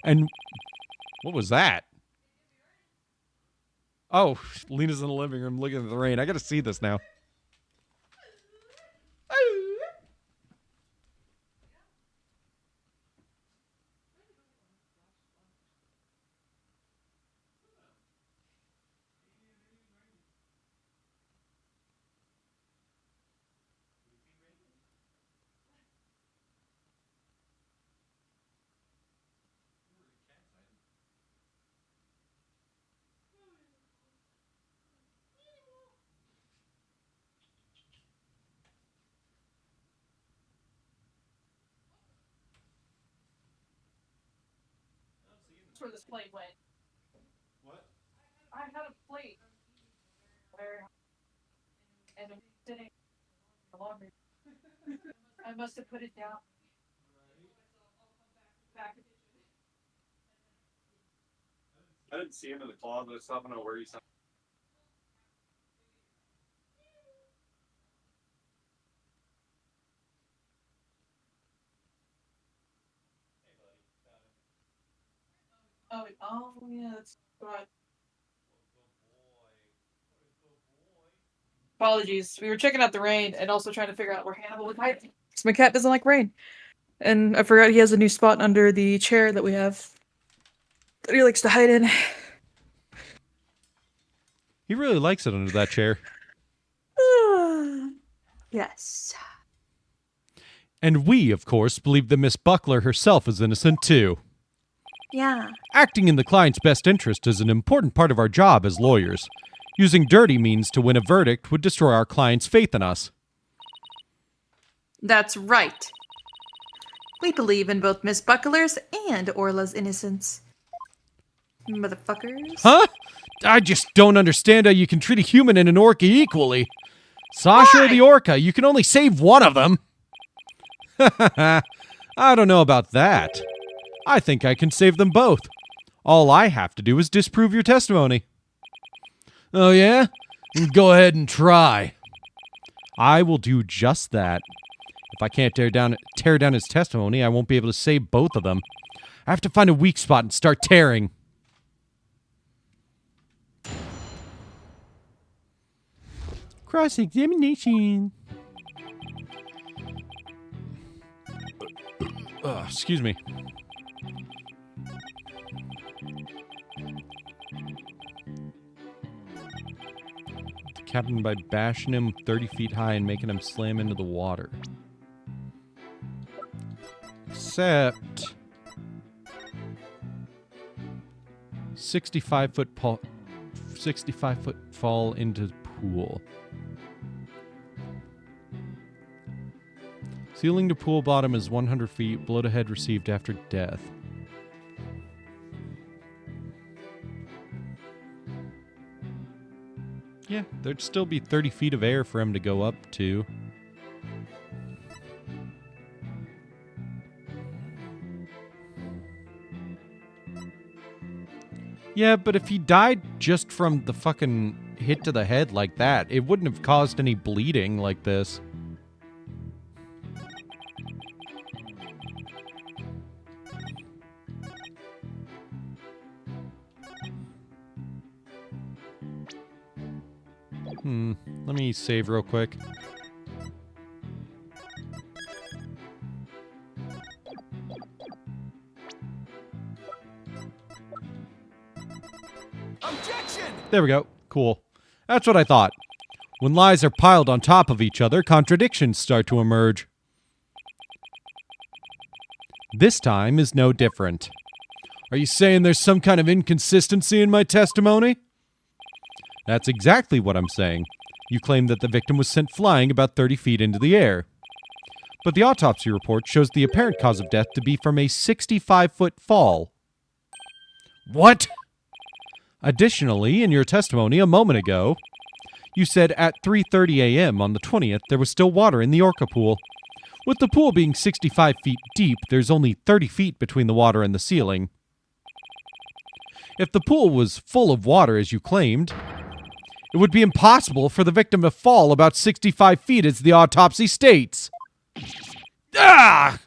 And what was that? Oh, Lena's in the living room looking at the rain. I gotta see this now. That's where this plate went. What? I had a plate. Where? And I'm sitting in the laundry. I must have put it down. Back. I didn't see him in the closet, so I don't know where he's at. Oh yeah, that's right. Apologies. We were checking out the rain and also trying to figure out where Hannibal would hide. Because my cat doesn't like rain. And I forgot he has a new spot under the chair that we have that he likes to hide in. He really likes it under that chair. Yes. And we, of course, believe that Miss Buckler herself is innocent too. Yeah. Acting in the client's best interest is an important part of our job as lawyers. Using dirty means to win a verdict would destroy our client's faith in us. That's right. We believe in both Miss Buckler's and Orla's innocence. Motherfuckers. Huh? I just don't understand how you can treat a human and an orca equally. Sasha or the orca, you can only save one of them. I don't know about that. I think I can save them both. All I have to do is disprove your testimony. Oh yeah? Go ahead and try. I will do just that. If I can't tear down his testimony, I won't be able to save both of them. I have to find a weak spot and start tearing. Cross-examination. Excuse me. The captain by bashing him 30 feet high and making him slam into the water. Except 65-foot fall into the pool. Ceiling to pool bottom is 100 feet. Blow to head received after death. Yeah, there'd still be 30 feet of air for him to go up to. Yeah, but if he died just from the fucking hit to the head like that, it wouldn't have caused any bleeding like this. Let me save real quick. There we go. Cool. That's what I thought. When lies are piled on top of each other, contradictions start to emerge. This time is no different. Are you saying there's some kind of inconsistency in my testimony? That's exactly what I'm saying. You claim that the victim was sent flying about 30 feet into the air. But the autopsy report shows the apparent cause of death to be from a 65-foot fall. What? Additionally, in your testimony a moment ago, you said at 3:30 a.m. on the 20th there was still water in the orca pool. With the pool being 65 feet deep, there's only 30 feet between the water and the ceiling. If the pool was full of water as you claimed, it would be impossible for the victim to fall about 65 feet as the autopsy states. Ah!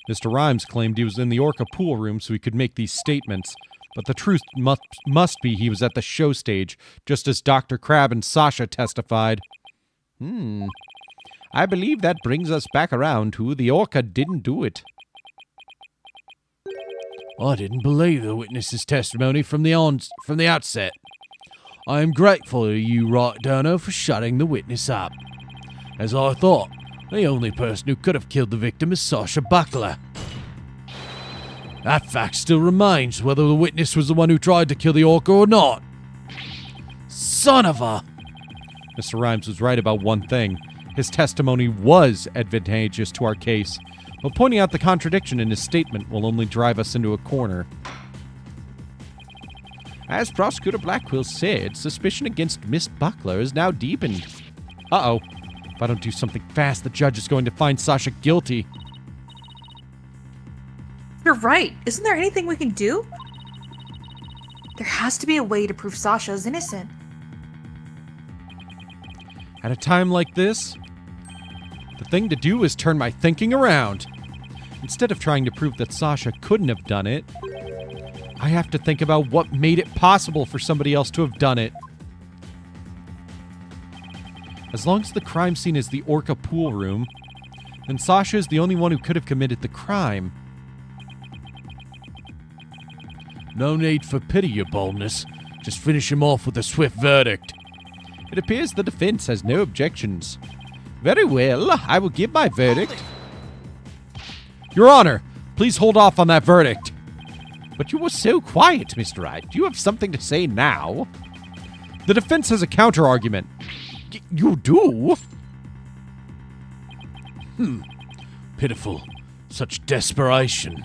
Mr. Rhymes claimed he was in the orca pool room so he could make these statements, but the truth must be he was at the show stage, just as Dr. Crab and Sasha testified. I believe that brings us back around to the orca didn't do it. I didn't believe the witness's testimony from the outset. I am grateful to you, Wright Dono, for shutting the witness up. As I thought, the only person who could have killed the victim is Sasha Buckler. That fact still remains, whether the witness was the one who tried to kill the orca or not. Son of a... Mr. Rhymes was right about one thing. His testimony was advantageous to our case, but pointing out the contradiction in his statement will only drive us into a corner. As Prosecutor Blackwell said, suspicion against Miss Buckler is now deepened. Uh-oh. If I don't do something fast, the judge is going to find Sasha guilty. You're right. Isn't there anything we can do? There has to be a way to prove Sasha is innocent. At a time like this, the thing to do is turn my thinking around. Instead of trying to prove that Sasha couldn't have done it, I have to think about what made it possible for somebody else to have done it. As long as the crime scene is the orca pool room, then Sasha is the only one who could have committed the crime. No need for pity, your boldness. Just finish him off with a swift verdict. It appears the defense has no objections. Very well, I will give my verdict. Your Honor, please hold off on that verdict. But you were so quiet, Mr. Wright. Do you have something to say now? The defense has a counter-argument. You do? Pitiful. Such desperation.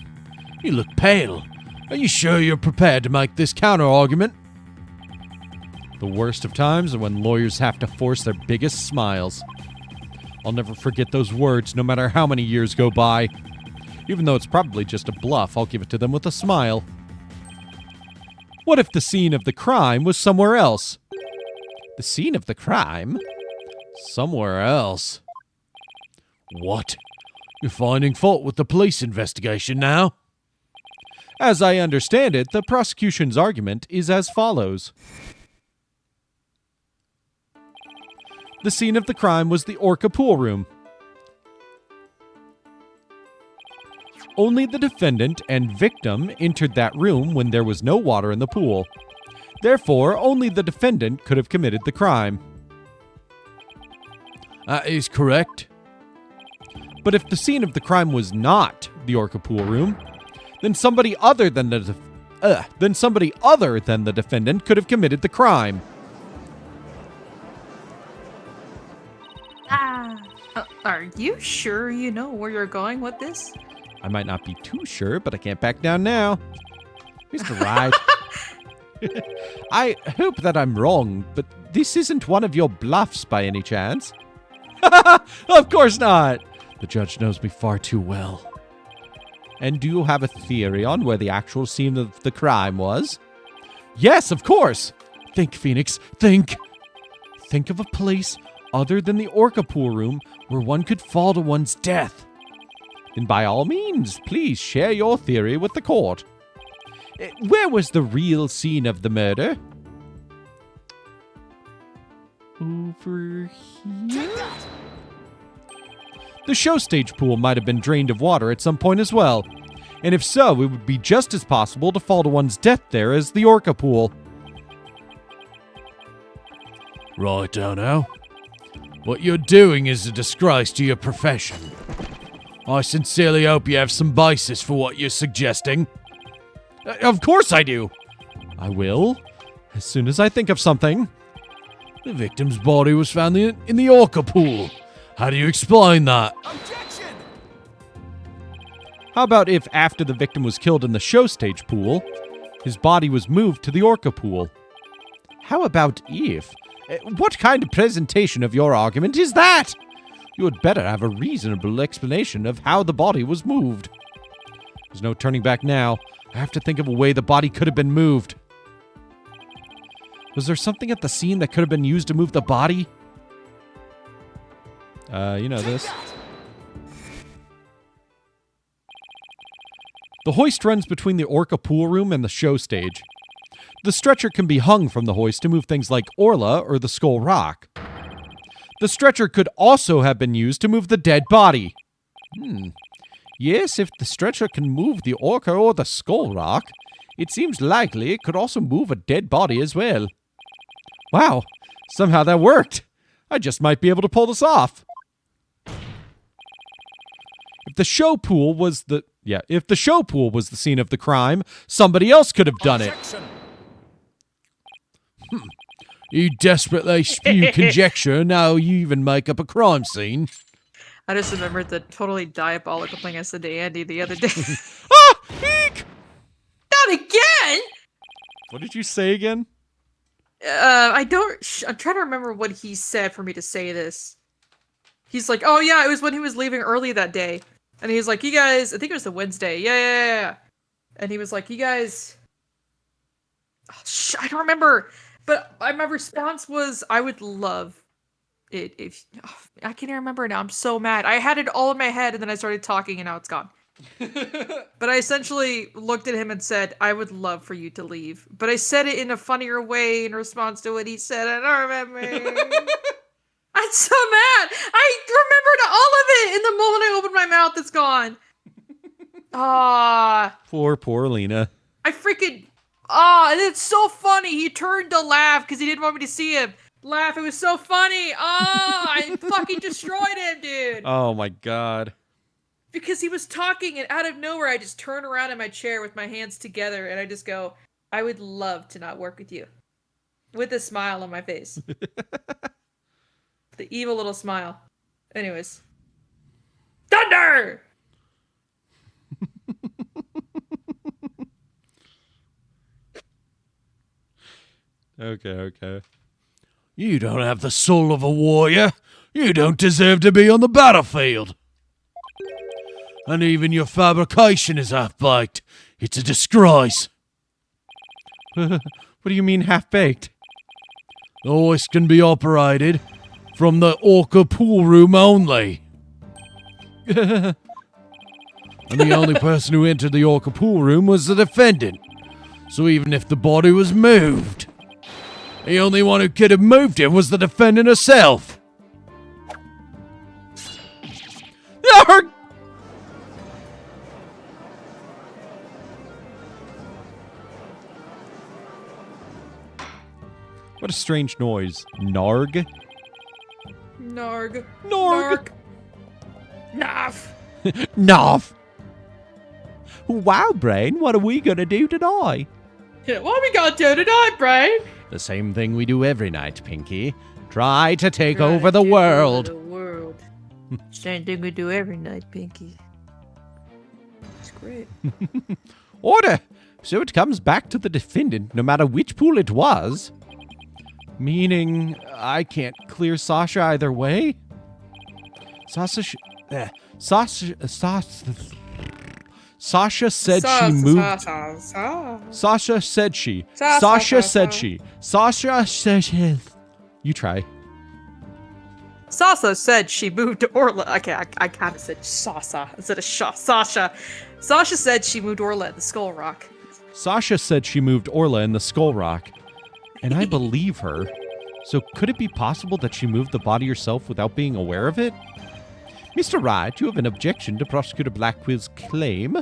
You look pale. Are you sure you're prepared to make this counter-argument? The worst of times are when lawyers have to force their biggest smiles. I'll never forget those words, no matter how many years go by. Even though it's probably just a bluff, I'll give it to them with a smile. What if the scene of the crime was somewhere else? The scene of the crime? Somewhere else. What? You're finding fault with the police investigation now? As I understand it, the prosecution's argument is as follows. The scene of the crime was the orca pool room. Only the defendant and victim entered that room when there was no water in the pool. Therefore, only the defendant could have committed the crime. That is correct. But if the scene of the crime was not the orca pool room, then somebody other than the defendant could have committed the crime. Are you sure you know where you're going with this? I might not be too sure, but I can't back down now. Mr. Wright. I hope that I'm wrong, but this isn't one of your bluffs by any chance. Of course not. The judge knows me far too well. And do you have a theory on where the actual scene of the crime was? Yes, of course. Think, Phoenix, think. Think of a place other than the orca pool room where one could fall to one's death. Then by all means, please share your theory with the court. Where was the real scene of the murder? Over here? The show stage pool might have been drained of water at some point as well. And if so, it would be just as possible to fall to one's death there as the orca pool. Right, Dono. What you're doing is a disgrace to your profession. I sincerely hope you have some basis for what you're suggesting. Of course I do. I will, as soon as I think of something. The victim's body was found in the orca pool. How do you explain that? How about if, after the victim was killed in the show stage pool, his body was moved to the orca pool? How about if? What kind of presentation of your argument is that? You had better have a reasonable explanation of how the body was moved. There's no turning back now. I have to think of a way the body could have been moved. Was there something at the scene that could have been used to move the body? You know this. The hoist runs between the orca pool room and the show stage. The stretcher can be hung from the hoist to move things like Orla or the Skull Rock. The stretcher could also have been used to move the dead body. Yes, if the stretcher can move the orca or the Skull Rock, it seems likely it could also move a dead body as well. Wow, somehow that worked. I just might be able to pull this off. If the show pool was the scene of the crime, somebody else could have done it. You desperately spew conjecture, now you even make up a crime scene. I just remembered the totally diabolical thing I said to Andy the other day. Eek! Not again! What did you say again? I'm trying to remember what he said for me to say this. He's like, oh yeah, it was when he was leaving early that day. And he was like, you guys, I think it was the Wednesday. Yeah. And he was like, you guys... Oh, I don't remember. But my response was, I would love it if... Oh, I can't even remember now. I'm so mad. I had it all in my head and then I started talking and now it's gone. But I essentially looked at him and said, I would love for you to leave. But I said it in a funnier way in response to what he said. I don't remember. I'm so mad. I remembered all of it. In the moment I opened my mouth, it's gone. Poor Lena. I freaking... and it's so funny. He turned to laugh because he didn't want me to see him laugh. It was so funny. I fucking destroyed him, dude. Oh my god. Because he was talking and out of nowhere I just turn around in my chair with my hands together and I just go, I would love to not work with you. With a smile on my face. The evil little smile. Anyways. Thunder! Okay. You don't have the soul of a warrior. You don't deserve to be on the battlefield. And even your fabrication is half-baked. It's a disgrace. What do you mean half-baked? The hoist can be operated from the orca pool room only. And the only person who entered the orca pool room was the defendant. So even if the body was moved, the only one who could have moved it was the defendant herself. What a strange noise. Narg? Narg. Narf. Narf. Wow, Brain, what are we gonna do tonight? Yeah, what are we gonna do tonight, Brain? The same thing we do every night, Pinky. Try to take over the world. Same thing we do every night, Pinky. It's great. Order! So it comes back to the defendant, no matter which pool it was. Meaning, I can't clear Sasha either way? Sasha said she moved... Sasha said she. You try. Sasha said she moved to Orla. Okay, I kind of said Sasha instead of Sasha. Sasha said she moved Orla at the Skull Rock. Sasha said she moved Orla in the Skull Rock. And I believe her. So could it be possible that she moved the body herself without being aware of it? Mr. Wright, you have an objection to Prosecutor Blackwell's claim?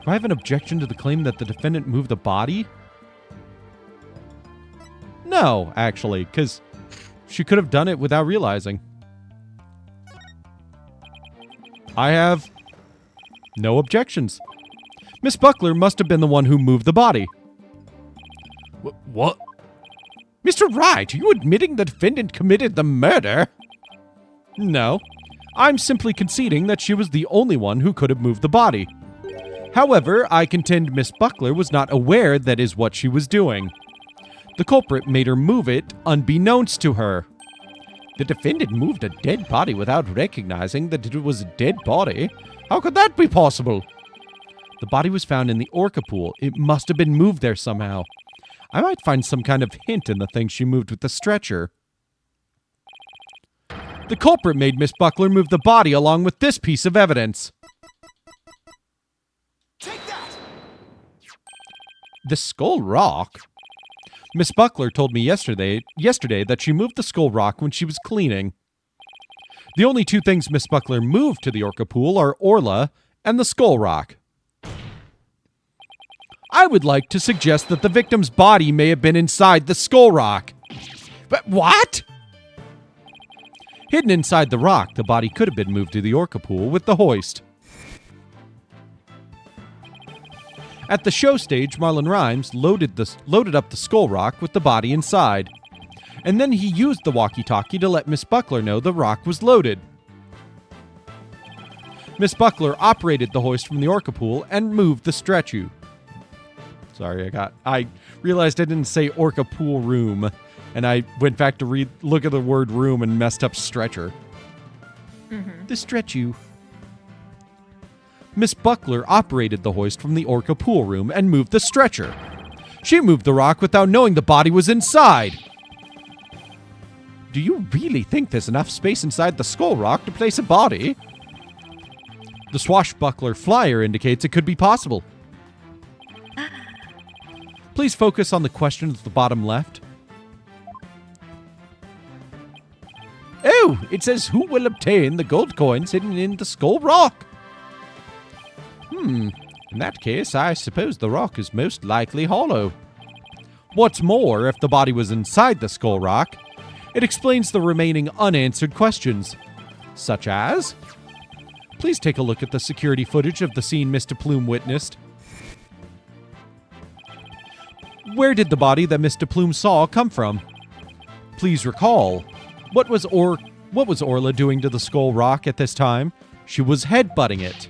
Do I have an objection to the claim that the defendant moved the body? No, actually, because she could have done it without realizing. I have no objections. Miss Buckler must have been the one who moved the body. What? Mr. Wright, are you admitting the defendant committed the murder? No. I'm simply conceding that she was the only one who could have moved the body. However, I contend Miss Buckler was not aware that is what she was doing. The culprit made her move it unbeknownst to her. The defendant moved a dead body without recognizing that it was a dead body? How could that be possible? The body was found in the orca pool. It must have been moved there somehow. I might find some kind of hint in the thing she moved with the stretcher. The culprit made Miss Buckler move the body along with this piece of evidence. Take that! The skull rock? Miss Buckler told me yesterday that she moved the skull rock when she was cleaning. The only two things Miss Buckler moved to the orca pool are Orla and the skull rock. I would like to suggest that the victim's body may have been inside the skull rock. But what? Hidden inside the rock, the body could have been moved to the orca pool with the hoist. At the show stage, Marlon Rhymes loaded up the skull rock with the body inside. And then he used the walkie-talkie to let Miss Buckler know the rock was loaded. Miss Buckler operated the hoist from the orca pool and moved the stretcher. Sorry, I realized I didn't say orca pool room, and I went back to look at the word room and messed up stretcher. The stretcher. Miss Buckler operated the hoist from the orca pool room and moved the stretcher. She moved the rock without knowing the body was inside. Do you really think there's enough space inside the skull rock to place a body? The swashbuckler flyer indicates it could be possible. Please focus on the question at the bottom left. Oh, it says who will obtain the gold coins hidden in the skull rock? In that case, I suppose the rock is most likely hollow. What's more, if the body was inside the skull rock, it explains the remaining unanswered questions, such as... Please take a look at the security footage of the scene Mr. Plume witnessed. Where did the body that Mr. Plume saw come from? Please recall, what was Orla doing to the skull rock at this time? She was headbutting it.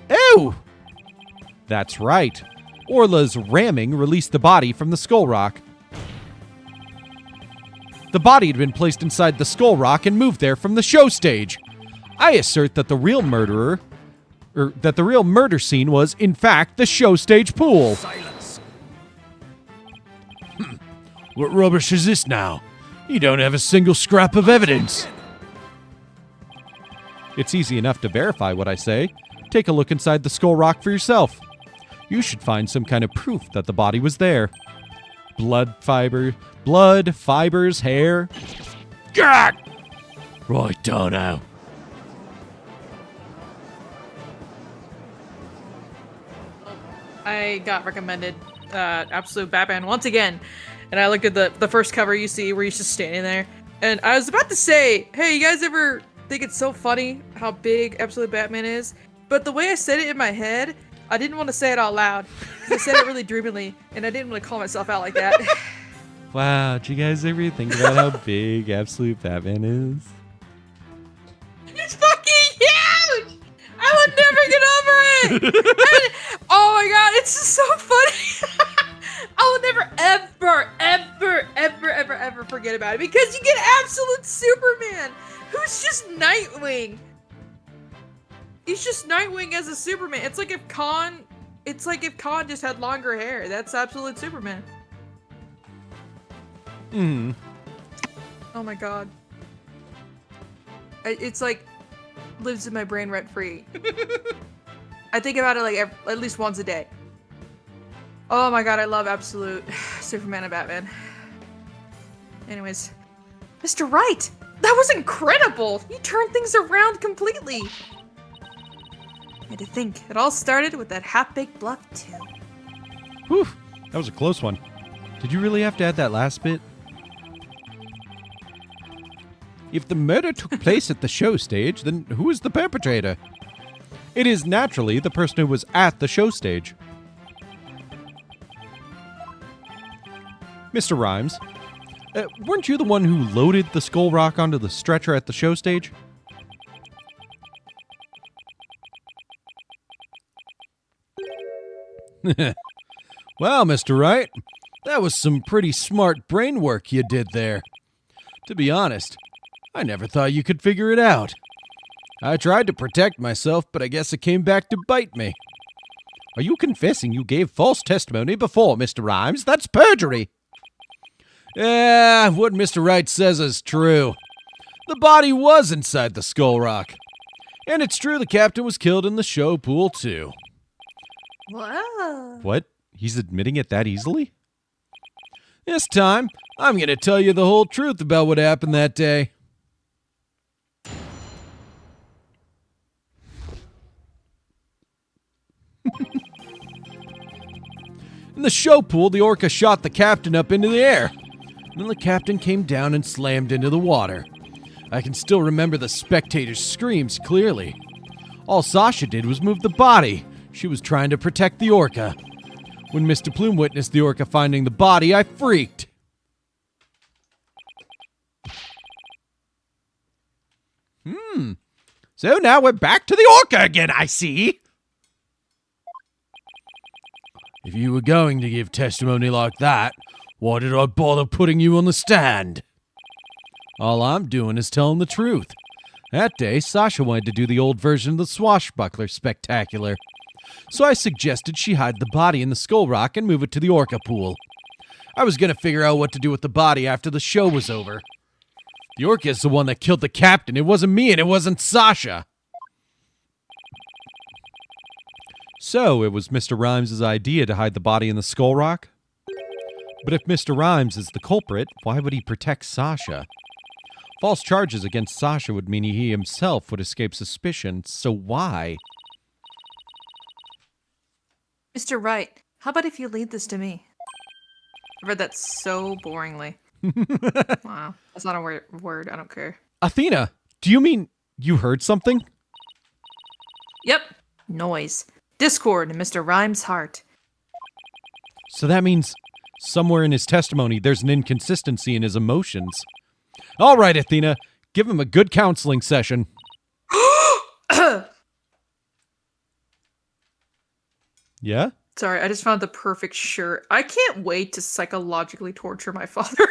Ew! That's right. Orla's ramming released the body from the skull rock. The body had been placed inside the skull rock and moved there from the show stage. I assert that the real murder scene was, in fact, the show stage pool. Silence. What rubbish is this now? You don't have a single scrap of evidence. It's easy enough to verify what I say. Take a look inside the skull rock for yourself. You should find some kind of proof that the body was there. Blood, fibers, hair. Gah! Right, now. I got recommended Absolute Batman once again, and I looked at the first cover you see where he's just standing there, and I was about to say, hey, you guys ever think it's so funny how big Absolute Batman is? But the way I said it in my head, I didn't want to say it out loud. I said it really dreamily, and I didn't want to call myself out like that. Wow, did you guys ever think about how big Absolute Batman is? It's fucking huge! I would never get over it! And, oh my god, it's just so funny! I will never ever forget about it, because you get Absolute Superman, who's just Nightwing. He's just Nightwing as a Superman. It's like if Khan just had longer hair. That's Absolute Superman. Oh my god. It's like lives in my brain rent free. I think about it like at least once a day. Oh my god, I love Absolute Superman and Batman. Anyways, Mr. Wright, that was incredible. You turned things around completely. And to think, it all started with that half-baked bluff, too. Whew, that was a close one. Did you really have to add that last bit? If the murder took place at the show stage, then who is the perpetrator? It is naturally the person who was at the show stage. Mr. Rhymes, weren't you the one who loaded the skull rock onto the stretcher at the show stage? Well, Mr. Wright, that was some pretty smart brain work you did there. To be honest, I never thought you could figure it out. I tried to protect myself, but I guess it came back to bite me. Are you confessing you gave false testimony before, Mr. Rhymes? That's perjury. What Mr. Wright says is true. The body was inside the skull rock. And it's true the captain was killed in the show pool, too. Whoa. What? He's admitting it that easily? This time, I'm going to tell you the whole truth about what happened that day. In the show pool, the orca shot the captain up into the air. Then the captain came down and slammed into the water. I can still remember the spectators' screams clearly. All Sasha did was move the body. She was trying to protect the orca. When Mr. Plume witnessed the orca finding the body, I freaked. So now we're back to the orca again, I see. If you were going to give testimony like that, why did I bother putting you on the stand? All I'm doing is telling the truth. That day, Sasha wanted to do the old version of the swashbuckler spectacular. So I suggested she hide the body in the skull rock and move it to the orca pool. I was going to figure out what to do with the body after the show was over. The orca is the one that killed the captain. It wasn't me and it wasn't Sasha. So it was Mr. Rhymes' idea to hide the body in the skull rock? But if Mr. Rhymes is the culprit, why would he protect Sasha? False charges against Sasha would mean he himself would escape suspicion, so why? Mr. Wright, how about if you lead this to me? I read that so boringly. Wow, that's not a word. I don't care. Athena, do you mean you heard something? Yep. Noise. Discord in Mr. Rhymes' heart. So that means somewhere in his testimony there's an inconsistency in his emotions. All right, Athena, give him a good counseling session. Yeah? Sorry, I just found the perfect shirt. I can't wait to psychologically torture my father.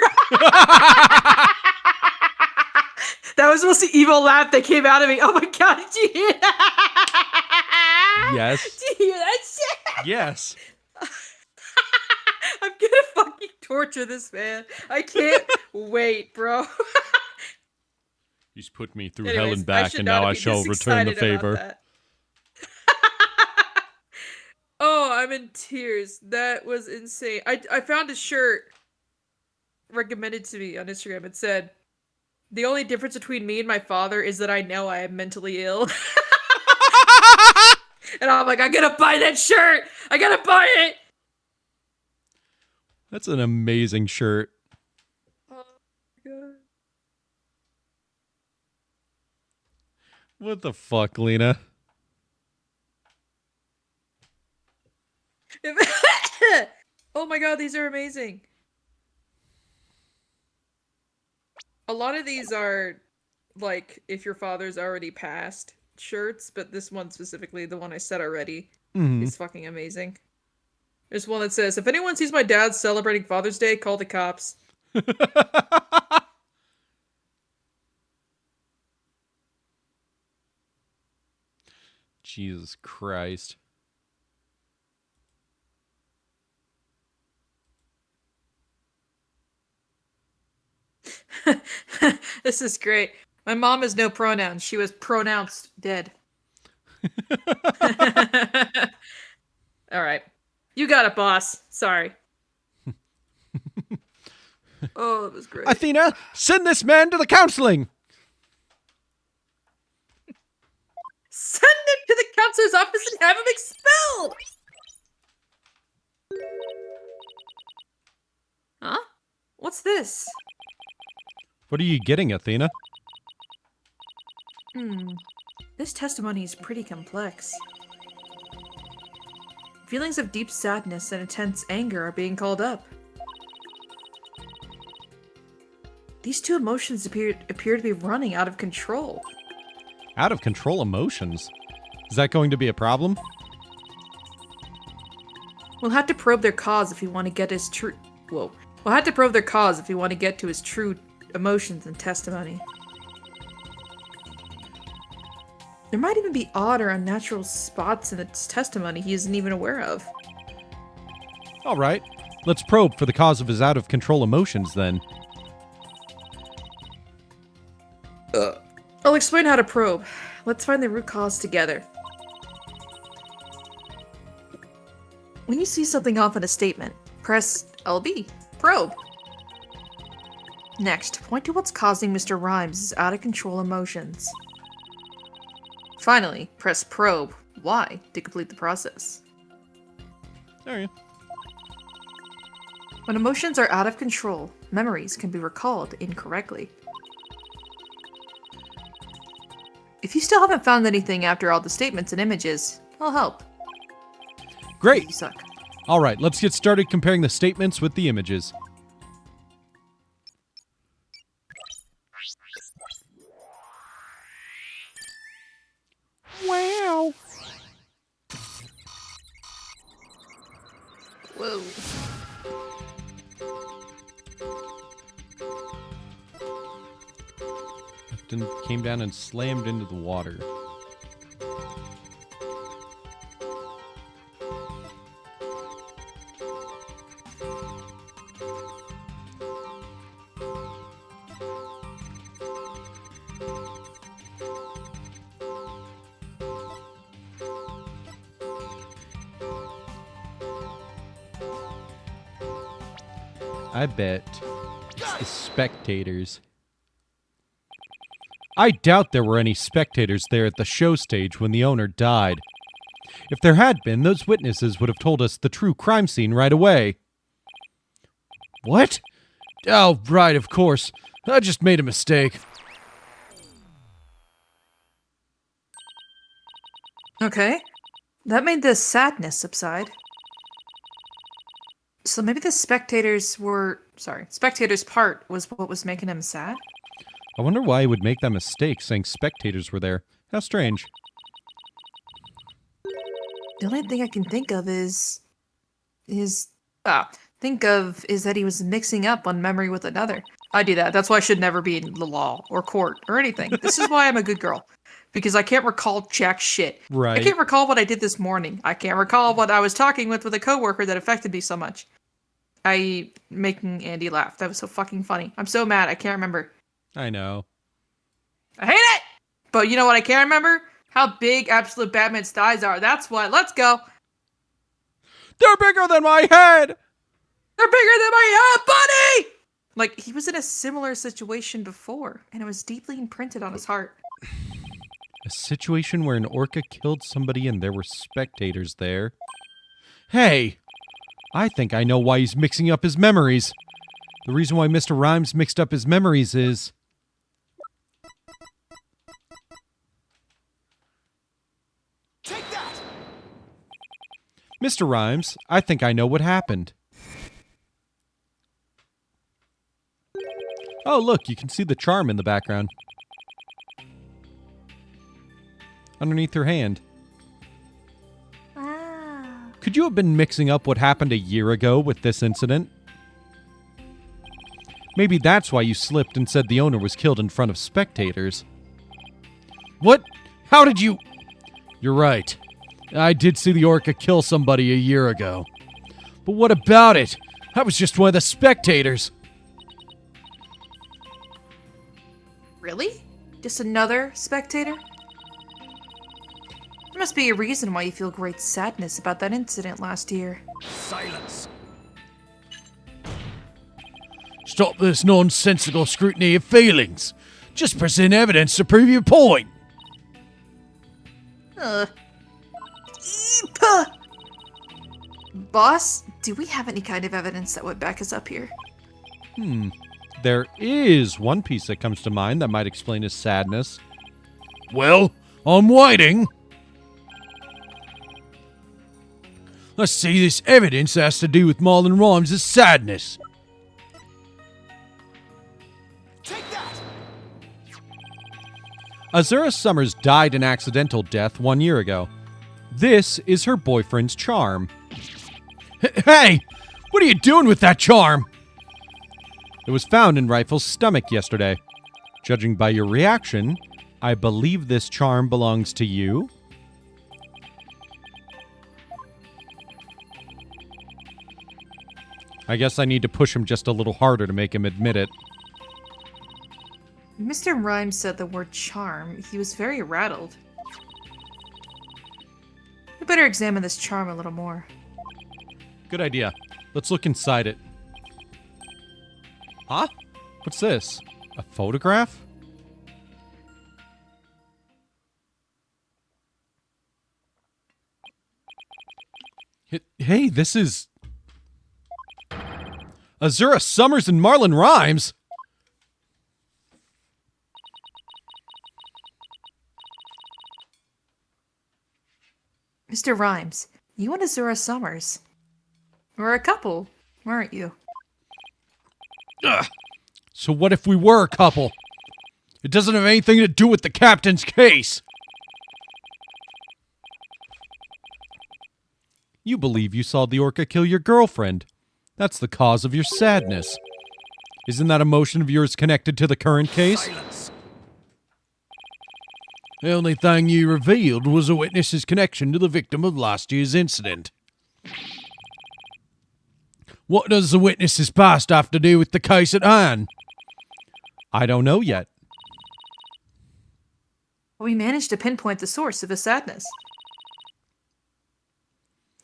That was the most evil laugh that came out of me. Oh my god, did you hear that? Yes. Did you hear that shit? Yes. I'm gonna fucking torture this man. I can't wait, bro. He's put me through Anyways, hell and back, and now I shall return the favor. Oh, I'm in tears. That was insane. I found a shirt recommended to me on Instagram. It said, "The only difference between me and my father is that I know I am mentally ill." And I'm like, I gotta buy that shirt. I gotta buy it. That's an amazing shirt. Oh my god. What the fuck, Lena? Oh my god, these are amazing. A lot of these are like if your father's already passed shirts, but this one specifically, the one I said already, is fucking amazing. There's one that says, "If anyone sees my dad celebrating Father's Day, call the cops." Jesus Christ. This is great. My mom has no pronouns. She was pronounced dead. All right. You got it, boss. Sorry. Oh, that was great. Athena, send this man to the counseling. Send him to the counselor's office and have him expelled! Huh? What's this? What are you getting, Athena? This testimony is pretty complex. Feelings of deep sadness and intense anger are being called up. These two emotions appear to be running out of control. Out of control emotions? Is that going to be a problem? We'll have to probe their cause if we want to get his true... Whoa. We'll have to probe their cause if we want to get to his true emotions and testimony. There might even be odd or unnatural spots in its testimony he isn't even aware of. All right. Let's probe for the cause of his out-of-control emotions, then. I'll explain how to probe. Let's find the root cause together. When you see something off in a statement, press LB. Probe. Next, point to what's causing Mr. Rhymes' out-of-control emotions. Finally, press probe Y to complete the process. There you go. When emotions are out of control, memories can be recalled incorrectly. If you still haven't found anything after all the statements and images, I'll help. Great! You suck. All right, let's get started comparing the statements with the images. Wow. Whoa. Then came down and slammed into the water. I bet it's the spectators. I doubt there were any spectators there at the show stage when the owner died. If there had been, those witnesses would have told us the true crime scene right away. What? Oh, right, of course. I just made a mistake. Okay. That made the sadness subside. So maybe the spectators' part was what was making him sad? I wonder why he would make that mistake saying spectators were there. How strange. The only thing I can think of is that he was mixing up one memory with another. I do that. That's why I should never be in the law or court or anything. This is why I'm a good girl. Because I can't recall jack shit. Right. I can't recall what I did this morning. I can't recall what I was talking with a coworker that affected me so much. Making Andy laugh. That was so fucking funny. I'm so mad. I can't remember. I know. I hate it! But you know what I can't remember? How big Absolute Batman's thighs are. That's what. Let's go. They're bigger than my head! They're bigger than my head, buddy! Like, he was in a similar situation before, and it was deeply imprinted on his heart. A situation where an orca killed somebody and there were spectators there? Hey! I think I know why he's mixing up his memories. The reason why Mr. Rhymes mixed up his memories is... Take that! Mr. Rhymes, I think I know what happened. Oh, look, you can see the charm in the background. Underneath her hand. Wow. Could you have been mixing up what happened a year ago with this incident? Maybe that's why you slipped and said the owner was killed in front of spectators. What? How did you... You're right. I did see the orca kill somebody a year ago. But what about it? I was just one of the spectators. Really? Just another spectator? There must be a reason why you feel great sadness about that incident last year. Silence. Stop this nonsensical scrutiny of feelings. Just present evidence to prove your point. Eep. Boss, do we have any kind of evidence that would back us up here? There is one piece that comes to mind that might explain his sadness. Well, I'm waiting. Let's see this evidence that has to do with Marlon Rhymes' sadness. Azura Summers died an accidental death 1 year ago. This is her boyfriend's charm. Hey! What are you doing with that charm? It was found in Rifle's stomach yesterday. Judging by your reaction, I believe this charm belongs to you. I guess I need to push him just a little harder to make him admit it. Mr. Rhymes said the word charm. He was very rattled. We better examine this charm a little more. Good idea. Let's look inside it. Huh? What's this? A photograph? Hey, this is... Azura Summers and Marlon Rhymes? Mr. Rhymes, you and Azura Summers were a couple, weren't you? Ugh. So what if we were a couple? It doesn't have anything to do with the captain's case. You believe you saw the orca kill your girlfriend. That's the cause of your sadness. Isn't that emotion of yours connected to the current case? Silence. The only thing you revealed was a witness's connection to the victim of last year's incident. What does the witness's past have to do with the case at hand? I don't know yet. We managed to pinpoint the source of his sadness.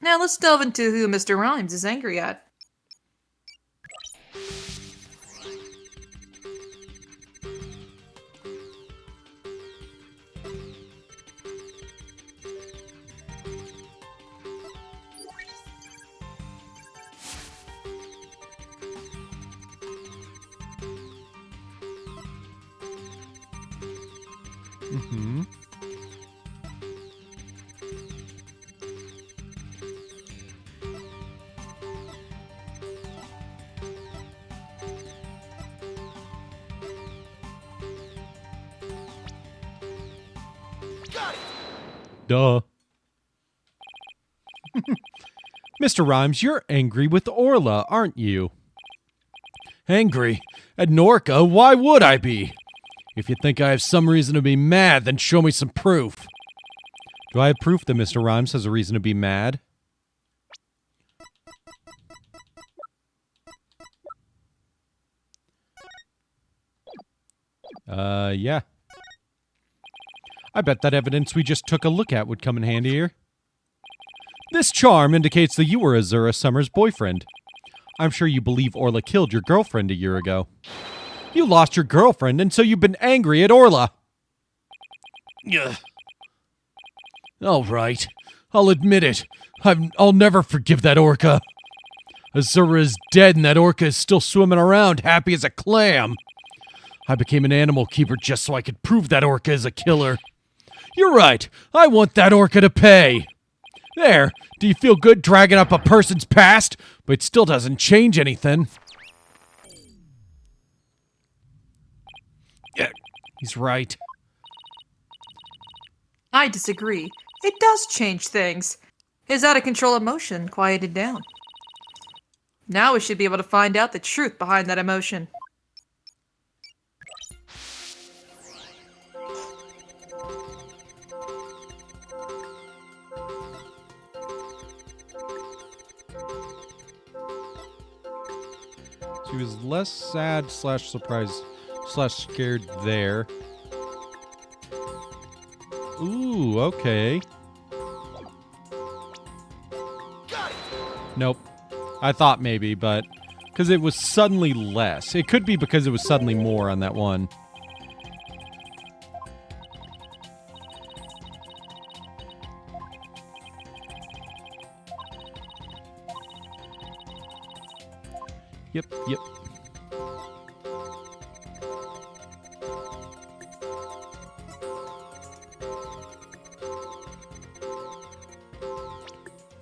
Now let's delve into who Mr. Rhymes is angry at. Mm-hmm. Duh. Mr. Rhymes, you're angry with Orla, aren't you? Angry? At Norca? Why would I be? If you think I have some reason to be mad, then show me some proof. Do I have proof that Mr. Rhymes has a reason to be mad? Yeah. I bet that evidence we just took a look at would come in handy here. This charm indicates that you were Azura Summers' boyfriend. I'm sure you believe Orla killed your girlfriend a year ago. You lost your girlfriend, and so you've been angry at Orla. Ugh. All right. I'll admit it. I'll never forgive that orca. Azura is dead, and that orca is still swimming around, happy as a clam. I became an animal keeper just so I could prove that orca is a killer. You're right. I want that orca to pay. There. Do you feel good dragging up a person's past? But it still doesn't change anything. Yeah, he's right. I disagree. It does change things. His out-of-control emotion quieted down. Now we should be able to find out the truth behind that emotion. So he was less sad / surprised / scared there. Ooh, okay. Nope. I thought maybe, but... because it was suddenly less. It could be because it was suddenly more on that one. Yep, yep.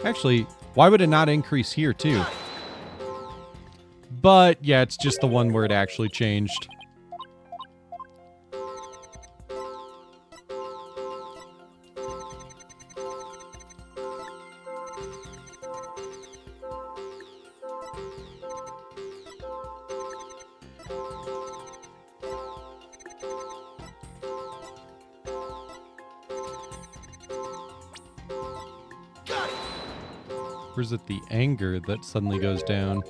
Actually, why would it not increase here, too? But, yeah, it's just the one where it actually changed. Or is it the anger that suddenly goes down?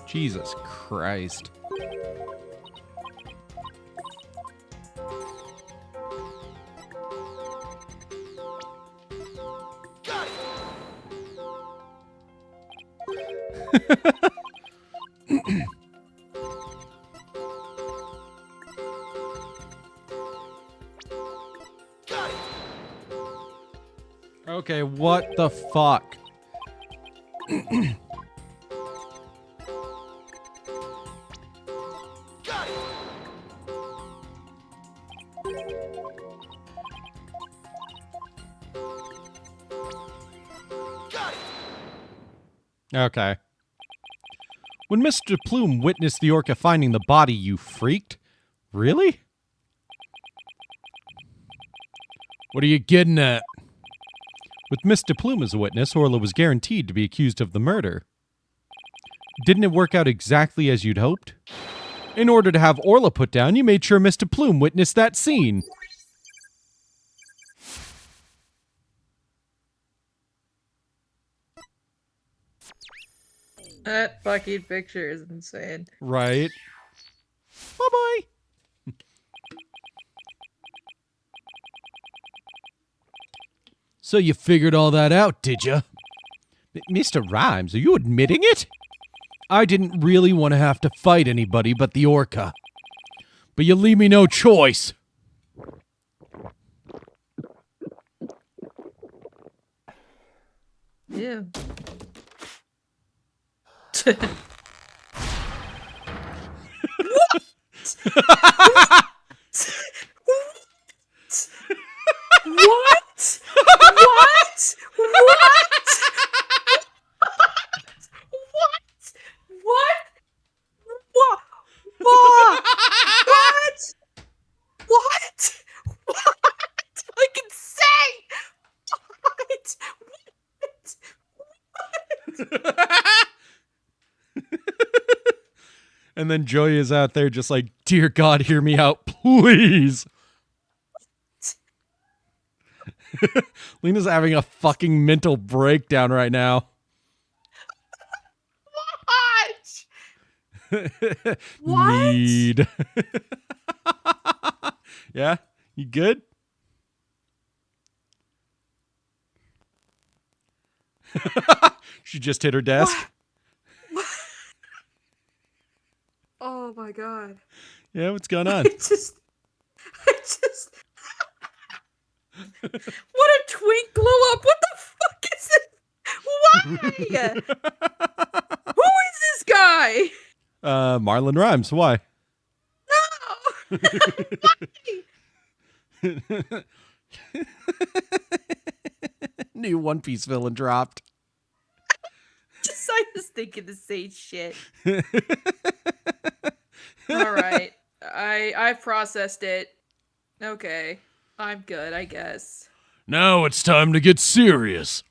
Jesus Christ. Okay, what the fuck? Okay. When Mr. Plume witnessed the orca finding the body, you freaked? Really? What are you getting at? With Mr. Plume as a witness, Orla was guaranteed to be accused of the murder. Didn't it work out exactly as you'd hoped? In order to have Orla put down, you made sure Mr. Plume witnessed that scene. That fucking picture is insane. Right. Bye-bye. So you figured all that out, did you? Mr. Rhymes, are you admitting it? I didn't really want to have to fight anybody but the orca. But you leave me no choice. Yeah. What? What? What? What? What? What? What? What? I can say. What? And then Joy is out there just like, dear God, hear me out, please. Lena's having a fucking mental breakdown right now. What? Need. Yeah? You good? She just hit her desk. Oh my God. Yeah, what's going on? I just. What a twink glow up! What the fuck is it? Why? Who is this guy? Marlon Rhymes. Why? No. Why? New One Piece villain dropped. I was thinking the same shit. All right, I processed it. Okay, I'm good, I guess. Now it's time to get serious.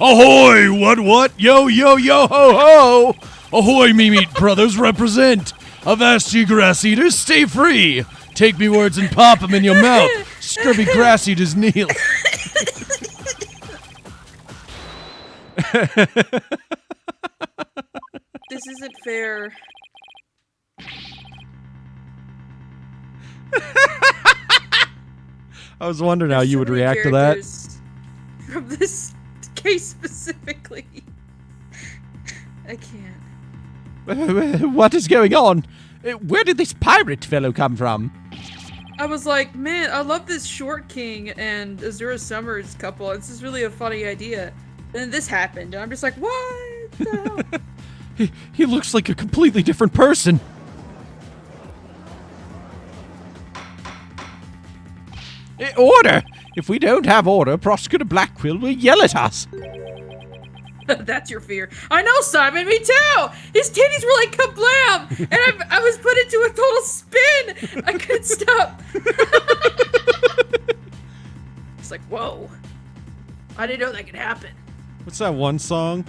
Ahoy! What? Yo, ho, ho! Ahoy, me meat brothers, represent! Avast ye grass eaters, stay free! Take me words and pop 'em in your mouth! Scrubby grass eaters kneel! This isn't fair. I was wondering how you would react to that. From this case specifically. I can't. What is going on? Where did this pirate fellow come from? I was like, man, I love this Short King and Azura Summers couple. This is really a funny idea. And then this happened, and I'm just like, what the hell? He looks like a completely different person. Order! If we don't have order, Prosecutor Blackquill will yell at us. That's your fear. I know, Simon, me too! His titties were like kablam! And I was put into a total spin! I couldn't stop. It's like, whoa. I didn't know that could happen. What's that one song?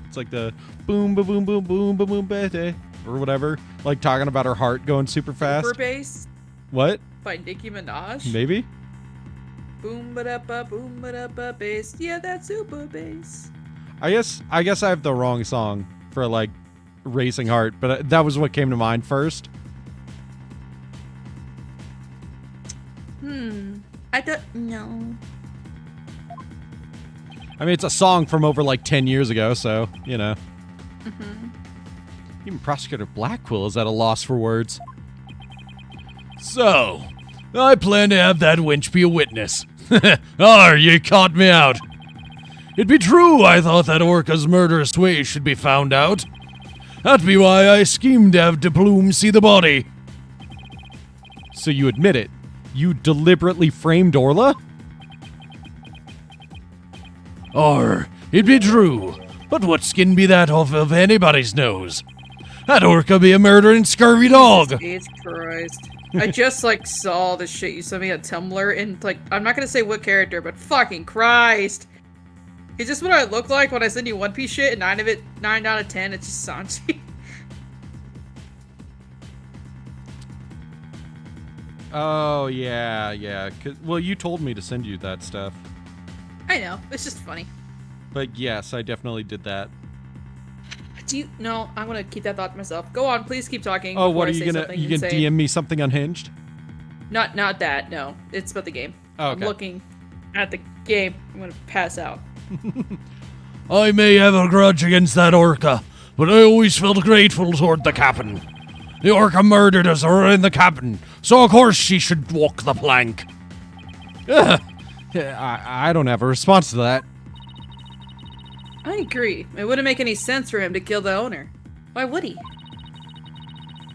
It's like the boom, boom, boom, boom, boom, boom, boom, bete, or whatever. Like talking about her heart going super fast. Super bass What? by Nicki Minaj. Maybe? Boom ba da ba bass. Yeah, that's super bass. I guess I have the wrong song for like Racing Heart, but that was what came to mind first. I don't know. I mean, it's a song from over like 10 years ago, so, you know. Even Prosecutor Blackquill is at a loss for words. So, I plan to have that wench be a witness. You caught me out. It be true I thought that Orca's murderous ways should be found out. That be why I schemed to have De Plume see the body. So you admit it? You deliberately framed Orla? It be true. But what skin be that off of anybody's nose? That Orca be a murdering scurvy dog. Jesus Christ. I just like saw the shit you sent me on Tumblr and like, I'm not gonna say what character, but fucking Christ. Is this what I look like when I send you One Piece shit and 9 out of 10, it's just Sanji? Oh, yeah. Well, you told me to send you that stuff. I know, it's just funny. But yes, I definitely did that. No, I'm gonna keep that thought to myself. Go on, please keep talking. Oh, what before are I you say gonna, something you gonna insane. DM me something unhinged? Not that, no. It's about the game. Oh, I'm okay. looking at the game. I'm gonna pass out. I may have a grudge against that Orca, but I always felt grateful toward the captain. The Orca murdered us in the cabin, so of course she should walk the plank. I don't have a response to that. I agree. It wouldn't make any sense for him to kill the owner. Why would he?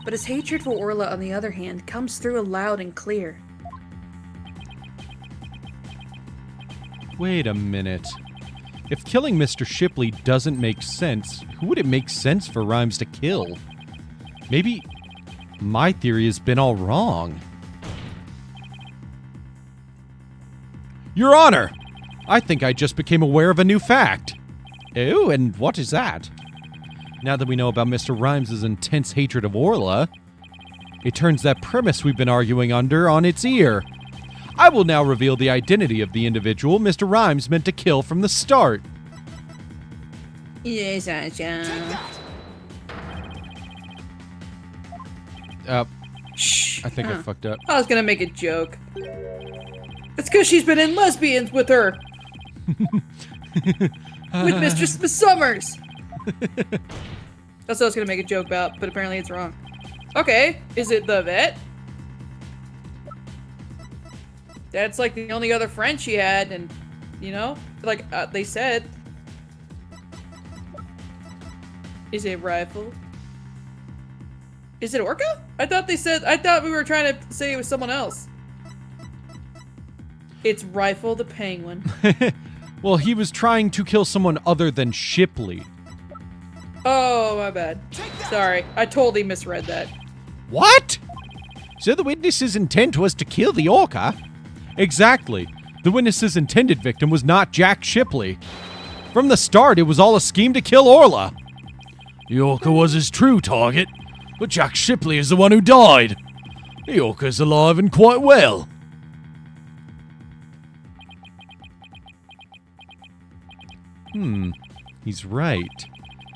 But his hatred for Orla, on the other hand, comes through loud and clear. Wait a minute. If killing Mr. Shipley doesn't make sense, who would it make sense for Rhymes to kill? Maybe my theory has been all wrong. Your Honor! I think I just became aware of a new fact. Oh, and what is that? Now that we know about Mr. Rhymes' intense hatred of Orla, it turns that premise we've been arguing under on its ear. I will now reveal the identity of the individual Mr. Rhymes meant to kill from the start. Yes, Sasha. I think I fucked up. I was gonna make a joke. It's because she's been in lesbians with her. With Mistress Summers. That's what I was gonna make a joke about, but apparently it's wrong. Okay, is it the vet? That's like the only other friend she had, and you know, like they said. Is it Rifle? Is it Orca? I thought we were trying to say it was someone else. It's Rifle the Penguin. Well, he was trying to kill someone other than Shipley. Oh, my bad. Sorry, I totally misread that. What? So the witness's intent was to kill the Orca? Exactly. The witness's intended victim was not Jack Shipley. From the start, it was all a scheme to kill Orla. The Orca was his true target, but Jack Shipley is the one who died. The Orca is alive and quite well. He's right.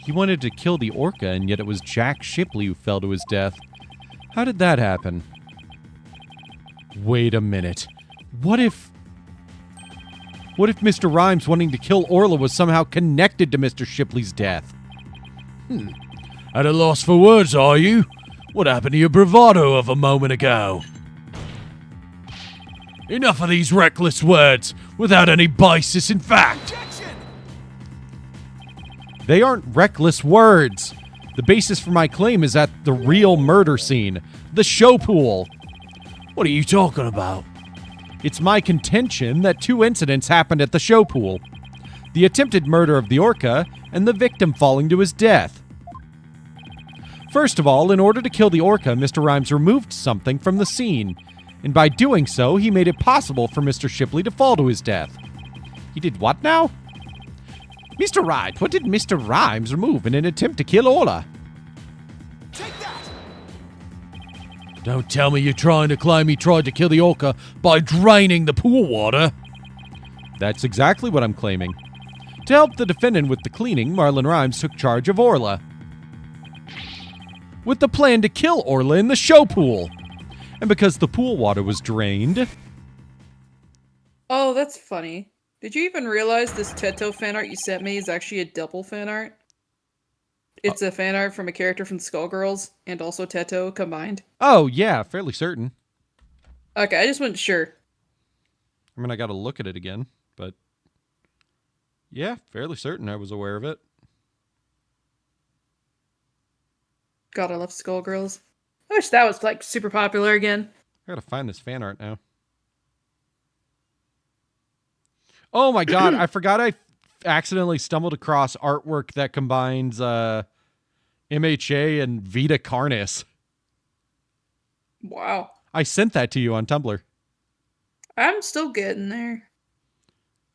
He wanted to kill the Orca, and yet it was Jack Shipley who fell to his death. How did that happen? Wait a minute. What if Mr. Rhymes wanting to kill Orla was somehow connected to Mr. Shipley's death? At a loss for words, are you? What happened to your bravado of a moment ago? Enough of these reckless words, without any basis in fact. They aren't reckless words. The basis for my claim is at the real murder scene, the show pool. What are you talking about? It's my contention that 2 incidents happened at the show pool. The attempted murder of the orca and the victim falling to his death. First of all, in order to kill the orca, Mr. Rhymes removed something from the scene, and by doing so, he made it possible for Mr. Shipley to fall to his death. He did what now? Mr. Wright, what did Mr. Rhymes remove in an attempt to kill Orla? Don't tell me you're trying to claim he tried to kill the orca by draining the pool water. That's exactly what I'm claiming. To help the defendant with the cleaning, Marlon Rhymes took charge of Orla, with the plan to kill Orla in the show pool. And because the pool water was drained... Oh, that's funny. Did you even realize this Teto fan art you sent me is actually a double fan art? It's a fan art from a character from Skullgirls and also Teto combined. Oh, yeah, fairly certain. Okay, I just wasn't sure. I mean, I gotta look at it again, but... yeah, fairly certain I was aware of it. God, I love Skullgirls. I wish that was, like, super popular again. I gotta find this fan art now. Oh my god, I forgot I accidentally stumbled across artwork that combines MHA and Vita Carnis. Wow. I sent that to you on Tumblr. I'm still getting there.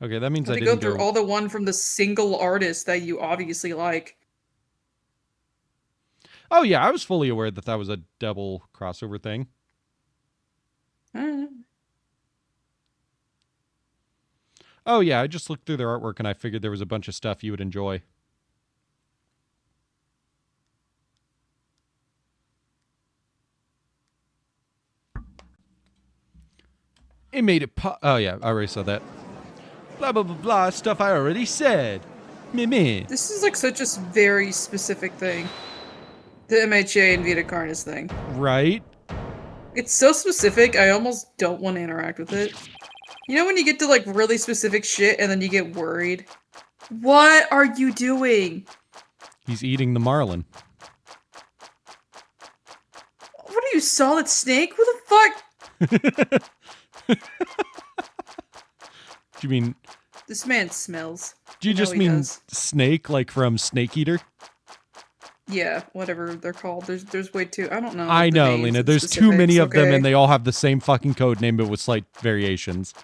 Okay, that means I I have to didn't go through all the one from the single artist that you obviously like. Oh yeah, I was fully aware that that was a double crossover thing. Oh yeah, I just looked through their artwork and I figured there was a bunch of stuff you would enjoy. It made it oh yeah, I already saw that. Blah blah blah blah, stuff I already said. Meh. This is like such a very specific thing. The MHA and Vita Carnis thing. Right? It's so specific, I almost don't want to interact with it. You know when you get to like really specific shit and then you get worried? What are you doing? He's eating the marlin. What are you, Solid Snake? Who the fuck? Do you mean... This man smells. Do you just mean snake, like from Snake Eater? Yeah, whatever they're called. There's way too... I don't know. I know, Lena. There's too many of them and they all have the same fucking code name but with slight variations.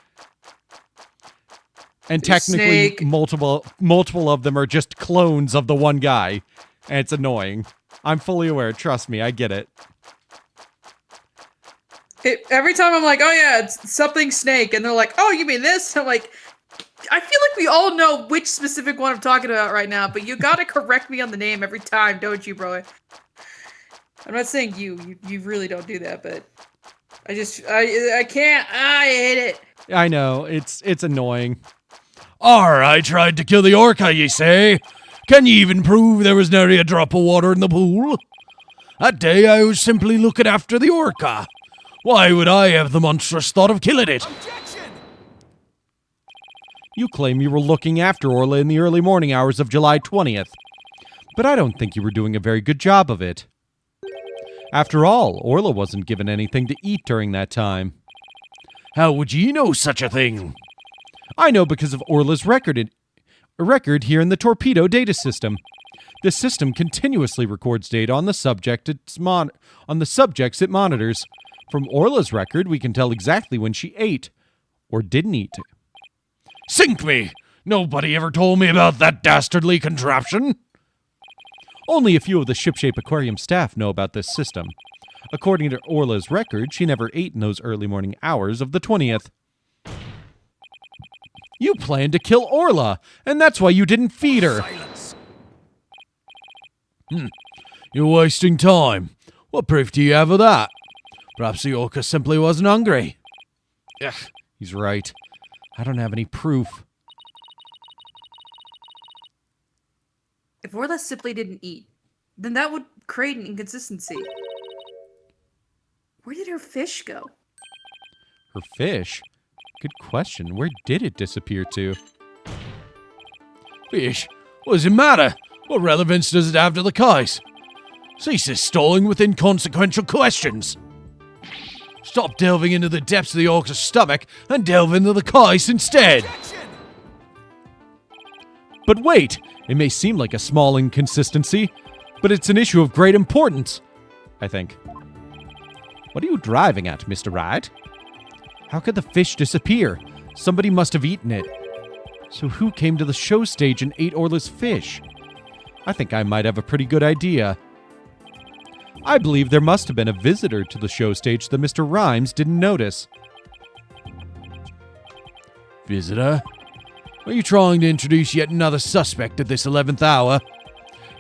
And technically, Snake. multiple of them are just clones of the one guy. And it's annoying. I'm fully aware. Trust me, I get it. Every time I'm like, oh yeah, it's something snake. And they're like, oh, you mean this? I'm like, I feel like we all know which specific one I'm talking about right now. But you gotta correct me on the name every time, don't you, bro? I'm not saying you really don't do that, but I can't. I hate it. I know. It's annoying. I tried to kill the orca, ye say? Can ye even prove there was nary a drop of water in the pool? That day I was simply looking after the orca. Why would I have the monstrous thought of killing it? You claim you were looking after Orla in the early morning hours of July 20th. But I don't think you were doing a very good job of it. After all, Orla wasn't given anything to eat during that time. How would ye know such a thing? I know because of Orla's record here in the torpedo data system. This system continuously records data on the subjects it monitors. From Orla's record, we can tell exactly when she ate or didn't eat. Sink me! Nobody ever told me about that dastardly contraption. Only a few of the Shipshape Aquarium staff know about this system. According to Orla's record, she never ate in those early morning hours of the 20th. You planned to kill Orla, and that's why you didn't feed her. Silence. You're wasting time. What proof do you have of that? Perhaps the orca simply wasn't hungry. Ugh, he's right. I don't have any proof. If Orla simply didn't eat, then that would create an inconsistency. Where did her fish go? Her fish? Good question. Where did it disappear to? Fish? What does it matter? What relevance does it have to the case? Cease stalling with inconsequential questions. Stop delving into the depths of the orc's stomach and delve into the case instead. But wait, it may seem like a small inconsistency, but it's an issue of great importance, I think. What are you driving at, Mr. Wright? How could the fish disappear? Somebody must have eaten it. So who came to the show stage and ate Orla's fish? I think I might have a pretty good idea. I believe there must have been a visitor to the show stage that Mr. Rhymes didn't notice. Visitor? Are you trying to introduce yet another suspect at this 11th hour?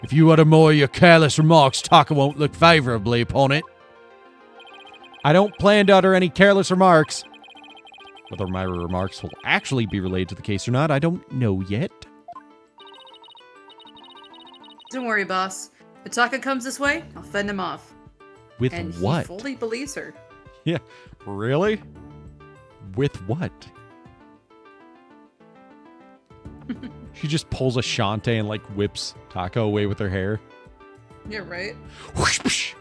If you utter more of your careless remarks, Taka won't look favorably upon it. I don't plan to utter any careless remarks. Whether my remarks will actually be related to the case or not, I don't know yet. Don't worry, boss. If Taka comes this way, I'll fend him off. With and what? He fully believes her. Yeah, really? With what? She just pulls a Shantae and, like, whips Taka away with her hair. Yeah, right? Whoosh, whoosh.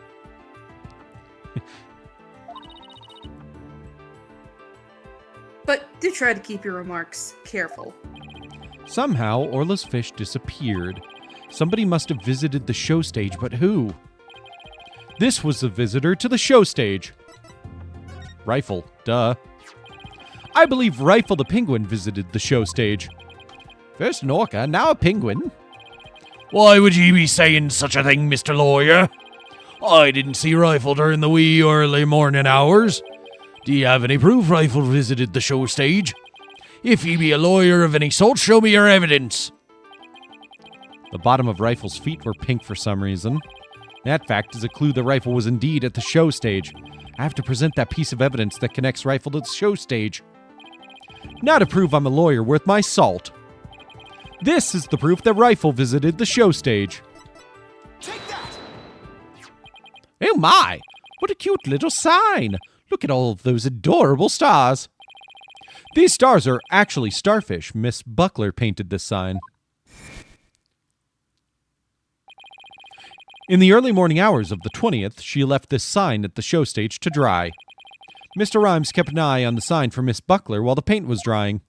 But do try to keep your remarks careful. Somehow, Orla's fish disappeared. Somebody must have visited the show stage, but who? This was the visitor to the show stage. Rifle, duh. I believe Rifle the penguin visited the show stage. First an orca, now a penguin. Why would ye be saying such a thing, Mr. Lawyer? I didn't see Rifle during the wee early morning hours. Do you have any proof Rifle visited the show stage? If ye be a lawyer of any sort, show me your evidence. The bottom of Rifle's feet were pink for some reason. That fact is a clue that Rifle was indeed at the show stage. I have to present that piece of evidence that connects Rifle to the show stage. Now to prove I'm a lawyer worth my salt. This is the proof that Rifle visited the show stage. Take that! Oh my! What a cute little sign! Look at all of those adorable stars. These stars are actually starfish. Miss Buckler painted this sign. In the early morning hours of the 20th, she left this sign at the show stage to dry. Mr. Rhymes kept an eye on the sign for Miss Buckler while the paint was drying.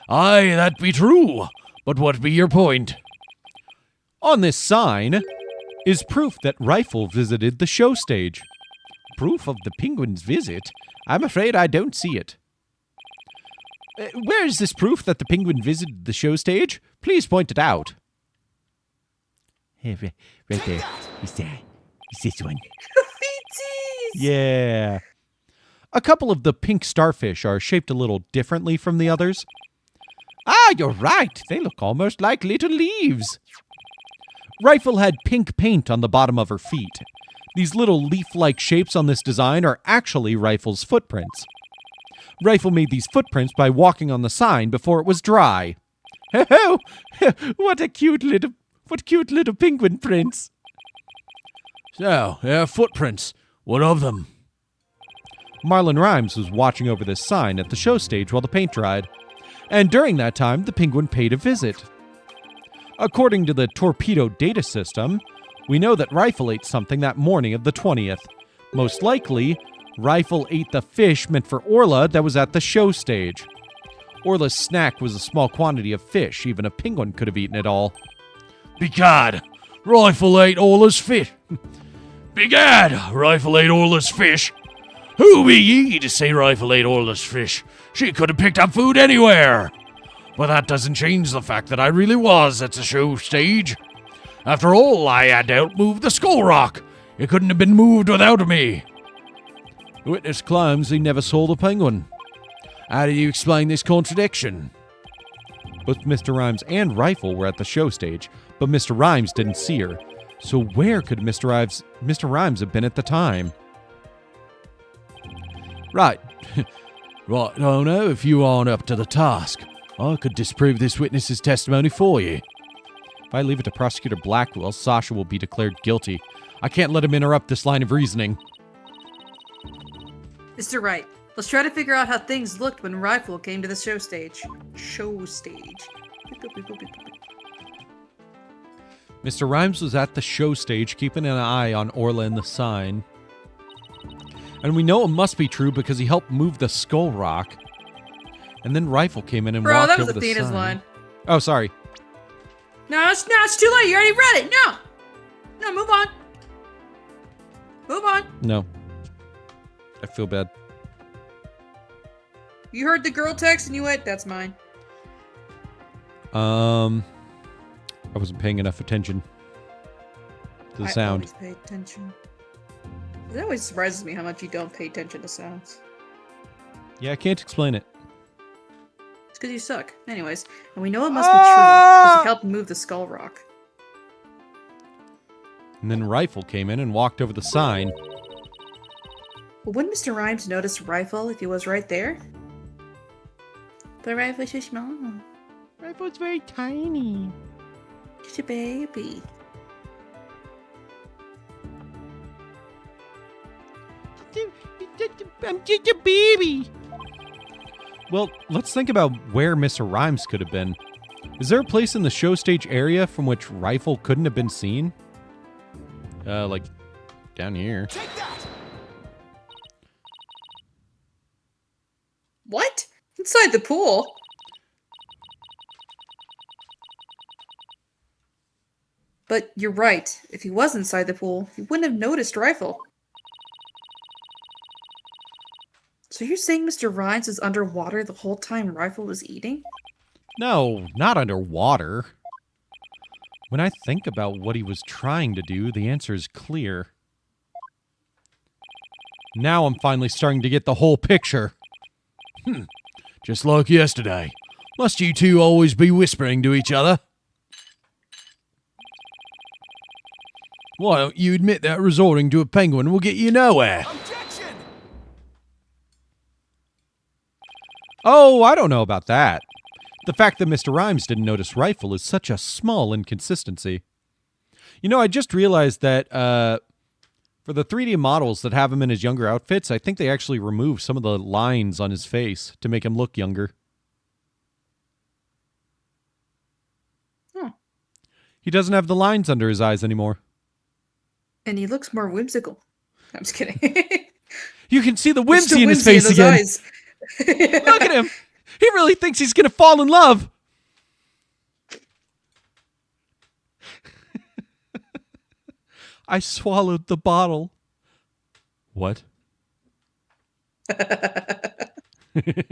Aye, that be true. But what be your point? On this sign is proof that Rifle visited the show stage. Proof of the penguin's visit? I'm afraid I don't see it. Where is this proof that the penguin visited the show stage? Please point it out. Right there. It's this one. Yeah. A couple of the pink starfish are shaped a little differently from the others. Ah, you're right. They look almost like little leaves. Rifle had pink paint on the bottom of her feet. These little leaf-like shapes on this design are actually Rifle's footprints. Rifle made these footprints by walking on the sign before it was dry. Oh, what cute little penguin prints. So, footprints. What of them? Marlon Rhymes was watching over this sign at the show stage while the paint dried. And during that time, the penguin paid a visit. According to the torpedo data system, we know that Rifle ate something that morning of the 20th. Most likely, Rifle ate the fish meant for Orla that was at the show stage. Orla's snack was a small quantity of fish. Even a penguin could have eaten it all. Begad, Rifle ate Orla's fish. Begad, Rifle ate Orla's fish. Who be ye to say Rifle ate Orla's fish? She could have picked up food anywhere. But that doesn't change the fact that I really was at the show stage. After all, I had to help move the skull rock. It couldn't have been moved without me. The witness claims he never saw the penguin. How do you explain this contradiction? Both Mr. Rhymes and Rifle were at the show stage, but Mr. Rhymes didn't see her. So where could Mr. Rhymes have been at the time? Right. Right, Ono, if you aren't up to the task, I could disprove this witness's testimony for you. If I leave it to Prosecutor Blackwell, Sasha will be declared guilty. I can't let him interrupt this line of reasoning. Mr. Wright, let's try to figure out how things looked when Rifle came to the show stage. Mr. Rhymes was at the show stage, keeping an eye on Orla and the sign. And we know it must be true because he helped move the skull rock. And then Rifle came in and walked that was over the Athena's sign. line. Oh, sorry. No, it's too late. You already read it. No, move on. Move on. No. I feel bad. You heard the girl text and you went, that's mine. I wasn't paying enough attention to the sound. I always pay attention. It always surprises me how much you don't pay attention to sounds. Yeah, I can't explain it. It's because you suck. Anyways, and we know it must be true because he helped move the skull rock. And then Rifle came in and walked over the sign. Well, wouldn't Mr. Rhymes notice Rifle if he was right there? But Rifle's so small. Rifle's very tiny. Just a baby. I'm just a baby. Well, let's think about where Mr. Rhymes could have been. Is there a place in the show stage area from which Rifle couldn't have been seen? Like down here. What? Inside the pool? But you're right. If he was inside the pool, he wouldn't have noticed Rifle. So you're saying Mr. Rhymes was underwater the whole time Rifle was eating? No, not underwater. When I think about what he was trying to do, the answer is clear. Now I'm finally starting to get the whole picture. Just like yesterday. Must you two always be whispering to each other? Why don't you admit that resorting to a penguin will get you nowhere? Oh, I don't know about that. The fact that Mr. Rhymes didn't notice Rifle is such a small inconsistency. You know, I just realized that for the 3D models that have him in his younger outfits, I think they actually removed some of the lines on his face to make him look younger. He doesn't have the lines under his eyes anymore. And he looks more whimsical. I'm just kidding. You can see the whimsy in his face again. Eyes. Look at him. He really thinks he's going to fall in love. I swallowed the bottle. What? The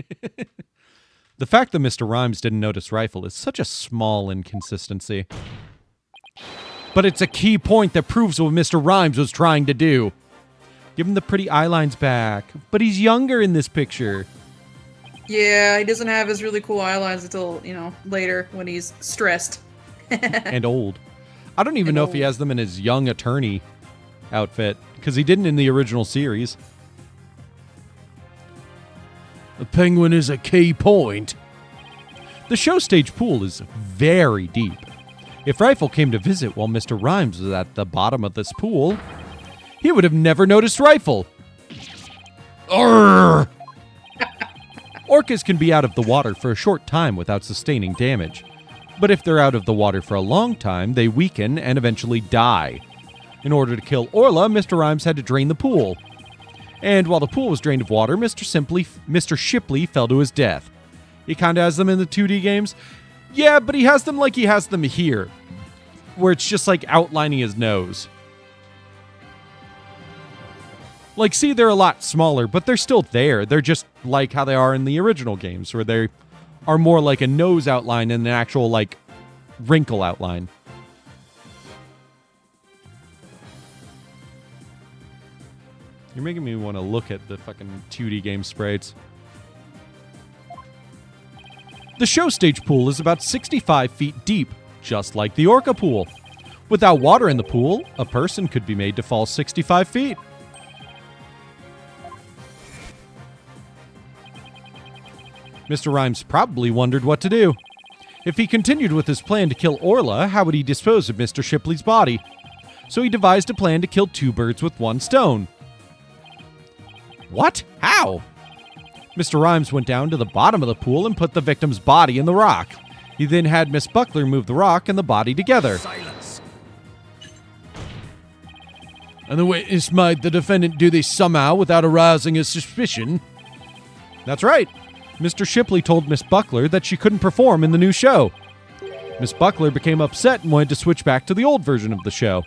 fact that Mr. Rhymes didn't notice Rifle is such a small inconsistency. But it's a key point that proves what Mr. Rhymes was trying to do. Give him the pretty eye lines back. But he's younger in this picture. Yeah, he doesn't have his really cool eyelines until, later when he's stressed. And old. I don't even know if he has them in his young attorney outfit, because he didn't in the original series. The penguin is a key point. The show stage pool is very deep. If Rifle came to visit while Mr. Rhymes was at the bottom of this pool, he would have never noticed Rifle. Urgh! Orcas can be out of the water for a short time without sustaining damage. But if they're out of the water for a long time, they weaken and eventually die. In order to kill Orla, Mr. Rhymes had to drain the pool. And while the pool was drained of water, Mr. Shipley fell to his death. He kind of has them in the 2D games. Yeah, but he has them like he has them here, where it's just like outlining his nose. Like, see, they're a lot smaller, but they're still there. They're just like how they are in the original games, where they are more like a nose outline than an actual, like, wrinkle outline. You're making me want to look at the fucking 2D game sprites. The show stage pool is about 65 feet deep, just like the Orca pool. Without water in the pool, a person could be made to fall 65 feet. Mr. Rhymes probably wondered what to do. If he continued with his plan to kill Orla, how would he dispose of Mr. Shipley's body? So he devised a plan to kill 2 birds with 1 stone. What? How? Mr. Rhymes went down to the bottom of the pool and put the victim's body in the rock. He then had Miss Buckler move the rock and the body together. Silence. And the witness made the defendant do this somehow without arousing his suspicion. That's right. Mr. Shipley told Miss Buckler that she couldn't perform in the new show. Miss Buckler became upset and wanted to switch back to the old version of the show.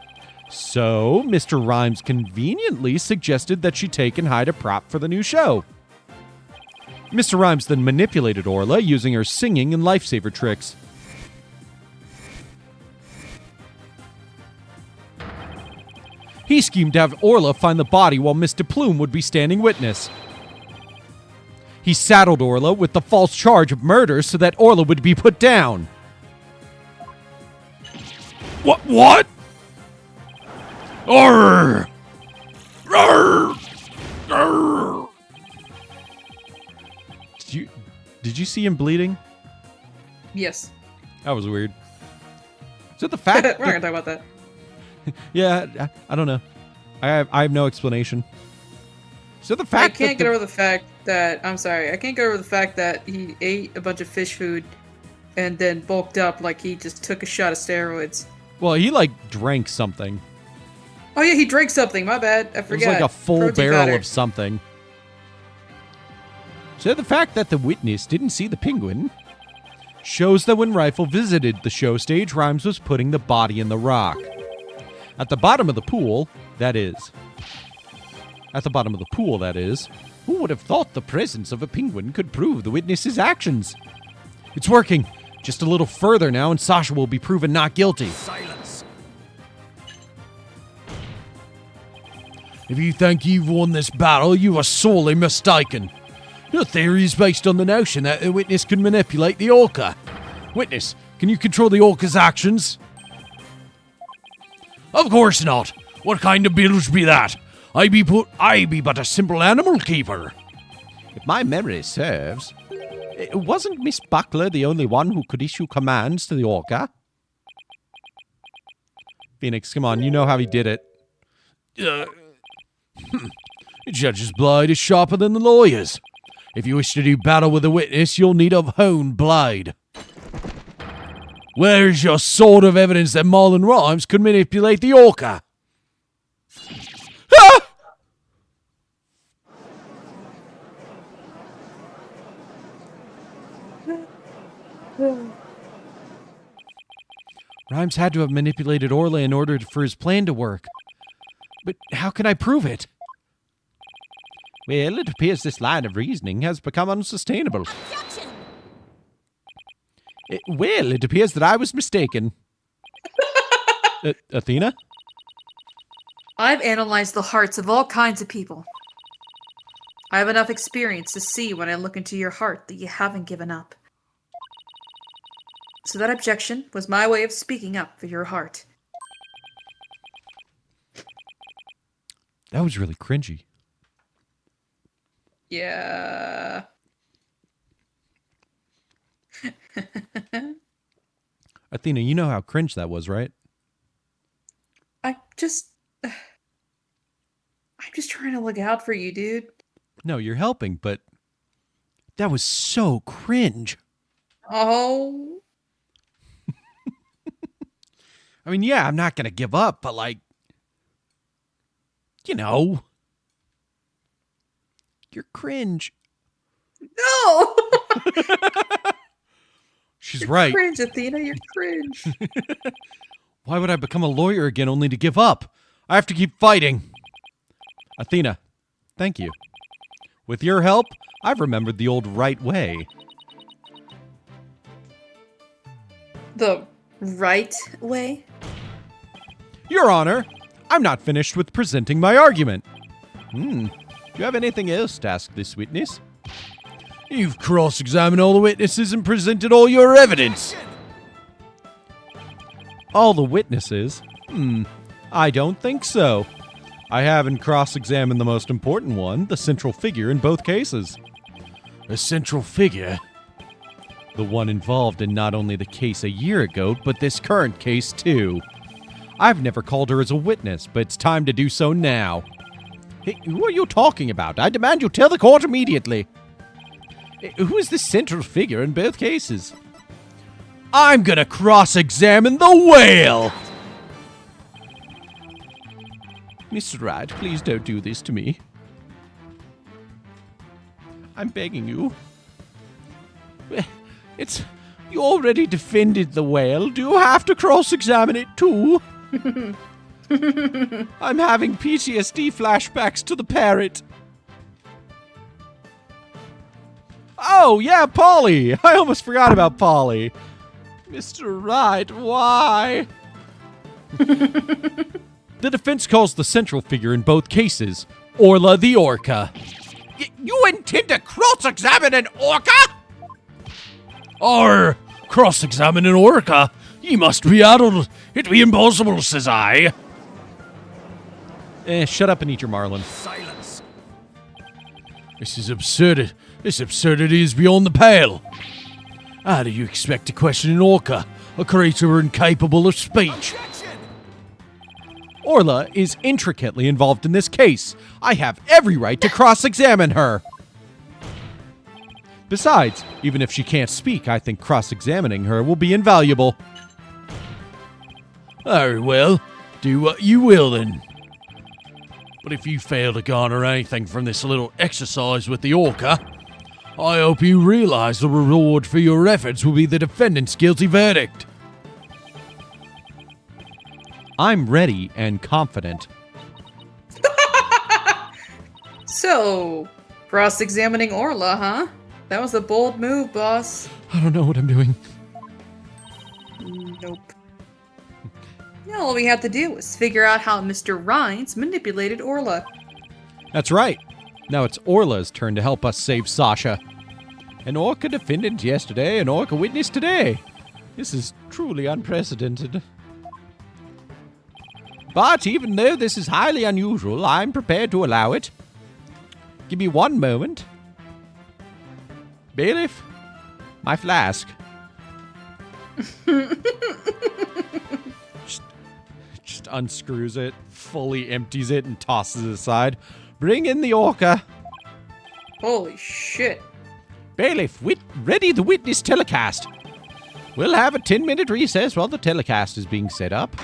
So, Mr. Rhymes conveniently suggested that she take and hide a prop for the new show. Mr. Rhymes then manipulated Orla using her singing and lifesaver tricks. He schemed to have Orla find the body while Miss DePlume would be standing witness. He saddled Orla with the false charge of murder so that Orla would be put down. What? Arr! Arr! Arr! Did you see him bleeding? Yes. That was weird. So the fact We're not gonna talk about that. Yeah, I don't know. I have no explanation. So the fact I can't get over the fact that I can't get over the fact that he ate a bunch of fish food and then bulked up like he just took a shot of steroids. Well, he drank something. Oh yeah, he drank something. My bad. I It forgot. was like a full Protein barrel powder. of something. So the fact that the witness didn't see the penguin shows that when Rifle visited the show stage, Rhymes was putting the body in the rock. At the bottom of the pool, that is. Who would have thought the presence of a penguin could prove the witness's actions? It's working. Just a little further now and Sasha will be proven not guilty. Silence. If you think you've won this battle, you are sorely mistaken. Your theory is based on the notion that the witness can manipulate the orca. Witness, can you control the orca's actions? Of course not. What kind of bilge be that? I be but a simple animal keeper. If my memory serves, wasn't Miss Buckler the only one who could issue commands to the orca? Phoenix, come on, you know how he did it. The judge's blade is sharper than the lawyer's. If you wish to do battle with a witness, you'll need a honed blade. Where is your sword of evidence that Marlon Rhymes could manipulate the orca? Ah! Rhymes had to have manipulated Orla in order for his plan to work. But how can I prove it? Well, it appears this line of reasoning has become unsustainable. It appears that I was mistaken. Athena? I've analyzed the hearts of all kinds of people. I have enough experience to see when I look into your heart that you haven't given up. So that objection was my way of speaking up for your heart. That was really cringy. Yeah. Athena, you know how cringe that was, right? I'm just trying to look out for you, dude. No, you're helping, but that was so cringe. Oh. I mean, yeah, I'm not going to give up, but you're cringe. No. She's right. Cringe, Athena, you're cringe. Why would I become a lawyer again only to give up? I have to keep fighting. Athena, thank you. With your help, I've remembered the old right way. The right way? Your Honor, I'm not finished with presenting my argument. Do you have anything else to ask this witness? You've cross-examined all the witnesses and presented all your evidence. All the witnesses? I don't think so. I haven't cross-examined the most important one, the central figure in both cases. A central figure? The one involved in not only the case a year ago, but this current case too. I've never called her as a witness, but it's time to do so now. Hey, who are you talking about? I demand you tell the court immediately. Who is the central figure in both cases? I'm gonna cross-examine the whale! Mr. Wright, please don't do this to me. I'm begging you. You already defended the whale. Do you have to cross-examine it too? I'm having PTSD flashbacks to the parrot. Oh, yeah, Polly. I almost forgot about Polly. Mr. Wright, why? The defense calls the central figure in both cases Orla the Orca. You intend to cross-examine an orca? Or cross-examine an orca? Ye must be addled. It be impossible, says I. Shut up and eat your marlin. Silence. This is absurd. This absurdity is beyond the pale. How do you expect to question an orca, a creature incapable of speech? Orla is intricately involved in this case. I have every right to cross-examine her. Besides, even if she can't speak, I think cross-examining her will be invaluable. Very well. Do what you will, then. But if you fail to garner anything from this little exercise with the orca, I hope you realize the reward for your efforts will be the defendant's guilty verdict. I'm ready and confident. So, cross-examining Orla, huh? That was a bold move, boss. I don't know what I'm doing. Nope. All we have to do is figure out how Mr. Rhines manipulated Orla. That's right. Now it's Orla's turn to help us save Sasha. An orca defendant yesterday, an orca witness today. This is truly unprecedented. But even though this is highly unusual, I'm prepared to allow it. Give me one moment. Bailiff, my flask. just unscrews it, fully empties it, and tosses it aside. Bring in the orca. Holy shit. Bailiff, ready the witness telecast. We'll have a 10-minute recess while the telecast is being set up.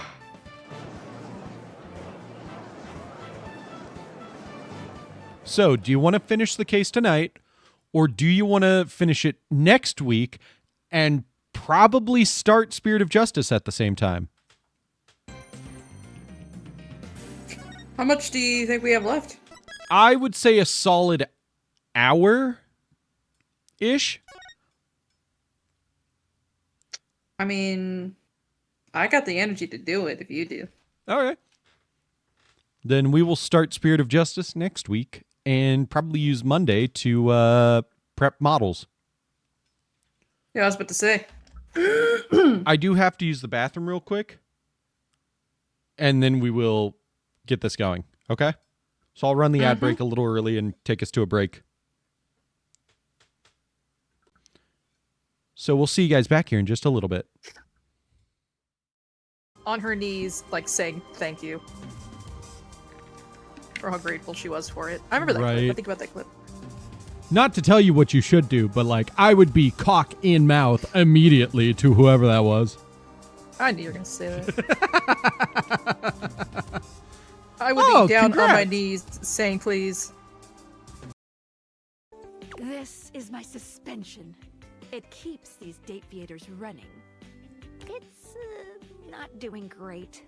So, do you want to finish the case tonight, or do you want to finish it next week and probably start Spirit of Justice at the same time? How much do you think we have left? I would say a solid hour-ish. I mean, I got the energy to do it if you do. All right. Then we will start Spirit of Justice next week and probably use Monday to prep models. Yeah, I was about to say. I do have to use the bathroom real quick, and then we will get this going, okay? So I'll run the ad break a little early and take us to a break. So we'll see you guys back here in just a little bit. On her knees, like saying thank you. For how grateful she was for it. I remember that clip. I think about that clip. Not to tell you what you should do, but like I would be cock in mouth immediately to whoever that was. I knew you were going to say that. I would be down on my knees saying please. This is my suspension. It keeps these date theaters running. It's not doing great.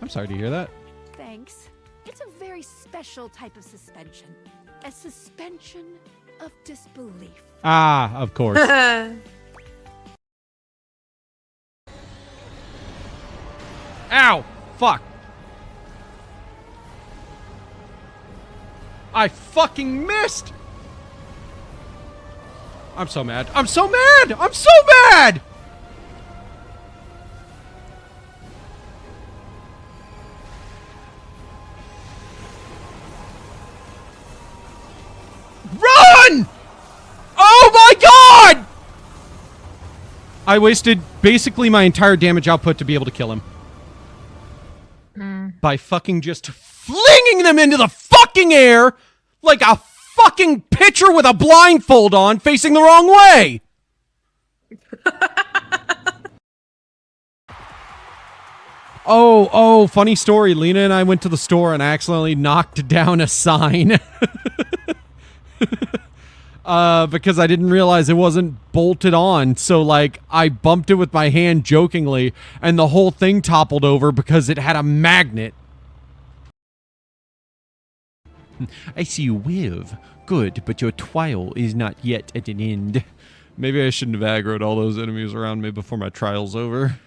I'm sorry to hear that. Thanks. It's a very special type of suspension. A suspension of disbelief. Ah, of course. Ow! Fuck. I fucking missed! I'm so mad. I'm so mad! I'm so mad! I wasted basically my entire damage output to be able to kill him. By fucking just flinging them into the fucking air like a fucking pitcher with a blindfold on facing the wrong way. Oh, funny story. Lena and I went to the store and accidentally knocked down a sign. Because I didn't realize it wasn't bolted on. So, like, I bumped it with my hand jokingly, and the whole thing toppled over because it had a magnet. I see you live. Good, but your trial is not yet at an end. Maybe I shouldn't have aggroed all those enemies around me before my trial's over.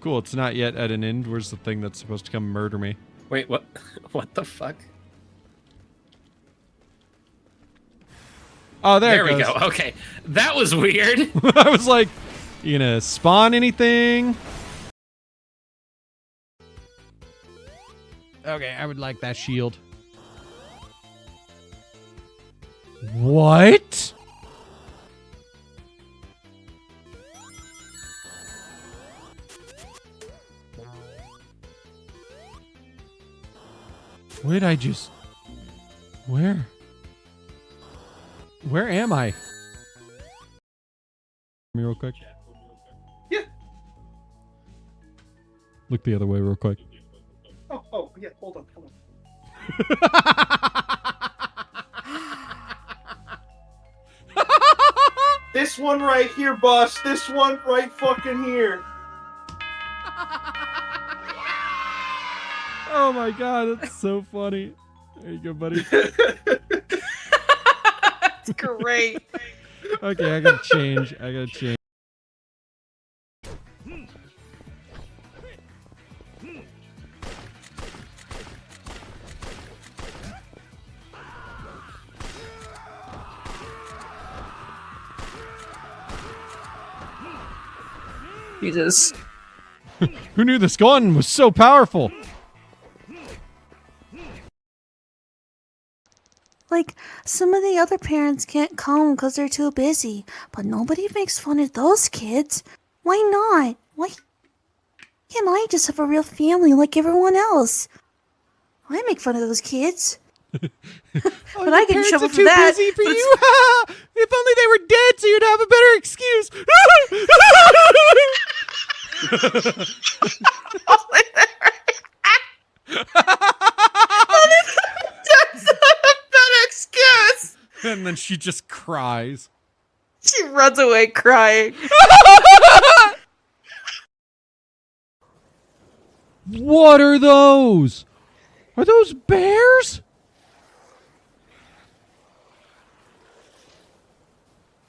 Cool, it's not yet at an end. Where's the thing that's supposed to come murder me? Wait, what? What the fuck? Oh, there we go. Okay, that was weird. I was like, you gonna spawn anything? Okay, I would like that shield. What? Where'd I just... Where? Where am I? Me real quick. Yeah. Look the other way real quick. Oh, yeah, hold on. This one right here, boss. This one right fucking here. Oh my god, that's so funny. There you go, buddy. That's great. Okay, I gotta change. Jesus. Who knew this gun was so powerful? Like, some of the other parents can't come because they're too busy, but nobody makes fun of those kids. Why not? Why can't I just have a real family like everyone else? I make fun of those kids. But I get in trouble for that. Busy for you. If only they were dead so you'd have a better excuse. That's not a better excuse. And then she just cries. She runs away crying. What are those? Are those bears?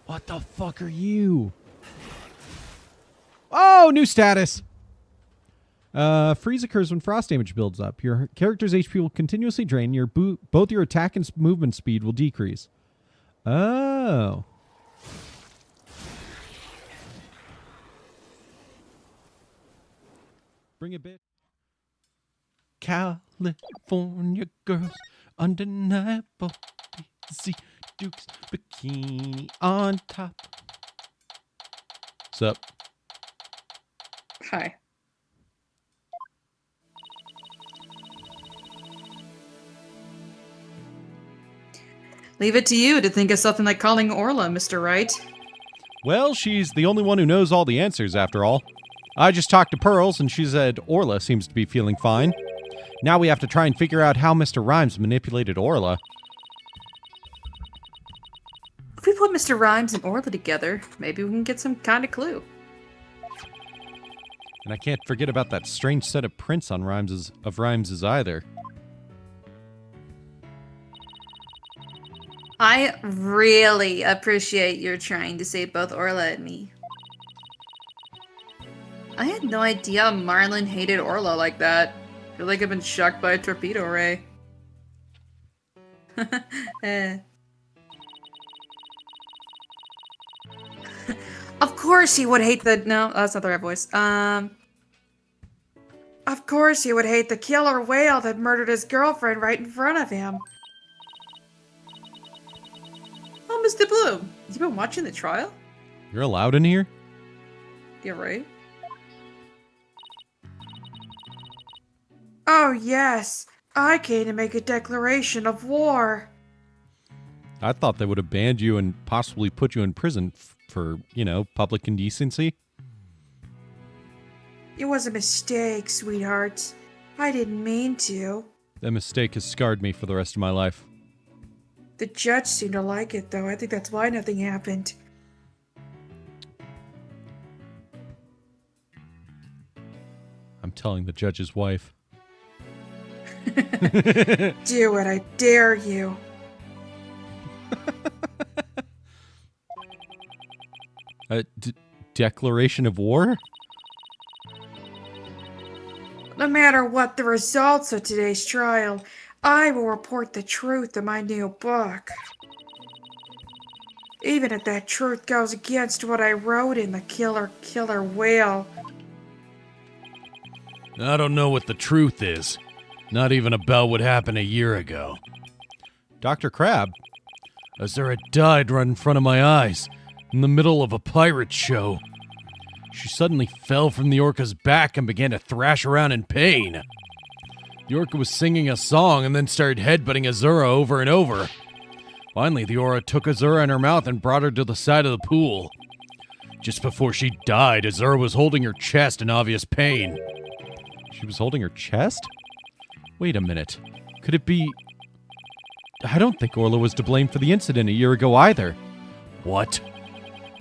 What the fuck are you? Oh, new status. Freeze occurs when frost damage builds up. Your character's HP will continuously drain. Both your attack and movement speed will decrease. Oh. Bring it, bitch. California girls, undeniable. See Duke's bikini on top. What's up? Hi. Leave it to you to think of something like calling Orla, Mr. Wright. Well, she's the only one who knows all the answers, after all. I just talked to Pearls, and she said Orla seems to be feeling fine. Now we have to try and figure out how Mr. Rhymes manipulated Orla. If we put Mr. Rhymes and Orla together, maybe we can get some kind of clue. And I can't forget about that strange set of prints on Rhymes's either. I really appreciate your trying to save both Orla and me. I had no idea Marlon hated Orla like that. I feel like I've been shocked by a torpedo ray. Of course he would hate the... No, that's not the right voice. Of course he would hate the killer whale that murdered his girlfriend right in front of him. Mr. Bloom? You been watching the trial? You're allowed in here? Yeah, right. Oh, yes. I came to make a declaration of war. I thought they would have banned you and possibly put you in prison for, public indecency. It was a mistake, sweetheart. I didn't mean to. That mistake has scarred me for the rest of my life. The judge seemed to like it, though. I think that's why nothing happened. I'm telling the judge's wife. Do it, I dare you. A declaration of war? No matter what the results of today's trial, I will report the truth in my new book. Even if that truth goes against what I wrote in the Killer Whale. I don't know what the truth is. Not even about what happened a year ago. Dr. Crab? Azura died right in front of my eyes, in the middle of a pirate show. She suddenly fell from the orca's back and began to thrash around in pain. The orca was singing a song and then started headbutting Azura over and over. Finally, the orca took Azura in her mouth and brought her to the side of the pool. Just before she died, Azura was holding her chest in obvious pain. She was holding her chest? Wait a minute. Could it be... I don't think Orla was to blame for the incident a year ago either. What?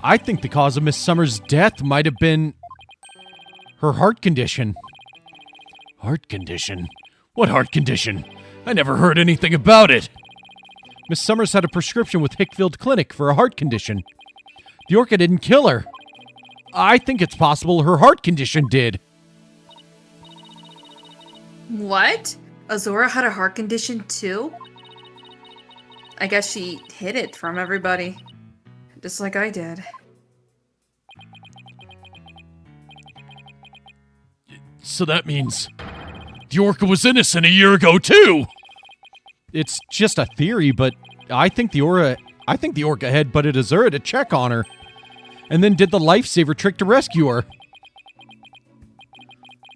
I think the cause of Miss Summers' death might have been... her heart condition. Heart condition? What heart condition? I never heard anything about it. Miss Summers had a prescription with Hickfield Clinic for a heart condition. The orca didn't kill her. I think it's possible her heart condition did. What? Azura had a heart condition too? I guess she hid it from everybody. Just like I did. So that means the orca was innocent a year ago too! It's just a theory, but I think the orca headbutted Azura to check on her, and then did the lifesaver trick to rescue her.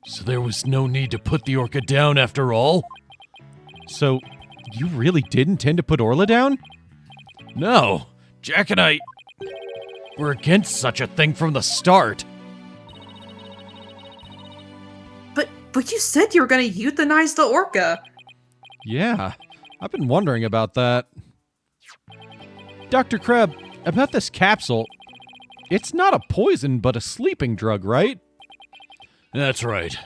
So there was no need to put the orca down after all? So, you really did intend to put Orla down? No, Jack and I were against such a thing from the start. But you said you were going to euthanize the orca. Yeah, I've been wondering about that. Dr. Crab, about this capsule, it's not a poison, but a sleeping drug, right? That's right.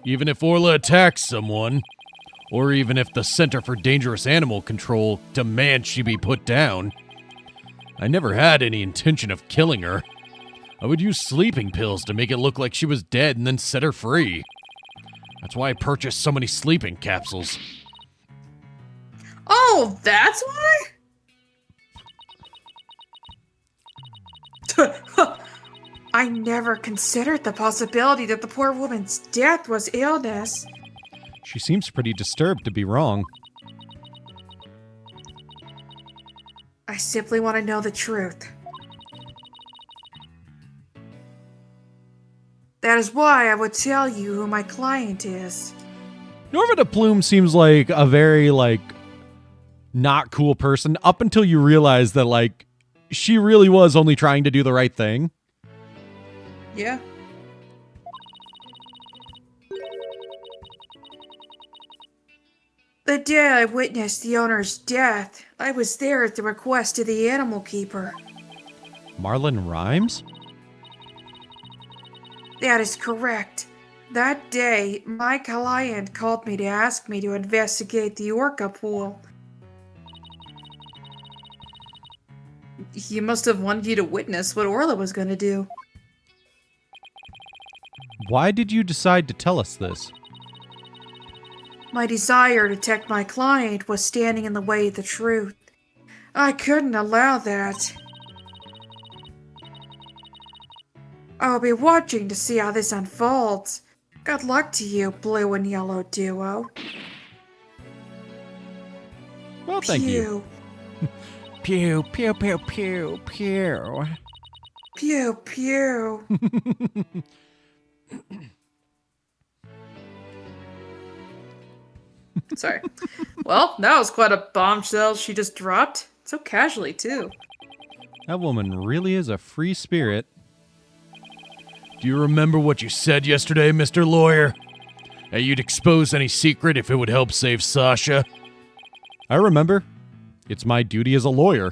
Even if Orla attacks someone, or even if the Center for Dangerous Animal Control demands she be put down, I never had any intention of killing her. I would use sleeping pills to make it look like she was dead and then set her free. That's why I purchased so many sleeping capsules. Oh, that's why? I never considered the possibility that the poor woman's death was illness. She seems pretty disturbed to be wrong. I simply want to know the truth. That is why I would tell you who my client is. Norva de Plume seems like a very, not cool person up until you realize that, she really was only trying to do the right thing. Yeah. The day I witnessed the owner's death, I was there at the request of the animal keeper. Marlon Rhymes? That is correct. That day, my client called me to ask me to investigate the orca pool. He must have wanted you to witness what Orla was going to do. Why did you decide to tell us this? My desire to protect my client was standing in the way of the truth. I couldn't allow that. I'll be watching to see how this unfolds. Good luck to you, blue and yellow duo. Well, thank you. Pew, pew, pew, pew, pew. Pew, pew. Sorry. Well, that was quite a bombshell she just dropped. So casually, too. That woman really is a free spirit. Do you remember what you said yesterday, Mr. Lawyer? That you'd expose any secret if it would help save Sasha? I remember. It's my duty as a lawyer.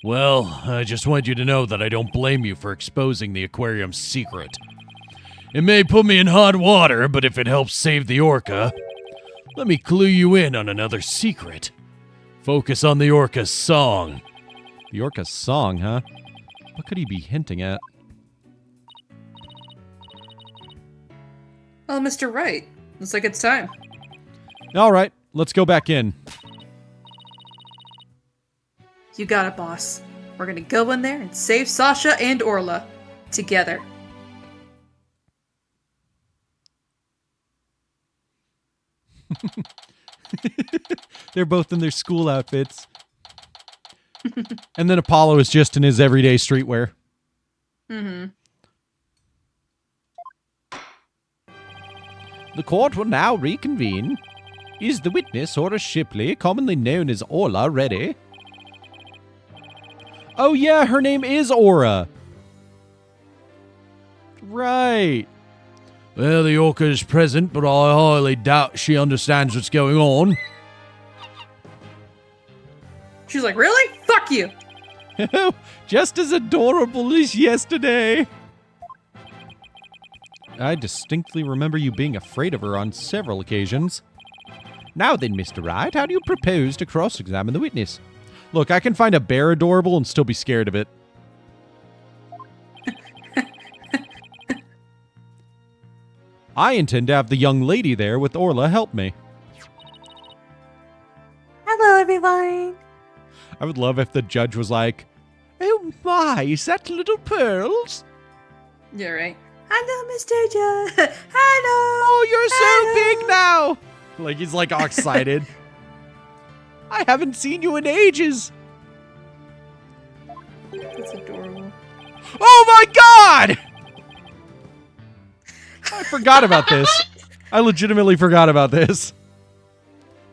Well, I just want you to know that I don't blame you for exposing the aquarium's secret. It may put me in hot water, but if it helps save the orca, let me clue you in on another secret. Focus on the orca's song. The orca's song, huh? What could he be hinting at? Oh, Mr. Wright. Looks like it's time. All right, let's go back in. You got it, boss. We're gonna go in there and save Sasha and Orla. Together. They're both in their school outfits. And then Apollo is just in his everyday streetwear. Mm-hmm. The court will now reconvene. Is the witness, Ora Shipley, commonly known as Orla, ready? Oh yeah, her name is Ora. Right. Well, the orca is present, but I highly doubt she understands what's going on. She's like, really? Fuck you! Just as adorable as yesterday. I distinctly remember you being afraid of her on several occasions. Now then, Mr. Wright, how do you propose to cross-examine the witness? Look, I can find a bear adorable and still be scared of it. I intend to have the young lady there with Orla help me. Hello, everyone. I would love if the judge was like, oh my, is that little Pearls? Yeah, right. Hello, Mr. Judge. Hello. Oh, you're so big now. Like, he's like all excited. I haven't seen you in ages. That's adorable. Oh my god! I forgot about this. I legitimately forgot about this.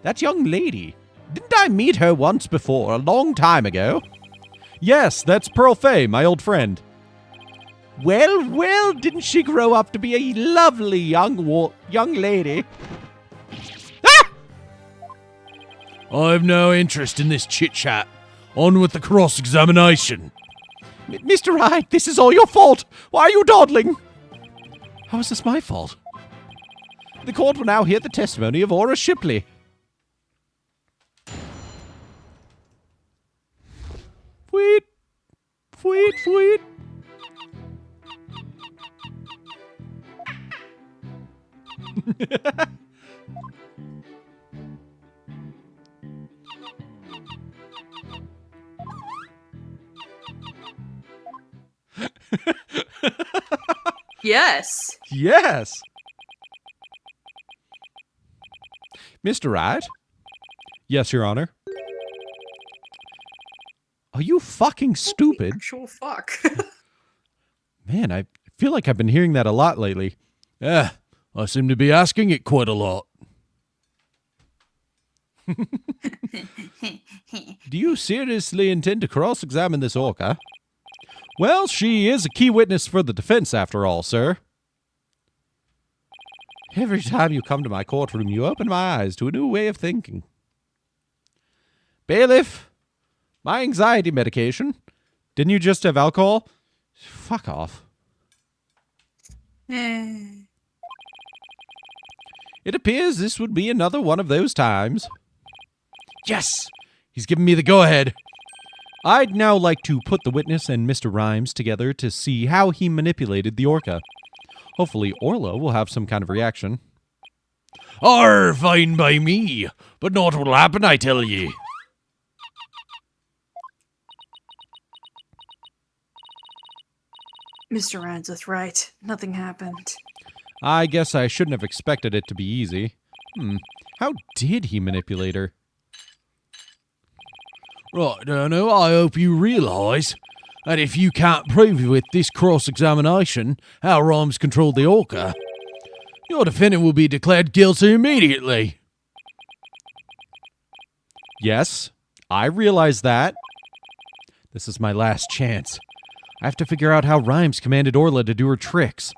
That young lady. Didn't I meet her once before, a long time ago? Yes, that's Pearl Fay, my old friend. Well, well, didn't she grow up to be a lovely young lady? Ah! I've no interest in this chit-chat. On with the cross-examination. Mr. Wright, this is all your fault. Why are you dawdling? How is this my fault? The court will now hear the testimony of Ora Shipley. Fweet. Fweet, fweet. Yes. Yes. Mr. Wright? Yes, Your Honor. Are you fucking stupid? Actual fuck. Man, I feel like I've been hearing that a lot lately. Yeah, I seem to be asking it quite a lot. Do you seriously intend to cross-examine this orca? Well, she is a key witness for the defense, after all, sir. Every time you come to my courtroom, you open my eyes to a new way of thinking. Bailiff, my anxiety medication. Didn't you just have alcohol? Fuck off. It appears this would be another one of those times. Yes! He's given me the go-ahead. I'd now like to put the witness and Mr. Rhymes together to see how he manipulated the orca. Hopefully Orla will have some kind of reaction. Arr, fine by me, but naught will happen, I tell ye. Mr. Rhymes was right. Nothing happened. I guess I shouldn't have expected it to be easy. How did he manipulate her? Right, Dano, I hope you realise that if you can't prove with this cross-examination how Rhymes controlled the orca, your defendant will be declared guilty immediately. Yes, I realize that. This is my last chance. I have to figure out how Rhymes commanded Orla to do her tricks.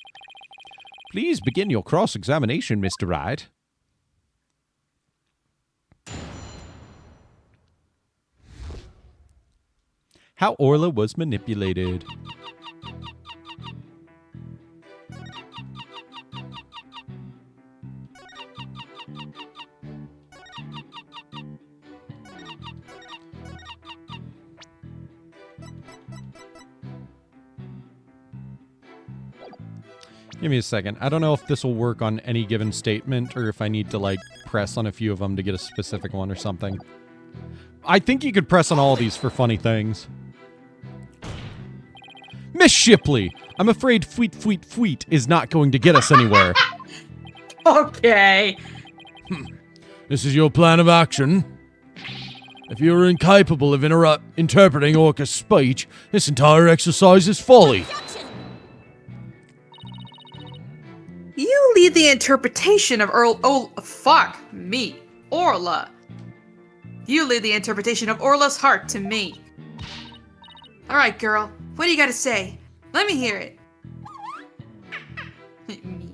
Please begin your cross-examination, Mr. Wright. How Orla was manipulated. Give me a second. I don't know if this will work on any given statement or if I need to, like, press on a few of them to get a specific one or something. I think you could press on all of these for funny things. Miss Shipley, I'm afraid fweet is not going to get us anywhere. Okay. This is your plan of action. If you are incapable of interpreting Orca's speech, this entire exercise is folly. You lead the interpretation of Orla. You lead the interpretation of Orla's heart to me. Alright, girl. What do you gotta say? Let me hear it. Me?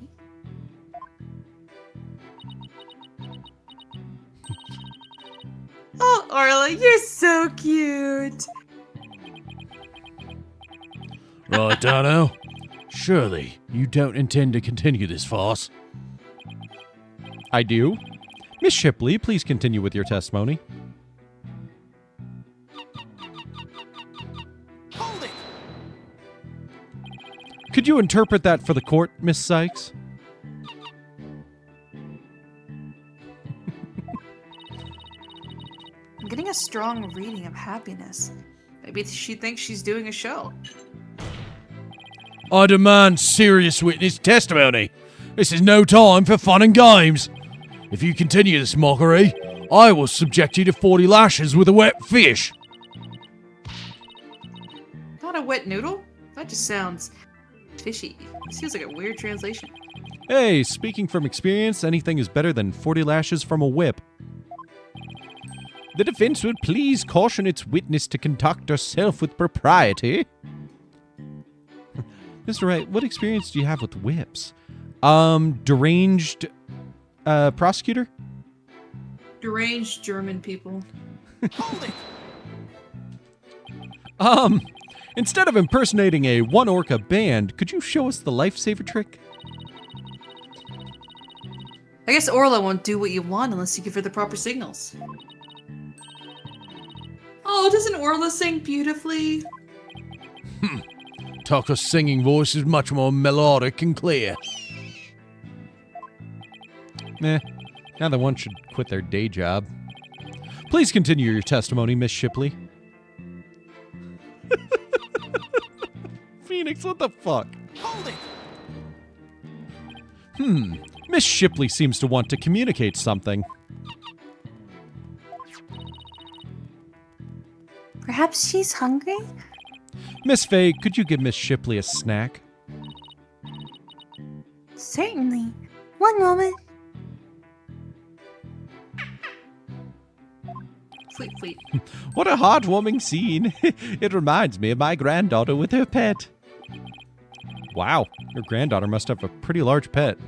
Oh, Orla, you're so cute. Right, Dano. Surely you don't intend to continue this farce. I do. Miss Shipley, please continue with your testimony. Hold it! Could you interpret that for the court, Miss Sykes? I'm getting a strong reading of happiness. Maybe she thinks she's doing a show. I demand serious witness testimony. This is no time for fun and games. If you continue this mockery, I will subject you to 40 lashes with a wet fish. Not a wet noodle? That just sounds fishy. This feels like a weird translation. Hey, speaking from experience, anything is better than 40 lashes from a whip. The defense would please caution its witness to conduct herself with propriety. Mr. Wright, what experience do you have with whips? Deranged prosecutor? Deranged German people. Hold it! Instead of impersonating a one orca band, could you show us the lifesaver trick? I guess Orla won't do what you want unless you give her the proper signals. Oh, doesn't Orla sing beautifully? Tucker's singing voice is much more melodic and clear. Meh. Now that one should quit their day job. Please continue your testimony, Miss Shipley. Phoenix, what the fuck? Hold it! Miss Shipley seems to want to communicate something. Perhaps she's hungry? Miss Faye, could you give Miss Shipley a snack? Certainly. One moment. Fleet. What a heartwarming scene. It reminds me of my granddaughter with her pet. Wow, your granddaughter must have a pretty large pet.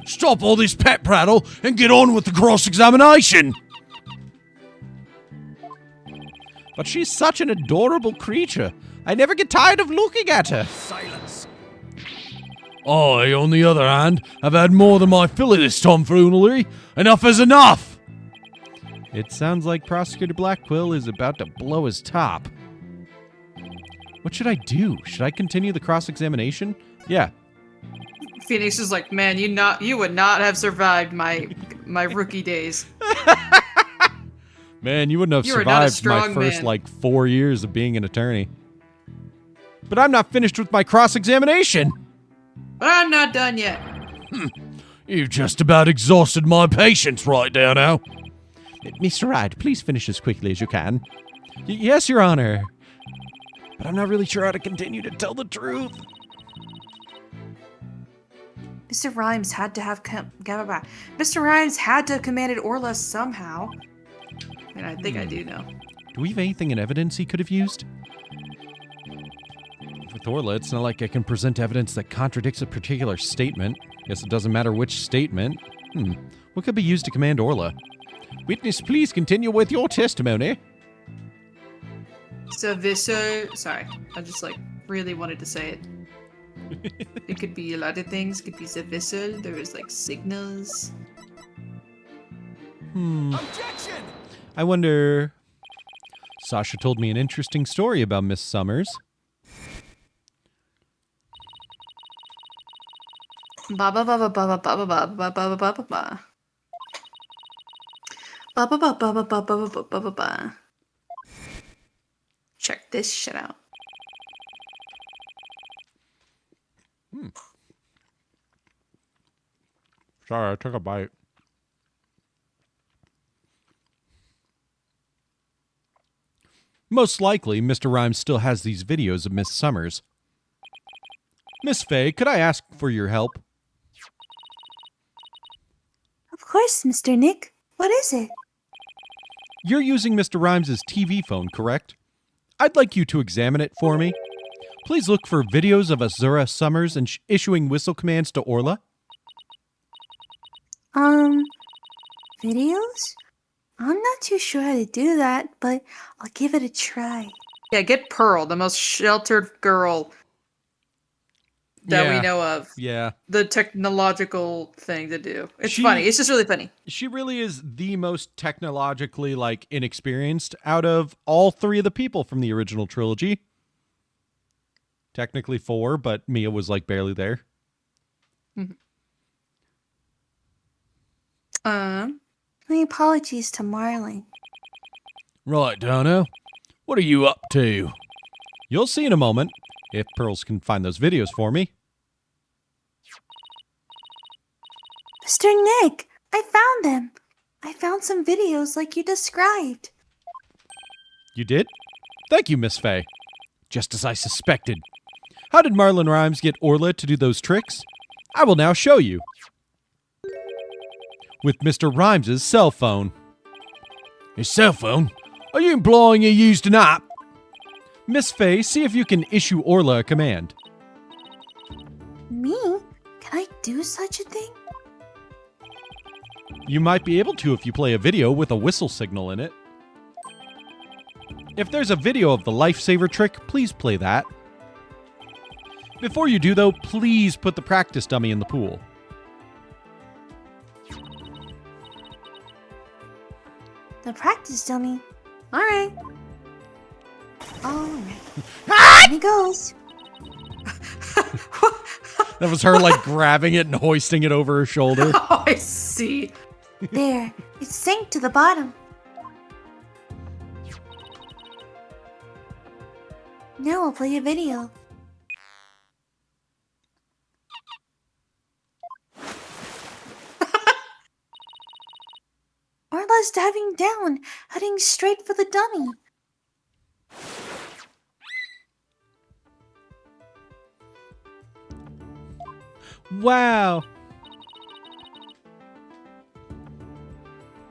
Stop all this pet prattle and get on with the cross-examination! But she's such an adorable creature. I never get tired of looking at her. Silence! I, on the other hand, have had more than my fill of this tomfoolery. Enough is enough! It sounds like Prosecutor Blackquill is about to blow his top. What should I do? Should I continue the cross-examination? Yeah. Phoenix is like, man, you would not have survived my rookie days. Man, you wouldn't have You are not a survived my strong first, man. 4 years of being an attorney. But I'm not finished with my cross-examination! But I'm not done yet. You've just about exhausted my patience right now. Mr. Wright, please finish as quickly as you can. Yes, Your Honor. But I'm not really sure how to continue to tell the truth. Mr. Rhymes had to have Mr. Rhymes had to have commanded Orla somehow. I mean, I think I do know. Do we have anything in evidence he could have used? With Orla, it's not like I can present evidence that contradicts a particular statement. Guess it doesn't matter which statement. What could be used to command Orla? Witness, please continue with your testimony. So, sorry, I just like really wanted to say it. It could be a lot of things. It could be the vessel. There was like signals. Objection! I wonder. Sasha told me an interesting story about Miss Summers. Ba ba ba ba ba ba ba ba ba ba ba ba ba ba. Ba ba ba ba ba ba ba ba ba ba ba. Check this shit out. Sorry, I took a bite. Most likely, Mr. Rhymes still has these videos of Miss Summers. Miss Faye, could I ask for your help? Of course, Mr. Nick. What is it? You're using Mr. Rhymes' TV phone, correct? I'd like you to examine it for me. Please look for videos of Azura Summers and issuing whistle commands to Orla. Videos? I'm not too sure how to do that, but I'll give it a try. Yeah, get Pearl, the most sheltered girl that we know of. Yeah. The technological thing to do. It's funny. It's just really funny. She really is the most technologically, inexperienced out of all three of the people from the original trilogy. Technically 4, but Mia was, barely there. My apologies to Marlin. Right, Donna. What are you up to? You'll see in a moment, if Pearls can find those videos for me. Mr. Nick, I found them. I found some videos like you described. You did? Thank you, Miss Faye. Just as I suspected. How did Marlin Rhymes get Orla to do those tricks? I will now show you. With Mr. Rhymes' cell phone. His cell phone? Are you implying he used an app? Miss Faye, see if you can issue Orla a command. Me? Can I do such a thing? You might be able to if you play a video with a whistle signal in it. If there's a video of the lifesaver trick, please play that. Before you do, though, please put the practice dummy in the pool. The practice dummy. Alright. Alright. Here he goes. That was her, grabbing it and hoisting it over her shoulder. Oh, I see. There. It's sank to the bottom. Now I'll play a video. Orla's diving down, heading straight for the dummy. Wow.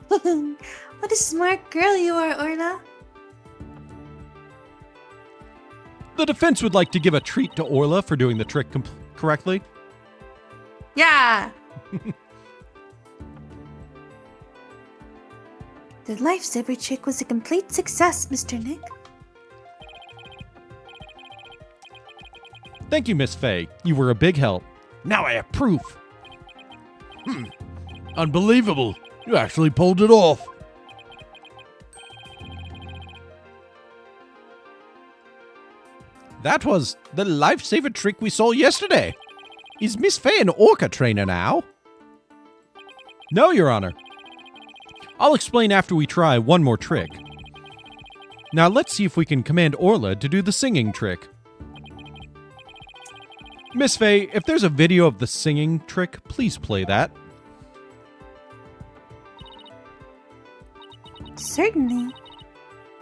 What a smart girl you are, Orla. The defense would like to give a treat to Orla for doing the trick correctly. Yeah. The lifesaver trick was a complete success, Mr. Nick. Thank you, Miss Faye. You were a big help. Now I have proof. Unbelievable. You actually pulled it off. That was the lifesaver trick we saw yesterday. Is Miss Faye an orca trainer now? No, Your Honor. I'll explain after we try one more trick. Now let's see if we can command Orla to do the singing trick. Miss Faye, if there's a video of the singing trick, please play that. Certainly.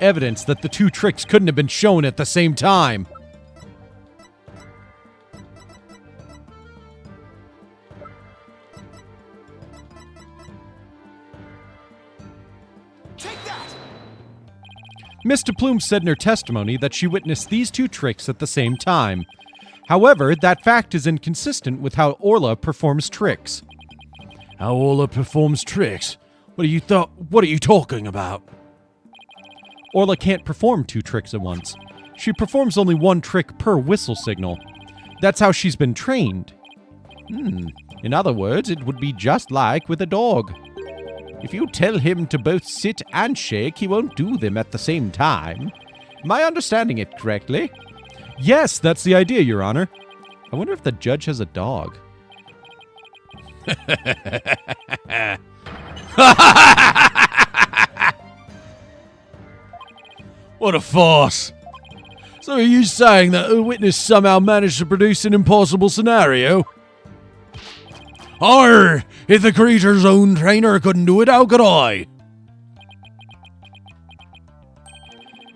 evidence that the two tricks couldn't have been shown at the same time. Miss DePlume said in her testimony that she witnessed these two tricks at the same time. However, that fact is inconsistent with how Orla performs tricks. How Orla performs tricks? What are you talking about? Orla can't perform two tricks at once. She performs only one trick per whistle signal. That's how she's been trained. In other words, it would be just like with a dog. If you tell him to both sit and shake, he won't do them at the same time. Am I understanding it correctly? Yes, that's the idea, Your Honor. I wonder if the judge has a dog. What a farce. So are you saying that a witness somehow managed to produce an impossible scenario? Arr! If the creature's own trainer couldn't do it, how could I?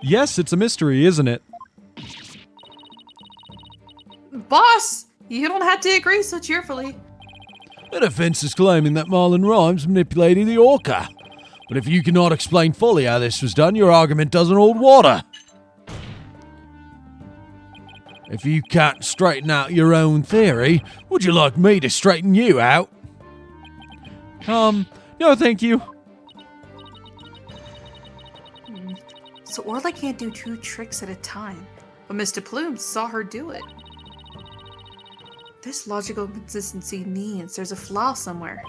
Yes, it's a mystery, isn't it? Boss, you don't have to agree so cheerfully. The defense is claiming that Marlon Rhymes manipulated the orca. But if you cannot explain fully how this was done, your argument doesn't hold water. If you can't straighten out your own theory, would you like me to straighten you out? No thank you. So Orla can't do two tricks at a time, but Mr. Plume saw her do it. This logical consistency means there's a flaw somewhere.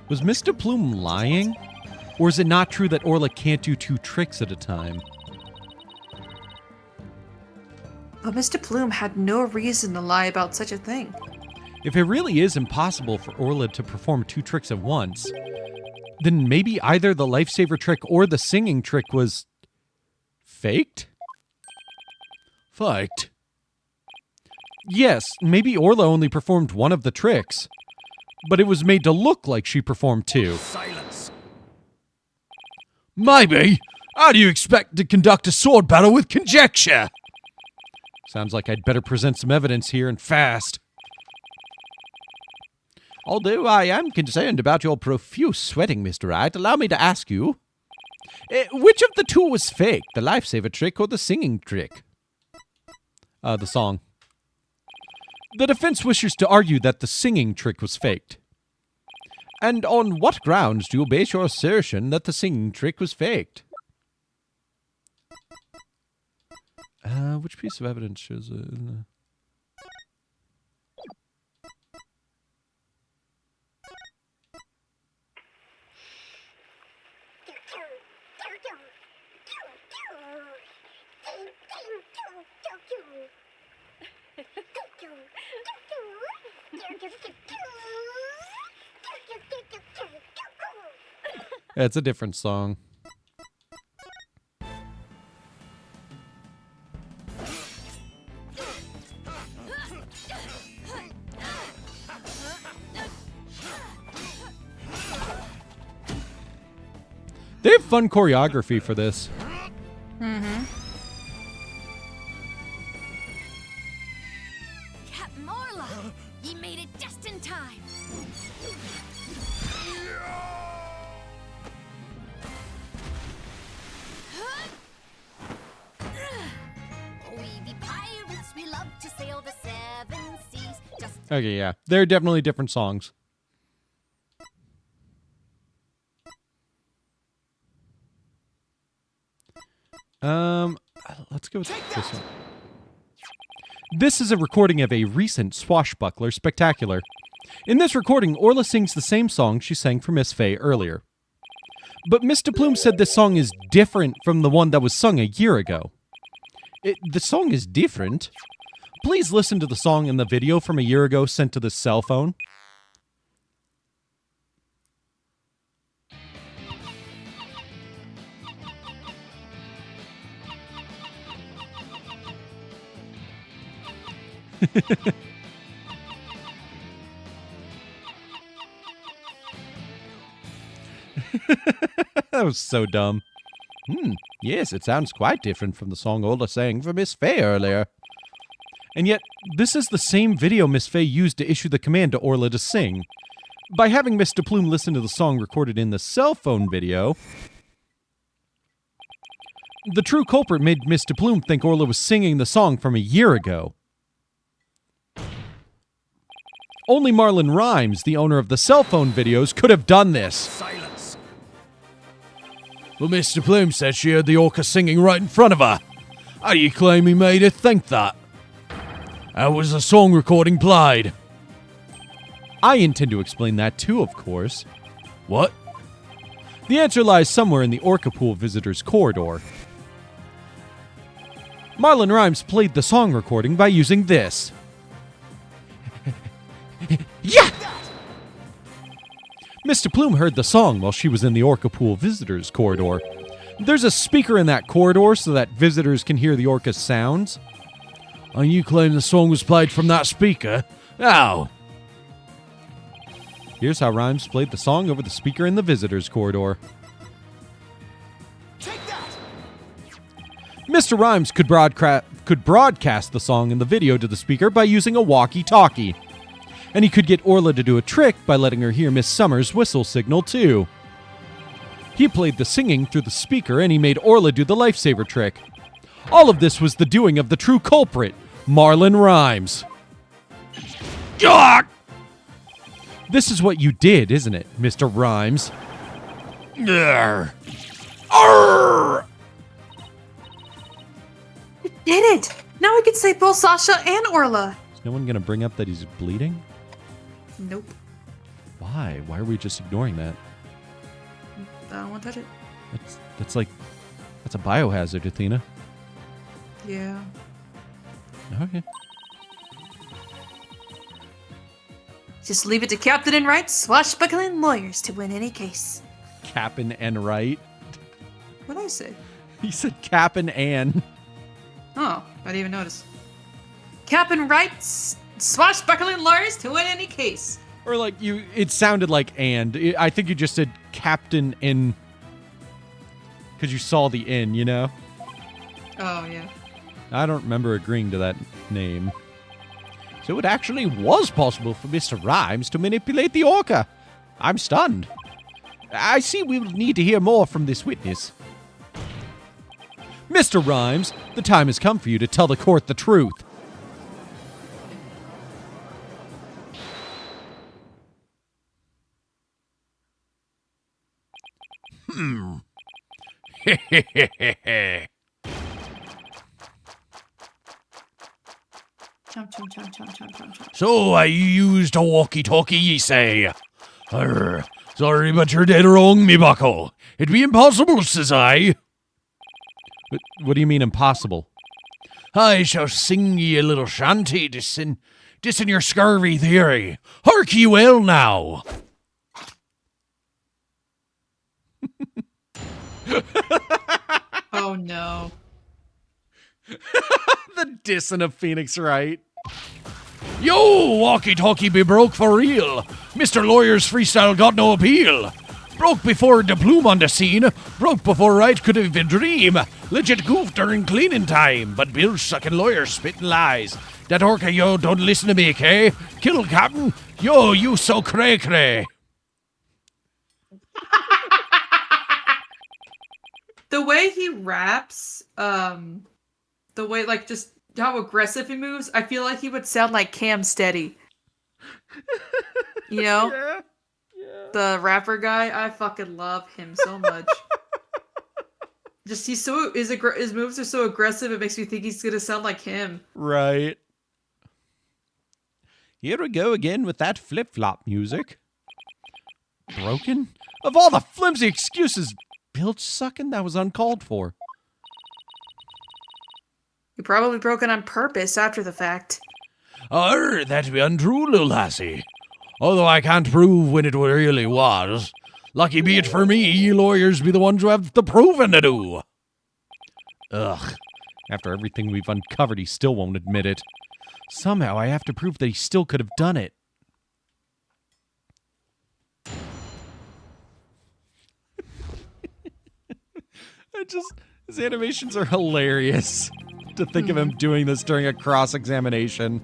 Was Mr. Plume lying? Or is it not true that Orla can't do two tricks at a time? But Mr. Plume had no reason to lie about such a thing. If it really is impossible for Orla to perform two tricks at once, then maybe either the lifesaver trick or the singing trick was faked? Faked? Yes, maybe Orla only performed one of the tricks, but it was made to look like she performed two. Silence. Maybe. How do you expect to conduct a sword battle with conjecture? Sounds like I'd better present some evidence here and fast. Although I am concerned about your profuse sweating, Mr. Wright, allow me to ask you, which of the two was fake, the lifesaver trick or the singing trick? The song. The defense wishes to argue that the singing trick was faked. And on what grounds do you base your assertion that the singing trick was faked? Which piece of evidence shows it? It's a different song. They have fun choreography for this. Mm-hmm. Captain Orla, ye made it just in time. We be pirates, we love to sail the seven seas. Just Okay, yeah. They're definitely different songs. Let's go with this one. This is a recording of a recent Swashbuckler Spectacular. In this recording, Orla sings the same song she sang for Miss Faye earlier. But Miss DePlume said this song is different from the one that was sung a year ago. The song is different? Please listen to the song in the video from a year ago sent to the cell phone. That was so dumb. Yes, it sounds quite different from the song Orla sang for Miss Faye earlier. And yet, this is the same video Miss Faye used to issue the command to Orla to sing. By having Miss DePlume listen to the song recorded in the cell phone video, the true culprit made Miss DePlume think Orla was singing the song from a year ago. Only Marlon Rhymes, the owner of the cell phone videos, could have done this. Silence. Well, Miss DePlume said she heard the orca singing right in front of her. How do you claim he made her think that? How was the song recording played? I intend to explain that too, of course. What? The answer lies somewhere in the Orca Pool visitors' corridor. Marlon Rhymes played the song recording by using this. Yeah! Mr. Plume heard the song while she was in the Orca Pool visitors' corridor. There's a speaker in that corridor so that visitors can hear the orca's sounds. And you claim the song was played from that speaker? How? Here's how Rhymes played the song over the speaker in the visitors' corridor. Mr. Rhymes could broadcast the song in the video to the speaker by using a walkie-talkie. And he could get Orla to do a trick by letting her hear Miss Summer's whistle signal, too. He played the singing through the speaker, and he made Orla do the lifesaver trick. All of this was the doing of the true culprit, Marlon Rhymes. Yuck! This is what you did, isn't it, Mr. Rhymes? Arr! Arr! You did it! Now we can save both Sasha and Orla. Is no one going to bring up that he's bleeding? Nope. Why? Why are we just ignoring that? I don't want to touch it. That's a biohazard, Athena. Yeah. Okay. Just leave it to Captain and Wright, swashbuckling lawyers, to win any case. Cap'n and Wright? What'd I say? He said Cap'n and. Oh, I didn't even notice. Captain Wright, swashbuckling lawyers to win any case. Or like it sounded like and. I think you just said Captain and. Because you saw the N, you know? Oh, yeah. I don't remember agreeing to that name. So it actually was possible for Mr. Rhymes to manipulate the orca. I'm stunned. I see we will need to hear more from this witness. Mr. Rhymes, the time has come for you to tell the court the truth. Chomp, chomp, chomp, chomp, chomp, chomp, chomp. So I used a walkie-talkie, ye say? Sorry, but you're dead wrong, me bucko. It'd be impossible, says I. What do you mean impossible? I shall sing ye a little shanty, dissin your scurvy theory. Hark ye well now. Oh, no. The dissing of Phoenix Wright. Yo, walkie-talkie be broke for real. Mr. Lawyer's freestyle got no appeal. Broke before the plume on the scene. Broke before Wright could even dream. Legit goof during cleaning time. But bill-sucking lawyers spitting lies. That orca, yo, don't listen to me, okay? Kill Captain. Yo, you so cray-cray. The way he raps, the way, like, just how aggressive he moves, I feel like he would sound like Cam Steady. You know? Yeah. The rapper guy, I fucking love him so much. Just his moves are so aggressive, it makes me think he's gonna sound like him. Right. Here we go again with that flip-flop music. Broken? Of all the flimsy excuses, bilge sucking, that was uncalled for. He probably broke it on purpose after the fact. That be untrue, little lassie. Although I can't prove when it really was. Lucky be it for me, you lawyers be the ones who have the proving to do. Ugh. After everything we've uncovered, he still won't admit it. Somehow I have to prove that he still could have done it. His animations are hilarious. To think of him doing this during a cross-examination.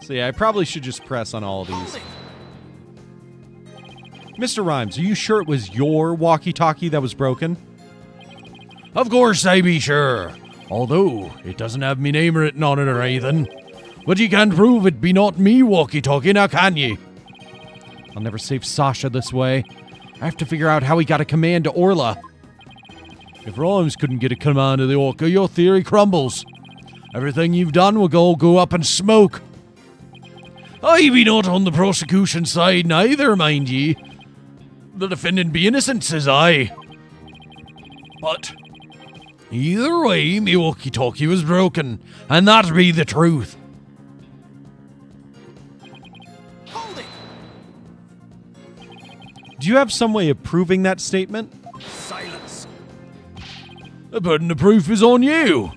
So yeah, I probably should just press on all of these. Mr. Rhymes, are you sure it was your walkie-talkie that was broken? Of course I be sure. Although, it doesn't have me name written on it or anything. But you can't prove it be not me walkie-talkie, now can ye? I'll never save Sasha this way. I have to figure out how he got a command to Orla. If Rhymes couldn't get a command to the Orca, your theory crumbles. Everything you've done will go up in smoke. I be not on the prosecution side neither, mind ye. The defendant be innocent, says I. But either way, me walkie-talkie was broken, and that be the truth. Hold it! Do you have some way of proving that statement? Silence. The burden of proof is on you.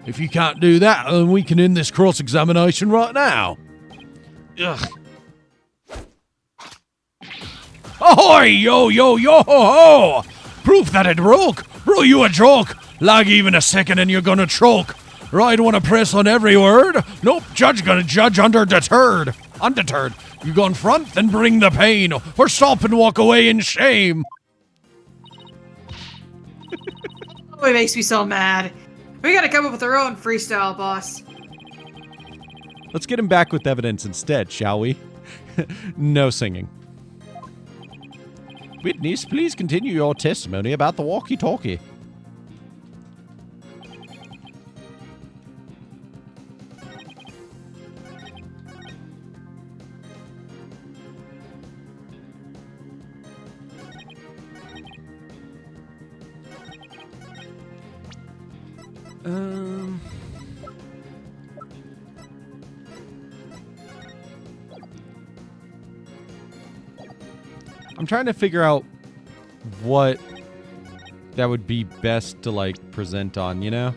If you can't do that, then we can end this cross-examination right now. Ugh. Ahoy! Yo, yo, yo, ho, ho! Proof that it broke! Bro, you a joke! Lag even a second and you're gonna choke. Right wanna press on every word? Nope, judge gonna judge undeterred. You go in front, then bring the pain, or stop and walk away in shame. Oh, it makes me so mad. We gotta come up with our own freestyle, boss. Let's get him back with evidence instead, shall we? No singing. Witness, please continue your testimony about the walkie-talkie. I'm trying to figure out what that would be best to, like, present on, you know?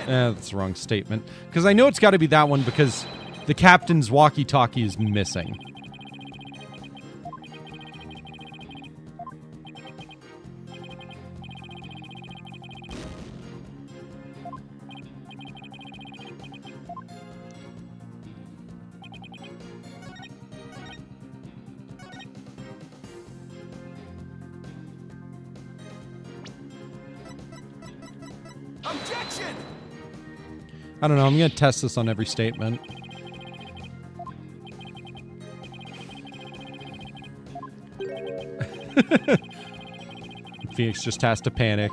That's the wrong statement. Because I know it's got to be that one because the captain's walkie-talkie is missing. Objection! I don't know. I'm going to test this on every statement. Phoenix just has to panic.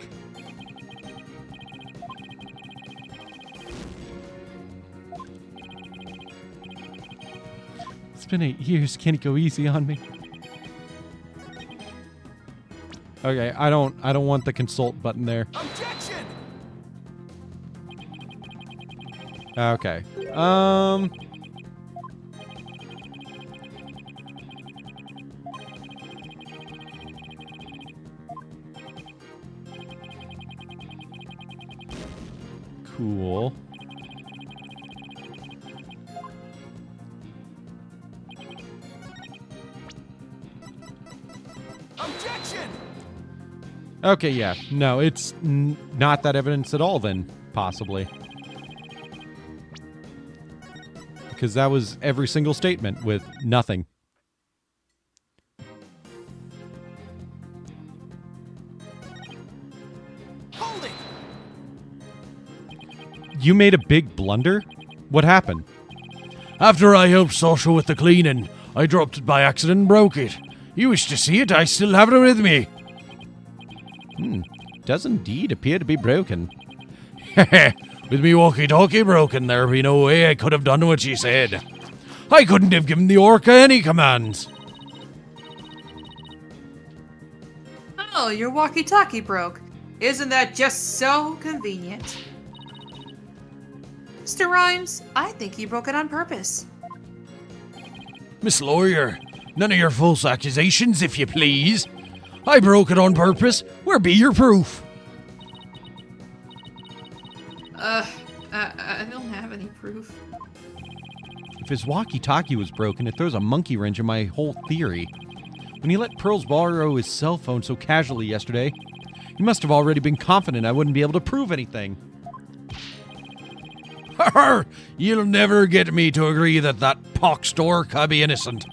It's been 8 years. Can you go easy on me? Okay, I don't want the consult button there. Objection! Okay. Cool. Objection! Okay, yeah. No, it's not that evidence at all then, possibly. Because that was every single statement with nothing. Hold it! You made a big blunder? What happened? After I helped Sasha with the cleaning, I dropped it by accident and broke it. You wish to see it? I still have it with me. Does indeed appear to be broken. With me walkie-talkie broken, there be no way I could have done what she said. I couldn't have given the orca any commands. Oh, your walkie-talkie broke. Isn't that just so convenient? Mr. Rhymes, I think he broke it on purpose. Miss Lawyer, none of your false accusations, if you please. I broke it on purpose. Where be your proof? I don't have any proof. If his walkie-talkie was broken, it throws a monkey wrench in my whole theory. When he let Pearls borrow his cell phone so casually yesterday, he must have already been confident I wouldn't be able to prove anything. You'll never get me to agree that poxed orca be innocent.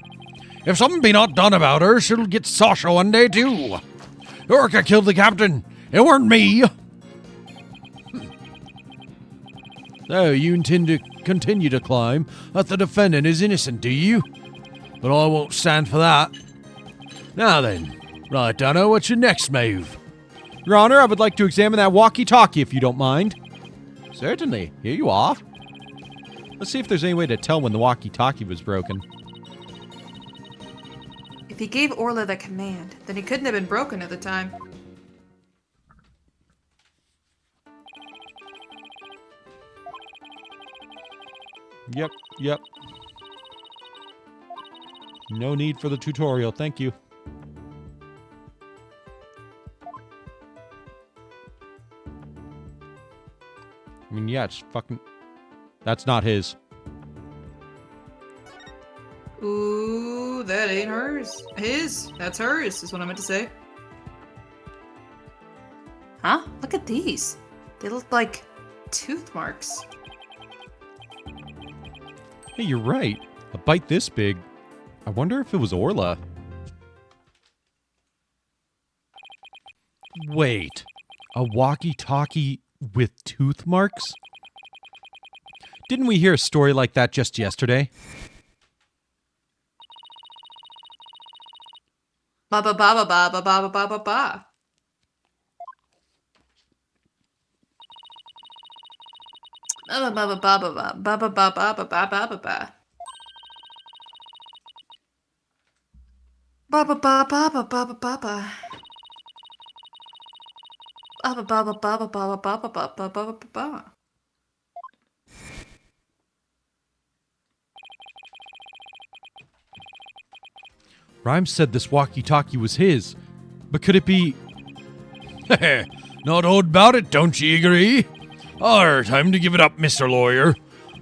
If something be not done about her, she'll get Sasha one day too. The orca killed the captain. It weren't me. So you intend to continue to claim that the defendant is innocent, do you? But I won't stand for that. Now then, right, Dano, what's your next move? Your Honor, I would like to examine that walkie-talkie if you don't mind. Certainly. Here you are. Let's see if there's any way to tell when the walkie-talkie was broken. If he gave Orla the command, then it couldn't have been broken at the time. Yep. No need for the tutorial, thank you. I mean, yeah, it's fucking... That's not his. Ooh, that ain't hers. His. That's hers, is what I meant to say. Huh? Look at these. They look like tooth marks. Hey, you're right. A bite this big. I wonder if it was Orla. Wait. A walkie-talkie with tooth marks? Didn't we hear a story like that just yesterday? Ba ba ba ba ba ba ba ba ba ba. Ba ba ba ba ba ba ba ba ba ba ba ba ba ba ba. Ba ba ba ba ba ba ba ba ba. Ba ba ba ba ba ba ba ba ba ba ba ba ba. Rhymes said this walkie-talkie was his, but could it be... Not odd about it, don't ye agree? Time to give it up, Mr. Lawyer.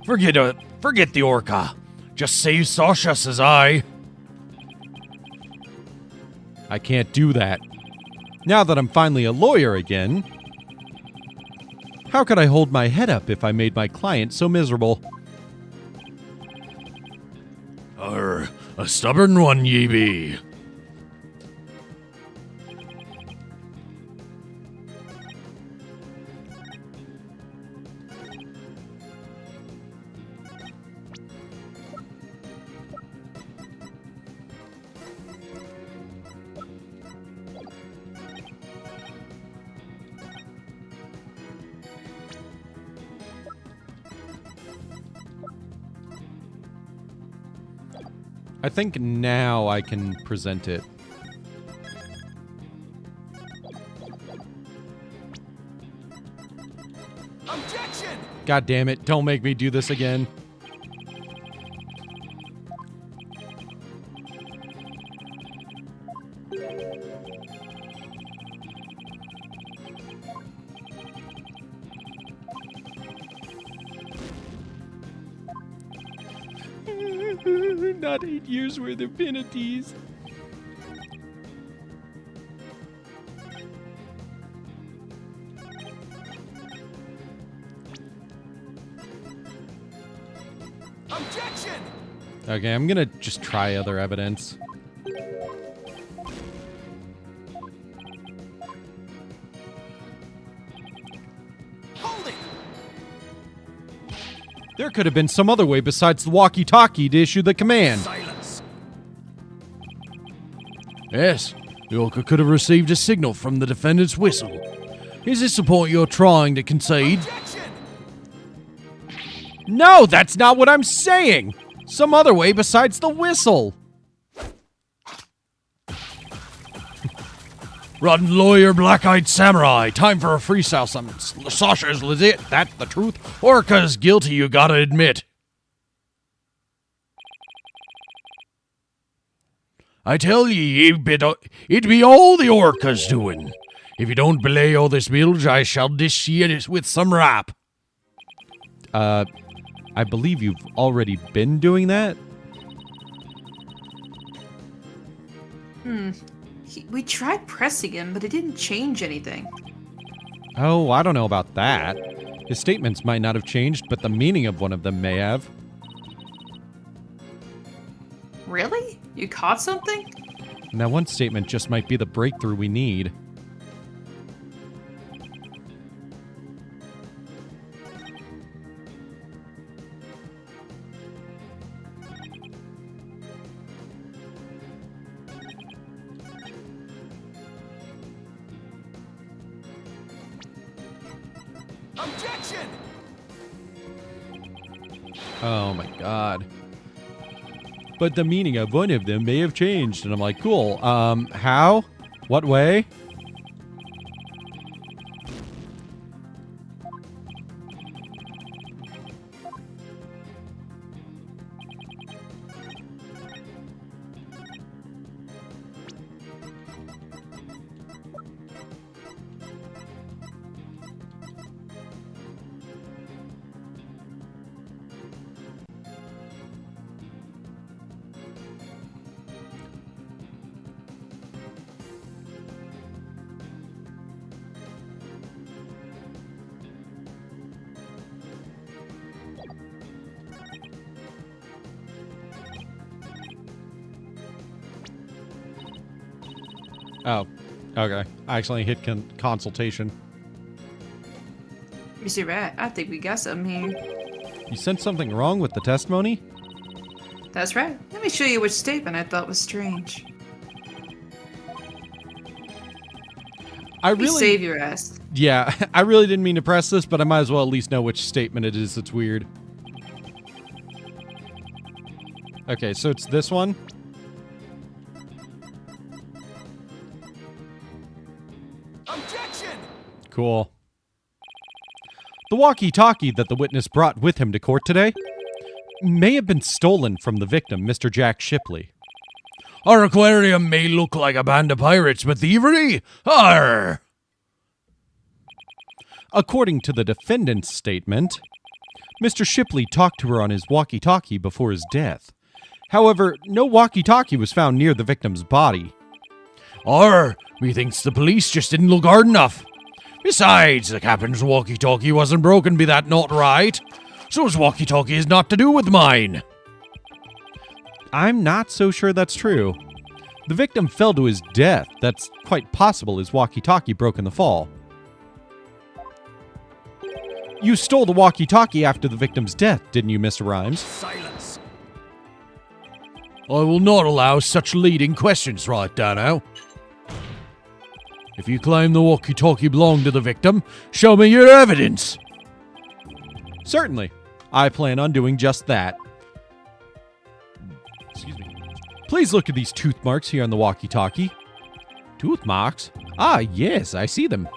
Forget it. Forget the orca. Just save Sasha, says I. I can't do that. Now that I'm finally a lawyer again, how could I hold my head up if I made my client so miserable? A stubborn one ye be. I think now I can present it. Objection! God damn it, don't make me do this again. Not 8 years worth of penalties. Objection! Okay, I'm gonna just try other evidence. There could have been some other way besides the walkie-talkie to issue the command. Silence. Yes, the orca could have received a signal from the defendant's whistle. Is this a point you're trying to concede? No, that's not what I'm saying. Some other way besides the whistle. Rotten lawyer, black-eyed samurai. Time for a freestyle summon. Sasha is legit. That's the truth. Orca's guilty, you gotta admit. I tell ye, it be all the Orca's doing. If you don't belay all this bilge, I shall dish ye with some rap. I believe you've already been doing that. We tried pressing him, but it didn't change anything. Oh, I don't know about that. His statements might not have changed, but the meaning of one of them may have. Really? You caught something? And that one statement just might be the breakthrough we need. Objection! Oh my god. But the meaning of one of them may have changed. And I'm like, cool. How? What way? Oh, okay. I accidentally hit consultation. Mr. Rat, I think we got something here. You sent something wrong with the testimony? That's right. Let me show you which statement I thought was strange. Save your ass. Yeah, I really didn't mean to press this, but I might as well at least know which statement it is that's weird. Okay, so it's this one. Objection! Cool. The walkie-talkie that the witness brought with him to court today may have been stolen from the victim, Mr. Jack Shipley. Our aquarium may look like a band of pirates, but thievery? Arr! According to the defendant's statement, Mr. Shipley talked to her on his walkie-talkie before his death. However, no walkie-talkie was found near the victim's body. Or, methinks the police just didn't look hard enough. Besides, the captain's walkie-talkie wasn't broken, be that not right? So his walkie-talkie is not to do with mine. I'm not so sure that's true. The victim fell to his death. That's quite possible his walkie-talkie broke in the fall. You stole the walkie-talkie after the victim's death, didn't you, Mr. Rhymes? Silence. I will not allow such leading questions right now. If you claim the walkie-talkie belonged to the victim, show me your evidence. Certainly. I plan on doing just that. Excuse me. Please look at these tooth marks here on the walkie-talkie. Tooth marks? Ah, yes, I see them.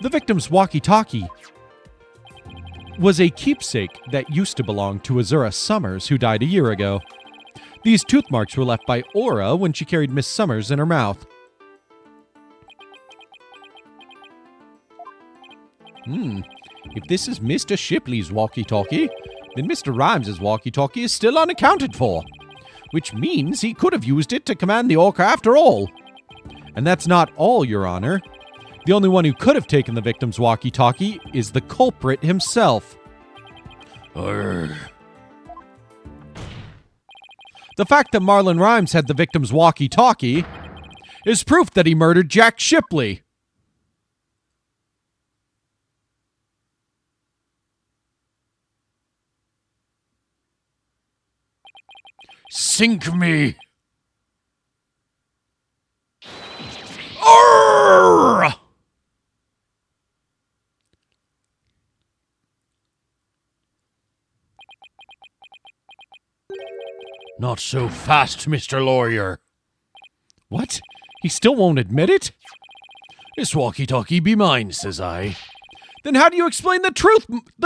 The victim's walkie-talkie was a keepsake that used to belong to Azura Summers, who died a year ago. These tooth marks were left by Aura when she carried Miss Summers in her mouth. If this is Mr. Shipley's walkie-talkie, then Mr. Rhymes' walkie-talkie is still unaccounted for, which means he could have used it to command the Orca after all. And that's not all, Your Honor. The only one who could have taken the victim's walkie-talkie is the culprit himself. The fact that Marlon Rhymes had the victim's walkie-talkie is proof that he murdered Jack Shipley. Sink me. Arrgh! Not so fast, Mr. Lawyer. What? He still won't admit it? This walkie-talkie be mine, says I. Then how do you explain the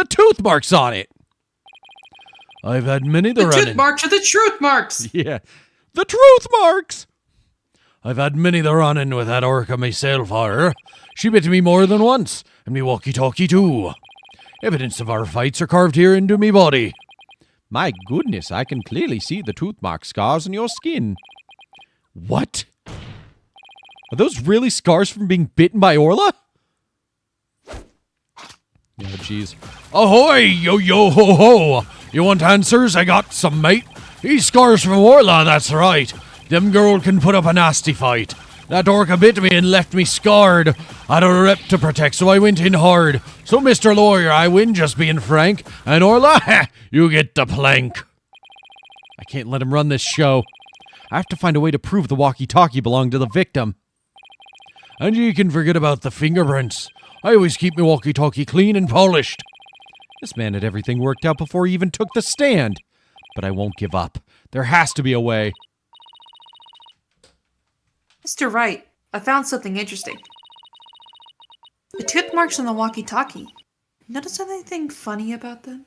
tooth marks on it? I've had many the The running. tooth marks are the truth marks. Yeah. The truth marks! I've had many the running with that orca myself, her. She bit me more than once, and me walkie-talkie too. Evidence of our fights are carved here into me body. My goodness, I can clearly see the tooth mark scars on your skin. What? Are those really scars from being bitten by Orla? Oh, jeez. Ahoy, yo-yo-ho-ho! You want answers? I got some, mate. These scars from Orla, that's right. Them girl can put up a nasty fight. That orca bit me and left me scarred. I had a rep to protect, so I went in hard. So, Mr. Lawyer, I win just being frank. And Orla, you get the plank. I can't let him run this show. I have to find a way to prove the walkie-talkie belonged to the victim. And you can forget about the fingerprints. I always keep my walkie-talkie clean and polished. This man had everything worked out before he even took the stand. But I won't give up. There has to be a way. Mr. Wright, I found something interesting. The tooth marks on the walkie-talkie. Notice anything funny about them?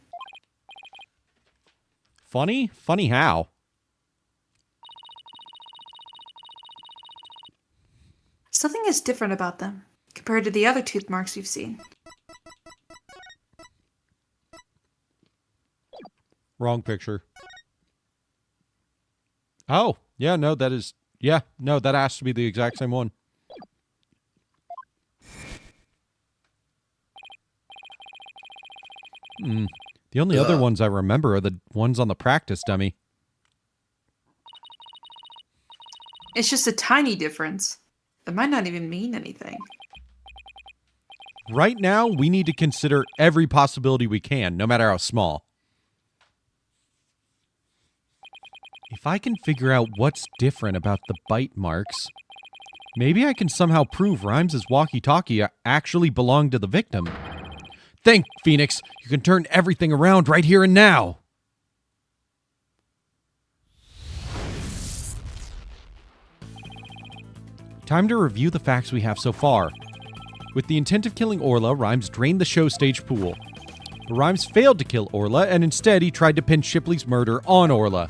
Funny? Funny how? Something is different about them compared to the other tooth marks we've seen. Wrong picture. Oh, yeah, no, that is... Yeah, no, that has to be the exact same one. The only other ones I remember are the ones on the practice dummy. It's just a tiny difference. It might not even mean anything. Right now, we need to consider every possibility we can, no matter how small. If I can figure out what's different about the bite marks, maybe I can somehow prove Rhymes' walkie-talkie actually belonged to the victim. Think, Phoenix, you can turn everything around right here and now. Time to review the facts we have so far. With the intent of killing Orla, Rhymes drained the show stage pool. But Rhymes failed to kill Orla, and instead he tried to pin Shipley's murder on Orla.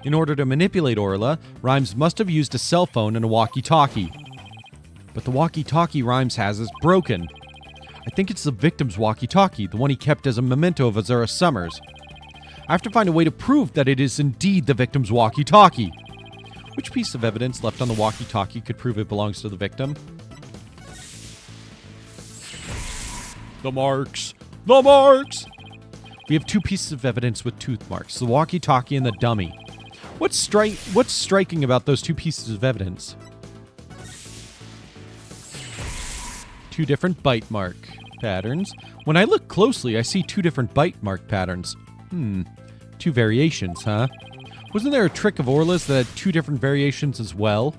In order to manipulate Orla, Rhymes must have used a cell phone and a walkie-talkie. But the walkie-talkie Rhymes has is broken. I think it's the victim's walkie-talkie, the one he kept as a memento of Azura Summers. I have to find a way to prove that it is indeed the victim's walkie-talkie. Which piece of evidence left on the walkie-talkie could prove it belongs to the victim? The marks! The marks! We have two pieces of evidence with tooth marks, the walkie-talkie and the dummy. What's striking about those two pieces of evidence? Two different bite mark patterns. When I look closely, I see two different bite mark patterns. Two variations, huh? Wasn't there a trick of Orla's that had two different variations as well?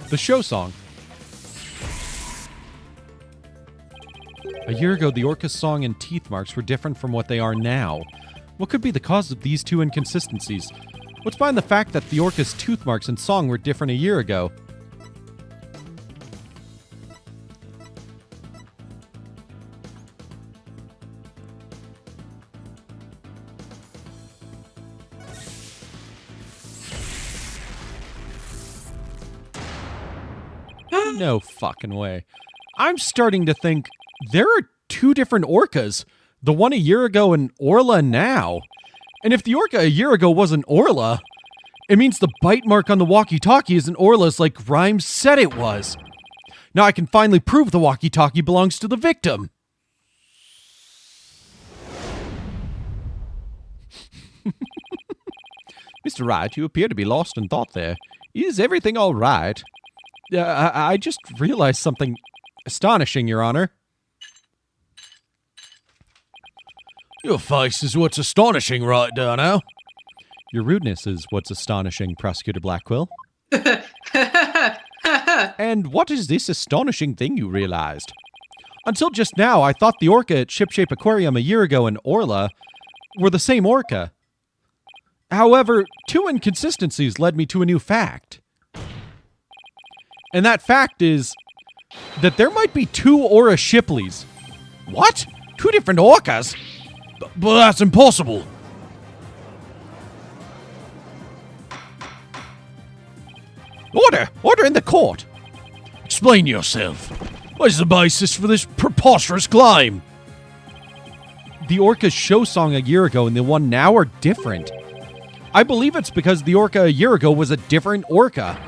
The show song. A year ago, the Orca's song and teeth marks were different from what they are now. What could be the cause of these two inconsistencies? What's behind the fact that the Orca's tooth marks and song were different a year ago? No fucking way. I'm starting to think there are two different Orcas. The one a year ago and Orla now. And if the Orca a year ago wasn't Orla, it means the bite mark on the walkie-talkie isn't Orla's like Rhymes said it was. Now I can finally prove the walkie-talkie belongs to the victim. Mr. Wright, you appear to be lost in thought there. Is everything all right? I just realized something astonishing, Your Honor. Your face is what's astonishing right there now. Your rudeness is what's astonishing, Prosecutor Blackquill. And what is this astonishing thing you realized? Until just now, I thought the orca at Shipshape Aquarium a year ago and Orla were the same orca. However, 2 inconsistencies led me to a new fact. And that fact is that there might be 2 Aura Shipleys. What? 2 different orcas? But that's impossible. Order in the court. Explain yourself. What is the basis for this preposterous claim? The orca's show song a year ago and the one now are different. I believe it's because the orca a year ago was a different orca.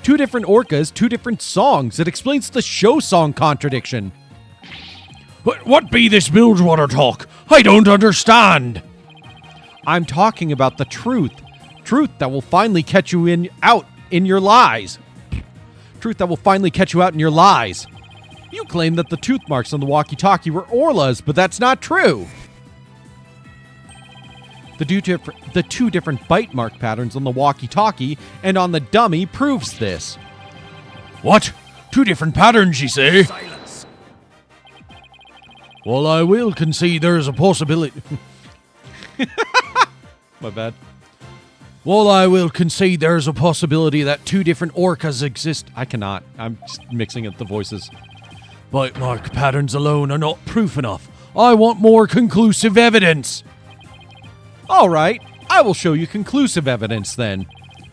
2 different orcas, 2 different songs. It explains the show song contradiction. What be this Bilgewater talk? I don't understand. I'm talking about the truth. Truth that will finally catch you out in your lies. Truth that will finally catch you out in your lies. You claim that the tooth marks on the walkie-talkie were Orla's, but that's not true. The 2 different bite mark patterns on the walkie-talkie and on the dummy proves this. What? 2 different patterns, you say? Silence. Well, I will concede there is a possibility. My bad. Well, I will concede there is a possibility that 2 different orcas exist. I cannot. I'm just mixing up the voices. Bite mark patterns alone are not proof enough. I want more conclusive evidence. All right, I will show you conclusive evidence then.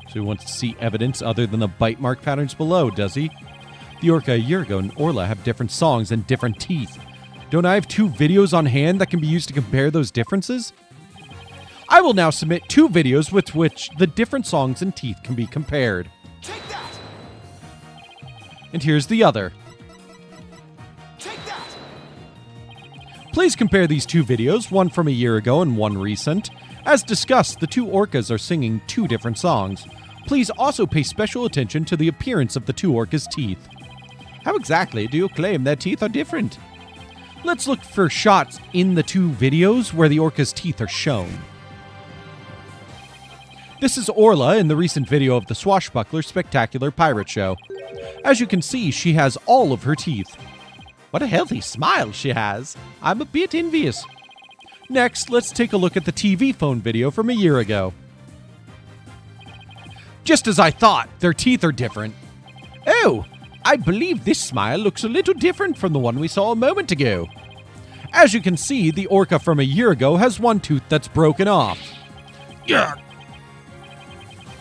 So he wants to see evidence other than the bite mark patterns below, does he? The orca a year ago and Orla have different songs and different teeth. Don't I have 2 videos on hand that can be used to compare those differences? I will now submit 2 videos with which the different songs and teeth can be compared. Take that. And here's the other. Take that. Please compare these 2 videos, one from a year ago and one recent. As discussed, the 2 orcas are singing 2 different songs. Please also pay special attention to the appearance of the 2 orcas' teeth. How exactly do you claim their teeth are different? Let's look for shots in the 2 videos where the orca's teeth are shown. This is Orla in the recent video of the Swashbuckler Spectacular Pirate Show. As you can see, she has all of her teeth. What a healthy smile she has. I'm a bit envious. Next, let's take a look at the TV phone video from a year ago. Just as I thought, their teeth are different. Oh, I believe this smile looks a little different from the one we saw a moment ago. As you can see, the orca from a year ago has one tooth that's broken off. Yeah.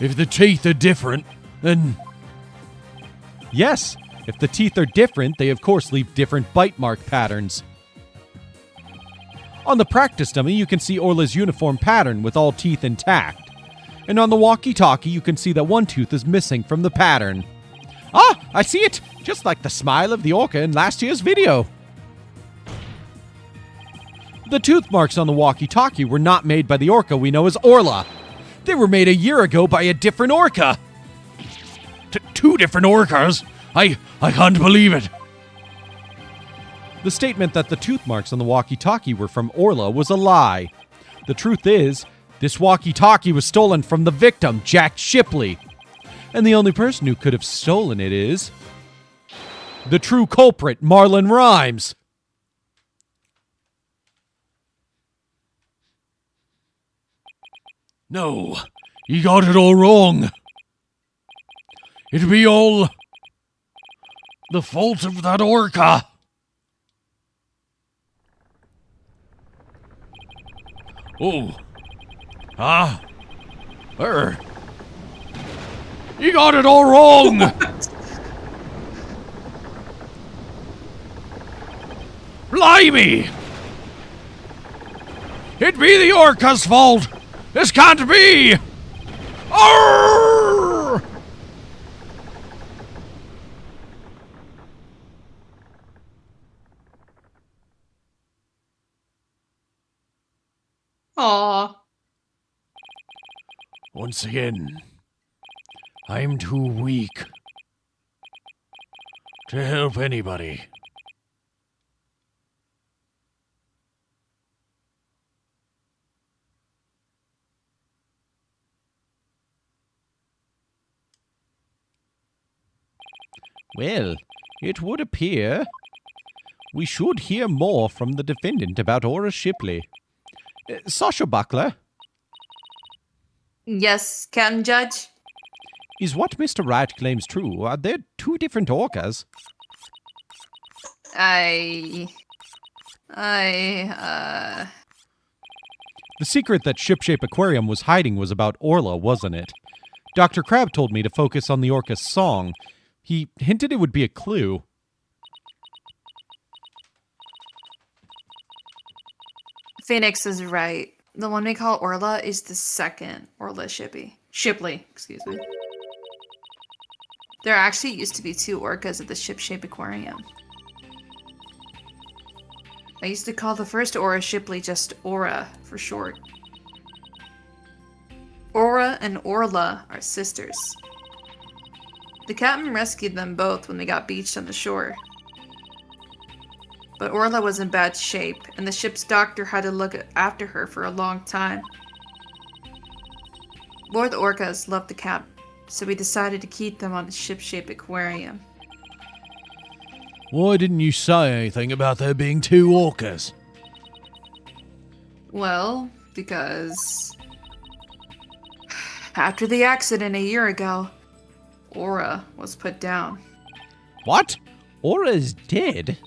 If the teeth are different, then... Yes, if the teeth are different, they of course leave different bite mark patterns. On the practice dummy, you can see Orla's uniform pattern with all teeth intact. And on the walkie-talkie, you can see that one tooth is missing from the pattern. Ah, I see it! Just like the smile of the orca in last year's video. The tooth marks on the walkie-talkie were not made by the orca we know as Orla. They were made a year ago by a different orca. 2 different orcas? I can't believe it. The statement that the tooth marks on the walkie-talkie were from Orla was a lie. The truth is, this walkie-talkie was stolen from the victim, Jack Shipley. And the only person who could have stolen it is... the true culprit, Marlon Rhymes. No, you got it all wrong. It'd be all the fault of that orca. Oh. You got it all wrong. Blimey. It'd be the orca's fault. This can't be! Arrgh! Aww. Once again, I'm too weak to help anybody. Well, it would appear We should hear more from the defendant about Aura Shipley. Sasha Buckler, Yes, Captain Judge? is what Mr. Wright claims true? Are there two different orcas? The secret that Shipshape Aquarium was hiding was about Orla, wasn't it? Dr. Crab told me to focus on the orca's song. He hinted it would be a clue. Phoenix is right. The one we call Orla is the second Orla Shipley. Excuse me. There actually used to be two orcas at the Shipshape Aquarium. I used to call the first Aura Shipley just Aura for short. Aura and Orla are sisters. The captain rescued them both when they got beached on the shore. But Orla was in bad shape, and the ship's doctor had to look after her for a long time. Both orcas loved the captain, so we decided to keep them on the Shipshape Aquarium. Why didn't you say anything about there being two orcas? Well, because after the accident a year ago, Aura was put down. What? Aura is dead?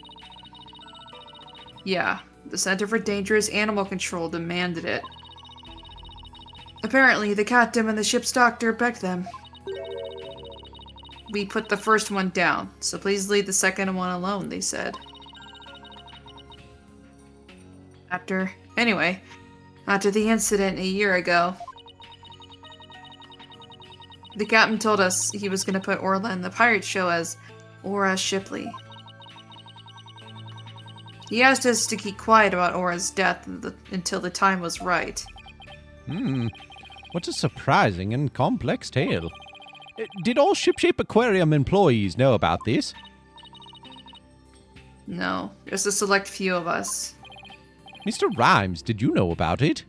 Yeah, the Center for Dangerous Animal Control demanded it. Apparently, the captain and the ship's doctor begged them. We put the first one down, so please leave the second one alone, they said. After the incident a year ago, the captain told us he was going to put Orla in the pirate show as Aura Shipley. He asked us to keep quiet about Aura's death until the time was right. What a surprising and complex tale. Did all Shipshape Aquarium employees know about this? No, just a select few of us. Mr. Rhymes, did you know about it?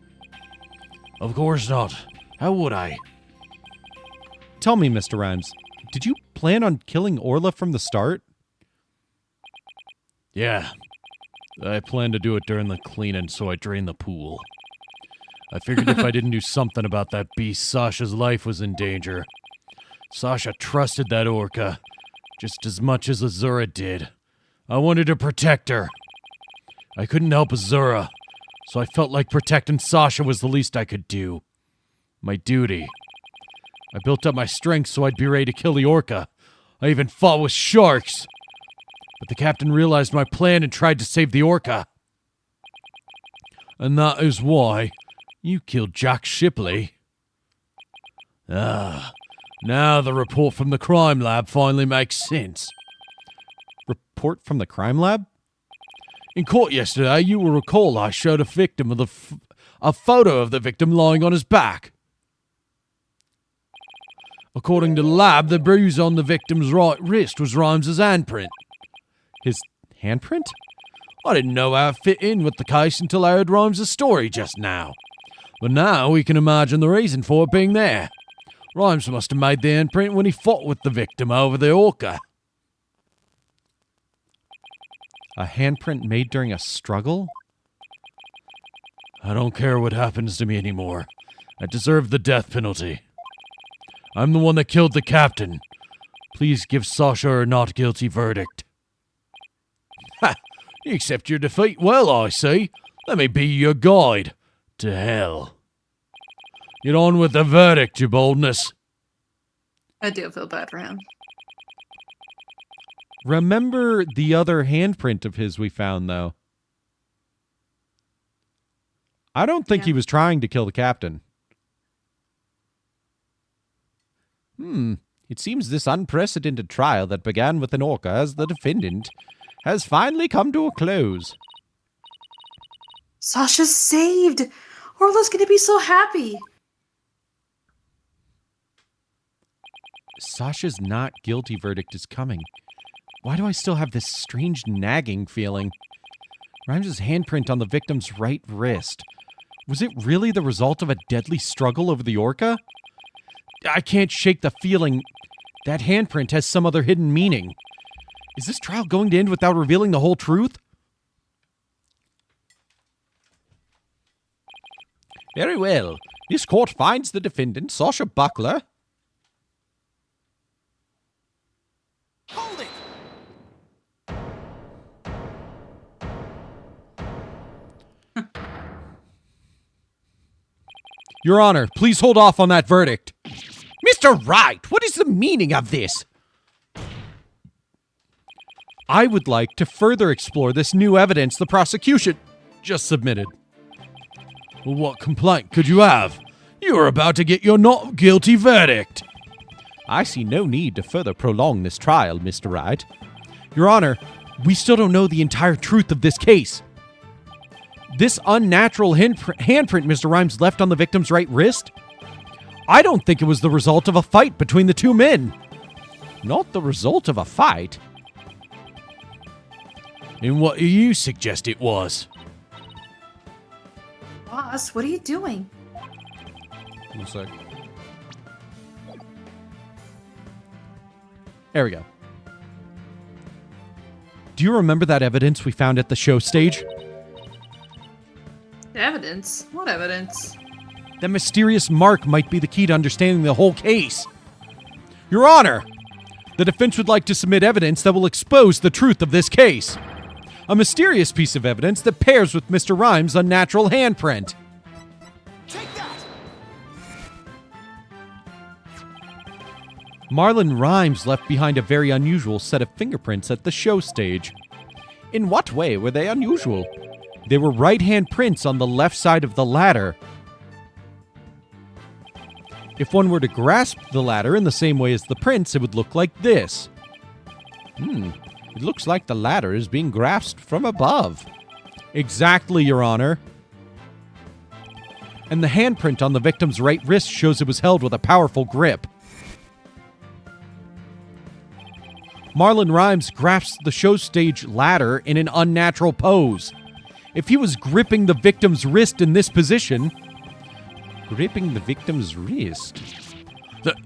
Of course not. How would I? Tell me, Mr. Rhymes, did you plan on killing Orla from the start? Yeah. I planned to do it during the cleaning, so I drained the pool. I figured if I didn't do something about that beast, Sasha's life was in danger. Sasha trusted that orca just as much as Azura did. I wanted to protect her. I couldn't help Azura, so I felt like protecting Sasha was the least I could do. My duty. I built up my strength so I'd be ready to kill the orca. I even fought with sharks. But the captain realized my plan and tried to save the orca. And that is why you killed Jack Shipley. Now the report from the crime lab finally makes sense. Report from the crime lab? In court yesterday, you will recall I showed a victim of a photo of the victim lying on his back. According to the lab, the bruise on the victim's right wrist was Rhymes' handprint. His handprint? I didn't know how it fit in with the case until I heard Rhymes' story just now. But now we can imagine the reason for it being there. Rhymes must have made the handprint when he fought with the victim over the orca. A handprint made during a struggle? I don't care what happens to me anymore. I deserve the death penalty. I'm the one that killed the captain. Please give Sasha a not guilty verdict. Ha! You accept your defeat well, I see. Let me be your guide to hell. Get on with the verdict, your boldness. I do feel bad for him. Remember the other handprint of his we found, though. I don't think he was trying to kill the captain. It seems this unprecedented trial that began with an orca as the defendant has finally come to a close. Sasha's saved! Orla's gonna be so happy! Sasha's not guilty verdict is coming. Why do I still have this strange nagging feeling? Rhymes' handprint on the victim's right wrist. Was it really the result of a deadly struggle over the orca? I can't shake the feeling that handprint has some other hidden meaning. Is this trial going to end without revealing the whole truth? Very well. This court finds the defendant, Sasha Buckler. Hold it! Your Honor, please hold off on that verdict. Mr. Wright, what is the meaning of this? I would like to further explore this new evidence the prosecution just submitted. Well, what complaint could you have? You are about to get your not guilty verdict. I see no need to further prolong this trial, Mr. Wright. Your Honor, we still don't know the entire truth of this case. This unnatural handprint Mr. Rhymes left on the victim's right wrist? I don't think it was the result of a fight between the two men. Not the result of a fight? And what do you suggest it was? Boss, what are you doing? 1 sec. There we go. Do you remember that evidence we found at the show stage? Evidence? What evidence? That mysterious mark might be the key to understanding the whole case. Your Honor, the defense would like to submit evidence that will expose the truth of this case. A mysterious piece of evidence that pairs with Mr. Rhymes' unnatural handprint. Take that! Marlon Rhymes left behind a very unusual set of fingerprints at the show stage. In what way were they unusual? They were right-hand prints on the left side of the ladder. If one were to grasp the ladder in the same way as the prints, it would look like this. It looks like the ladder is being grasped from above. Exactly, Your Honor. And the handprint on the victim's right wrist shows it was held with a powerful grip. Marlon Rhymes grasps the show stage ladder in an unnatural pose. If he was gripping the victim's wrist in this position... Gripping the victim's wrist?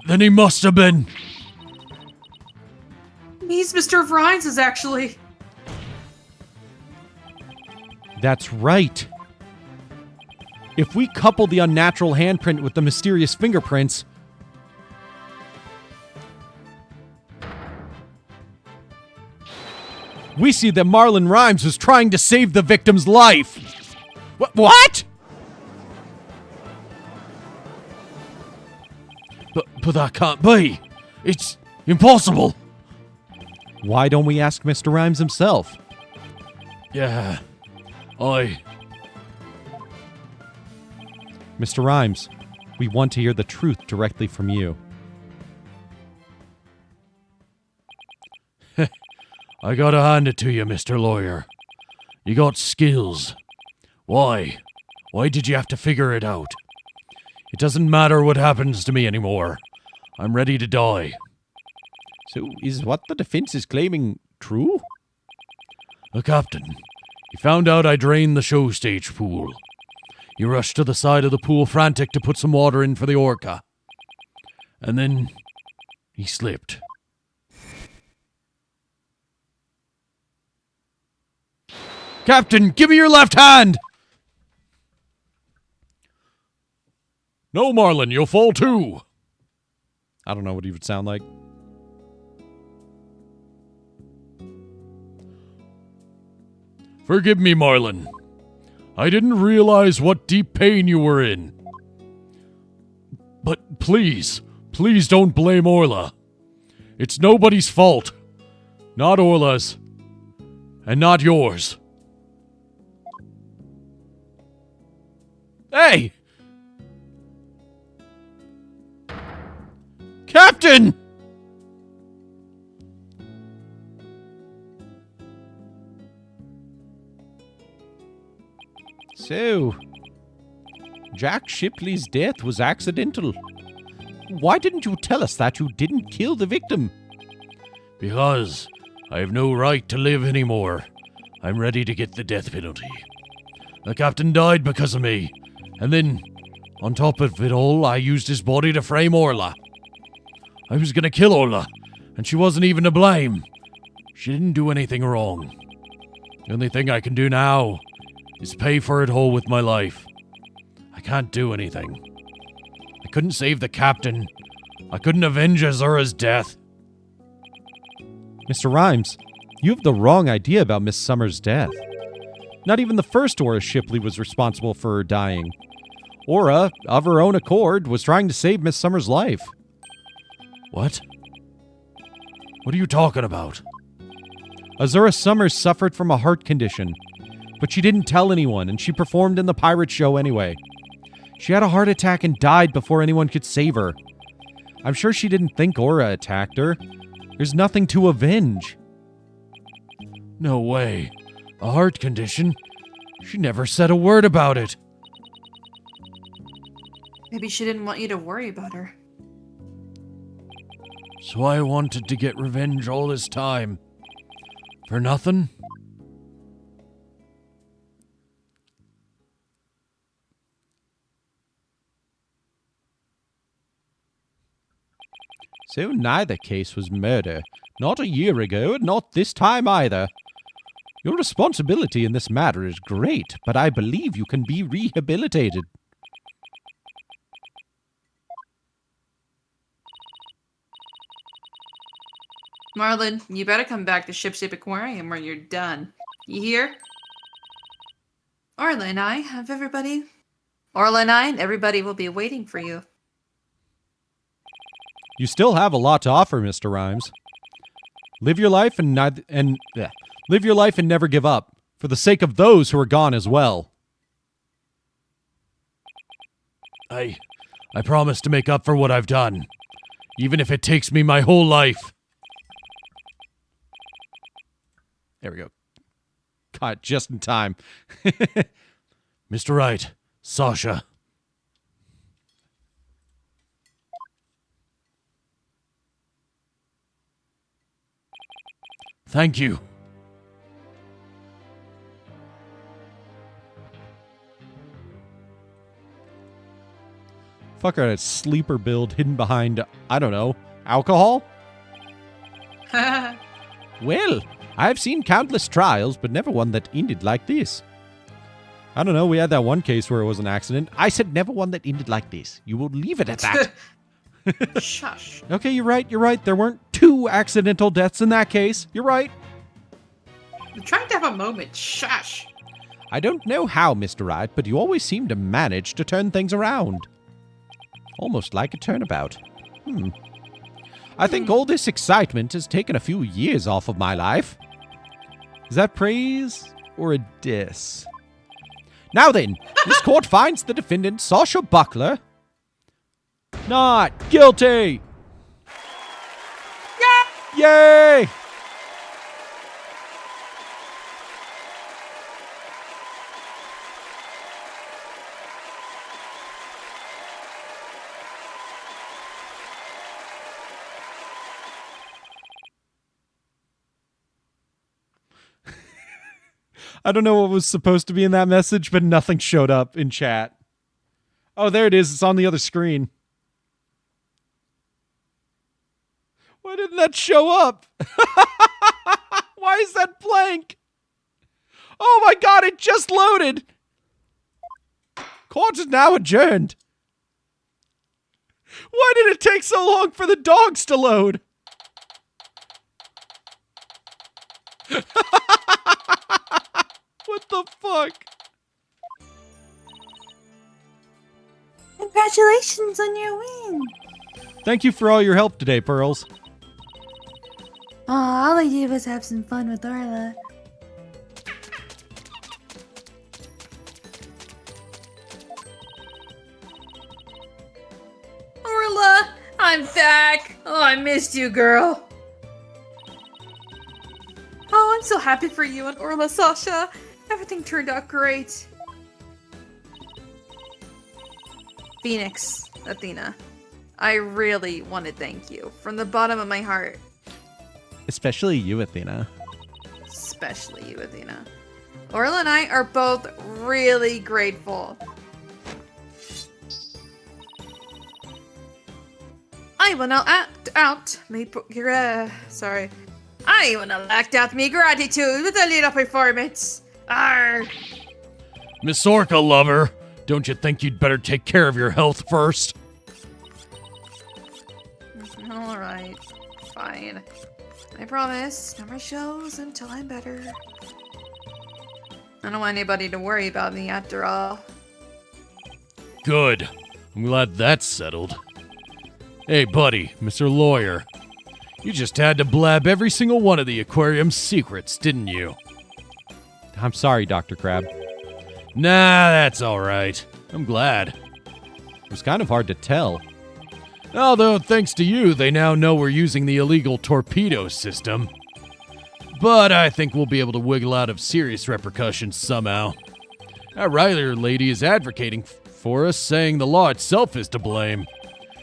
Then he must have been... He's Mr. Rhymes is actually... That's right. If we couple the unnatural handprint with the mysterious fingerprints... we see that Marlon Rhymes was trying to save the victim's life. What? But that can't be. It's impossible. Why don't we ask Mr. Rhymes himself? Yeah, Mr. Rhymes, we want to hear the truth directly from you. I gotta hand it to you, Mr. Lawyer. You got skills. Why? Why did you have to figure it out? It doesn't matter what happens to me anymore. I'm ready to die. So, is what the defense is claiming true? The captain, he found out I drained the show stage pool. He rushed to the side of the pool frantic to put some water in for the orca. And then he slipped. Captain, give me your left hand! No, Marlon, you'll fall too. I don't know what he would sound like. Forgive me, Marlon. I didn't realize what deep pain you were in. But please don't blame Orla. It's nobody's fault. Not Orla's. And not yours. Hey! Captain! So, Jack Shipley's death was accidental. Why didn't you tell us that you didn't kill the victim? Because I have no right to live anymore. I'm ready to get the death penalty. The captain died because of me. And then, on top of it all, I used his body to frame Orla. I was gonna kill Orla, and she wasn't even to blame. She didn't do anything wrong. The only thing I can do now is pay for it all with my life. I can't do anything. I couldn't save the captain. I couldn't avenge Azura's death. Mr. Rhymes, you have the wrong idea about Miss Summer's death. Not even the first Aura Shipley was responsible for her dying. Aura, of her own accord, was trying to save Miss Summer's life. What? What are you talking about? Azura Summers suffered from a heart condition, but she didn't tell anyone, and she performed in the pirate show anyway. She had a heart attack and died before anyone could save her. I'm sure she didn't think Aura attacked her. There's nothing to avenge. No way. A heart condition? She never said a word about it. Maybe she didn't want you to worry about her. So I wanted to get revenge all this time. For nothing? So neither case was murder. Not a year ago, and not this time either. Your responsibility in this matter is great, but I believe you can be rehabilitated. Marlon, you better come back to Ship Aquarium or you're done. You hear? Orla and everybody will be waiting for you. You still have a lot to offer, Mr. Rhymes. Live your life and live your life and never give up, for the sake of those who are gone as well. I promise to make up for what I've done, even if it takes me my whole life. There we go. Caught just in time. Mr. Wright, Sasha. Thank you. Fucker had a sleeper build hidden behind, I don't know, alcohol? Well, I've seen countless trials, but never one that ended like this. I don't know, we had that one case where it was an accident. I said never one that ended like this. You will leave it at that. Shush. Okay, you're right. There weren't 2 accidental deaths in that case. You're right. I'm trying to have a moment. Shush. I don't know how, Mr. Wright, but you always seem to manage to turn things around. Almost like a turnabout. I think all this excitement has taken a few years off of my life. Is that praise or a diss? Now then, this court finds the defendant, Sasha Buckler, not guilty. Yay! I don't know what was supposed to be in that message, but nothing showed up in chat. Oh, there it is. It's on the other screen. Why didn't that show up? Why is that blank? Oh my god, it just loaded. Court is now adjourned. Why did it take so long for the dogs to load? What the fuck? Congratulations on your win. Thank you for all your help today, Pearls. Aw, all I did was have some fun with Orla. Orla, I'm back. Oh, I missed you, girl. Oh, I'm so happy for you and Orla, Sasha. Everything turned out great. Phoenix, Athena, I really want to thank you from the bottom of my heart. Especially you, Athena. Especially you, Athena. Orla and I are both really grateful. I will now act out my I will now act out my gratitude with a little performance. Arr! Miss Orca lover, Don't you think you'd better take care of your health first? Alright, fine. I promise, no more shows until I'm better. I don't want anybody to worry about me after all. Good. I'm glad that's settled. Hey, buddy, Mr. Lawyer. You just had to blab every single one of the aquarium's secrets, didn't you? I'm sorry, Dr. Crab. Nah, that's alright. I'm glad. It was kind of hard to tell. Although, thanks to you, they now know we're using the illegal torpedo system. But I think we'll be able to wiggle out of serious repercussions somehow. That Ryler lady is advocating for us, saying the law itself is to blame.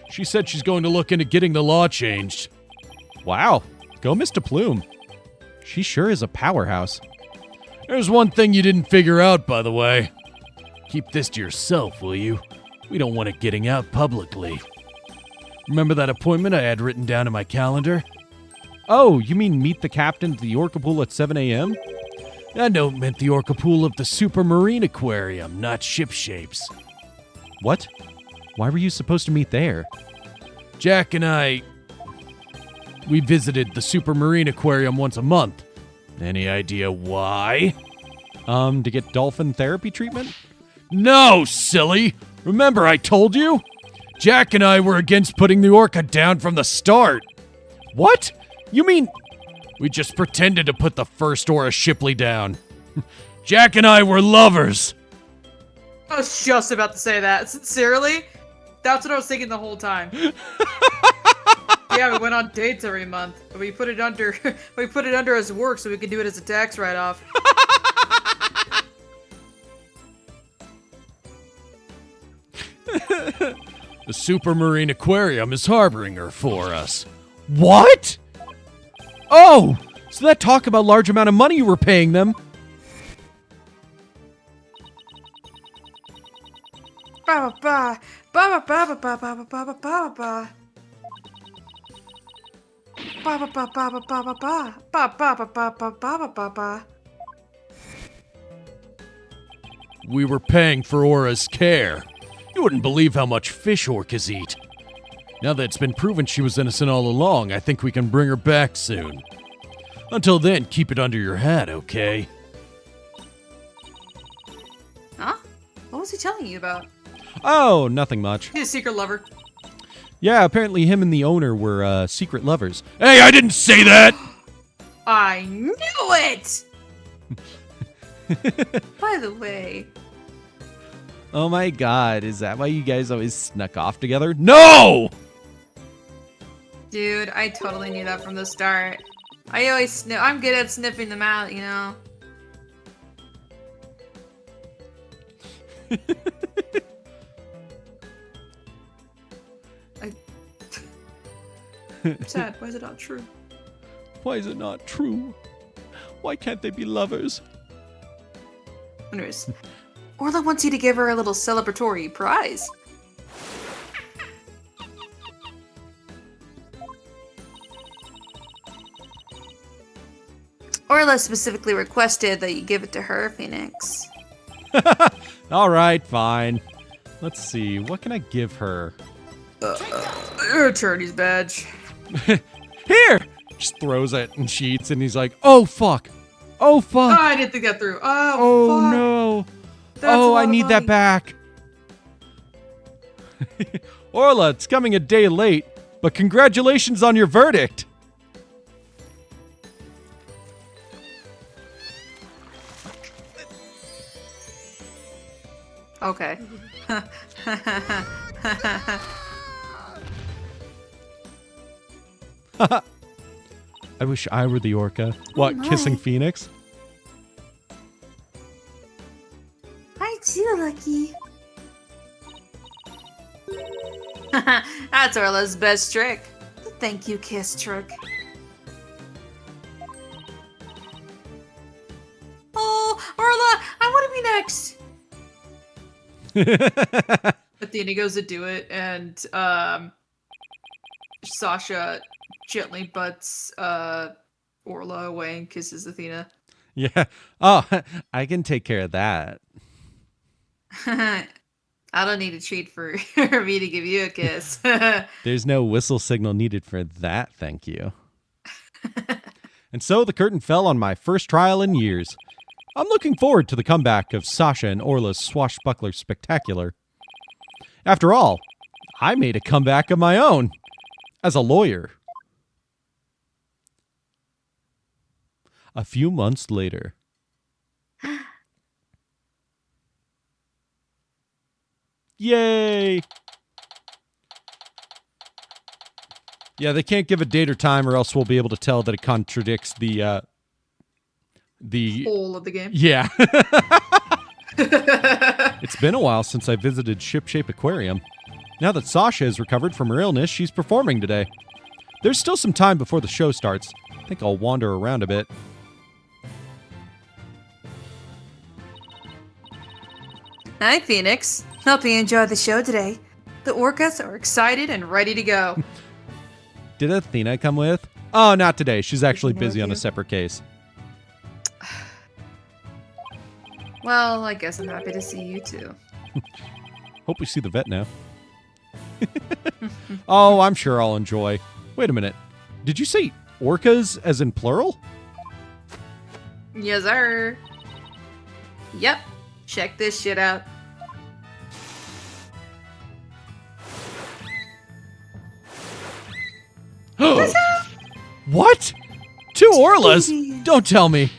She said she's going to look into getting the law changed. Wow, go Mr. Plume. She sure is a powerhouse. There's one thing you didn't figure out, by the way. Keep this to yourself, will you? We don't want it getting out publicly. Remember that appointment I had written down in my calendar? Oh, you mean meet the captain at the Orca Pool at 7 a.m.? That note meant the Orca Pool of the Supermarine Aquarium, not ship shapes. What? Why were you supposed to meet there? Jack and we visited the Supermarine Aquarium once a month. Any idea why? To get dolphin therapy treatment? No, silly! Remember I told you? Jack and I were against putting the orca down from the start. What? You mean... We just pretended to put the first Aura Shipley down. Jack and I were lovers. I was just about to say that. Sincerely, that's what I was thinking the whole time. Yeah, we went on dates every month. But we put it under as work so we could do it as a tax write-off. The Supermarine Aquarium is harboring her for us. What? Oh, so that talk about large amount of money you were paying them. Ba ba ba ba ba ba ba ba ba ba ba ba. Ba ba ba ba ba ba ba ba ba ba ba ba ba ba ba. We were paying for Aura's care. You wouldn't believe how much fish orcas eat. Now that it's been proven she was innocent all along, I think we can bring her back soon. Until then, keep it under your hat, okay? Huh? What was he telling you about? Oh, nothing much. He's a secret lover. Yeah, apparently him and the owner were secret lovers. Hey, I didn't say that! I knew it! By the way... Oh my god, is that why you guys always snuck off together? No! Dude, I totally knew that from the start. I always sniff. I'm good at sniffing them out, you know? I'm sad. Why is it not true? Why is it not true? Why can't they be lovers? Anyways, Orla wants you to give her a little celebratory prize. Orla specifically requested that you give it to her, Phoenix. All right, fine. Let's see. What can I give her? Your attorney's badge. Here! Just throws it and cheats, and he's like, oh, fuck. Oh, fuck. Oh, I didn't think that through. Oh, fuck. no. That's oh, I of need that money. back. Orla, it's coming a day late, but congratulations on your verdict. Okay. I wish I were the orca. What, my. kissing Phoenix? I too, Lucky. That's Orla's best trick. The thank you kiss trick. Oh, Orla, I want to be next. Athena goes to do it, and Sasha gently butts Orla away and kisses Athena. Yeah. Oh, I can take care of that. I don't need a treat for me to give you a kiss. There's no whistle signal needed for that, thank you. And so the curtain fell on my first trial in years. I'm looking forward to the comeback of Sasha and Orla's swashbuckler spectacular. After all, I made a comeback of my own as a lawyer. A few months later. Yay! Yeah, they can't give a date or time, or else we'll be able to tell that it contradicts the whole of the game. Yeah. It's been a while since I visited Shipshape Aquarium. Now that Sasha has recovered from her illness, she's performing today. There's still some time before the show starts. I think I'll wander around a bit. Hi, Phoenix. Hope you enjoyed the show today. The orcas are excited and ready to go. Did Athena come with? Oh, not today. She's actually busy on a separate case. Well, I guess I'm happy to see you too. Hope we see the vet now. Oh, I'm sure I'll enjoy. Wait a minute. Did you say orcas as in plural? Yes, sir. Yep. Check this shit out. What? 2 Orlas? Don't tell me.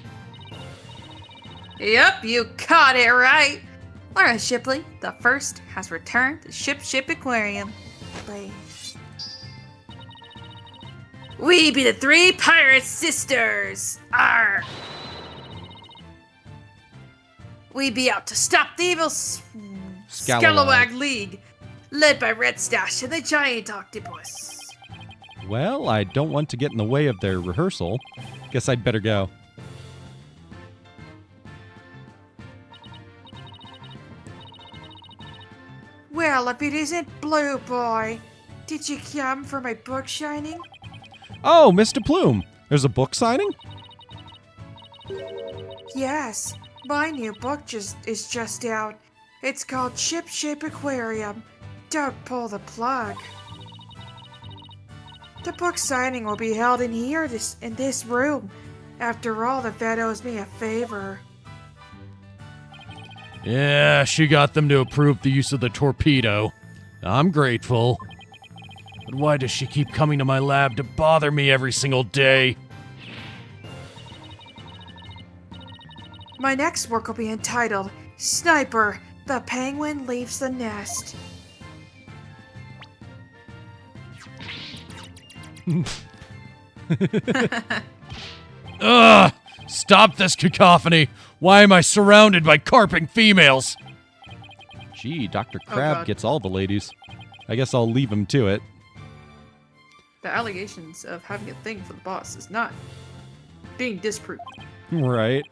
Yep, you caught it right. Alright, Shipley, the first has returned to Ship Aquarium. We be the 3 pirate sisters. Arr! We be out to stop the evil Scalawag League, led by Red Stash and the giant octopus. Well, I don't want to get in the way of their rehearsal. Guess I'd better go. Well, if it isn't Blue Boy, did you come for my book signing? Oh, Mr. Plume. There's a book signing? Yes, my new book is just out. It's called Ship Aquarium. Don't pull the plug. The book signing will be held in here, in this room. After all, the vet owes me a favor. Yeah, she got them to approve the use of the torpedo. I'm grateful. But why does she keep coming to my lab to bother me every single day? My next work will be entitled Sniper, the Penguin Leaves the Nest. Ugh! Stop this cacophony! Why am I surrounded by carping females? Gee, Dr. Crab gets all the ladies. I guess I'll leave him to it. The allegations of having a thing for the boss is not being disproved. Right.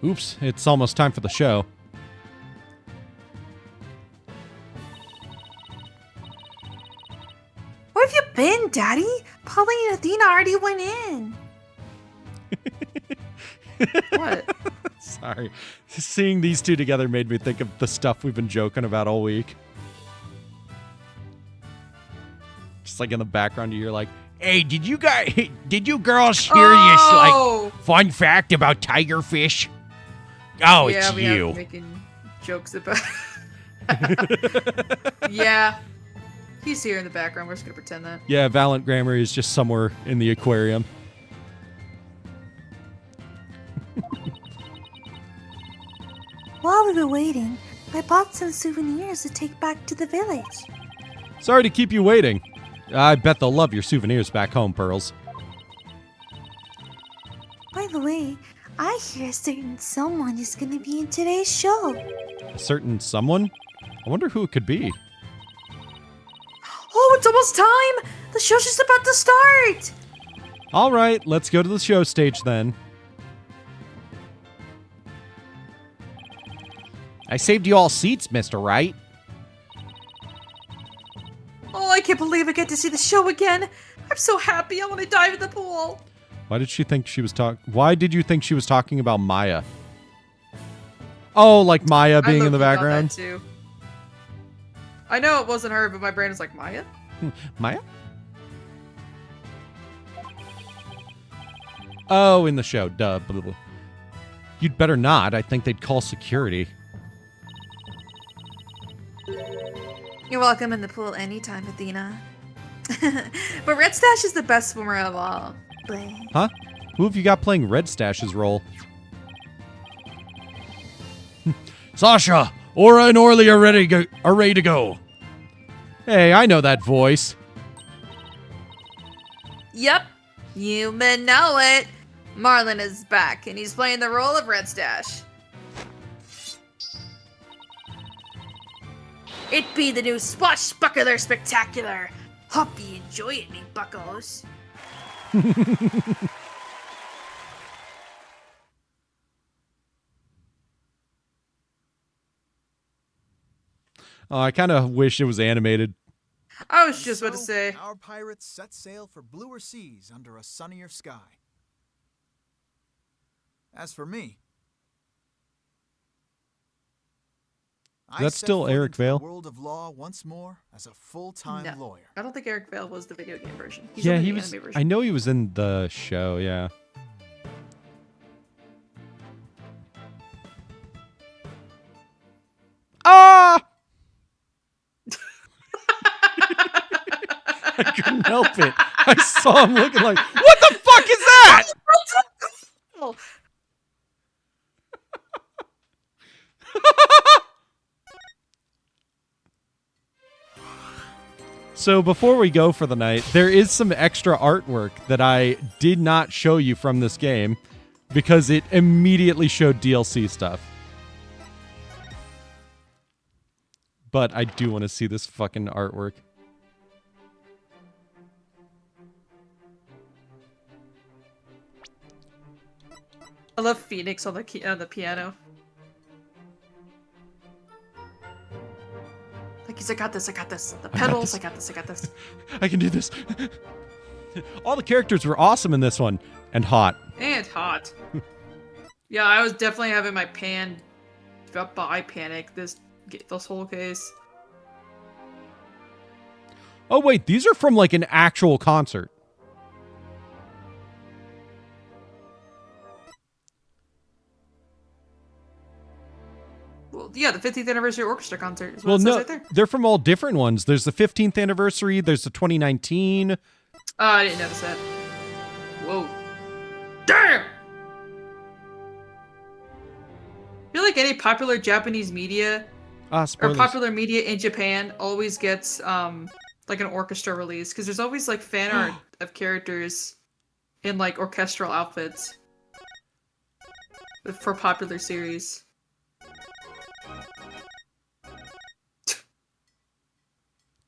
Oops, it's almost time for the show. Where have you been, Daddy? Polly and Athena already went in. What? Sorry. Seeing these two together made me think of the stuff we've been joking about all week. Just like in the background, you're like, hey, did you girls hear this, like, fun fact about tigerfish? Oh, yeah, it's we you. Have making jokes about. Yeah. He's here in the background. We're just going to pretend that. Yeah, Valiant Grammar is just somewhere in the aquarium. While we were waiting, I bought some souvenirs to take back to the village. Sorry to keep you waiting. I bet they'll love your souvenirs back home, Pearls. By the way, I hear a certain someone is going to be in today's show. A certain someone? I wonder who it could be. Oh, it's almost time! The show's just about to start! All right, let's go to the show stage then. I saved you all seats, Mr. Wright. Oh, I can't believe I get to see the show again. I'm so happy. I want to dive in the pool. Why did she think she was Why did you think she was talking about Maya? Oh, like Maya being in the background? Too. I know it wasn't her, but my brain was like, Maya? Maya? Oh, in the show. Duh. Blah, blah. You'd better not. I think they'd call security. You're welcome in the pool anytime, Athena. But Red Stash is the best swimmer of all. Bleh. Huh? Who have you got playing Red Stash's role? Sasha, Aura and Orly are ready to go. Hey, I know that voice. Yep, you men know it. Marlin is back, and he's playing the role of Red Stash. It be the new Swashbuckler Spectacular. Hope you enjoy it, me buckos. Oh, I kind of wish it was animated. I was just about to say. Our pirates set sail for bluer seas under a sunnier sky. As for me, That's still Eric Vale. World of law once more as a full-time lawyer. I don't think Eric Vale was the video game version. Yeah, only he the was. anime version. I know he was in the show. Yeah. Ah! I couldn't help it. I saw him looking like, what the fuck is that? So before we go for the night, there is some extra artwork that I did not show you from this game because it immediately showed DLC stuff. But I do want to see this fucking artwork. I love Phoenix on the piano. Like he's, I got this. The pedals, I got this. I can do this. All the characters were awesome in this one. And hot. And hot. Yeah, I was definitely having my eye panic this whole case. Oh wait, these are from like an actual concert. Well, yeah, the 15th anniversary orchestra concert is what Well, it says no, right there. they're from all different ones. There's the 15th anniversary, there's the 2019. I didn't notice that. Whoa. Damn! I feel like any popular Japanese media or Spoilers. popular media in Japan always gets like an orchestra release because there's always like fan art of characters in like orchestral outfits for popular series.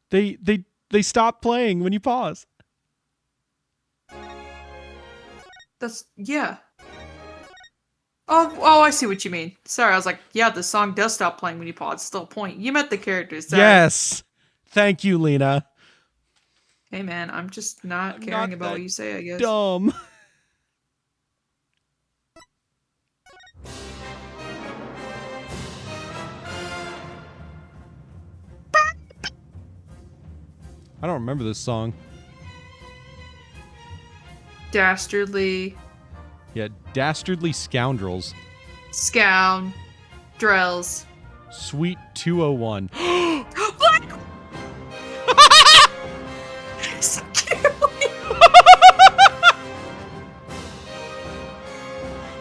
They stop playing when you pause. That's yeah. Oh, I see what you mean. Sorry, I was like, yeah, the song does stop playing when you pause. Still point. You meant the characters. Sorry. Yes. Thank you, Lena. Hey man, I'm just not caring not about that what you say, I guess. Dumb. I don't remember this song. Dastardly. Yeah, Dastardly Scoundrels. Scoundrels. Sweet 201. What? So cute.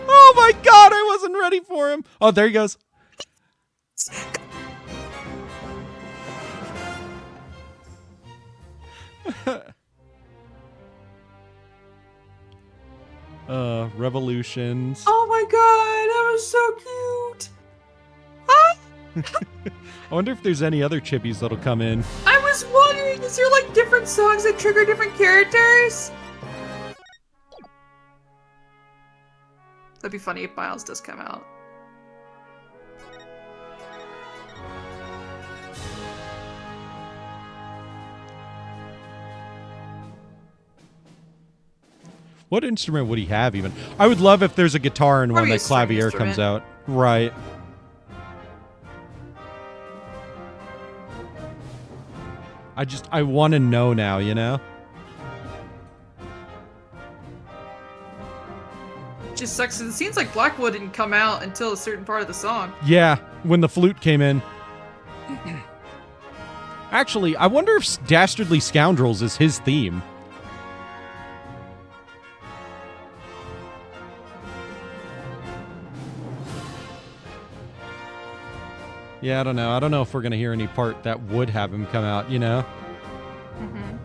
Oh my god, I wasn't ready for him. Oh, there he goes. Revolutions. Oh my god, that was so cute. Ah! I wonder if there's any other chippies that'll come in. I was wondering, is there like different songs that trigger different characters? That'd be funny if Miles does come out. What instrument would he have even? I would love if there's a guitar in one Probably a that string Clavier instrument. comes out. Right. I want to know now, you know? Just sucks. It seems like Blackwood didn't come out until a certain part of the song. Yeah, when the flute came in. Actually, I wonder if Dastardly Scoundrels is his theme. Yeah, I don't know. I don't know if we're going to hear any part that would have him come out, you know? Mm-hmm.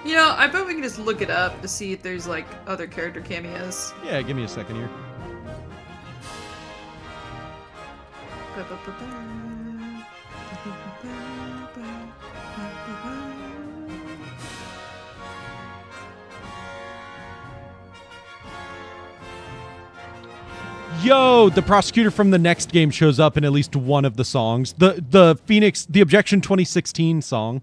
You know, I bet we can just look it up to see if there's, like, other character cameos. Yeah, give me a second here. Yo, the prosecutor from the next game shows up in at least one of the songs. The Phoenix, the Objection 2016 song.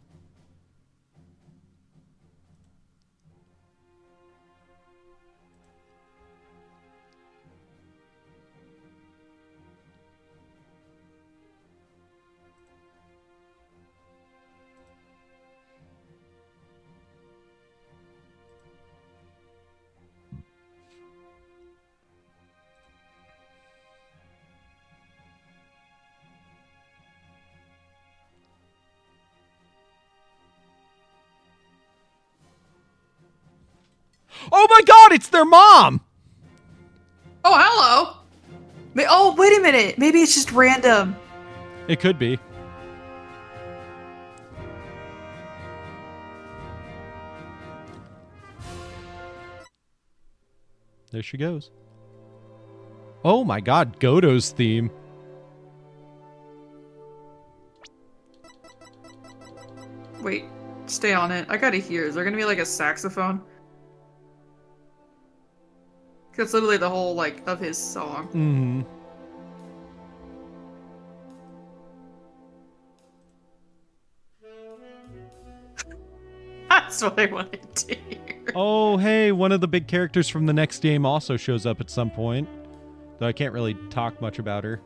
Oh my god, it's their mom! Oh, hello! Oh, wait a minute. Maybe it's just random. It could be. There she goes. Oh my god, Godo's theme. Wait, stay on it. I gotta hear. Is there gonna be like a saxophone? That's literally the whole, like, of his song. Mm-hmm. That's what I wanted to hear. Oh, hey, one of the big characters from the next game also shows up at some point. Though I can't really talk much about her.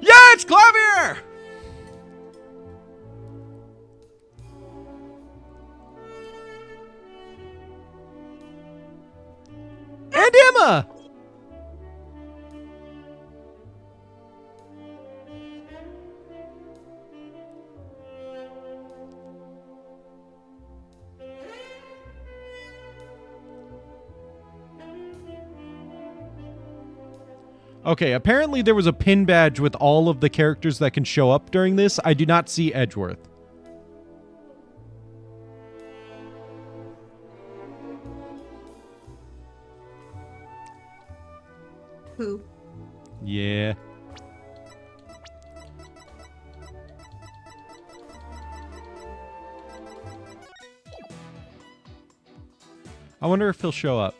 Yeah, it's Clavier! And Emma! Okay, apparently there was a pin badge with all of the characters that can show up during this. I do not see Edgeworth. Who? Yeah. I wonder if he'll show up.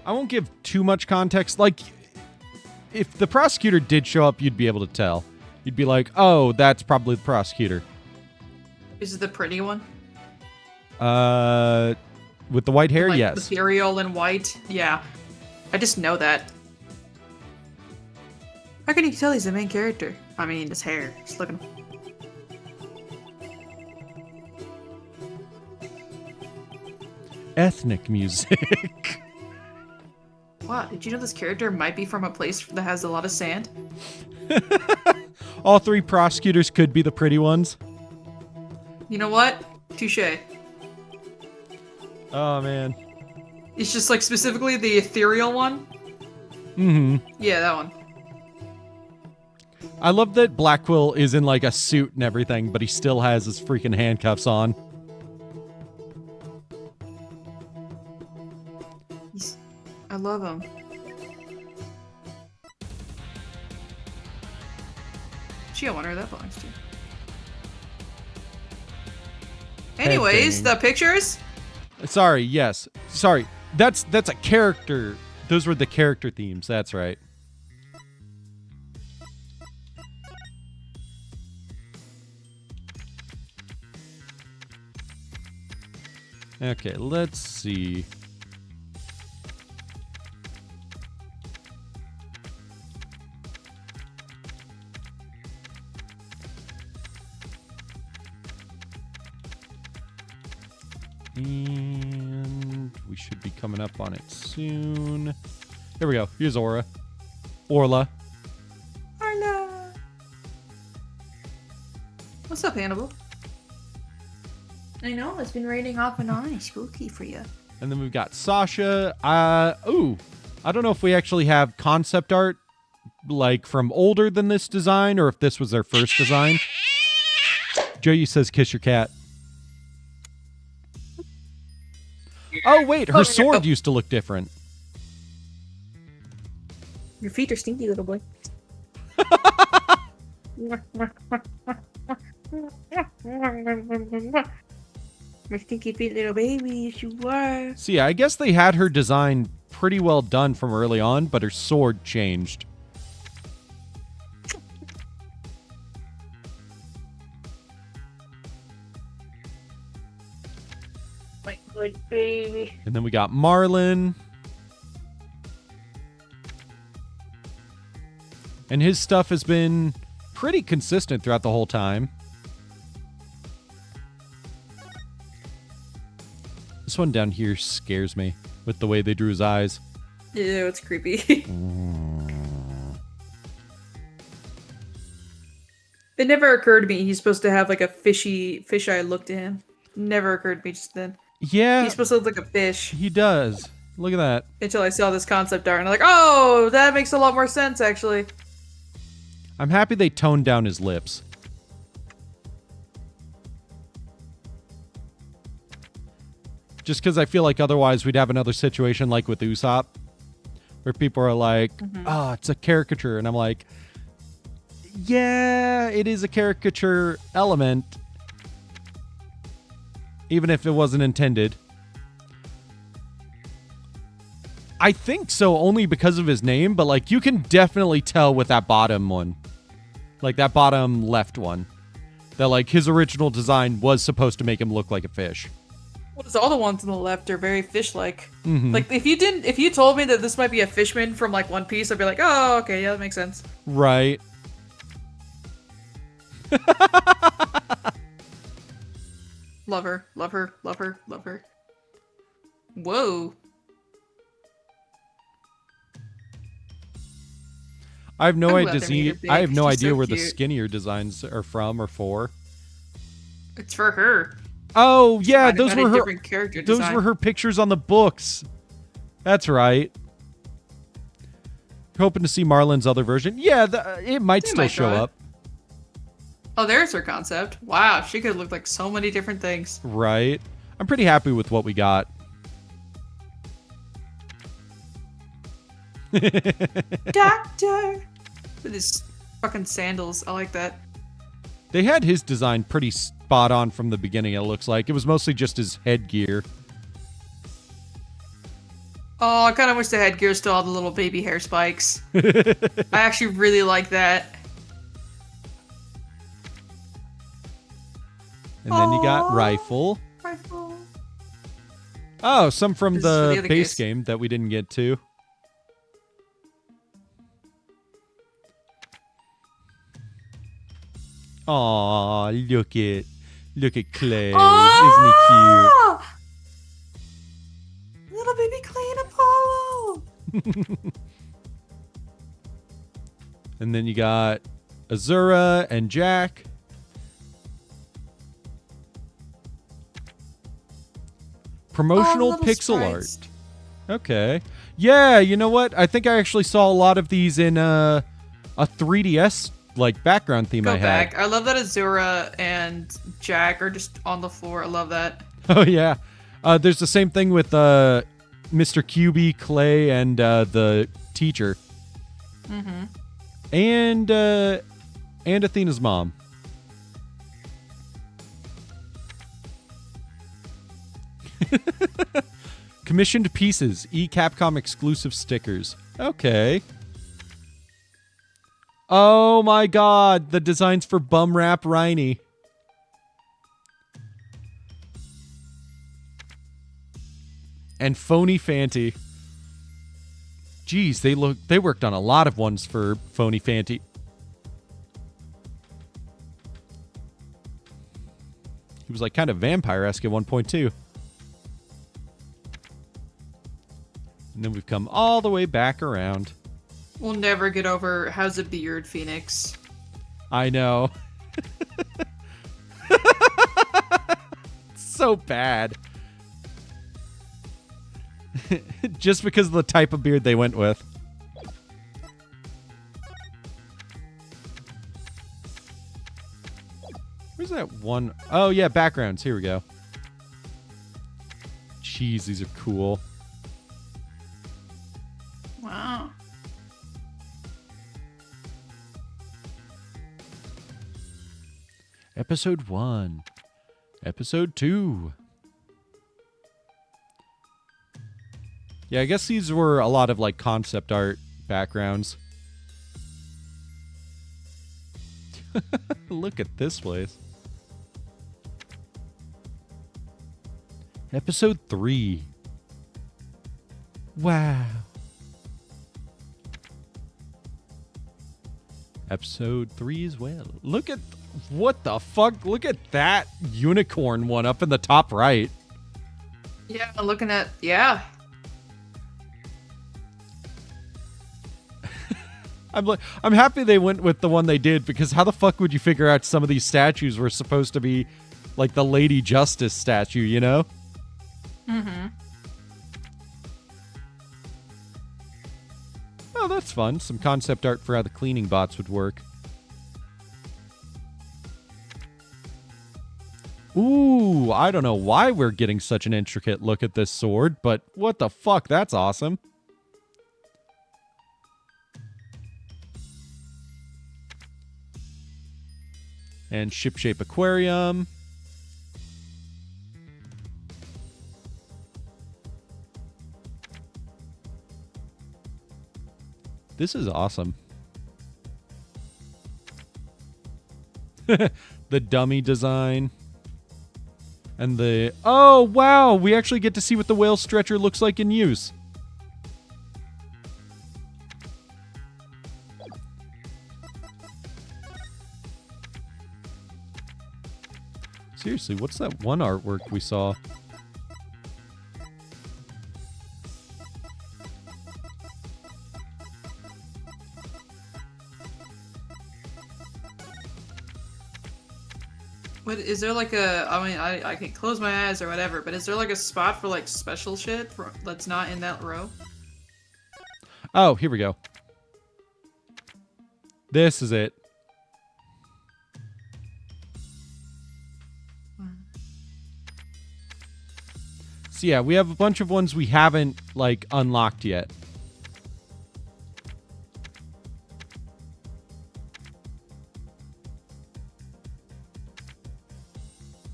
I won't give too much context. Like, if the prosecutor did show up, you'd be able to tell. You'd be like, oh, that's probably the prosecutor. Is it the pretty one? With the white hair, Like yes. ethereal and white? Yeah. I just know that. How can you tell he's the main character? I mean, his hair. Just look at him. Ethnic music. Wow, did you know this character might be from a place that has a lot of sand? All three prosecutors could be the pretty ones. You know what? Touche. Oh, man. It's just like specifically the ethereal one. Mm-hmm. Yeah, that one. I love that Blackquill is in like a suit and everything, but he still has his freaking handcuffs on. I love him. Gee, I wonder who that belongs to. Anyways, the pictures? Sorry, yes. Sorry. That's a character. Those were the character themes. That's right. Okay, let's see. And we should be coming up on it soon. Here we go. Here's Orla. Orla. What's up, Hannibal? I know, it's been raining off and on. It's spooky for you. And then we've got Sasha. Ooh. I don't know if we actually have concept art like from older than this design or if this was their first design. Joey says kiss your cat. Oh, wait. Her sword used to look different. Your feet are stinky, little boy. My stinky feet, little baby, yes you are. So yeah, I guess they had her design pretty well done from early on, but her sword changed. My good baby. And then we got Marlin. And his stuff has been pretty consistent throughout the whole time. This one down here scares me with the way they drew his eyes. Ew, it's creepy. It never occurred to me he's supposed to have like a fish-eye look to him. Never occurred to me just then. Yeah. He's supposed to look like a fish. He does. Look at that. Until I saw this concept art and I'm like, oh, that makes a lot more sense actually. I'm happy they toned down his lips. Just because I feel like otherwise we'd have another situation like with Usopp, where people are like, oh, it's a caricature. And I'm like, yeah, it is a caricature element, even if it wasn't intended. I think so only because of his name, but like you can definitely tell with that bottom one. Like that bottom left one. That like his original design was supposed to make him look like a fish. Well, it's all the ones on the left are very fish-like. Mhm. Like if you told me that this might be a fishman from like One Piece, I'd be like, oh, okay, yeah, that makes sense. Right. Love her, love her, love her, love her. Whoa. I have no I'm glad idea. they made her big. I have no She's idea so where the cute. skinnier designs are from or for. It's for her. Oh yeah, might have those had a were her. different character Those design. were her pictures on the books. That's right. Hoping to see Marlin's other version. Yeah, it might They still might show try. up. Oh, there's her concept. Wow, she could look like so many different things. Right. I'm pretty happy with what we got. Doctor! With his fucking sandals. I like that. They had his design pretty spot on from the beginning, it looks like. It was mostly just his headgear. Oh, I kind of wish the headgear still had the little baby hair spikes. I actually really like that. And then you got Rifle. Rifle. Oh, some from This is for the the other base case. game that we didn't get to. Aw, look at Clay. Isn't he cute? Little baby Clay and Apollo. And then you got Azura and Jack. Promotional little pixel sprites. art. Okay. Yeah, you know what? I think I actually saw a lot of these in a 3DS like background theme Go I had. back. I love that Azura and Jack are just on the floor. I love that. Oh yeah. There's the same thing with Mr. QB, Clay, and the teacher. Mm-hmm. And Athena's mom. Commissioned pieces, Capcom exclusive stickers. Okay. Oh my god, the designs for Bum Rap Rhiney. And Phony Fanty. Jeez, they worked on a lot of ones for Phony Fanty. He was like kind of vampire-esque at one point too. And then we've come all the way back around. We'll never get over how's a beard, Phoenix. I know. So bad. Just because of the type of beard they went with. Where's that one? Oh, yeah, backgrounds. Here we go. Jeez, these are cool. Wow. Episode 1. Episode 2. Yeah, I guess these were a lot of like concept art backgrounds. Look at this place. Episode 3. Wow. Episode 3 as well. Look at what the fuck? Look at that unicorn one up in the top right. Yeah, looking at yeah. I'm happy they went with the one they did, because how the fuck would you figure out some of these statues were supposed to be like the Lady Justice statue, you know? Mm-hmm. Oh, that's fun. Some concept art for how the cleaning bots would work. Ooh, I don't know why we're getting such an intricate look at this sword, but what the fuck? That's awesome. And ship-shape aquarium. This is awesome. The dummy design. And the... Oh, wow! We actually get to see what the whale stretcher looks like in use. Seriously, what's that one artwork we saw? What is there like a? I mean, I can close my eyes or whatever, but is there like a spot for like special shit that's not in that row? Oh, here we go. This is it. So yeah, we have a bunch of ones we haven't like unlocked yet.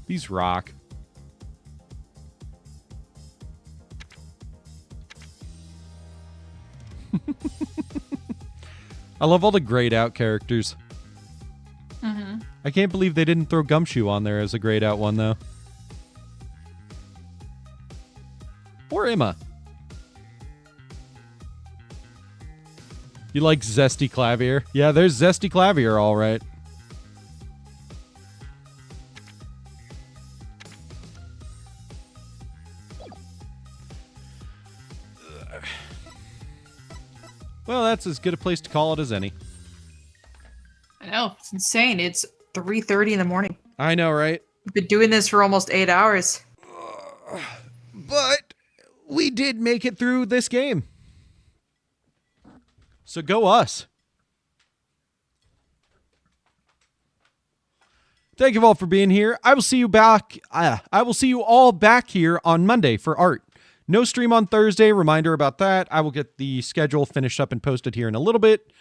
These rock. I love all the grayed out characters. Mm-hmm. I can't believe they didn't throw Gumshoe on there as a grayed out one though. Or Emma. You like Zesty Clavier? Yeah, there's Zesty Clavier, all right. Well, that's as good a place to call it as any. I know, it's insane. It's 3:30 in the morning. I know, right? We've been doing this for almost 8 hours. But we did make it through this game. So go us. Thank you all for being here. I will see you back. I will see you all back here on Monday for art. No stream on Thursday. Reminder about that. I will get the schedule finished up and posted here in a little bit.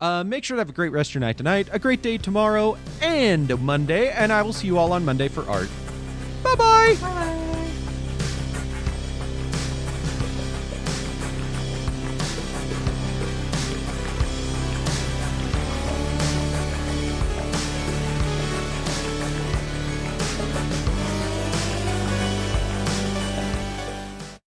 Make sure to have a great rest of your night tonight, a great day tomorrow, and Monday. And I will see you all on Monday for art. Bye-bye. Bye.